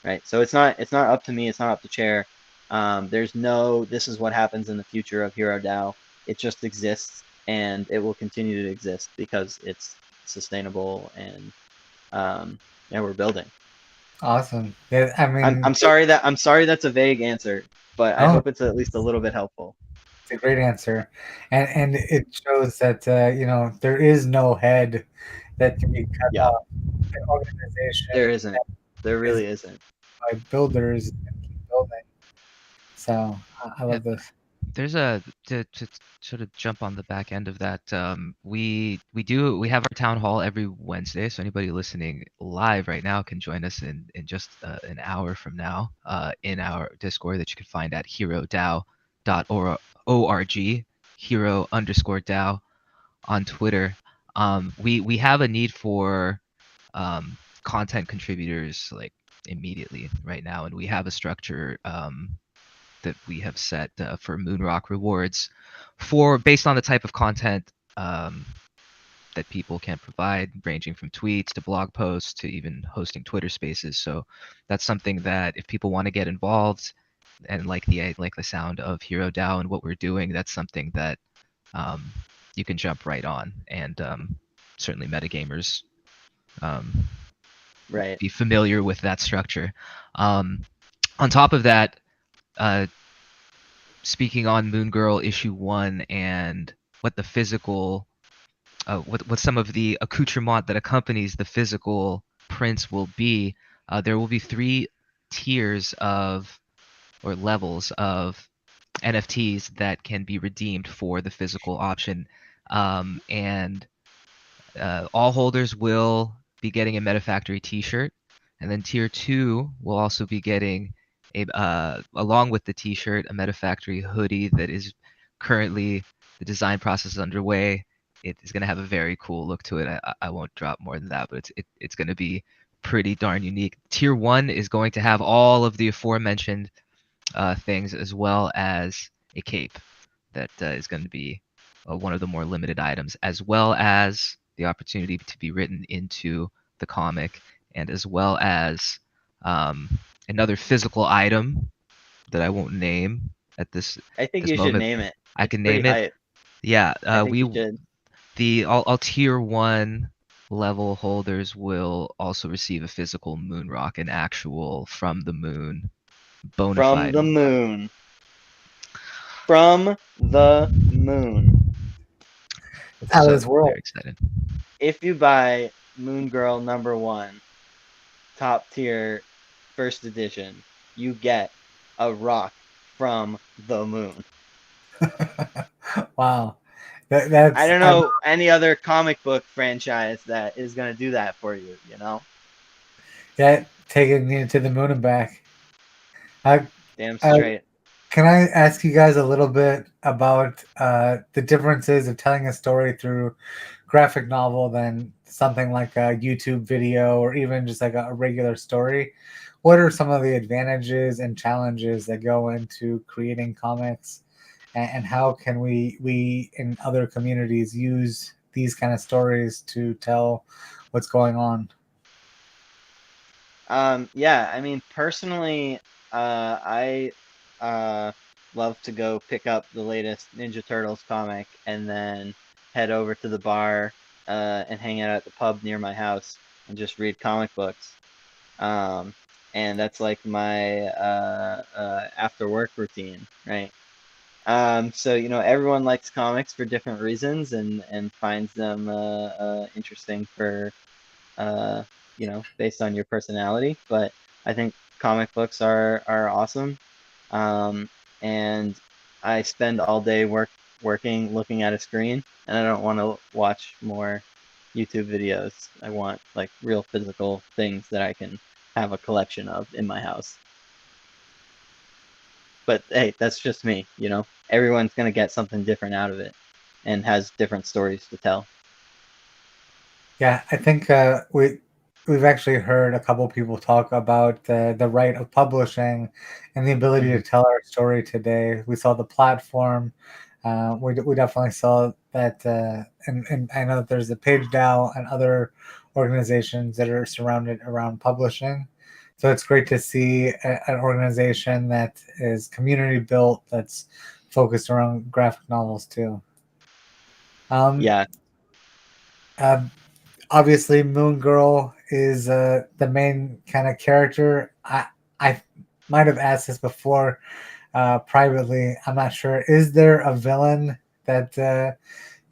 Right, so it's not up to me. It's not up to Chair. There's no this is what happens in the future of HeroDAO. It just exists, and it will continue to exist because it's sustainable and yeah, we're building. Awesome. Yeah, I mean, I'm sorry that's a vague answer, but I hope it's at least a little bit helpful. It's a great answer, and it shows that you know, there is no head that can be cut off. An organization. There isn't. There really isn't. By builders and keep building. So I love this. There's to sort of jump on the back end of that. We have our town hall every Wednesday, so anybody listening live right now can join us in just an hour from now in our Discord that you can find at herodao.org, hero_DAO on Twitter. We have a need for content contributors like immediately right now, and we have a structure that we have set for Moonrock rewards based on the type of content that people can provide, ranging from tweets to blog posts to even hosting Twitter Spaces. So that's something that if people want to get involved and like the sound of HeroDAO and what we're doing, that's something that you can jump right on, and certainly metagamers right, be familiar with that structure. On top of that, speaking on Moon Girl issue 1 and what the physical what some of the accoutrement that accompanies the physical prints will be. There will be 3 tiers of or levels of NFTs that can be redeemed for the physical option, and all holders will be getting a MetaFactory T-shirt, and then Tier 2 will also be getting along with the T-shirt, a MetaFactory hoodie that is currently the design process is underway. It is going to have a very cool look to it. I won't drop more than that, but it's going to be pretty darn unique. Tier 1 is going to have all of the aforementioned things, as well as a cape that is going to be one of the more limited items, as well as the opportunity to be written into the comic, and as well as another physical item that I won't name at this I think this you should moment. name it. I It's can pretty name it. hype. Yeah, I think you should. all Tier 1 level holders will also receive a physical moon rock, an actual from the moon, bona From fide. the moon. From the moon. Out of So this world. very excited. If you buy Moon Girl #1, top tier, first edition, you get a rock from the moon. Wow. That's I don't know any other comic book franchise that is going to do that for you, you know? Yeah, taking you to the moon and back. Damn straight. Can I ask you guys a little bit about the differences of telling a story through graphic novel than something like a YouTube video or even just like a regular story? What are some of the advantages and challenges that go into creating comics, and how can we in other communities use these kind of stories to tell what's going on? Yeah, I mean, personally, I love to go pick up the latest Ninja Turtles comic and then head over to the bar and hang out at the pub near my house and just read comic books. And that's like my after work routine, right? So everyone likes comics for different reasons and finds them interesting for based on your personality. But I think comic books are awesome. And I spend all day working looking at a screen, and I don't want to watch more YouTube videos. I want like real physical things that I can have a collection of in my house. But hey, that's just me, Everyone's gonna get something different out of it and has different stories to tell. Yeah, I think we've actually heard a couple people talk about the right of publishing and the ability to tell our story today. We saw the platform. We definitely saw that, and I know that there's the Page DAO and other organizations that are surrounded around publishing. So it's great to see an organization that is community built, that's focused around graphic novels too. Yeah. Obviously, Moon Girl is the main kind of character. I might have asked this before privately. I'm not sure. Is there a villain that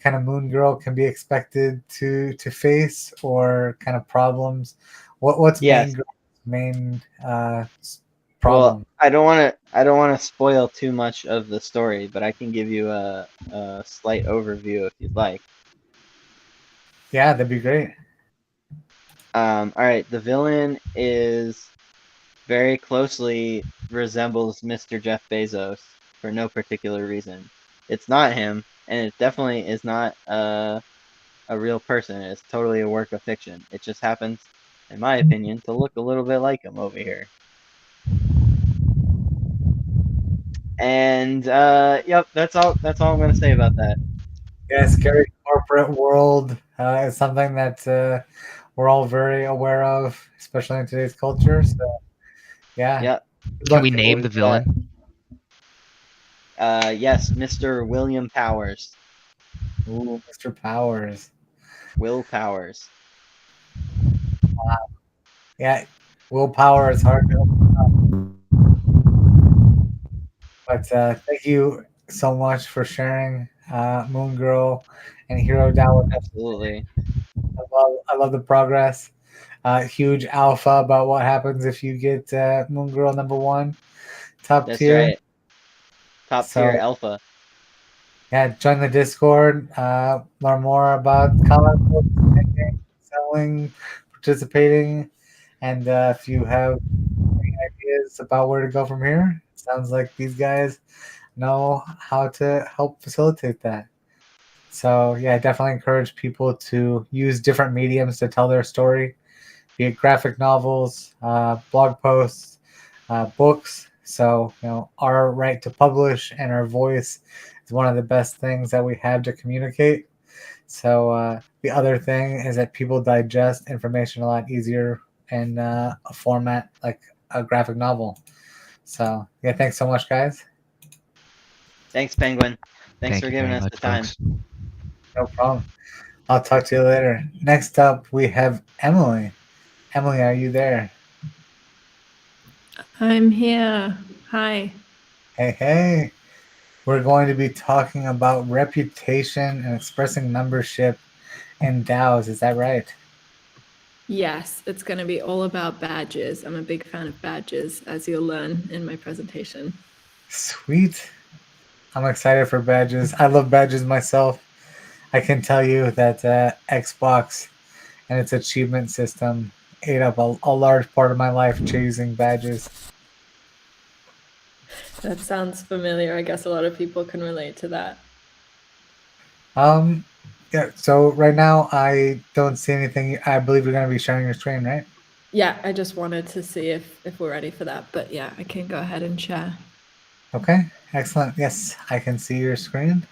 kind of Moon Girl can be expected to face, or kind of problems? What's Yes. main problem? Well, I don't want to spoil too much of the story, but I can give you a slight overview if you'd like. Yeah, that'd be great. All right, the villain is very closely resembles Mr. Jeff Bezos for no particular reason. It's not him, and it definitely is not a real person. It's totally a work of fiction. It just happens, in my opinion, to look a little bit like him over here. And yep, that's all I'm gonna say about that. Yeah, scary corporate world is something that we're all very aware of, especially in today's culture. So, yeah. Yep. Can we name the villain? Yes, Mr. William Powers. Ooh, Mr. Powers. Will Powers. Wow. Yeah, willpower is hard to overcome. But thank you so much for sharing, Moon Girl, and Hero DAO. Absolutely. I love the progress. Huge alpha about what happens if you get Moon Girl #1 top That's tier. right. Top tier alpha. Yeah, join the Discord. Learn more about comic books, making, selling, participating, and if you have any ideas about where to go from here, sounds like these guys know how to help facilitate that. So yeah, I definitely encourage people to use different mediums to tell their story, be it graphic novels, blog posts, books. So our right to publish and our voice is one of the best things that we have to communicate. So the other thing is that people digest information a lot easier in a format like a graphic novel. So yeah, thanks so much, guys. Thanks, Penguin. Thanks Thank for you giving very us much, the time. folks. No problem. I'll talk to you later. Next up, we have Emily. Emily, are you there? I'm here. Hi. Hey, hey. We're going to be talking about reputation and expressing membership in DAOs. Is that right? Yes, it's going to be all about badges. I'm a big fan of badges, as you'll learn in my presentation. Sweet. I'm excited for badges. I love badges myself. I can tell you that Xbox and its achievement system ate up a large part of my life chasing badges. That sounds familiar. I guess a lot of people can relate to that. Yeah, so right now I don't see anything. I believe you're going to be sharing your screen, right? Yeah, I just wanted to see if we're ready for that. But yeah, I can go ahead and share. Okay, excellent. Yes, I can see your screen.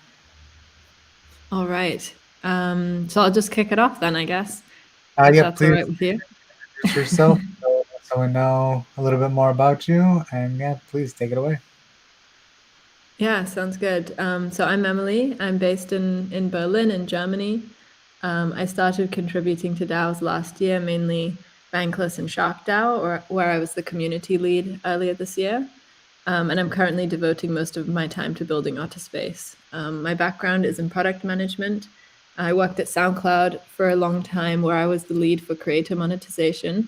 All right. So I'll just kick it off then, I guess. Yeah, If that's all please right with you. introduce yourself so we know a little bit more about you. And yeah, please take it away. Yeah, sounds good. So I'm Emily. I'm based in Berlin, in Germany. I started contributing to DAOs last year, mainly Bankless and Shark DAO, where I was the community lead earlier this year. And I'm currently devoting most of my time to building Otterspace. My background is in product management. I worked at SoundCloud for a long time, where I was the lead for creator monetization.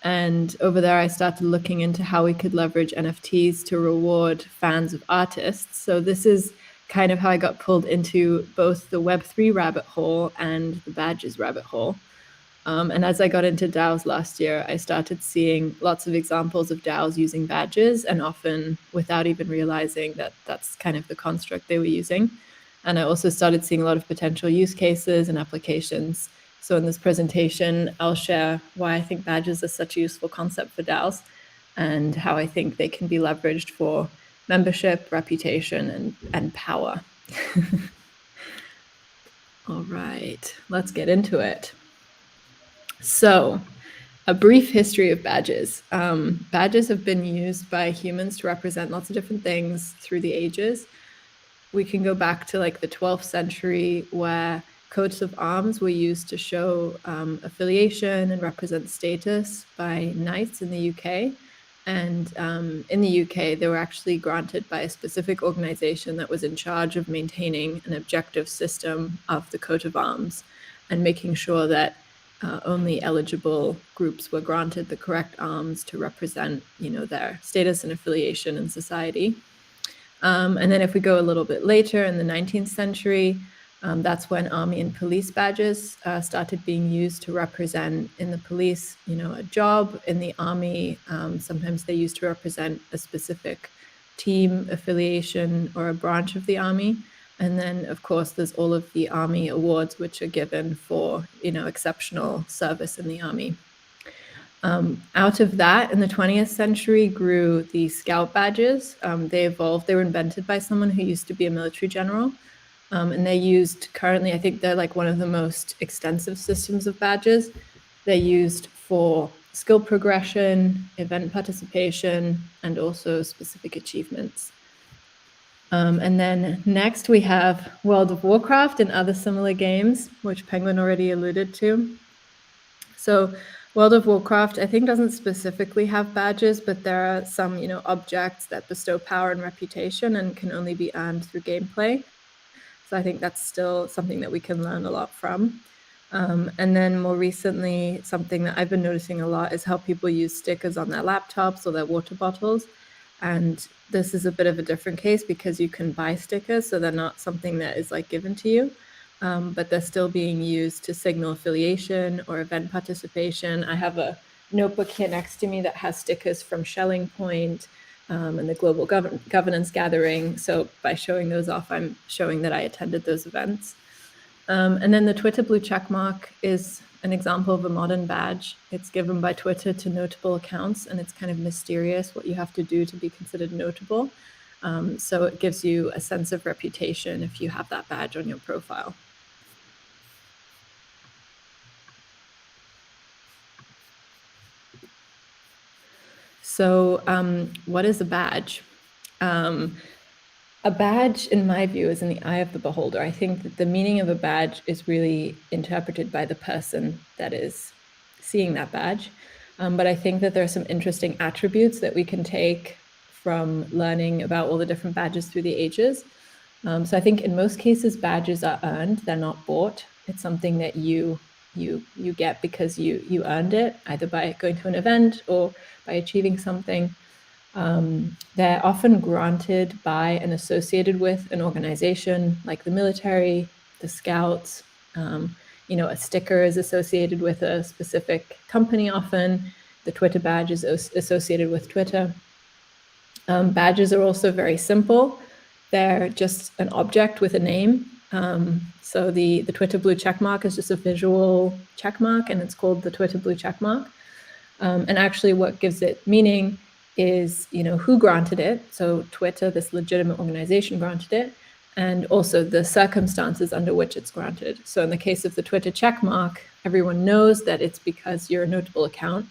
And over there, I started looking into how we could leverage NFTs to reward fans of artists. So this is kind of how I got pulled into both the Web3 rabbit hole and the badges rabbit hole. And as I got into DAOs last year, I started seeing lots of examples of DAOs using badges, and often without even realizing that that's kind of the construct they were using. And I also started seeing a lot of potential use cases and applications. So in this presentation, I'll share why I think badges are such a useful concept for DAOs and how I think they can be leveraged for membership, reputation, and power. All right, let's get into it. So, a brief history of badges. Badges have been used by humans to represent lots of different things through the ages. We can go back to like the 12th century, where coats of arms were used to show affiliation and represent status by knights in the UK. And in the UK, they were actually granted by a specific organization that was in charge of maintaining an objective system of the coat of arms and making sure that only eligible groups were granted the correct arms to represent, their status and affiliation in society. And then if we go a little bit later in the 19th century, that's when army and police badges started being used to represent in the police, a job. In the army, sometimes they used to represent a specific team affiliation or a branch of the army. And then, of course, there's all of the army awards, which are given for, exceptional service in the army. Out of that, in the 20th century, grew the scout badges. They evolved. They were invented by someone who used to be a military general. And they're used currently, I think they're like one of the most extensive systems of badges. They're used for skill progression, event participation, and also specific achievements. And then next we have World of Warcraft and other similar games, which Penguin already alluded to. So World of Warcraft, I think, doesn't specifically have badges, but there are some, objects that bestow power and reputation and can only be earned through gameplay. So I think that's still something that we can learn a lot from. And then more recently, something that I've been noticing a lot is how people use stickers on their laptops or their water bottles. And this is a bit of a different case because you can buy stickers, so they're not something that is like given to you, but they're still being used to signal affiliation or event participation. I have a notebook here next to me that has stickers from Shelling Point and the Global Governance Gathering. So by showing those off, I'm showing that I attended those events. And then the Twitter blue checkmark is an example of a modern badge. It's given by Twitter to notable accounts, and it's kind of mysterious what you have to do to be considered notable. So it gives you a sense of reputation if you have that badge on your profile. So what is a badge? A badge, in my view, is in the eye of the beholder. I think that the meaning of a badge is really interpreted by the person that is seeing that badge. But I think that there are some interesting attributes that we can take from learning about all the different badges through the ages. So I think in most cases, badges are earned, they're not bought. It's something that you get because you earned it, either by going to an event or by achieving something. They're often granted by and associated with an organization like the military, the Scouts. A sticker is associated with a specific company often. The Twitter badge is associated with Twitter. Badges are also very simple. They're just an object with a name. So the Twitter blue checkmark is just a visual checkmark, and it's called the Twitter blue checkmark. And actually what gives it meaning is, who granted it. So Twitter, this legitimate organization, granted it, and also the circumstances under which it's granted. So in the case of the Twitter checkmark, everyone knows that it's because you're a notable account.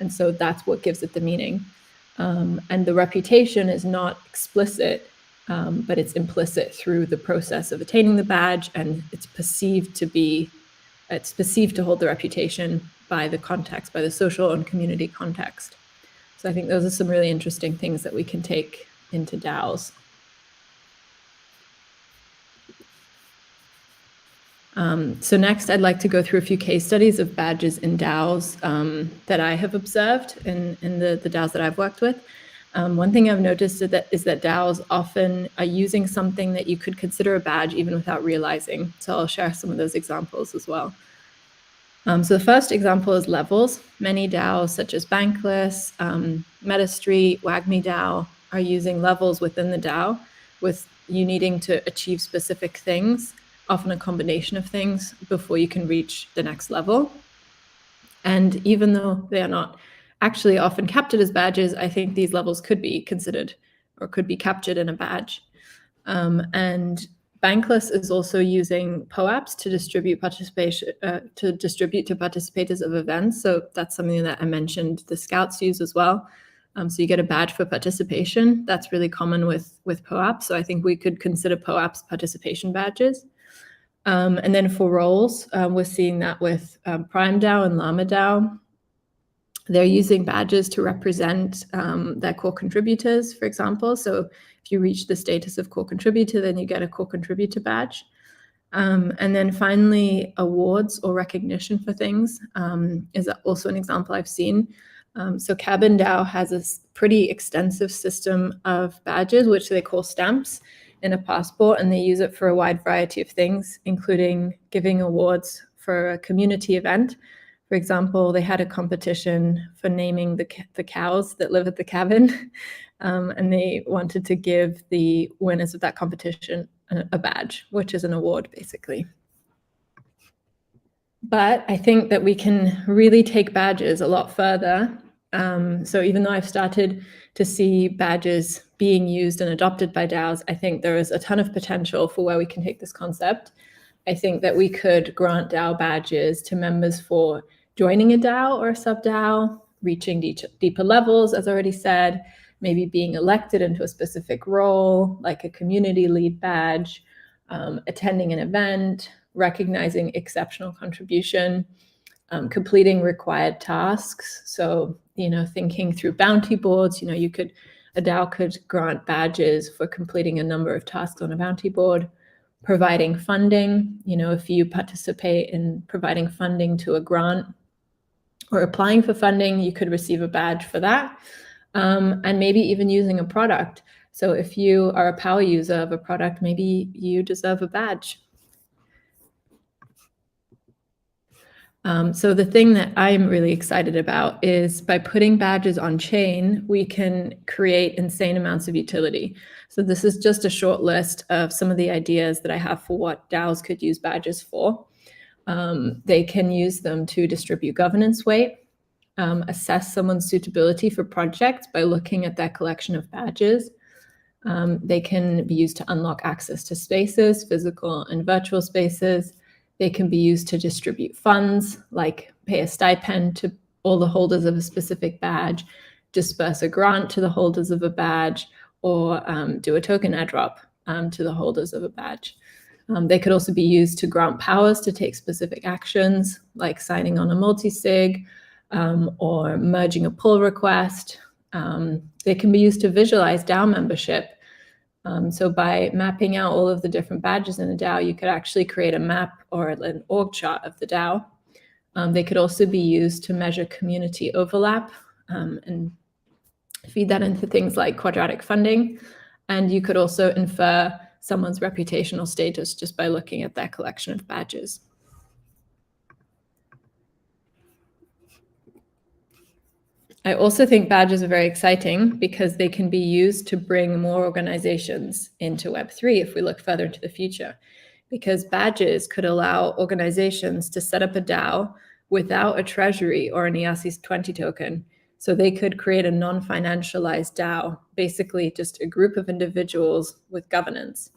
And so that's what gives it the meaning. And the reputation is not explicit, but it's implicit through the process of attaining the badge, and it's perceived to hold the reputation by the context, by the social and community context. So I think those are some really interesting things that we can take into DAOs. So next, I'd like to go through a few case studies of badges in DAOs that I have observed in the DAOs that I've worked with. One thing I've noticed is that DAOs often are using something that you could consider a badge even without realizing. So I'll share some of those examples as well. So the first example is levels. Many DAOs, such as Bankless, MetaStreet, WagMe DAO, are using levels within the DAO, with you needing to achieve specific things, often a combination of things, before you can reach the next level. And even though they are not actually often captured as badges, I think these levels could be considered or could be captured in a badge. And Bankless is also using POAPs to distribute to participators of events. So that's something that I mentioned the Scouts use as well. So you get a badge for participation. That's really common with POAPs. So I think we could consider POAPs participation badges. And then for roles, we're seeing that with Prime DAO and Llama DAO. They're using badges to represent their core contributors, for example. So if you reach the status of core contributor, then you get a core contributor badge. And then finally, awards or recognition for things is also an example I've seen. So Cabin DAO has a pretty extensive system of badges, which they call stamps, in a passport, and they use it for a wide variety of things, including giving awards for a community event. For example, they had a competition for naming the cows that live at the cabin, and they wanted to give the winners of that competition a badge, which is an award, basically. But I think that we can really take badges a lot further. So even though I've started to see badges being used and adopted by DAOs, I think there is a ton of potential for where we can take this concept. I think that we could grant DAO badges to members for joining a DAO or a sub-DAO, reaching deeper levels, as already said, maybe being elected into a specific role, like a community lead badge, attending an event, recognizing exceptional contribution, completing required tasks. So, thinking through bounty boards, a DAO could grant badges for completing a number of tasks on a bounty board, providing funding. If you participate in providing funding to a grant or applying for funding, you could receive a badge for that. And maybe even using a product. So if you are a power user of a product, maybe you deserve a badge. So the thing that I'm really excited about is by putting badges on chain, we can create insane amounts of utility. So this is just a short list of some of the ideas that I have for what DAOs could use badges for. They can use them to distribute governance weight, assess someone's suitability for projects by looking at their collection of badges. They can be used to unlock access to spaces, physical and virtual spaces. They can be used to distribute funds, like pay a stipend to all the holders of a specific badge, disperse a grant to the holders of a badge, or do a token airdrop to the holders of a badge. They could also be used to grant powers to take specific actions, like signing on a multi-sig or merging a pull request. They can be used to visualize DAO membership. So by mapping out all of the different badges in a DAO, you could actually create a map or an org chart of the DAO. They could also be used to measure community overlap and feed that into things like quadratic funding. And you could also infer someone's reputational status just by looking at their collection of badges. I also think badges are very exciting because they can be used to bring more organizations into Web3 if we look further into the future. Because badges could allow organizations to set up a DAO without a treasury or an ERC20 token. So they could create a non-financialized DAO, basically just a group of individuals with governance.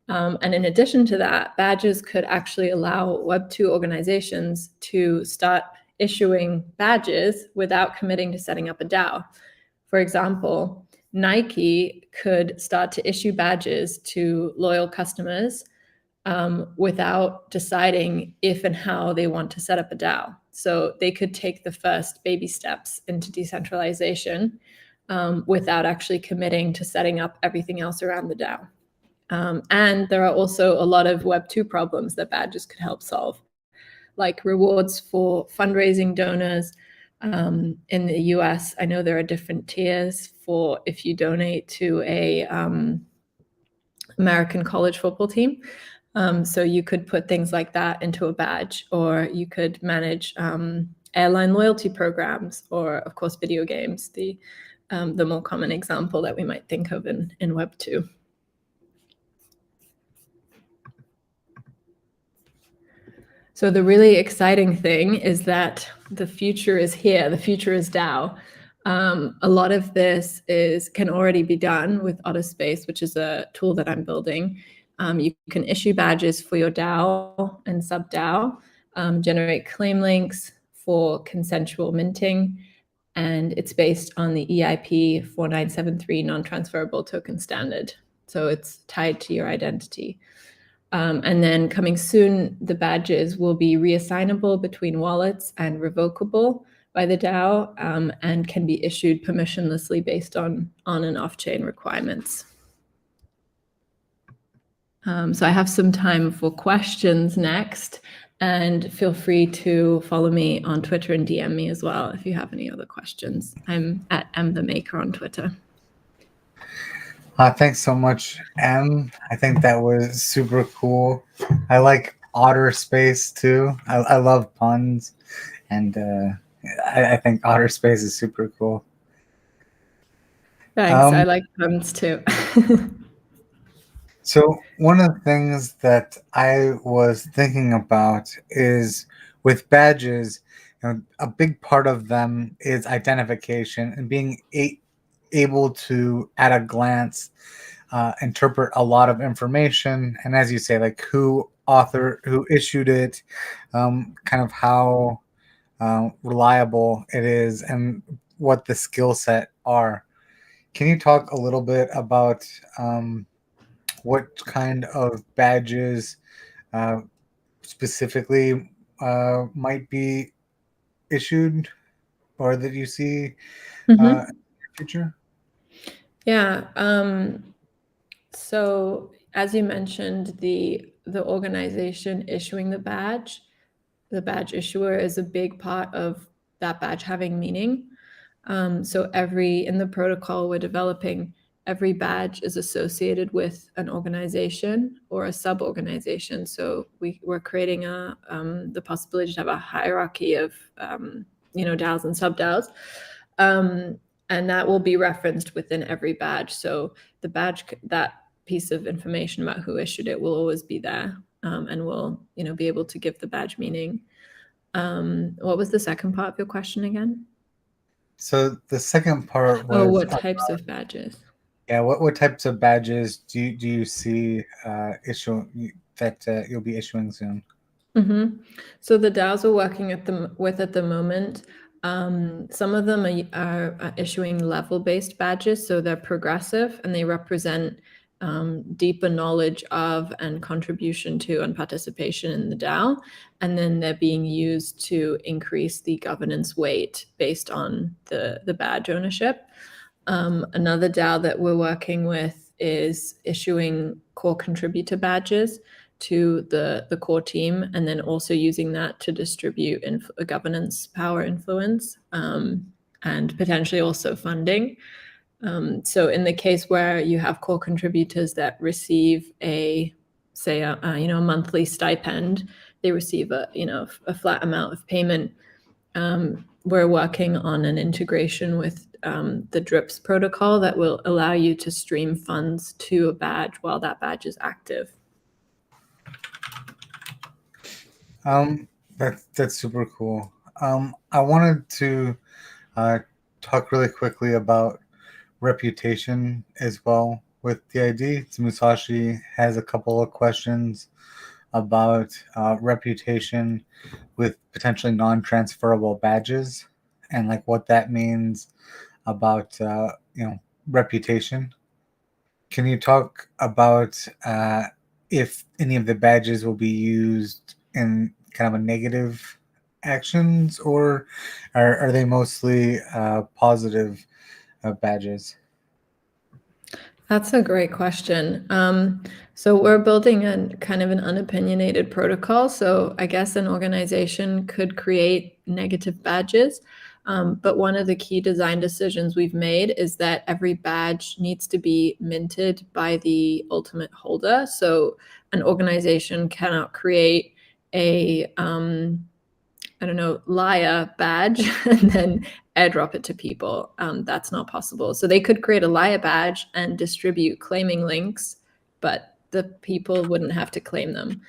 And in addition to that, badges could actually allow Web2 organizations to start issuing badges without committing to setting up a DAO. For example, Nike could start to issue badges to loyal customers without deciding if and how they want to set up a DAO. So they could take the first baby steps into decentralization without actually committing to setting up everything else around the DAO. And there are also a lot of Web2 problems that badges could help solve, like rewards for fundraising donors. In the US, I know there are different tiers for if you donate to a American college football team. So you could put things like that into a badge, or you could manage airline loyalty programs, or of course video games, the more common example that we might think of in Web 2. So the really exciting thing is that the future is here. The future is DAO. A lot of this can already be done with Autospace, which is a tool that I'm building. You can issue badges for your DAO and sub-DAO, generate claim links for consensual minting, and it's based on the EIP 4973 non-transferable token standard. So it's tied to your identity. And then coming soon, the badges will be reassignable between wallets and revocable by the DAO and can be issued permissionlessly based on and off-chain requirements. So I have some time for questions next, and feel free to follow me on Twitter and DM me as well if you have any other questions. I'm at mthemaker on Twitter. Thanks so much, Em. I think that was super cool. I like Otter Space too. I love puns, and I think Otter Space is super cool. Thanks. I like puns too. So one of the things that I was thinking about is with badges, a big part of them is identification and being able to, at a glance, interpret a lot of information. And as you say, like who issued it, kind of how reliable it is, and what the skill set are. Can you talk a little bit about what kind of badges specifically might be issued or that you see in the future? Yeah. So as you mentioned, the organization issuing the badge issuer is a big part of that badge having meaning. So in the protocol we're developing, every badge is associated with an organization or a sub-organization. So we're creating the possibility to have a hierarchy of DAOs and sub-DAOs. And that will be referenced within every badge. So the badge, that piece of information about who issued it, will always be there, and we'll be able to give the badge meaning. What was the second part of your question again? So the second part was what types of badges? Yeah, what types of badges do you see that you'll be issuing soon? Mm-hmm. So the DAOs we're working at the moment, some of them are issuing level-based badges, so they're progressive and they represent deeper knowledge of and contribution to and participation in the DAO, and then they're being used to increase the governance weight based on the badge ownership. Another DAO that we're working with is issuing core contributor badges to the core team, and then also using that to distribute governance power influence, and potentially also funding. So in the case where you have core contributors that receive a monthly stipend, they receive a flat amount of payment. We're working on an integration with the DRIPS protocol that will allow you to stream funds to a badge while that badge is active. That's super cool. I wanted to talk really quickly about reputation as well with DID. Musashi has a couple of questions about reputation with potentially non-transferable badges and like what that means about reputation. Can you talk about if any of the badges will be used in kind of a negative actions, or are they mostly positive badges? That's a great question. So we're building a kind of an unopinionated protocol. So I guess an organization could create negative badges. But one of the key design decisions we've made is that every badge needs to be minted by the ultimate holder. So an organization cannot create a liar badge and then airdrop it to people. That's not possible. So they could create a liar badge and distribute claiming links, but the people wouldn't have to claim them.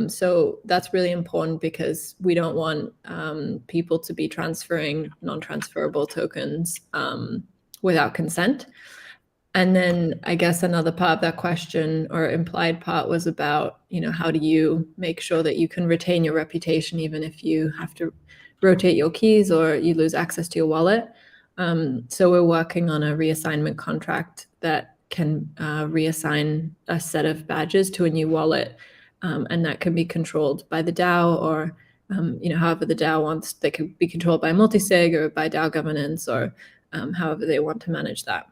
So that's really important because we don't want people to be transferring non-transferable tokens without consent. And then I guess another part of that question, or implied part, was about, how do you make sure that you can retain your reputation even if you have to rotate your keys or you lose access to your wallet? So we're working on a reassignment contract that can reassign a set of badges to a new wallet, and that can be controlled by the DAO, or however the DAO wants. They could be controlled by multisig or by DAO governance, or however they want to manage that.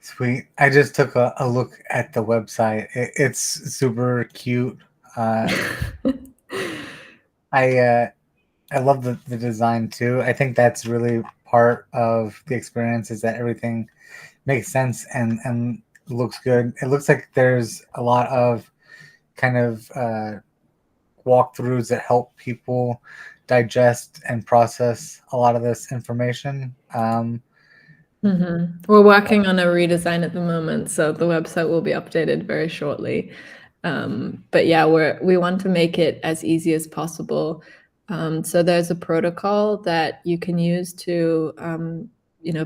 Sweet. I just took a look at the website. It's super cute. I love the design too. I think that's really part of the experience, is that everything makes sense and looks good. It looks like there's a lot of kind of walkthroughs that help people digest and process a lot of this information. We're working on a redesign at the moment, so the website will be updated very shortly. But yeah, we want to make it as easy as possible. So there's a protocol that you can use to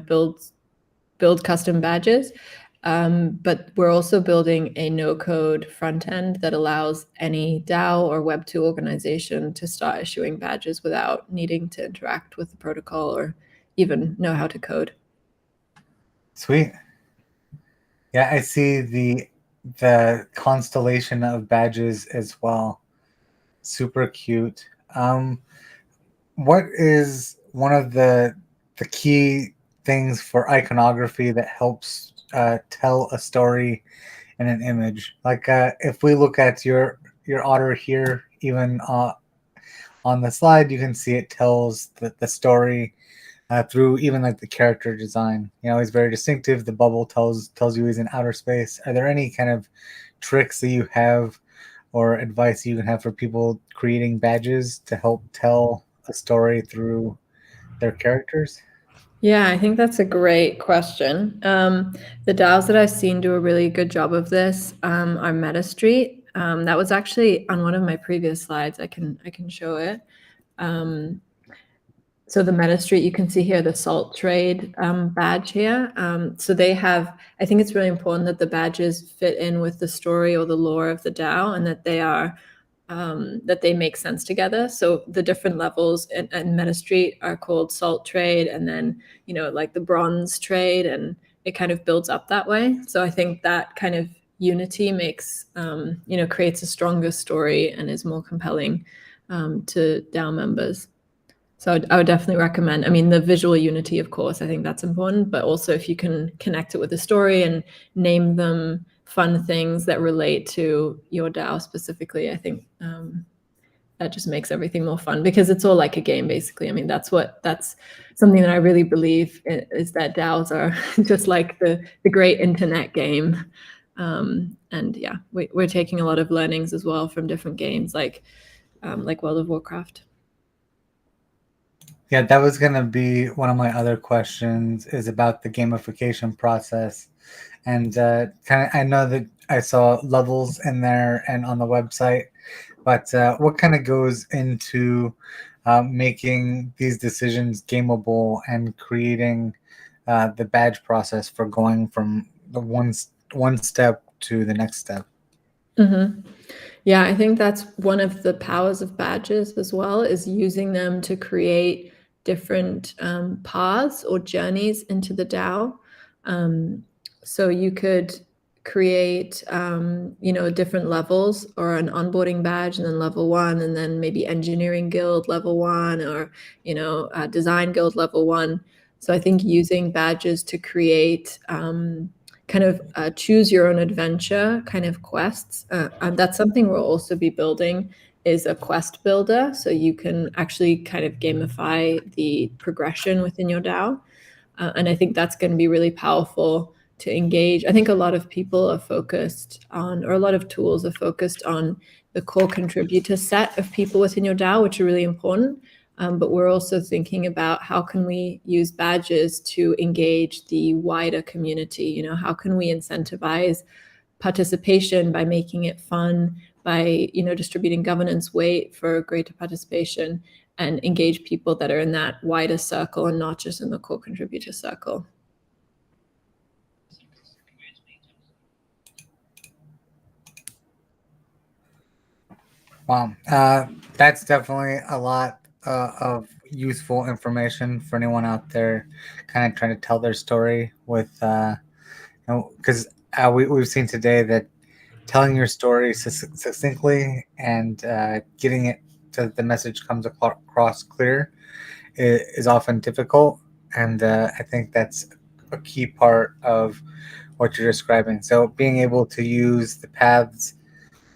build custom badges. But we're also building a no-code front end that allows any DAO or Web2 organization to start issuing badges without needing to interact with the protocol or even know how to code. Sweet. Yeah, I see the constellation of badges as well. Super cute. What is one of the key things for iconography that helps tell a story in an image. Like if we look at your otter here, even on the slide, you can see it tells the story through even like the character design. You know, he's very distinctive. The bubble tells you he's in outer space. Are there any kind of tricks that you have or advice you can have for people creating badges to help tell a story through their characters? Yeah, I think that's a great question. The DAOs that I've seen do a really good job of this are MetaStreet. That was actually on one of my previous slides. I can show it. So the MetaStreet, you can see here the Salt Trade badge here. So they have, I think it's really important that the badges fit in with the story or the lore of the DAO, and that they are that they make sense together. So the different levels in MetaStreet are called Salt Trade, and then, you know, like the Bronze Trade, and it kind of builds up that way. So I think that kind of unity makes, you know, creates a stronger story and is more compelling to DAO members. So I would definitely recommend, I mean, the visual unity, of course, I think that's important, but also if you can connect it with a story and name them fun things that relate to your DAO specifically, I think that just makes everything more fun, because it's all like a game, basically. I mean, that's something that I really believe is that DAOs are just like the great internet game. And yeah, we're taking a lot of learnings as well from different games like World of Warcraft. Yeah, that was going to be one of my other questions, is about the gamification process. And I know that I saw levels in there and on the website, but what kind of goes into making these decisions gameable and creating the badge process for going from the one step to the next step? Mm-hmm. Yeah, I think that's one of the powers of badges as well, is using them to create different paths or journeys into the DAO. So you could create, you know, different levels, or an onboarding badge, and then level 1, and then maybe engineering guild level 1, or, you know, design guild level 1. So I think using badges to create kind of choose your own adventure kind of quests. That's something we'll also be building, is a quest builder. So you can actually kind of gamify the progression within your DAO. And I think that's going to be really powerful to engage. I think a lot of people are focused on, or a lot of tools are focused on, the core contributor set of people within your DAO, which are really important. But we're also thinking about how can we use badges to engage the wider community? You know, how can we incentivize participation by making it fun, by, you know, distributing governance weight for greater participation, and engage people that are in that wider circle and not just in the core contributor circle. Wow, that's definitely a lot of useful information for anyone out there kind of trying to tell their story with, you know, because we've seen today that telling your story succinctly and getting it so the message comes across clear is often difficult. And I think that's a key part of what you're describing. So being able to use the paths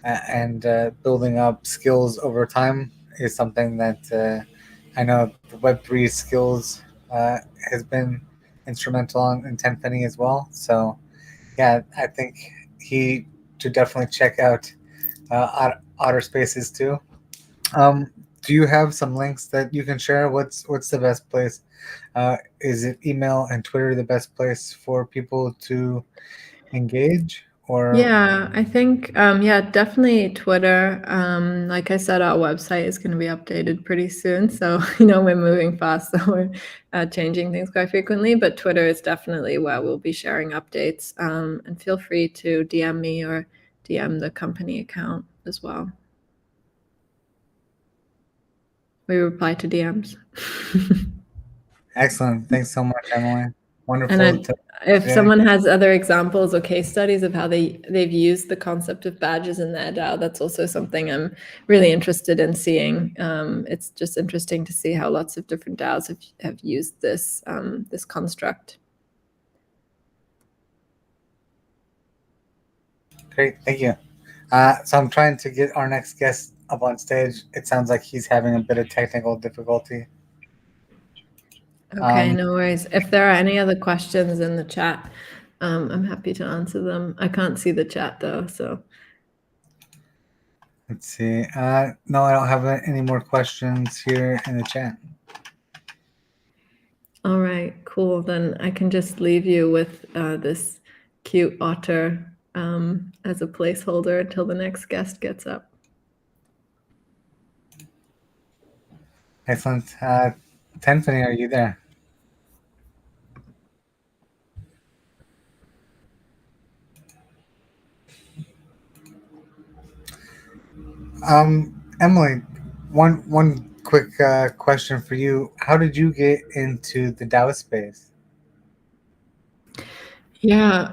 and building up skills over time is something that I know the Web3 skills has been instrumental in Tenpenny as well. So yeah, I think he should definitely check out Otter Spaces too. Do you have some links that you can share? What's the best place? Is it email and Twitter the best place for people to engage? Or Yeah, I think, yeah, definitely Twitter. Like I said, our website is going to be updated pretty soon. So, you know, we're moving fast, so we're changing things quite frequently. But Twitter is definitely where we'll be sharing updates. And feel free to DM me or DM the company account as well. We reply to DMs. Excellent. Thanks so much, Emily. Wonderful. And if someone has other examples or case studies of how they've used the concept of badges in their DAO, that's also something I'm really interested in seeing. It's just interesting to see how lots of different DAOs have used this this construct. Great, thank you. So I'm trying to get our next guest up on stage. It sounds like he's having a bit of technical difficulty. Okay, no worries. If there are any other questions in the chat, I'm happy to answer them. I can't see the chat though, so. Let's see. No, I don't have any more questions here in the chat. All right, cool. Then I can just leave you with this cute otter as a placeholder until the next guest gets up. Excellent. Tenfany, are you there? Emily, one quick question for you. How did you get into the DAO space? Yeah,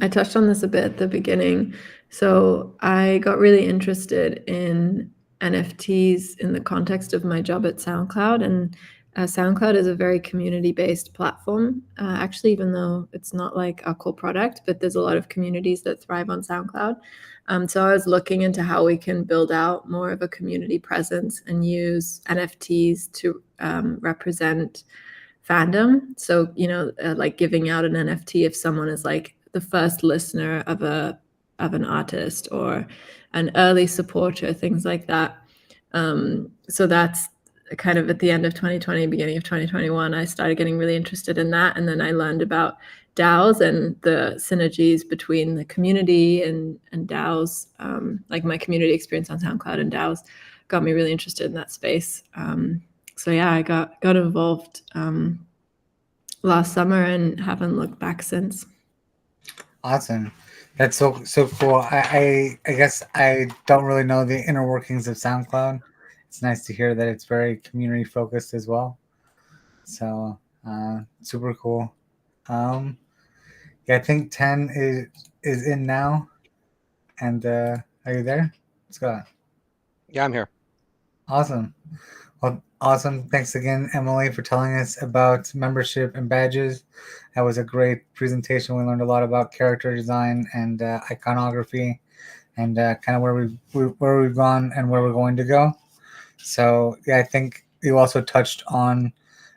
I touched on this a bit at the beginning. So I got really interested in NFTs in the context of my job at SoundCloud, and SoundCloud is a very community-based platform. Actually, even though it's not like a core product, but there's a lot of communities that thrive on SoundCloud. So I was looking into how we can build out more of a community presence and use NFTs to represent fandom. So, like giving out an NFT if someone is like the first listener of an artist or an early supporter, things like that. So that's kind of at the end of 2020, beginning of 2021, I started getting really interested in that. And then I learned about DAOs and the synergies between the community and DAOs. Like my community experience on SoundCloud and DAOs got me really interested in that space. So yeah, I got involved last summer and haven't looked back since. Awesome. That's so cool. I guess I don't really know the inner workings of SoundCloud. It's nice to hear that it's very community focused as well. So super cool. Yeah, I think 10 is in now. And are you there, Scott? Yeah, I'm here. Awesome. Well, awesome. Thanks again, Emily, for telling us about membership and badges. That was a great presentation. We learned a lot about character design and iconography, and kind of where we've gone and where we're going to go. So yeah, I think you also touched on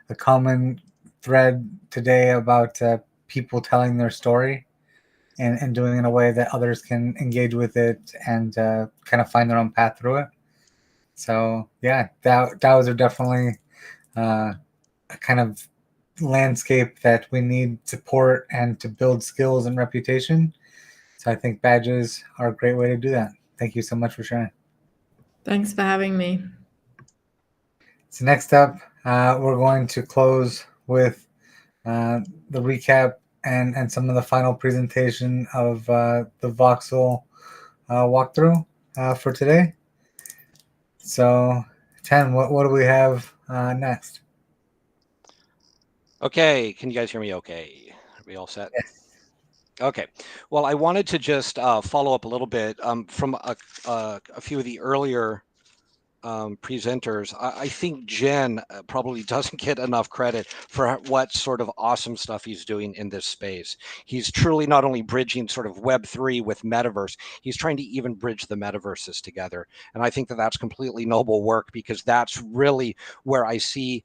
a common thread today about people telling their story and doing it in a way that others can engage with it and kind of find their own path through it. So yeah, DAOs are definitely a kind of landscape that we need support and to build skills and reputation. So I think badges are a great way to do that. Thank you so much for sharing. Thanks for having me. So next up, we're going to close with the recap and some of the final presentation of the voxel walkthrough for today. So 10, what do we have next? Okay, can you guys hear me okay? Are we all set? Yes. Okay, well, I wanted to just follow up a little bit from a few of the earlier presenters. I think Jen probably doesn't get enough credit for what sort of awesome stuff he's doing in this space. He's truly not only bridging sort of Web3 with metaverse, he's trying to even bridge the metaverses together. And I think that that's completely noble work, because that's really where I see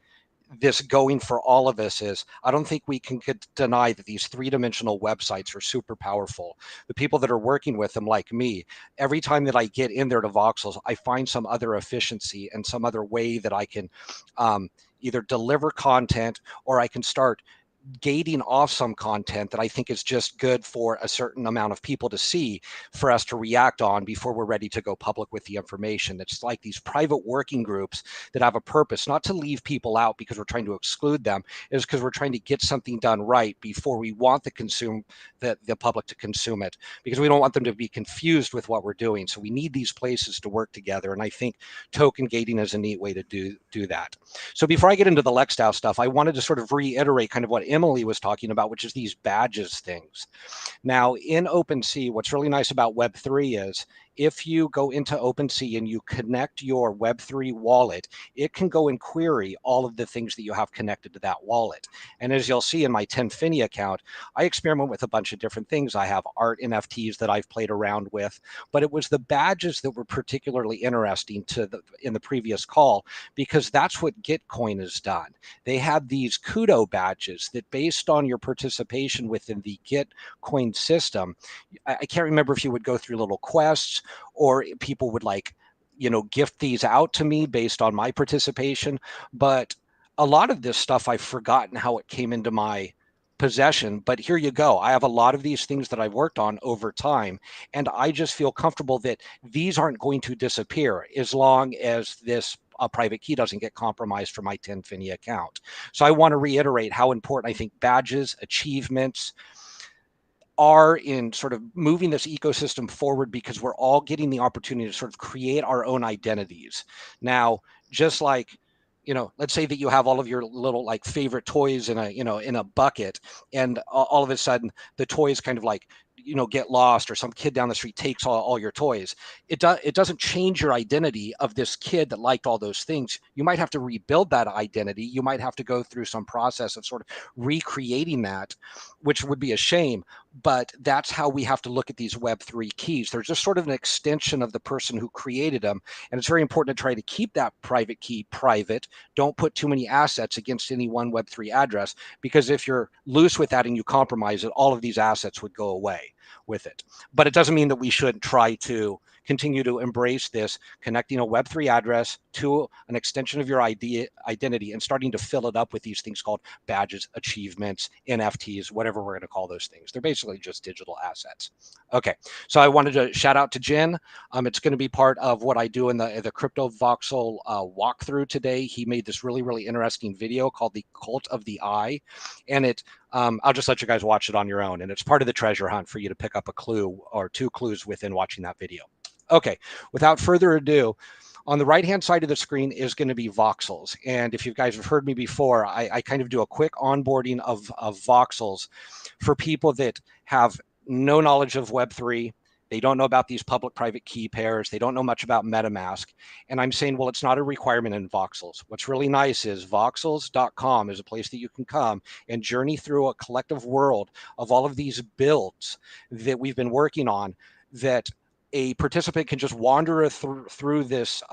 this going for all of us. Is I don't think we can deny that these three-dimensional websites are super powerful. The people that are working with them, like me, every time that I get in there to voxels, I find some other efficiency and some other way that I can either deliver content, or I can start gating off some content that I think is just good for a certain amount of people to see, for us to react on before we're ready to go public with the information. It's like these private working groups that have a purpose, not to leave people out because we're trying to exclude them, is because we're trying to get something done right before we want the public to consume it, because we don't want them to be confused with what we're doing. So we need these places to work together, and I think token gating is a neat way to do that. So before I get into the Lexdow stuff, I wanted to sort of reiterate kind of what Emily was talking about, which is these badges things. Now in OpenSea, what's really nice about Web3 if you go into OpenSea and you connect your Web3 wallet, it can go and query all of the things that you have connected to that wallet. And as you'll see in my Tenfinny account, I experiment with a bunch of different things. I have art NFTs that I've played around with, but it was the badges that were particularly interesting in the previous call, because that's what Gitcoin has done. They had these kudo badges that, based on your participation within the Gitcoin system, I can't remember if you would go through little quests or people would gift these out to me based on my participation. But a lot of this stuff, I've forgotten how it came into my possession, but here you go. I have a lot of these things that I've worked on over time, and I just feel comfortable that these aren't going to disappear as long as this private key doesn't get compromised for my Tenfinny account. So I want to reiterate how important I think badges, achievements are in sort of moving this ecosystem forward, because we're all getting the opportunity to sort of create our own identities. Now, just like, let's say that you have all of your little favorite toys in a bucket, and all of a sudden the toys kind of get lost, or some kid down the street takes all your toys. It doesn't change your identity of this kid that liked all those things. You might have to rebuild that identity. You might have to go through some process of sort of recreating that, which would be a shame. But that's how we have to look at these Web3 keys. They're just sort of an extension of the person who created them. And it's very important to try to keep that private key private. Don't put too many assets against any one Web3 address, because if you're loose with that and you compromise it, all of these assets would go away with it. But it doesn't mean that we shouldn't try to continue to embrace this, connecting a Web3 address to an extension of your identity and starting to fill it up with these things called badges, achievements, NFTs, whatever we're going to call those things. They're basically just digital assets. Okay, so I wanted to shout out to Jen. It's going to be part of what I do in the Crypto Voxel walkthrough today. He made this really, really interesting video called The Cult of the Eye. And I'll just let you guys watch it on your own. And it's part of the treasure hunt for you to pick up a clue or two clues within watching that video. Okay, without further ado, on the right-hand side of the screen is going to be voxels. And if you guys have heard me before, I kind of do a quick onboarding of voxels for people that have no knowledge of Web3. They don't know about these public-private key pairs. They don't know much about MetaMask. And I'm saying, well, it's not a requirement in voxels. What's really nice is voxels.com is a place that you can come and journey through a collective world of all of these builds that we've been working on, that a participant can just wander through this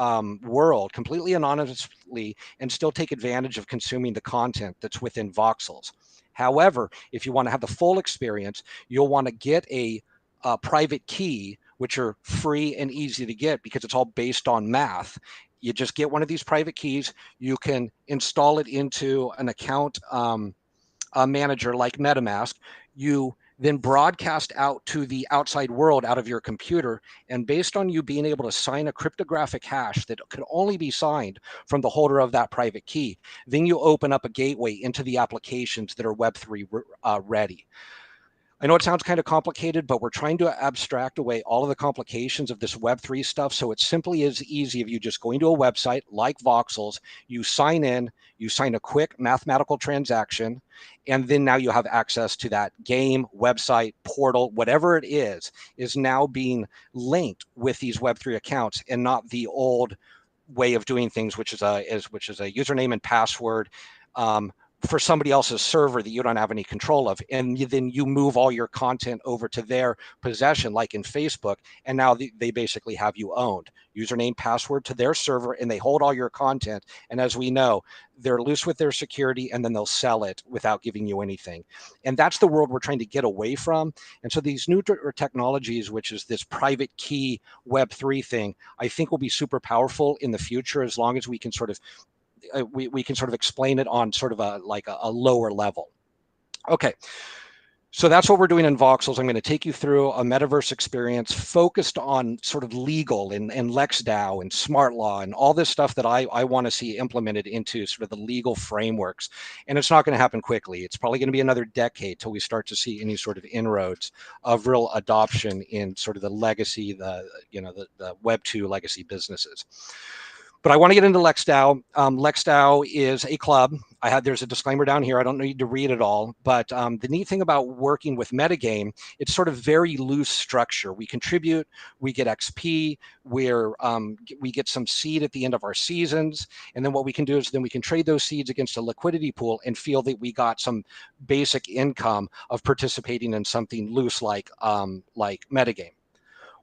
world completely anonymously and still take advantage of consuming the content that's within voxels. However, if you want to have the full experience, you'll want to get a private key, which are free and easy to get because it's all based on math. You just get one of these private keys. You can install it into an account manager like MetaMask. You then broadcast out to the outside world out of your computer. And based on you being able to sign a cryptographic hash that can only be signed from the holder of that private key, then you open up a gateway into the applications that are Web3 ready. I know it sounds kind of complicated, but we're trying to abstract away all of the complications of this Web3 stuff. So it simply is easy if you just go into a website like Voxels, you sign in, you sign a quick mathematical transaction, and then now you have access to that game, website, portal, whatever it is now being linked with these Web3 accounts, and not the old way of doing things, which is a username and password for somebody else's server that you don't have any control of. And then you move all your content over to their possession, like in Facebook. And now they basically have you owned. Username, password to their server, and they hold all your content. And as we know, they're loose with their security, and then they'll sell it without giving you anything. And that's the world we're trying to get away from. And so these new technologies, which is this private key Web3 thing, I think will be super powerful in the future, as long as we can sort of we can sort of explain it on sort of a lower level. Okay, so that's what we're doing in Voxels. I'm going to take you through a metaverse experience focused on sort of legal and LexDAO and smart law and all this stuff that I want to see implemented into sort of the legal frameworks. And it's not going to happen quickly. It's probably going to be another decade till we start to see any sort of inroads of real adoption in sort of the legacy, the Web2 legacy businesses. But I want to get into LexDAO. LexDAO is a club there's a disclaimer down here. I don't need to read it all, but the neat thing about working with metagame, it's sort of very loose structure. We contribute, we get XP, we get some seed at the end of our seasons, and then what we can do is then we can trade those seeds against a liquidity pool and feel that we got some basic income of participating in something loose like metagame.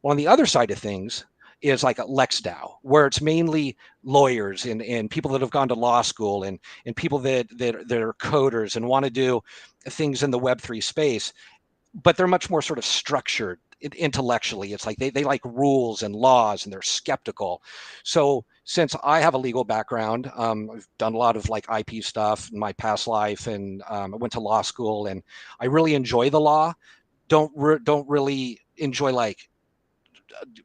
Well, on the other side of things is like a LexDAO, where it's mainly lawyers and people that have gone to law school and people that are coders and want to do things in the Web3 space, but they're much more sort of structured intellectually. It's like they like rules and laws and they're skeptical. So since I have a legal background, I've done a lot of like IP stuff in my past life, and I went to law school, and I really enjoy the law. Don't really enjoy like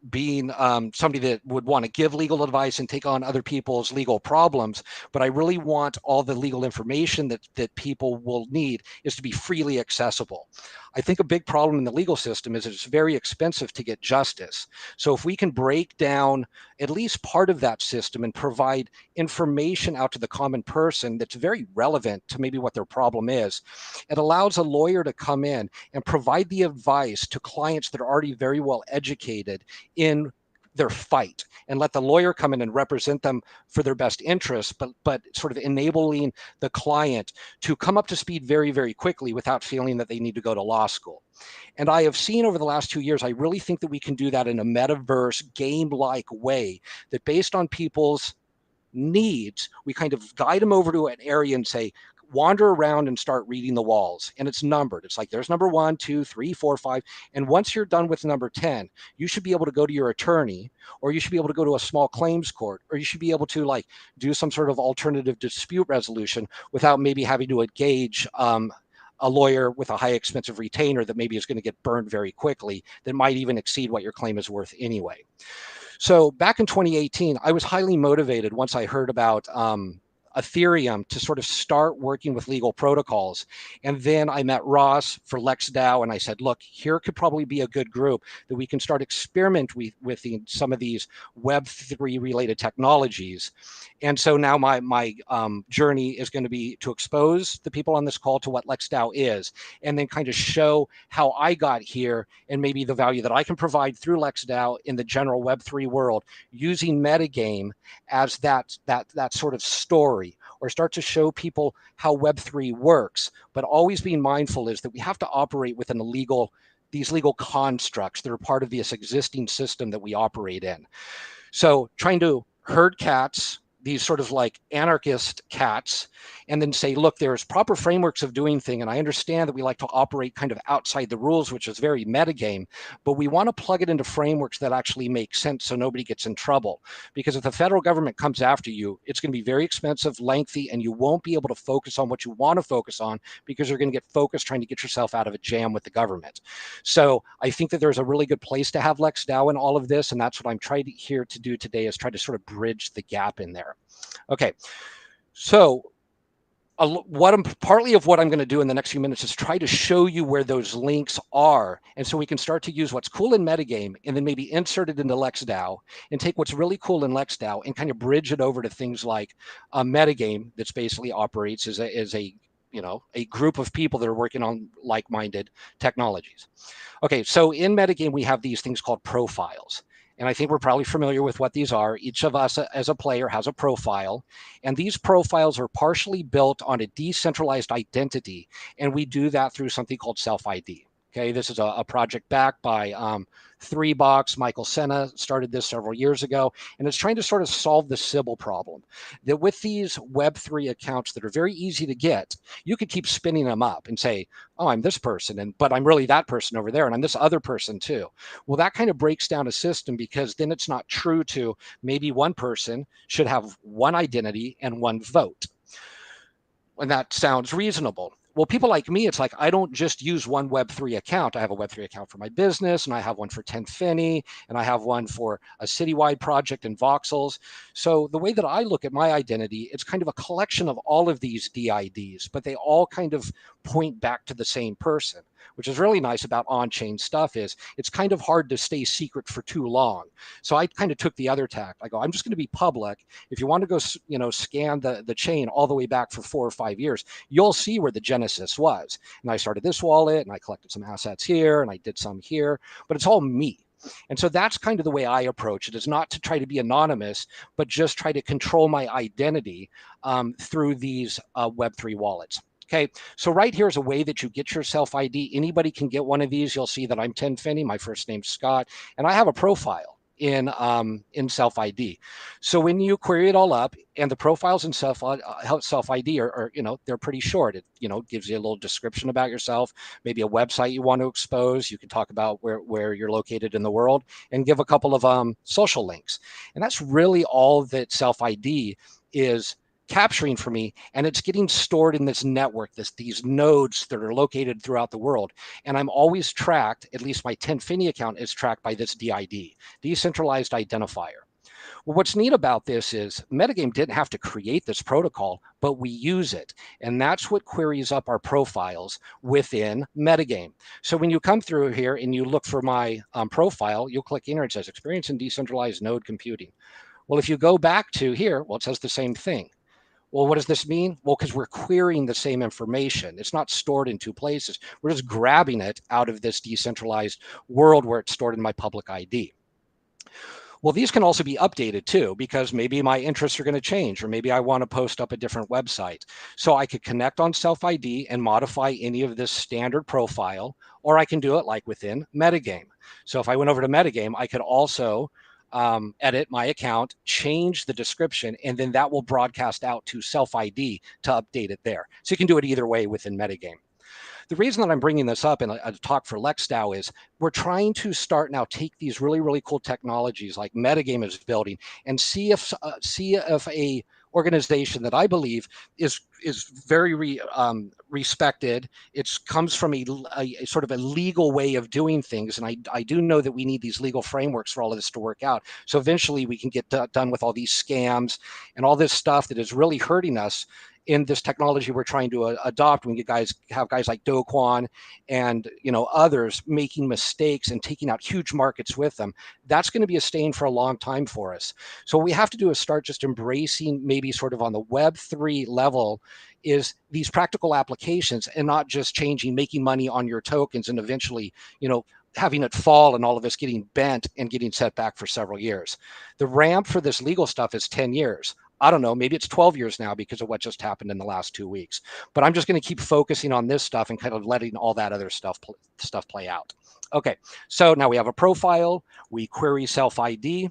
being somebody that would want to give legal advice and take on other people's legal problems, but I really want all the legal information that people will need is to be freely accessible. I think a big problem in the legal system is it's very expensive to get justice. So if we can break down at least part of that system and provide information out to the common person that's very relevant to maybe what their problem is, it allows a lawyer to come in and provide the advice to clients that are already very well educated in their fight, and let the lawyer come in and represent them for their best interests, but sort of enabling the client to come up to speed very, very quickly without feeling that they need to go to law school. And I have seen over the last 2 years, I really think that we can do that in a metaverse game-like way, that based on people's needs, we kind of guide them over to an area and say, wander around and start reading the walls. And it's numbered. It's like there's number 1, 2, 3, 4, 5. And once you're done with number 10, you should be able to go to your attorney, or you should be able to go to a small claims court, or you should be able to like do some sort of alternative dispute resolution without maybe having to engage a lawyer with a high expensive retainer that maybe is going to get burned very quickly, that might even exceed what your claim is worth anyway. So back in 2018, I was highly motivated once I heard about Ethereum to sort of start working with legal protocols. And then I met Ross for LexDAO, and I said, look, here could probably be a good group that we can start experiment with some of these Web3 related technologies. And so now my journey is going to be to expose the people on this call to what LexDAO is, and then kind of show how I got here and maybe the value that I can provide through LexDAO in the general Web3 world, using metagame as that sort of story, or start to show people how Web3 works, but always being mindful is that we have to operate within these legal constructs that are part of this existing system that we operate in. So trying to herd cats, these sort of like anarchist cats, and then say, look, there's proper frameworks of doing things. And I understand that we like to operate kind of outside the rules, which is very metagame, but we want to plug it into frameworks that actually make sense so nobody gets in trouble. Because if the federal government comes after you, it's going to be very expensive, lengthy, and you won't be able to focus on what you want to focus on because you're going to get focused trying to get yourself out of a jam with the government. So I think that there's a really good place to have LexDAO in all of this. And that's what I'm trying here to do today, is try to sort of bridge the gap in there. Okay, so partly of what I'm going to do in the next few minutes is try to show you where those links are, and so we can start to use what's cool in metagame and then maybe insert it into LexDAO and take what's really cool in LexDAO and kind of bridge it over to things like a metagame that's basically operates as a group of people that are working on like-minded technologies. Okay, so in metagame we have these things called profiles. And I think we're probably familiar with what these are. Each of us as a player has a profile, and these profiles are partially built on a decentralized identity. And we do that through something called self-ID. Okay, this is a project backed by 3Box. Michael Senna started this several years ago, and it's trying to sort of solve the Sybil problem. That with these Web3 accounts that are very easy to get, you could keep spinning them up and say, oh, I'm this person, but I'm really that person over there, and I'm this other person too. Well, that kind of breaks down a system, because then it's not true to maybe one person should have one identity and one vote. And that sounds reasonable. Well, people like me, it's like, I don't just use one Web3 account. I have a Web3 account for my business, and I have one for 10Finney, and I have one for a citywide project in voxels. So the way that I look at my identity, it's kind of a collection of all of these DIDs, but they all kind of point back to the same person. which is really nice about on-chain stuff, is it's kind of hard to stay secret for too long. So I kind of took the other tack. I go, I'm just going to be public. If you want to go, scan the chain all the way back for 4 or 5 years, you'll see where the genesis was. And I started this wallet, and I collected some assets here, and I did some here, but it's all me. And so that's kind of the way I approach it, is not to try to be anonymous, but just try to control my identity through these Web3 wallets. Okay, so right here is a way that you get your self ID. Anybody can get one of these. You'll see that I'm Ten Finney. My first name's Scott, and I have a profile in self ID. So when you query it all up, and the profiles in self ID are they're pretty short. It gives you a little description about yourself, maybe a website you want to expose. You can talk about where you're located in the world, and give a couple of social links. And that's really all that self ID is capturing for me, and it's getting stored in this network, these nodes that are located throughout the world. And I'm always tracked, at least my 10 Finney account is tracked by this DID, decentralized identifier. Well, what's neat about this is Metagame didn't have to create this protocol, but we use it. And that's what queries up our profiles within Metagame. So when you come through here and you look for my profile, you'll click in here, it says experience in decentralized node computing. Well, if you go back to here, well, it says the same thing. Well, what does this mean? Well, because we're querying the same information. It's not stored in two places. We're just grabbing it out of this decentralized world where it's stored in my public ID. Well, these can also be updated too, because maybe my interests are going to change, or maybe I want to post up a different website. So I could connect on self ID and modify any of this standard profile, or I can do it like within Metagame. So if I went over to Metagame, I could also edit my account, change the description, and then that will broadcast out to self ID to update it there. So you can do it either way within Metagame. The reason that I'm bringing this up in a talk for LexDAO is we're trying to start now take these really, really cool technologies like Metagame is building, and see if a organization that I believe is very respected. It comes from a sort of a legal way of doing things, and I do know that we need these legal frameworks for all of this to work out. So eventually we can get done with all these scams and all this stuff that is really hurting us in this technology we're trying to adopt. When you have guys like Do Kwon and others making mistakes and taking out huge markets with them, that's going to be a stain for a long time for us. So what we have to do is start just embracing, maybe sort of on the Web3 level, is these practical applications, and not just making money on your tokens and eventually having it fall and all of this getting bent and getting set back for several years. The ramp for this legal stuff is 10 years. I don't know, maybe it's 12 years now because of what just happened in the last 2 weeks. But I'm just going to keep focusing on this stuff and kind of letting all that other stuff play out. Okay, so now we have a profile. We query self-ID.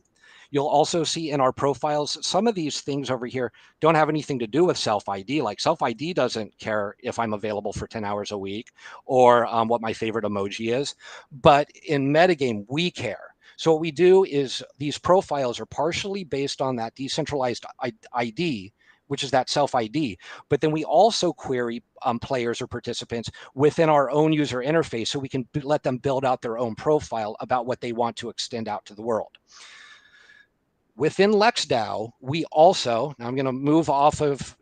You'll also see in our profiles, some of these things over here don't have anything to do with self-ID. Like self-ID doesn't care if I'm available for 10 hours a week or what my favorite emoji is. But in Metagame, we care. So what we do is these profiles are partially based on that decentralized ID, which is that self-ID. But then we also query players or participants within our own user interface, so we can let them build out their own profile about what they want to extend out to the world. Within LexDAO, we also, now I'm going to move off of,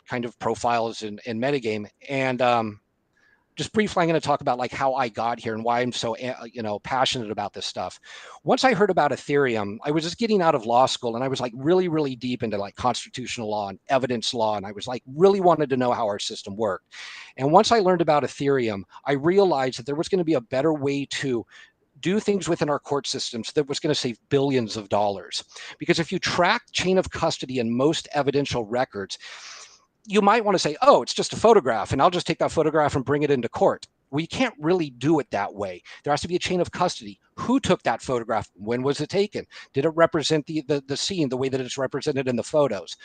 kind of profiles in Metagame, and just briefly, I'm going to talk about like how I got here and why I'm so, passionate about this stuff. Once I heard about Ethereum, I was just getting out of law school, and I was like really, really deep into like constitutional law and evidence law. And I was like really wanted to know how our system worked. And once I learned about Ethereum, I realized that there was going to be a better way to do things within our court systems that was going to save billions of dollars. Because if you track chain of custody in most evidential records, you might want to say, oh, it's just a photograph, and I'll just take that photograph and bring it into court. We can't really do it that way. There has to be a chain of custody. Who took that photograph? When was it taken? Did it represent the scene the way that it's represented in the photos?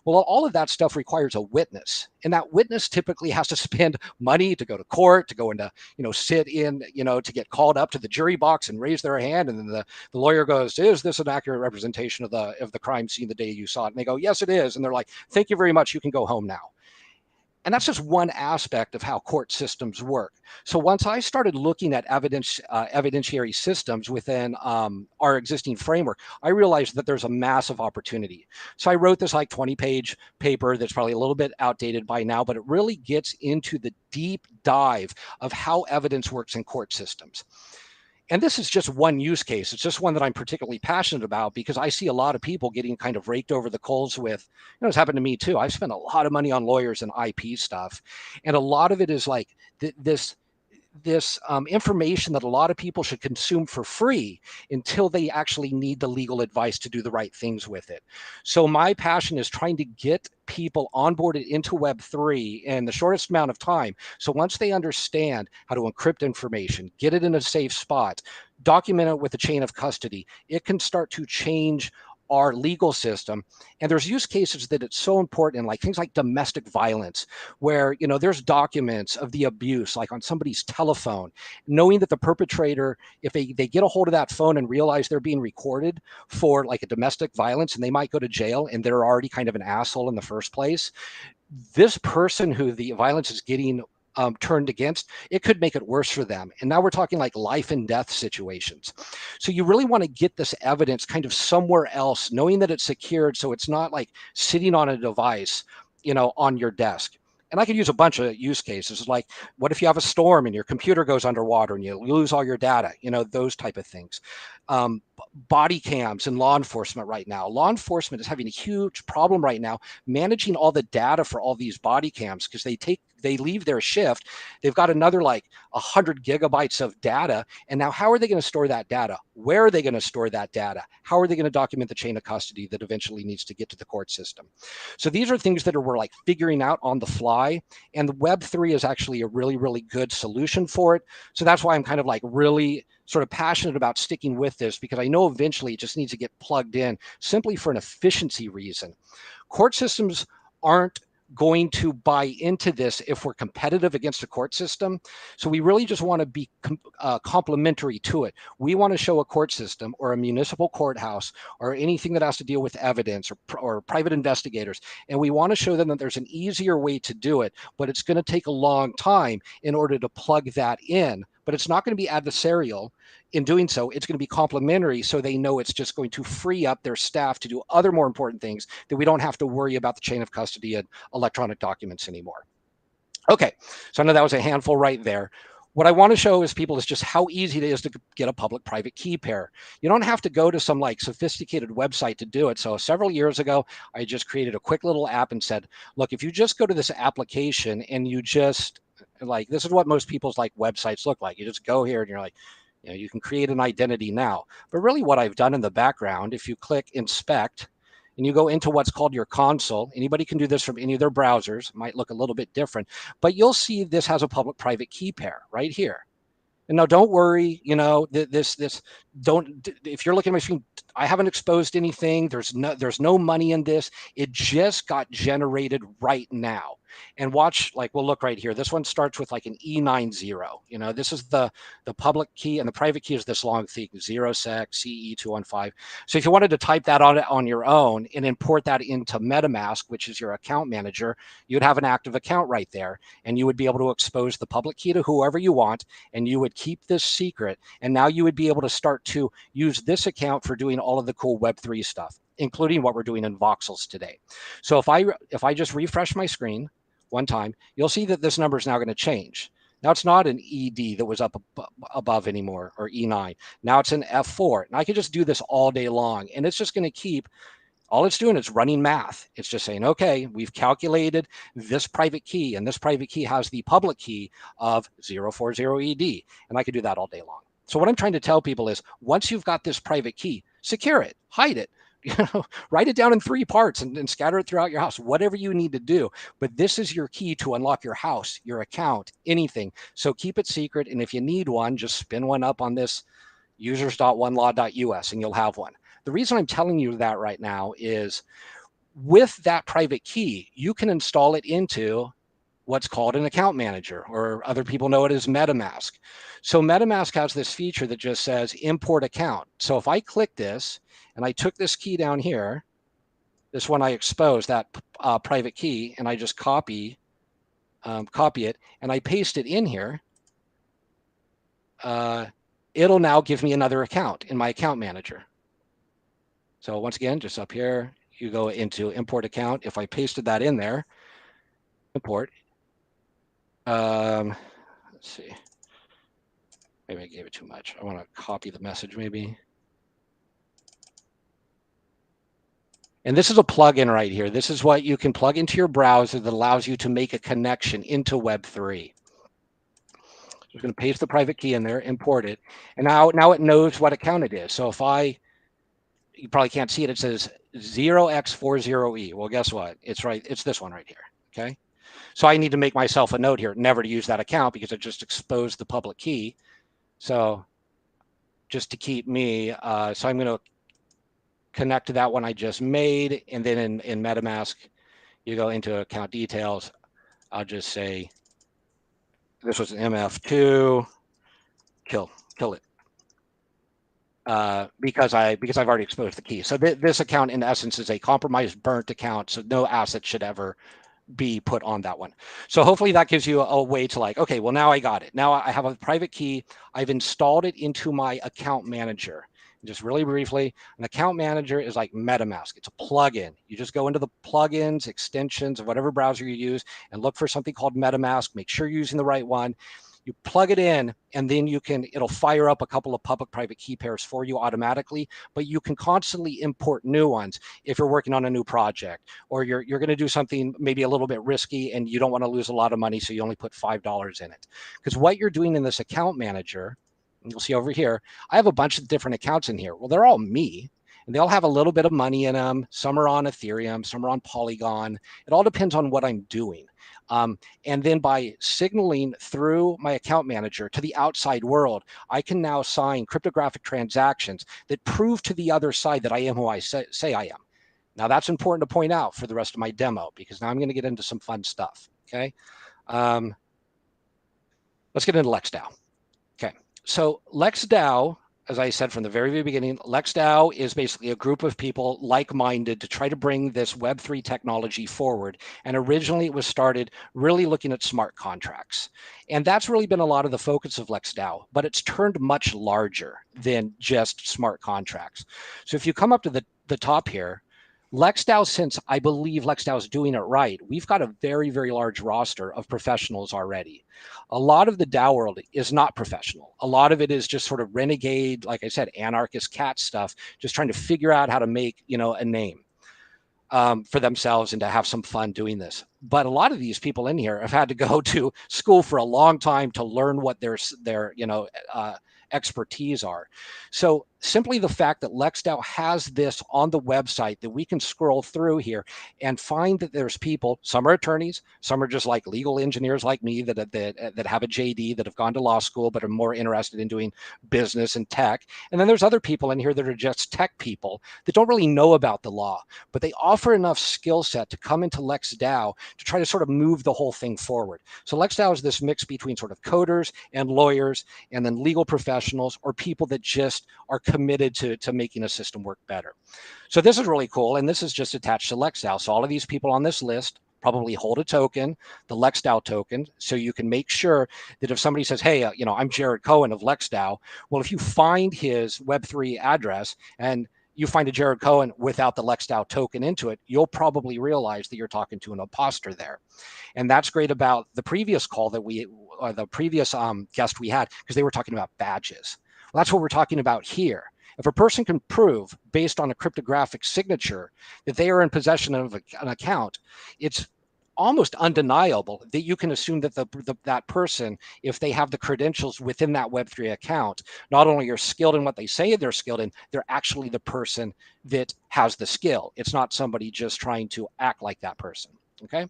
Well, all of that stuff requires a witness. And that witness typically has to spend money to go to court, to go into, sit in, to get called up to the jury box and raise their hand. And then the lawyer goes, is this an accurate representation of the crime scene the day you saw it? And they go, yes, it is. And they're like, thank you very much. You can go home now. And that's just one aspect of how court systems work. So once I started looking at evidentiary systems within our existing framework, I realized that there's a massive opportunity. So I wrote this like 20-page paper that's probably a little bit outdated by now, but it really gets into the deep dive of how evidence works in court systems. And this is just one use case. It's just one that I'm particularly passionate about because I see a lot of people getting kind of raked over the coals with, it's happened to me too. I've spent a lot of money on lawyers and IP stuff. And a lot of it is like this information that a lot of people should consume for free until they actually need the legal advice to do the right things with it. So my passion is trying to get people onboarded into Web3 in the shortest amount of time. So once they understand how to encrypt information, get it in a safe spot, document it with a chain of custody, it can start to change our legal system. And there's use cases that it's so important, like things like domestic violence, where there's documents of the abuse, like on somebody's telephone, knowing that the perpetrator, if they get a hold of that phone and realize they're being recorded for like a domestic violence and they might go to jail and they're already kind of an asshole in the first place, this person who the violence is getting turned against, it could make it worse for them. And now we're talking like life and death situations. So you really want to get this evidence kind of somewhere else, knowing that it's secured, so it's not like sitting on a device, on your desk. And I could use a bunch of use cases, like what if you have a storm and your computer goes underwater and you lose all your data, those type of things. Body cams in law enforcement right now. Law enforcement is having a huge problem right now managing all the data for all these body cams because they leave their shift. They've got another like 100 gigabytes of data. And now how are they going to store that data? Where are they going to store that data? How are they going to document the chain of custody that eventually needs to get to the court system? So these are things that we're like figuring out on the fly. And the Web3 is actually a really, really good solution for it. So that's why I'm kind of like really sort of passionate about sticking with this, because I know eventually it just needs to get plugged in simply for an efficiency reason. Court systems aren't going to buy into this if we're competitive against the court system. So we really just want to be complementary to it. We want to show a court system or a municipal courthouse or anything that has to deal with evidence or private investigators. And we want to show them that there's an easier way to do it, but it's going to take a long time in order to plug that in. But it's not going to be adversarial. In doing so, it's going to be complementary, so they know it's just going to free up their staff to do other more important things, that we don't have to worry about the chain of custody and electronic documents anymore. Okay, so I know that was a handful right there. What I want to show is people is just how easy it is to get a public-private key pair. You don't have to go to some like sophisticated website to do it. So several years ago, I just created a quick little app and said, look, if you just go to this application and you just like, this is what most people's like websites look like. You just go here and you're like, you can create an identity now. But really what I've done in the background, if you click inspect and you go into what's called your console, anybody can do this from any of their browsers, it might look a little bit different, but you'll see this has a public-private key pair right here. And now don't worry, if you're looking at my screen, I haven't exposed anything. There's no money in this. It just got generated right now. And watch, like we'll look right here. This one starts with like an E90. This is the public key, and the private key is this long thing, 0sec CE215. So if you wanted to type that on your own and import that into MetaMask, which is your account manager, you'd have an active account right there, and you would be able to expose the public key to whoever you want, and you would keep this secret. And now you would be able to start to use this account for doing all of the cool Web3 stuff, including what we're doing in voxels today. So if I just refresh my screen one time, you'll see that this number is now going to change. Now it's not an ED that was up above anymore, or E9. Now it's an F4. And I can just do this all day long. And it's just going to keep, all it's doing is running math. It's just saying, okay, we've calculated this private key, and this private key has the public key of 040ED. And I can do that all day long. So what I'm trying to tell people is, once you've got this private key, secure it, hide it. Write it down in 3 parts and scatter it throughout your house, whatever you need to do. But this is your key to unlock your house, your account, anything. So keep it secret. And if you need one, just spin one up on this users.onelaw.us and you'll have one. The reason I'm telling you that right now is, with that private key, you can install it into what's called an account manager, or other people know it as MetaMask. So MetaMask has this feature that just says import account. So if I click this and I took this key down here, this one I exposed, that private key, and I just copy copy it, and I paste it in here, it'll now give me another account in my account manager. So once again, just up here, you go into import account. If I pasted that in there, import, let's see, maybe I gave it too much. I want to copy the message maybe. And this is a plugin right here. This is what you can plug into your browser that allows you to make a connection into Web3. Just going to paste the private key in there, import it, and now it knows what account it is. So if you probably can't see it, it says 0x40e. Well, guess what? It's right. It's this one right here. Okay. So I need to make myself a note here, never to use that account because it just exposed the public key. So just to keep me, so I'm going to connect to that one I just made. And then in MetaMask, you go into account details. I'll just say, this was an MF2, kill it. Because I've already exposed the key. So this account in essence is a compromised, burnt account. So no asset should ever be put on that one. So hopefully that gives you a way to like, okay, well now I got it. Now I have a private key. I've installed it into my account manager. Just really briefly, an account manager is like MetaMask. It's a plugin. You just go into the plugins, extensions of whatever browser you use and look for something called MetaMask. Make sure you're using the right one. You plug it in and then it'll fire up a couple of public private key pairs for you automatically, but you can constantly import new ones if you're working on a new project or you're going to do something maybe a little bit risky and you don't want to lose a lot of money. So you only put $5 in it. Because what you're doing in this account manager, you'll see over here, I have a bunch of different accounts in here. Well, they're all me. And they all have a little bit of money in them. Some are on Ethereum, some are on Polygon. It all depends on what I'm doing. And then by signaling through my account manager to the outside world, I can now sign cryptographic transactions that prove to the other side that I am who I say I am. Now that's important to point out for the rest of my demo, because now I'm going to get into some fun stuff. Okay. Let's get into LexDAO. Okay. So LexDAO, as I said from the very beginning, LexDAO is basically a group of people like-minded to try to bring this Web3 technology forward. And originally it was started really looking at smart contracts. And that's really been a lot of the focus of LexDAO, but it's turned much larger than just smart contracts. So if you come up to the top here, LexDAO, since I believe LexDAO is doing it right, we've got a very, very large roster of professionals already. A lot of the DAO world is not professional. A lot of it is just sort of renegade, like I said, anarchist cat stuff, just trying to figure out how to make, a name for themselves and to have some fun doing this. But a lot of these people in here have had to go to school for a long time to learn what their expertise are. So simply the fact that LexDAO has this on the website that we can scroll through here and find that there's people, some are attorneys, some are just like legal engineers like me that have a JD, that have gone to law school, but are more interested in doing business and tech. And then there's other people in here that are just tech people that don't really know about the law, but they offer enough skill set to come into LexDAO to try to sort of move the whole thing forward. So LexDAO is this mix between sort of coders and lawyers and then legal professionals or people that just are committed to making a system work better. So this is really cool. And this is just attached to LexDAO. So all of these people on this list probably hold a token, the LexDAO token. So you can make sure that if somebody says, hey, I'm Jared Cohen of LexDAO. Well, if you find his Web3 address and you find a Jared Cohen without the LexDAO token into it, you'll probably realize that you're talking to an imposter there. And that's great about the previous call that the previous guest we had, because they were talking about badges. Well, that's what we're talking about here. If a person can prove based on a cryptographic signature that they are in possession of an account, it's almost undeniable that you can assume that that person, if they have the credentials within that Web3 account, not only are skilled in what they say they're skilled in, they're actually the person that has the skill. It's not somebody just trying to act like that person. Okay.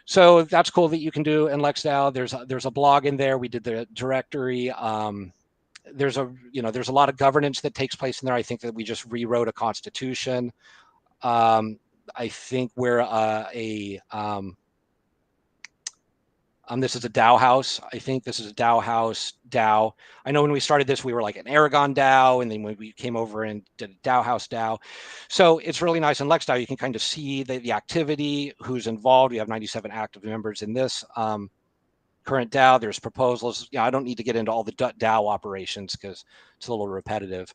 So that's cool that you can do in LexDAO. There's a blog in there. We did the directory. There's a lot of governance that takes place in there. I think that we just rewrote a constitution. I think we're This is a DAO house. I think this is a DAO house DAO. I know when we started this, we were like an Aragon DAO, and then when we came over and did a DAO house DAO. So it's really nice. In Lex DAO, you can kind of see the activity, who's involved. We have 97 active members in this current DAO. There's proposals. I don't need to get into all the DAO operations because it's a little repetitive.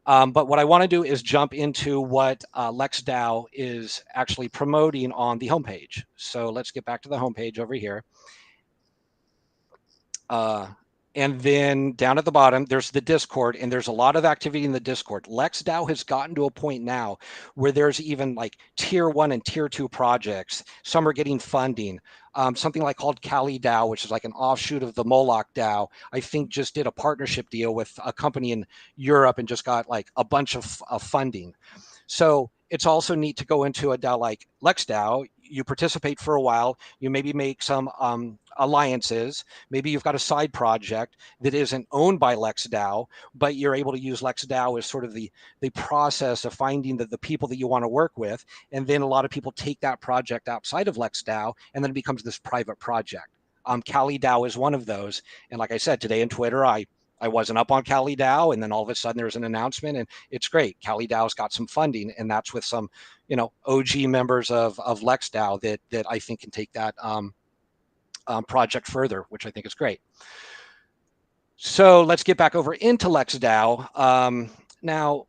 But what I want to do is jump into what Lex DAO is actually promoting on the homepage. So let's get back to the homepage over here. And then down at the bottom, there's the Discord, and there's a lot of activity in the Discord. Lex DAO has gotten to a point now where there's even like tier 1 and tier 2 projects. Some are getting funding. Something like called Kali DAO, which is like an offshoot of the Moloch DAO, I think just did a partnership deal with a company in Europe and just got like a bunch of funding. So it's also neat to go into a DAO like Lex DAO. You participate for a while, you maybe make some alliances, maybe you've got a side project that isn't owned by Lex DAO, but you're able to use Lex DAO as sort of the process of finding the people that you want to work with. And then a lot of people take that project outside of Lex DAO, and then it becomes this private project. Kali DAO is one of those. And like I said, today on Twitter, I wasn't up on Kali DAO, and then all of a sudden there's an announcement, and it's great. Kali DAO's got some funding, and that's with some, OG members of Lex DAO that I think can take that project further, which I think is great. So let's get back over into Lex DAO. Now,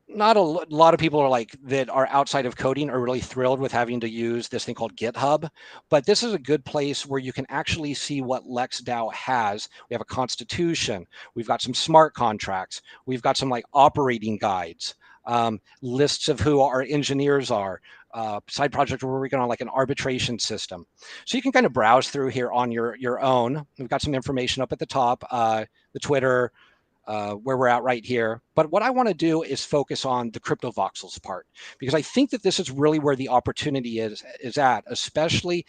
not a lot of people that are outside of coding are really thrilled with having to use this thing called GitHub, but this is a good place where you can actually see what Lex DAO has. We have a constitution, we've got some smart contracts, we've got some operating guides, lists of who our engineers are, side project we're working on like an arbitration system. So you can kind of browse through here on your own. We've got some information up at the top, the Twitter, where we're at right here. But what I want to do is focus on the crypto voxels part, because I think that this is really where the opportunity is at, especially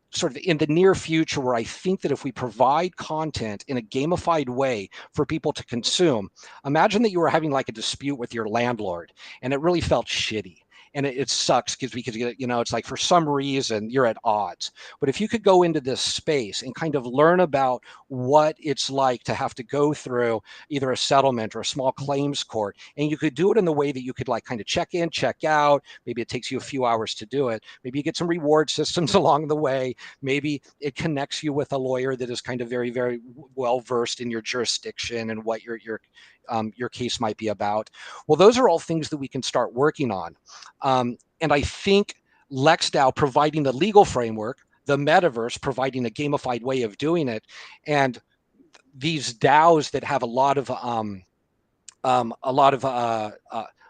sort of in the near future, where I think that if we provide content in a gamified way for people to consume, imagine that you were having like a dispute with your landlord and it really felt shitty. And it sucks because it's like for some reason you're at odds. But if you could go into this space and kind of learn about what it's like to have to go through either a settlement or a small claims court, and you could do it in the way that you could like kind of check in, check out. Maybe it takes you a few hours to do it. Maybe you get some reward systems along the way. Maybe it connects you with a lawyer that is kind of very, very well versed in your jurisdiction and what your case might be about. Well, those are all things that we can start working on. And I think Lex DAO providing the legal framework, the metaverse providing a gamified way of doing it, and these DAOs that have a lot of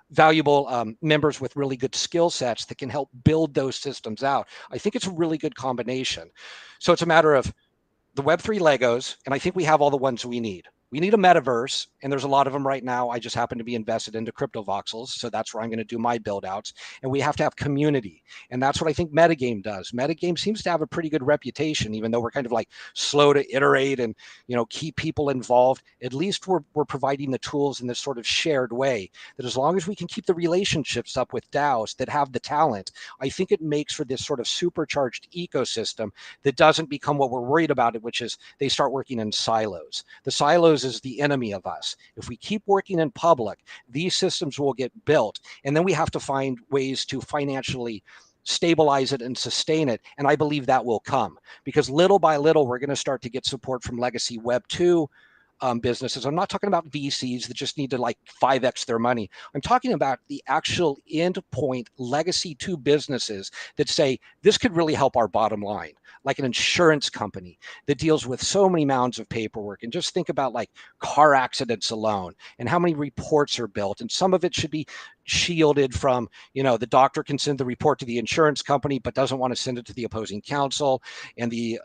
valuable members with really good skill sets that can help build those systems out. I think it's a really good combination. So it's a matter of the Web3 Legos, and I think we have all the ones we need. We need a metaverse, and there's a lot of them right now. I just happen to be invested into crypto voxels, so that's where I'm going to do my build outs. And we have to have community, and that's what I think Metagame does. Metagame seems to have a pretty good reputation, even though we're kind of like slow to iterate and keep people involved. At least we're providing the tools in this sort of shared way that as long as we can keep the relationships up with DAOs that have the talent, I think it makes for this sort of supercharged ecosystem that doesn't become what we're worried about it, which is they start working in silos. The silos is the enemy of us. If we keep working in public, these systems will get built, and then we have to find ways to financially stabilize it and sustain it. And I believe that will come, because little by little, we're going to start to get support from legacy Web2 businesses. I'm not talking about VCs that just need to like 5x their money. I'm talking about the actual endpoint legacy 2 businesses that say this could really help our bottom line, like an insurance company that deals with so many mounds of paperwork. And just think about like car accidents alone and how many reports are built. And some of it should be shielded from, the doctor can send the report to the insurance company, but doesn't want to send it to the opposing counsel. And the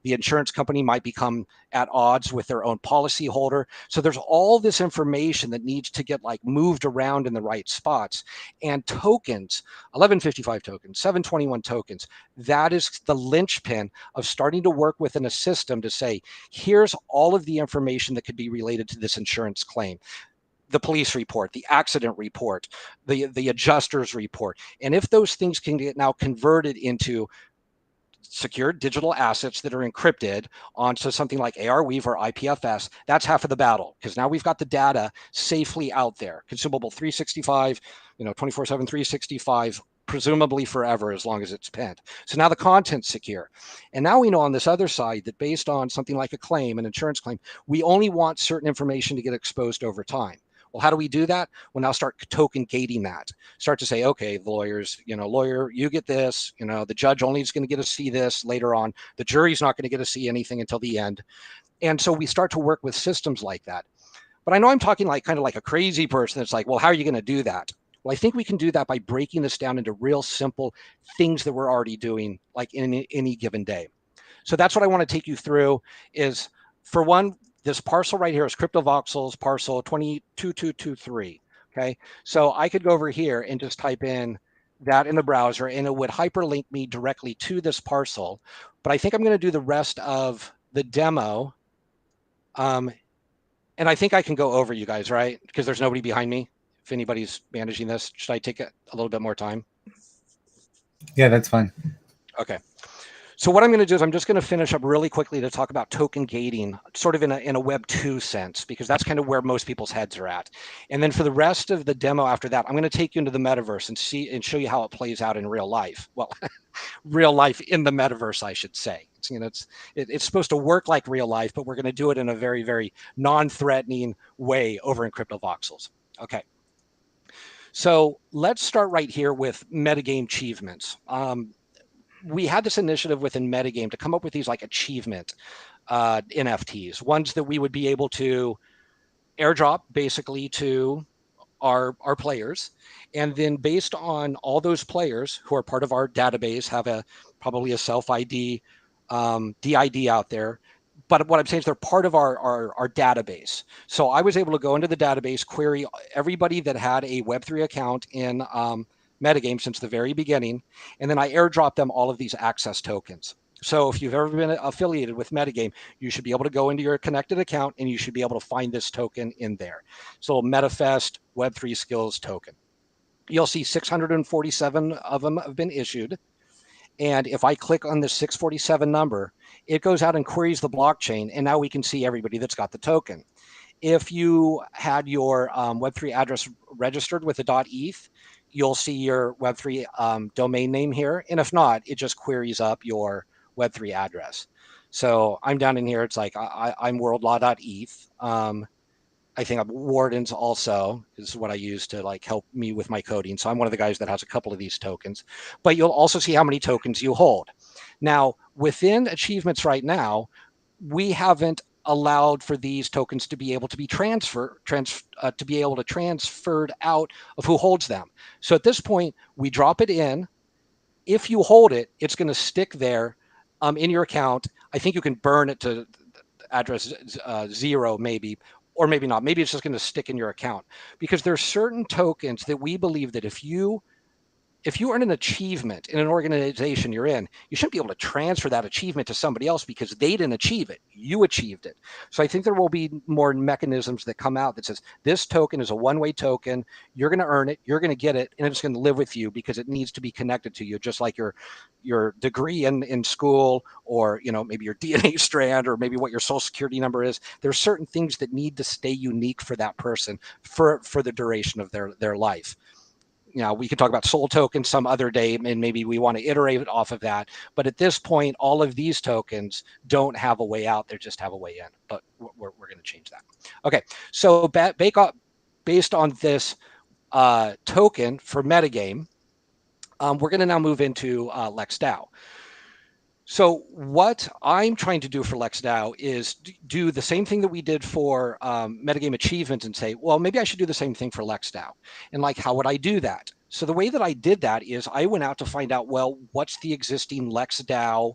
insurance company might become at odds with their own policy holder. So there's all this information that needs to get like moved around in the right spots. And tokens, 1155 tokens, 721 tokens, that is the linchpin of starting to work within a system to say, here's all of the information that could be related to this insurance claim. The police report, the accident report, the adjuster's report. And if those things can get now converted into secure digital assets that are encrypted onto something like Arweave or IPFS. That's half of the battle, because now we've got the data safely out there, consumable 365, 24/7, 365, presumably forever as long as it's penned. So now the content's secure. And now we know on this other side that based on something like a claim, an insurance claim, we only want certain information to get exposed over time. Well, how do we do that? We'll now start token gating that. Start to say, okay, the lawyers, lawyer, you get this, the judge only is going to get to see this later on. The jury's not going to get to see anything until the end. And so we start to work with systems like that. But I know I'm talking kind of like a crazy person that's like, well, how are you going to do that? Well, I think we can do that by breaking this down into real simple things that we're already doing, like in any given day. So that's what I want to take you through is, for one, this parcel right here is CryptoVoxels parcel 22223. Okay, so I could go over here and just type in that in the browser and it would hyperlink me directly to this parcel. But I think I'm going to do the rest of the demo. And I think I can go over, you guys, right? Because there's nobody behind me. If anybody's managing this, should I take a little bit more time? Yeah, that's fine. Okay. So what I'm going to do is I'm just going to finish up really quickly to talk about token gating, sort of in a Web 2 sense, because that's kind of where most people's heads are at. And then for the rest of the demo after that, I'm going to take you into the metaverse and show you how it plays out in real life. Well, real life in the metaverse, I should say. It's supposed to work like real life, but we're going to do it in a very, very non-threatening way over in CryptoVoxels. Okay. So let's start right here with metagame achievements. We had this initiative within Metagame to come up with these like achievement NFTs, ones that we would be able to airdrop basically to our players. And then based on all those players who are part of our database have probably a self-ID, DID out there. But what I'm saying is they're part of our database. So I was able to go into the database, query everybody that had a Web3 account in Metagame since the very beginning, and then I airdrop them all of these access tokens. So if you've ever been affiliated with Metagame, you should be able to go into your connected account and you should be able to find this token in there. So MetaFest Web3 Skills token. You'll see 647 of them have been issued. And if I click on the 647 number, it goes out and queries the blockchain, and now we can see everybody that's got the token. If you had your Web3 address registered with the .eth, you'll see your Web3 domain name here. And if not, it just queries up your Web3 address. So I'm down in here. It's like I'm worldlaw.eth. I think Wardens also is what I use to like help me with my coding. So I'm one of the guys that has a couple of these tokens. But you'll also see how many tokens you hold. Now, within achievements right now, we haven't allowed for these tokens to be able to be transferred out of who holds them. So at this point, we drop it in. If you hold it, it's going to stick there in your account. I think you can burn it to address 0 maybe, or maybe not. Maybe it's just going to stick in your account, because there's certain tokens that we believe that if you earn an achievement in an organization you're in, you shouldn't be able to transfer that achievement to somebody else because they didn't achieve it. You achieved it. So I think there will be more mechanisms that come out that says this token is a one-way token. You're going to earn it. You're going to get it. And it's going to live with you because it needs to be connected to you, just like your degree in school, or maybe your DNA strand, or maybe what your social security number is. There's certain things that need to stay unique for that person for the duration of their life. We could talk about soul tokens some other day, and maybe we want to iterate off of that. But at this point, all of these tokens don't have a way out. They just have a way in. But we're going to change that. Okay, so based on this token for Metagame, we're going to now move into LexDAO. So what I'm trying to do for LexDAO is do the same thing that we did for Metagame achievements and say, well, maybe I should do the same thing for LexDAO. And how would I do that? So the way that I did that is I went out to find out, well, what's the existing LexDAO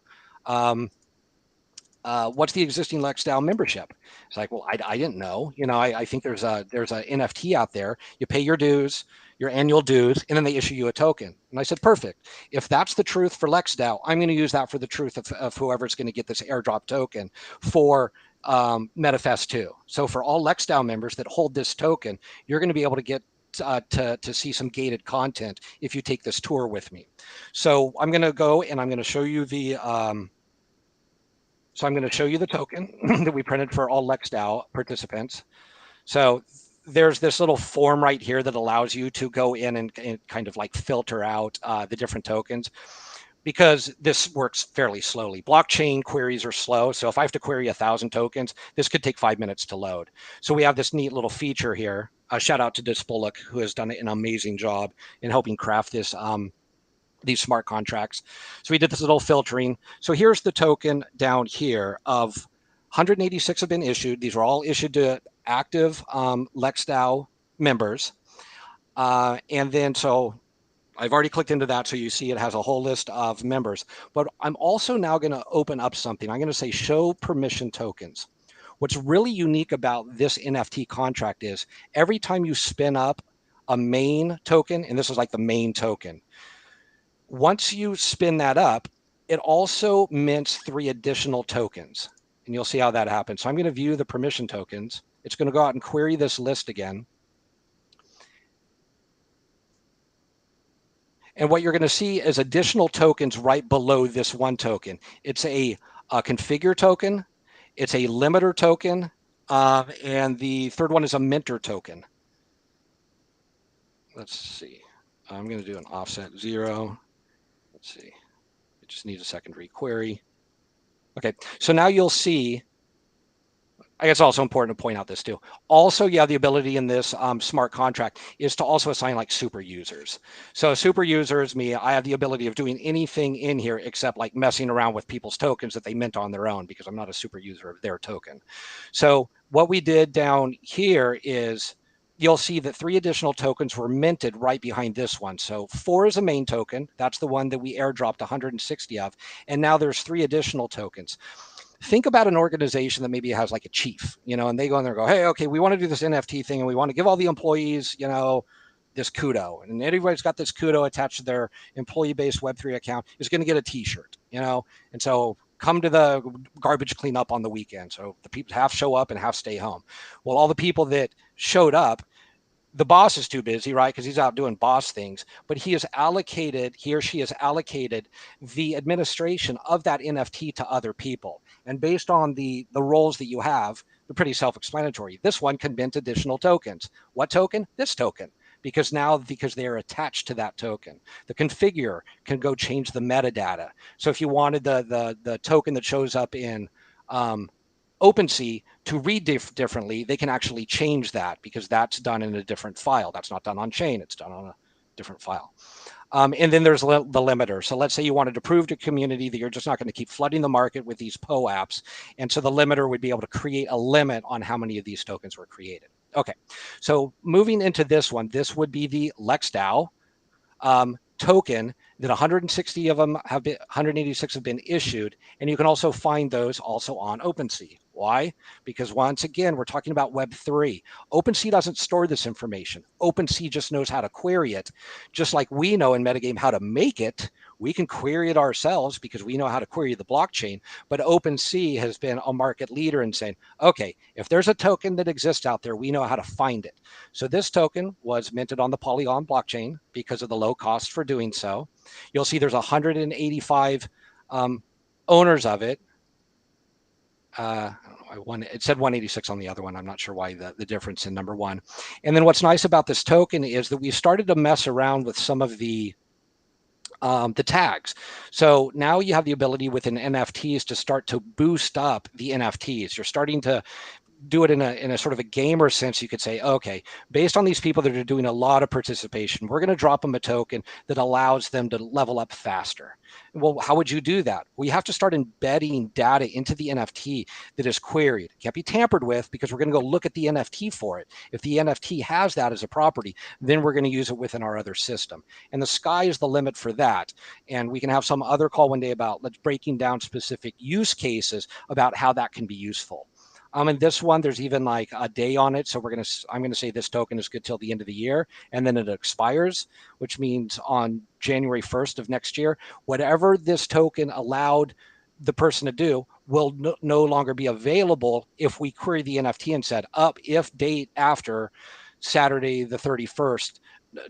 membership? It's like, well, I didn't know. I think there's a NFT out there. You pay your dues, your annual dues, and then they issue you a token. And I said, perfect. If that's the truth for LexDAO, I'm going to use that for the truth of whoever's going to get this airdrop token for MetaFest2. So for all LexDAO members that hold this token, you're going to be able to get to see some gated content if you take this tour with me. So I'm going to go and I'm going to show you the token that we printed for all LexDAO participants. So there's this little form right here that allows you to go in and kind of like filter out the different tokens, because this works fairly slowly. Blockchain queries are slow. So if I have to query 1,000 tokens, this could take 5 minutes to load. So we have this neat little feature here. Shout out to Dispoluk, who has done an amazing job in helping craft this these smart contracts. So we did this little filtering. So here's the token down here of 186 have been issued. These are all issued to active LexDAO members. And then so I've already clicked into that, so you see it has a whole list of members. But I'm also now going to open up something. I'm going to say show permission tokens. What's really unique about this NFT contract is every time you spin up a main token, and this is like the main token, once you spin that up, it also mints 3 additional tokens. And you'll see how that happens. So I'm going to view the permission tokens. It's going to go out and query this list again. And what you're going to see is additional tokens right below this one token. It's a configure token. It's a limiter token. And the third one is a minter token. Let's see. I'm going to do an offset 0. Let's see. It just needs a secondary query. Okay. So now you'll see, I guess it's also important to point out this too. Also, you have the ability in this smart contract is to also assign like super users. So a super user is me. I have the ability of doing anything in here except like messing around with people's tokens that they mint on their own, because I'm not a super user of their token. So what we did down here is you'll see that 3 additional tokens were minted right behind this one. So 4 is a main token. That's the one that we airdropped 160 of. And now there's 3 additional tokens. Think about an organization that maybe has like a chief, and they go in there and go, hey, okay, we want to do this NFT thing and we want to give all the employees, this kudo. And everybody's got this kudo attached to their employee-based Web3 account is going to get a t-shirt, and so come to the garbage cleanup on the weekend. So the people half show up and half stay home. Well, all the people that showed up, the boss is too busy, right? Because he's out doing boss things, but he or she has allocated the administration of that NFT to other people. And based on the roles that you have, they're pretty self-explanatory. This one can mint additional tokens. What token? This token. Because they're attached to that token. The configure can go change the metadata. So if you wanted the token that shows up in OpenSea to read differently, they can actually change that, because that's done in a different file. That's not done on chain. It's done on a different file. And then there's the limiter. So let's say you wanted to prove to community that you're just not going to keep flooding the market with these PO apps. And so the limiter would be able to create a limit on how many of these tokens were created. Okay, so moving into this one, this would be the LexDAO token that 160 of them have been, 186 have been issued. And you can also find those also on OpenSea. Why? Because once again, we're talking about Web3. OpenSea doesn't store this information. OpenSea just knows how to query it. Just like we know in Metagame how to make it, we can query it ourselves because we know how to query the blockchain. But OpenSea has been a market leader in saying, okay, if there's a token that exists out there, we know how to find it. So this token was minted on the Polygon blockchain because of the low cost for doing so. You'll see there's 185 owners of it. I don't know, it said 186 on the other one. I'm not sure why the difference in number one. And then what's nice about this token is that we started to mess around with some of the tags. So now you have the ability within NFTs to start to boost up the NFTs. You're starting to do it in a sort of a gamer sense. You could say, okay, based on these people that are doing a lot of participation, we're going to drop them a token that allows them to level up faster. Well, how would you do that? Well, you have to start embedding data into the NFT that is queried. It can't be tampered with, because we're going to go look at the NFT for it. If the NFT has that as a property, then we're going to use it within our other system. And the sky is the limit for that. And we can have some other call one day about breaking down specific use about how that can be useful. And this one, there's even like a day on it. So I'm going to say this token is good till the end of the year, and then it expires, which means on January 1st of next year, whatever this token allowed the person to do will no longer be available if we query the NFT and said if date after Saturday the 31st,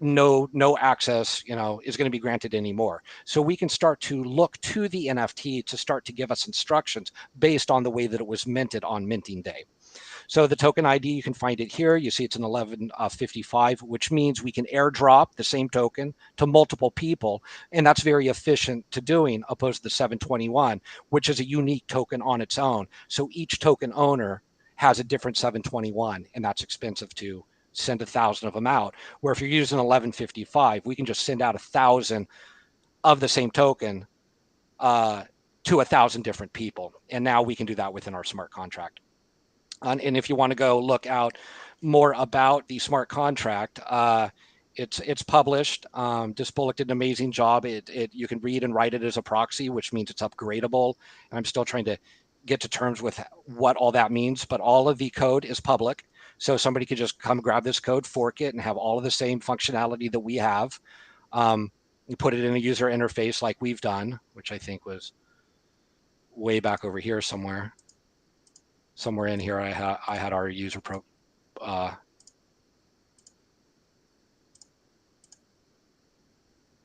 no access, is going to be granted anymore. So we can start to look to the NFT to start to give us instructions based on the way that it was minted on minting day. So the token ID, you can find it here. You see it's an 1155, which means we can airdrop the same token to multiple people. And that's very efficient to doing, opposed to the 721, which is a unique token on its own. So each token owner has a different 721, and that's expensive to send 1,000 of them out. Where if you're using 1155, we can just send out 1,000 of the same token to 1,000 different people. And now we can do that within our smart contract. And if you want to go look out more about the smart contract, it's published. Dispolic did an amazing job. You can read and write it as a proxy, which means it's upgradable. And I'm still trying to get to terms with what all that means, but all of the code is public. So somebody could just come grab this code, fork it, and have all of the same functionality that we have. You put it in a user interface like we've done, which I think was way back over here somewhere. Somewhere in here, I had our user pro.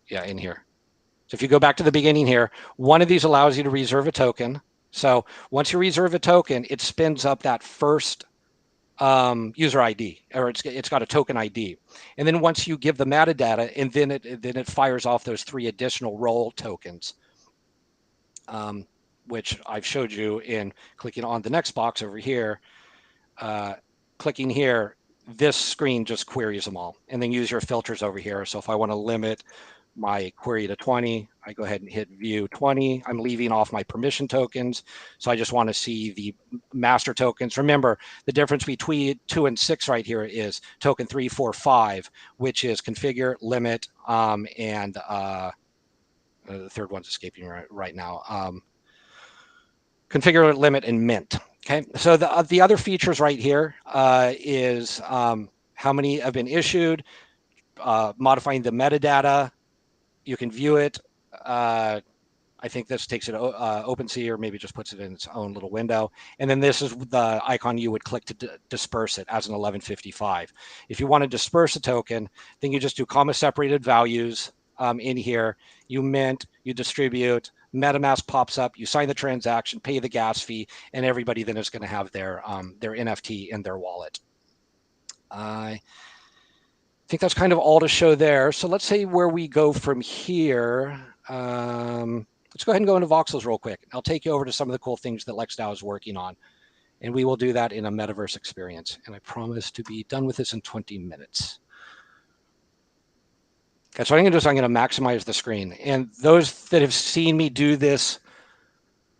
Yeah, in here. So if you go back to the beginning here, one of these allows you to reserve a token. So once you reserve a token, it spins up that first user ID, or it's got a token ID. And then once you give the metadata, and then it fires off those 3 additional role tokens, which I've showed you in clicking on the next box over here. Clicking here, this screen just queries them all, and then use your filters over here. So if I want to limit my query to 20, I go ahead and hit view 20. I'm leaving off my permission tokens. So I just want to see the master tokens. Remember, the difference between 2 and 6 right here is token 3, 4, 5, which is configure, limit, and the third one's escaping right now. Configure, limit, and mint. Okay, so the other features right here is how many have been issued, modifying the metadata. You can view it. I think this takes it OpenSea, or maybe just puts it in its own little window. And then this is the icon you would click to disperse it as an 1155. If you want to disperse a token, then you just do comma separated values in here. You mint, you distribute. MetaMask pops up, you sign the transaction, pay the gas fee, and everybody then is going to have their NFT in their wallet. I think that's kind of all to show there. So let's say where we go from here. Let's go ahead and go into voxels real quick. I'll take you over to some of the cool things that LexDAO is working on. And we will do that in a metaverse experience. And I promise to be done with this in 20 minutes. Okay, so what I'm going to do is I'm going to maximize the screen. And those that have seen me do this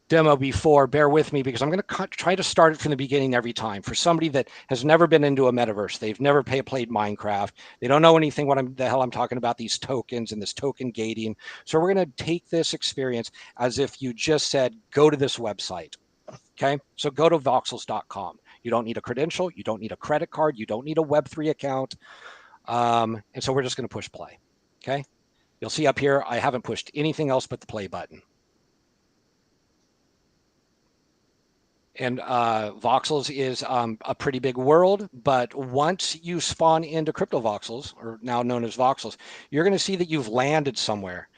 demo before, bear with me, because I'm going to try to start it from the beginning every time. For somebody that has never been into a metaverse, they've never played Minecraft, they don't know anything the hell I'm talking about, these tokens and this token gating. So we're going to take this experience as if you just said, go to this website. Okay, so go to voxels.com. You don't need a credential, you don't need a credit card, you don't need a Web3 account. And so we're just going to push play. Okay, you'll see up here, I haven't pushed anything else but the play button. And voxels is a pretty big world, but once you spawn into crypto voxels, or now known as voxels, you're going to see that you've landed somewhere.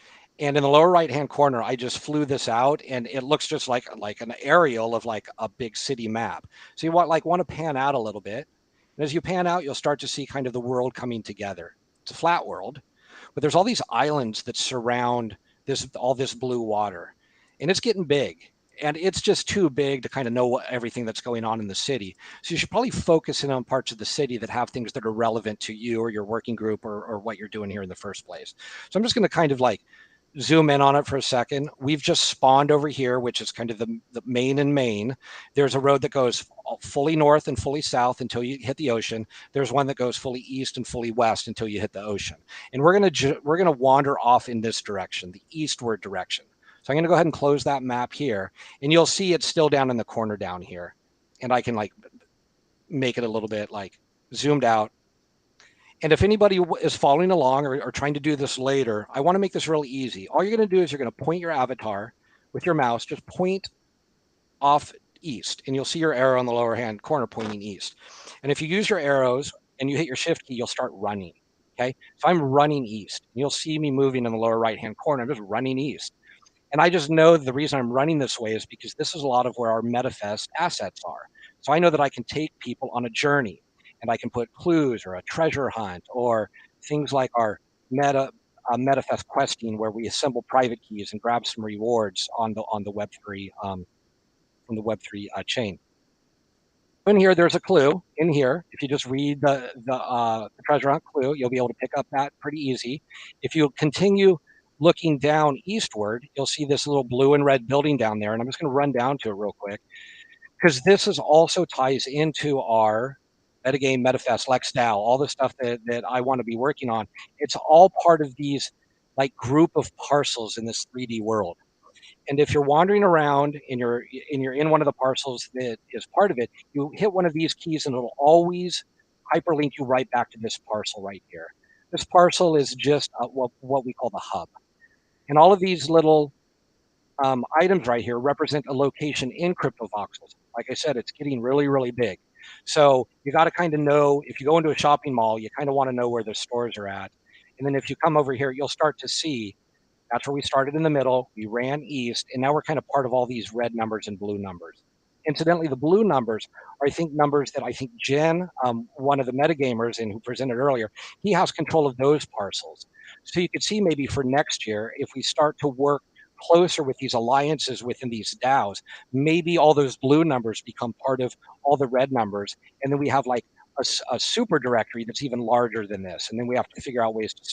And in the lower right-hand corner, I just flew this out, and it looks just like an aerial of like a big city map. So you want to pan out a little bit. And as you pan out, you'll start to see kind of the world coming together. It's a flat world, but there's all these islands that surround all this blue water, and it's getting big. And it's just too big to kind of know everything that's going on in the city. So you should probably focus in on parts of the city that have things that are relevant to you or your working group or what you're doing here in the first place. So I'm just going to kind of like zoom in on it for a second. We've just spawned over here, which is kind of the main and main. There's a road that goes fully north and fully south until you hit the ocean. There's one that goes fully east and fully west until you hit the ocean. And we're going to wander off in this direction, the eastward direction. So I'm going to go ahead and close that map here, and you'll see it's still down in the corner down here. And I can like make it a little bit like zoomed out. And if anybody is following along or trying to do this later, I want to make this really easy. All you're going to do is you're going to point your avatar with your mouse, just point off east, and you'll see your arrow in the lower hand corner pointing east. And if you use your arrows and you hit your shift key, you'll start running. Okay, so I'm running east. You'll see me moving in the lower right-hand corner. I'm just running east. And I just know the reason I'm running this way is because this is a lot of where our MetaFest assets are. So I know that I can take people on a journey, and I can put clues or a treasure hunt or things like our MetaFest questing, where we assemble private keys and grab some rewards on the Web3 from the Web3 chain. In here, there's a clue in here. If you just read the treasure hunt clue, you'll be able to pick up that pretty easy. If you continue looking down eastward, you'll see this little blue and red building down there. And I'm just going to run down to it real quick, because this is also ties into our metagame, MetaFest, Lex DAO, all the stuff that I want to be working on. It's all part of these like group of parcels in this 3D world. And if you're wandering around and you're in one of the parcels that is part of it, you hit one of these keys and it'll always hyperlink you right back to this parcel right here. This parcel is just what we call the hub. And all of these little items right here represent a location in CryptoVoxels. Like I said, it's getting really, really big. So you got to kind of know, if you go into a shopping mall, you kind of want to know where the stores are at. And then if you come over here, you'll start to see that's where we started in the middle. We ran east, and now we're kind of part of all these red numbers and blue numbers. Incidentally, the blue numbers are, I think, numbers that I think Jen, one of the metagamers and who presented earlier, he has control of those parcels. So you could see maybe for next year, if we start to work closer with these alliances within these DAOs, maybe all those blue numbers become part of all the red numbers, and then we have like a super directory that's even larger than this, and then we have to figure out ways to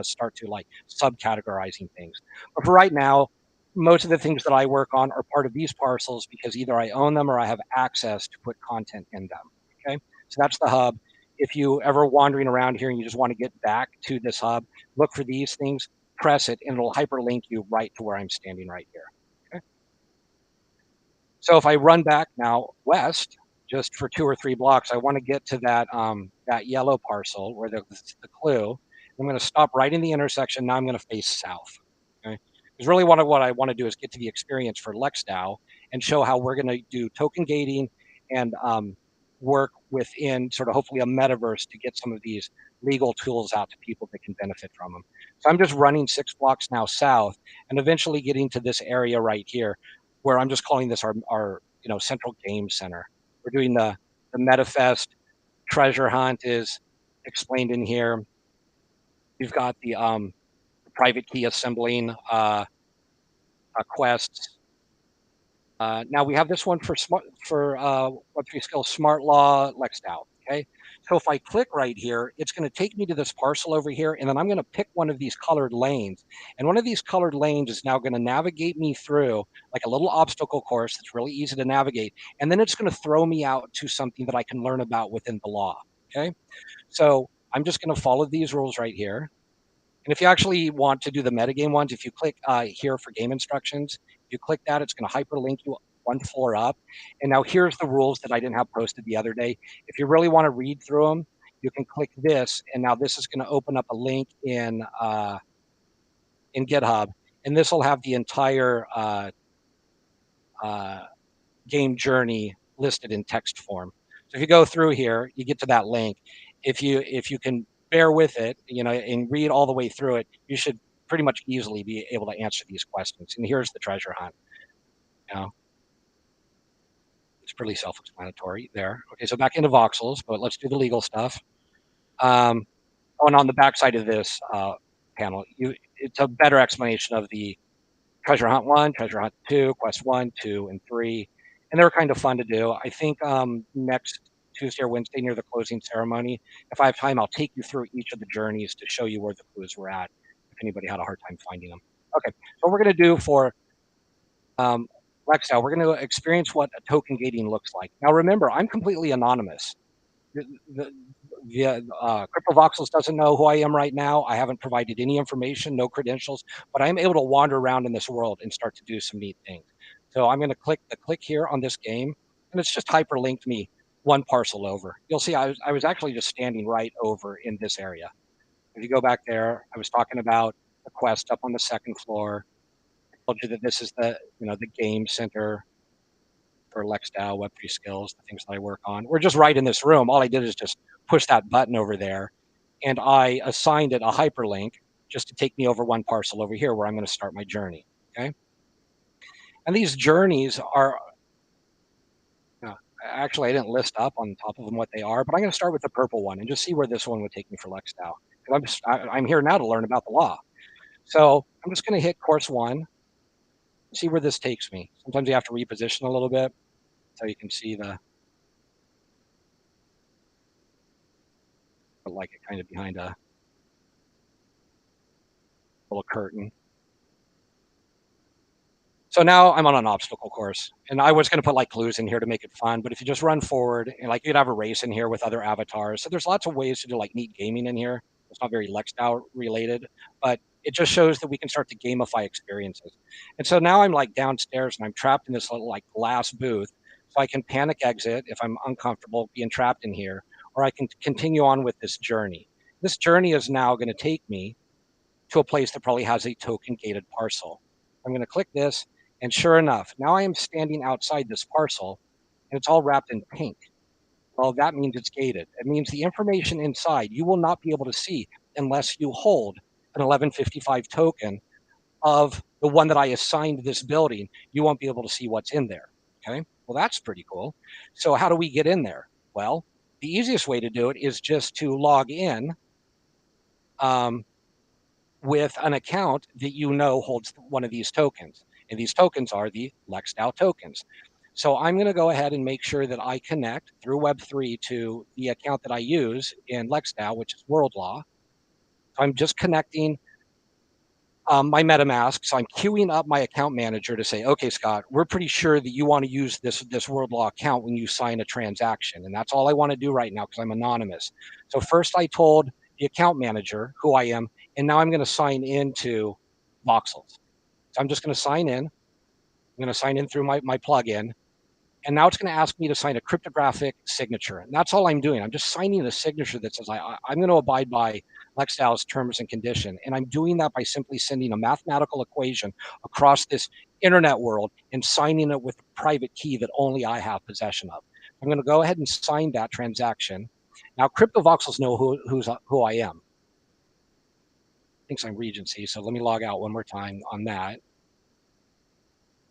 start to like subcategorizing things. But for right now, most of the things that I work on are part of these parcels because either I own them or I have access to put content in them. Okay, so that's the hub. If you ever wandering around here and you just want to get back to this hub, look for these things, press it, and it'll hyperlink you right to where I'm standing right here. Okay. So if I run back now west, just for 2 or 3 blocks, I want to get to that that yellow parcel where the clue. I'm going to stop right in the intersection. Now I'm going to face south. Okay, because really what I want to do is get to the experience for LexDAO and show how we're going to do token gating and work within sort of hopefully a metaverse to get some of these legal tools out to people that can benefit from them. So I'm just running 6 blocks now south and eventually getting to this area right here where I'm just calling this our central game center. We're doing the MetaFest treasure hunt is explained in here. We've got the private key assembling quests. Now we have this one for Web3 skills, smart law, LexDAO. Okay, so if I click right here, it's going to take me to this parcel over here, and then I'm going to pick one of these colored lanes, and one of these colored lanes is now going to navigate me through like a little obstacle course that's really easy to navigate, and then it's going to throw me out to something that I can learn about within the law. Okay, so I'm just going to follow these rules right here. And if you actually want to do the metagame ones, if you click here for game instructions, if you click that, it's going to hyperlink you 1 floor up. And now here's the rules that I didn't have posted the other day. If you really want to read through them, you can click this, and now this is going to open up a link in GitHub, and this will have the entire game journey listed in text form. So if you go through here, you get to that link. If you can bear with it, and read all the way through it, you should pretty much easily be able to answer these questions. And here's the treasure hunt. It's pretty self-explanatory there. Okay, so back into voxels, but let's do the legal stuff. And on the backside of this panel, it's a better explanation of the treasure hunt 1, treasure hunt 2, quest 1, 2, and 3. And they're kind of fun to do. I think next Tuesday or Wednesday near the closing ceremony, if I have time, I'll take you through each of the journeys to show you where the clues were at, if anybody had a hard time finding them. Okay, so what we're going to do for LexDAO, we're going to experience what a token gating looks like. Now remember, I'm completely anonymous. CryptoVoxels doesn't know who I am right now. I haven't provided any information, no credentials, but I'm able to wander around in this world and start to do some neat things. So I'm going to click here on this game, and it's just hyperlinked me 1 parcel over. You'll see I was actually just standing right over in this area. If you go back there, I was talking about the quest up on the 2nd floor. I told you that this is the game center for LexDAO, Web3 skills, the things that I work on. We're just right in this room. All I did is just push that button over there, and I assigned it a hyperlink just to take me over one parcel over here where I'm going to start my journey. Okay. And these journeys are, actually, I didn't list up on top of them what they are, but I'm going to start with the purple one and just see where this one would take me for LexDAO. I'm here now to learn about the law. So I'm just going to hit course 1, see where this takes me. Sometimes you have to reposition a little bit so you can see the, like it kind of behind a little curtain. So now I'm on an obstacle course, and I was going to put like clues in here to make it fun, but if you just run forward, and like you'd have a race in here with other avatars. So there's lots of ways to do like neat gaming in here. It's not very LexDAO related, but it just shows that we can start to gamify experiences. And so now I'm like downstairs and I'm trapped in this little like glass booth. So I can panic exit if I'm uncomfortable being trapped in here, or I can continue on with this journey. This journey is now going to take me to a place that probably has a token gated parcel. I'm going to click this, and sure enough, now I am standing outside this parcel, and it's all wrapped in pink. Well, that means it's gated. It means the information inside you will not be able to see unless you hold an 1155 token of the one that I assigned this building. You won't be able to see what's in there. Okay, well, that's pretty cool. So how do we get in there? Well, the easiest way to do it is just to log in with an account that you know holds one of these tokens. And these tokens are the LexDAO tokens. So I'm going to go ahead and make sure that I connect through Web3 to the account that I use in LexDAO, which is World Law. So I'm just connecting my MetaMask. So I'm queuing up my account manager to say, okay, Scott, we're pretty sure that you want to use this World Law account when you sign a transaction. And that's all I want to do right now because I'm anonymous. So first I told the account manager who I am, and now I'm going to sign into Voxels. So I'm just going to sign in. I'm going to sign in through my plugin. And now it's going to ask me to sign a cryptographic signature. And that's all I'm doing. I'm just signing a signature that says I'm going to abide by LexDAO's terms and condition. And I'm doing that by simply sending a mathematical equation across this internet world and signing it with a private key that only I have possession of. I'm going to go ahead and sign that transaction. Now, CryptoVoxels know who I am. Thinks I'm Regency, so let me log out one more time on that.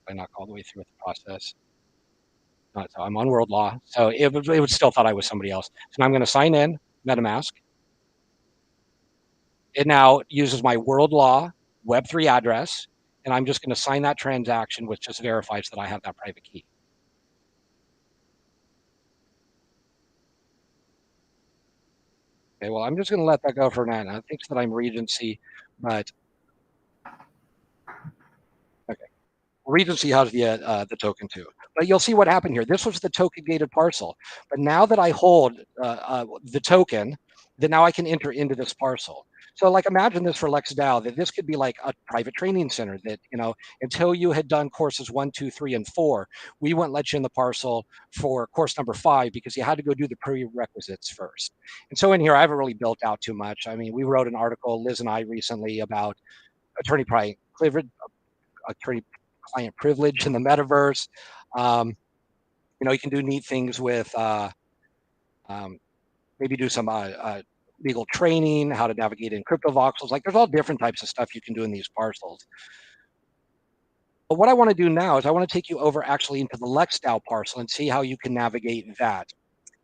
I knock all the way through with the process. So I'm on World Law, so it would still thought I was somebody else. So now I'm going to sign in MetaMask. It now uses my World Law Web3 address, and I'm just going to sign that transaction, which just verifies that I have that private key. Okay, well, I'm just going to let that go for now. It thinks that I'm Regency, but okay. Regency has the token too. But you'll see what happened here. This was the token gated parcel. But now that I hold the token, then now I can enter into this parcel. So like imagine this for LexDAO, that this could be like a private training center that, until you had done courses 1, 2, 3, and 4, we wouldn't let you in the parcel for course number 5 because you had to go do the prerequisites first. And so in here, I haven't really built out too much. I mean, we wrote an article, Liz and I recently, about attorney-client privilege in the metaverse. You can do neat things with maybe do some legal training, how to navigate in CryptoVoxels. Like there's all different types of stuff you can do in these parcels. But what I want to do now is I want to take you over actually into the LexDAO parcel and see how you can navigate that.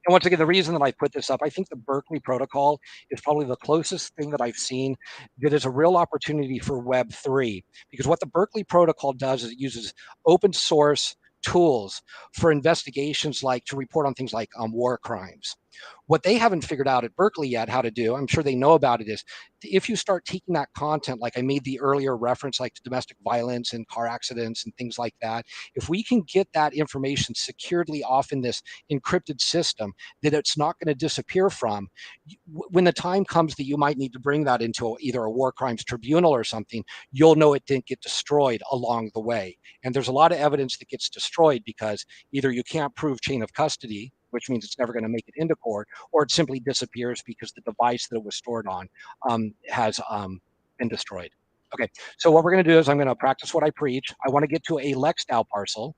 And once again, the reason that I put this up, I think the Berkeley protocol is probably the closest thing that I've seen that is a real opportunity for Web3. Because what the Berkeley protocol does is it uses open source tools for investigations, like to report on things like war crimes. What they haven't figured out at Berkeley yet how to do, I'm sure they know about it, is if you start taking that content, like I made the earlier reference, like to domestic violence and car accidents and things like that, if we can get that information securely off in this encrypted system that it's not going to disappear from, when the time comes that you might need to bring that into either a war crimes tribunal or something, you'll know it didn't get destroyed along the way. And there's a lot of evidence that gets destroyed because either you can't prove chain of custody, which means it's never going to make it into court, or it simply disappears because the device that it was stored on has been destroyed. Okay, so what we're going to do is I'm going to practice what I preach. I want to get to a LexDAO parcel.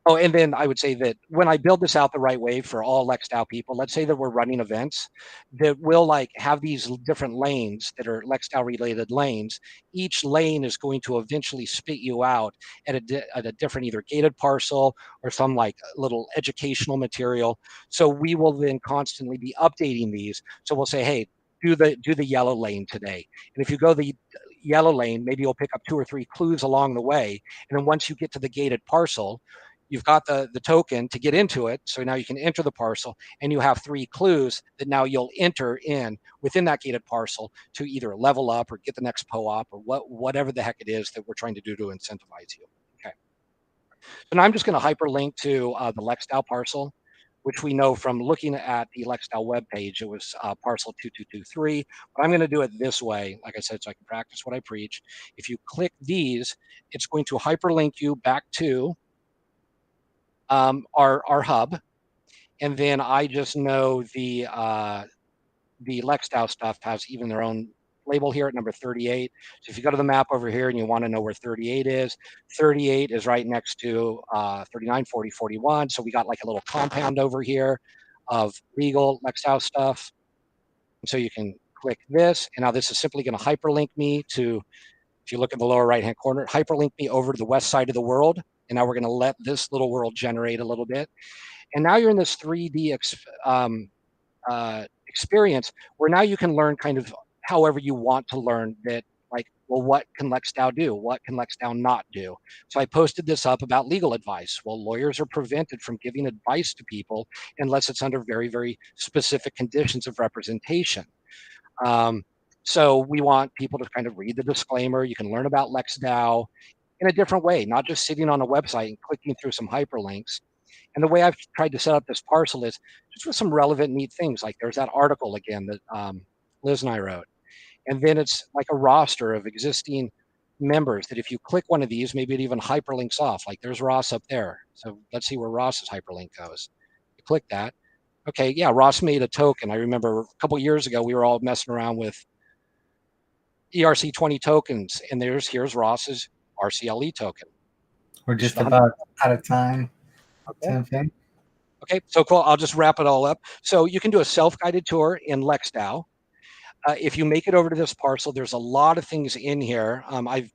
Oh, and then I would say that when I build this out the right way for all LexDAO people, let's say that we're running events that will like have these different lanes that are LexDAO related lanes. Each lane is going to eventually spit you out at a different either gated parcel or some like little educational material. So we will then constantly be updating these. So we'll say, hey, do the yellow lane today. And if you go the yellow lane, maybe you'll pick up 2 or 3 clues along the way. And then once you get to the gated parcel, you've got the token to get into it. So now you can enter the parcel and you have 3 clues that now you'll enter in within that gated parcel to either level up or get the next POAP or whatever the heck it is that we're trying to do to incentivize you. Okay. So now I'm just going to hyperlink to the LexDAO parcel, which we know from looking at the LexDAO webpage, it was parcel 2223. But I'm going to do it this way, like I said, so I can practice what I preach. If you click these, it's going to hyperlink you back to our hub, and then I just know the LexDAO stuff has even their own label here at number 38. So if you go to the map over here and you want to know where 38 is right next to 39, 40, 41. So we got like a little compound over here of legal LexDAO stuff. And so you can click this, and now this is simply going to hyperlink me to, if you look at the lower right hand corner, hyperlink me over to the west side of the world. And now we're going to let this little world generate a little bit. And now you're in this 3D experience where now you can learn kind of however you want to learn that, like, well, what can LexDAO do? What can LexDAO not do? So I posted this up about legal advice. Well, lawyers are prevented from giving advice to people unless it's under very, very specific conditions of representation. So we want people to kind of read the disclaimer. You can learn about LexDAO in a different way, not just sitting on a website and clicking through some hyperlinks. And the way I've tried to set up this parcel is just with some relevant, neat things. Like there's that article again that Liz and I wrote. And then it's like a roster of existing members that if you click one of these, maybe it even hyperlinks off. Like there's Ross up there. So let's see where Ross's hyperlink goes. You click that. Okay, yeah, Ross made a token. I remember a couple years ago, we were all messing around with ERC20 tokens. And here's Ross's RCLE token. We're just about out of time. Okay. Okay, so cool. I'll just wrap it all up. So you can do a self-guided tour in LexDAO. If you make it over to this parcel, there's a lot of things in here. I've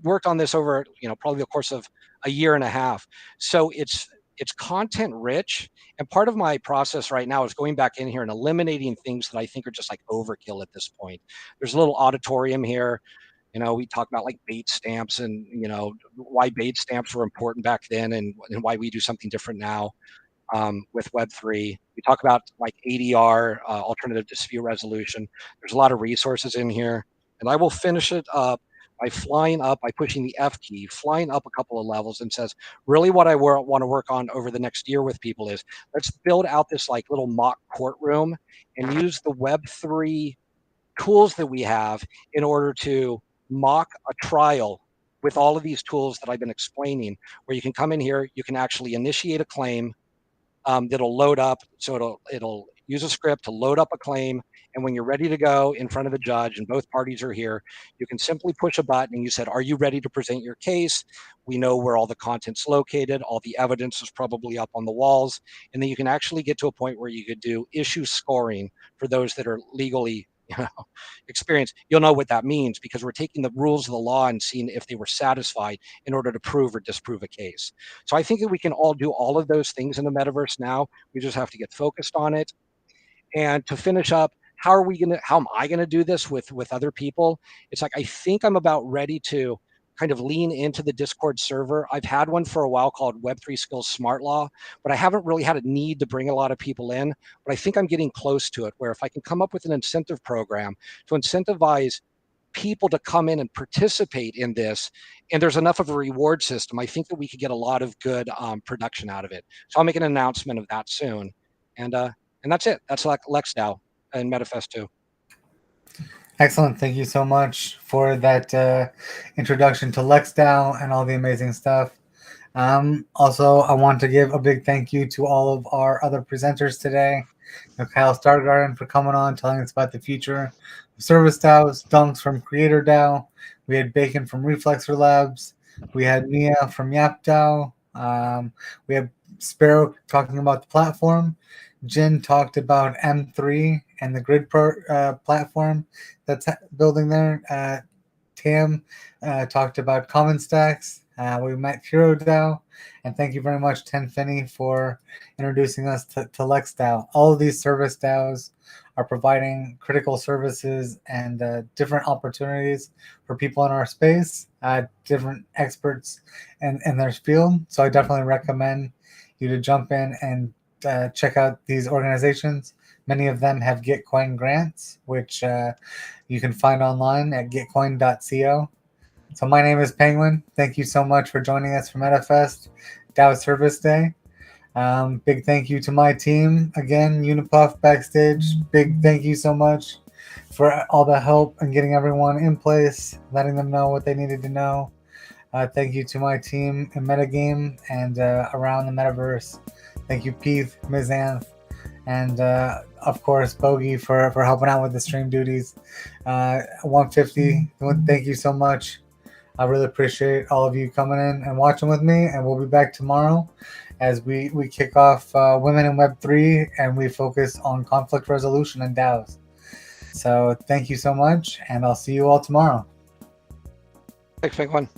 worked on this over, probably the course of a year and a half. So it's content rich. And part of my process right now is going back in here and eliminating things that I think are just like overkill at this point. There's a little auditorium here. We talk about like bait stamps and, why bait stamps were important back then and why we do something different now with Web3. We talk about like ADR, alternative dispute resolution. There's a lot of resources in here. And I will finish it up by pushing the F key, flying up a couple of levels and says, really what I want to work on over the next year with people is let's build out this like little mock courtroom and use the Web3 tools that we have in order to mock a trial with all of these tools that I've been explaining, where you can come in here, you can actually initiate a claim that'll load up. So it'll use a script to load up a claim. And when you're ready to go in front of the judge and both parties are here, you can simply push a button and you said, are you ready to present your case? We know where all the content's located. All the evidence is probably up on the walls. And then you can actually get to a point where you could do issue scoring for those that are legally experienced. You'll know what that means because we're taking the rules of the law and seeing if they were satisfied in order to prove or disprove a case. So I think that we can all do all of those things in the metaverse now. We just have to get focused on it. And to finish up, how am I gonna do this with other people? It's like I think I'm about ready to kind of lean into the Discord server. I've had one for a while called Web3 Skills Smart Law, but I haven't really had a need to bring a lot of people in. But I think I'm getting close to it, where if I can come up with an incentive program to incentivize people to come in and participate in this, and there's enough of a reward system, I think that we could get a lot of good production out of it. So I'll make an announcement of that soon. And that's it. That's like LexDAO and MetaFest2. Excellent. Thank you so much for that introduction to LexDAO and all the amazing stuff. Also, I want to give a big thank you to all of our other presenters today. Kyle Stargarden for coming on, telling us about the future of service DAOs, Dunks from Creator DAO. We had Bacon from Reflexer Labs. We had Mia from Yap DAO, We have Sparrow talking about the platform. Jin talked about M3 and the grid platform that's building there. Tam talked about common stacks. We met Hero DAO, and thank you very much, Ten Finney, for introducing us to Lex DAO. All of these service DAOs are providing critical services and different opportunities for people in our space, different experts in their field. So I definitely recommend you to jump in and check out these organizations. Many of them have Gitcoin grants, which you can find online at gitcoin.co. So my name is Penguin. Thank you so much for joining us for MetaFest DAO Service Day. Big thank you to my team. Again, Unipuff backstage. Big thank you so much for all the help and getting everyone in place, letting them know what they needed to know. Thank you to my team in Metagame and around the metaverse. Thank you, Pete, Mizanth, and of course, Bogey for helping out with the stream duties. 150, thank you so much. I really appreciate all of you coming in and watching with me, and we'll be back tomorrow as we kick off Women in Web3 and we focus on conflict resolution and DAOs. So thank you so much, and I'll see you all tomorrow. Thanks, Penguin.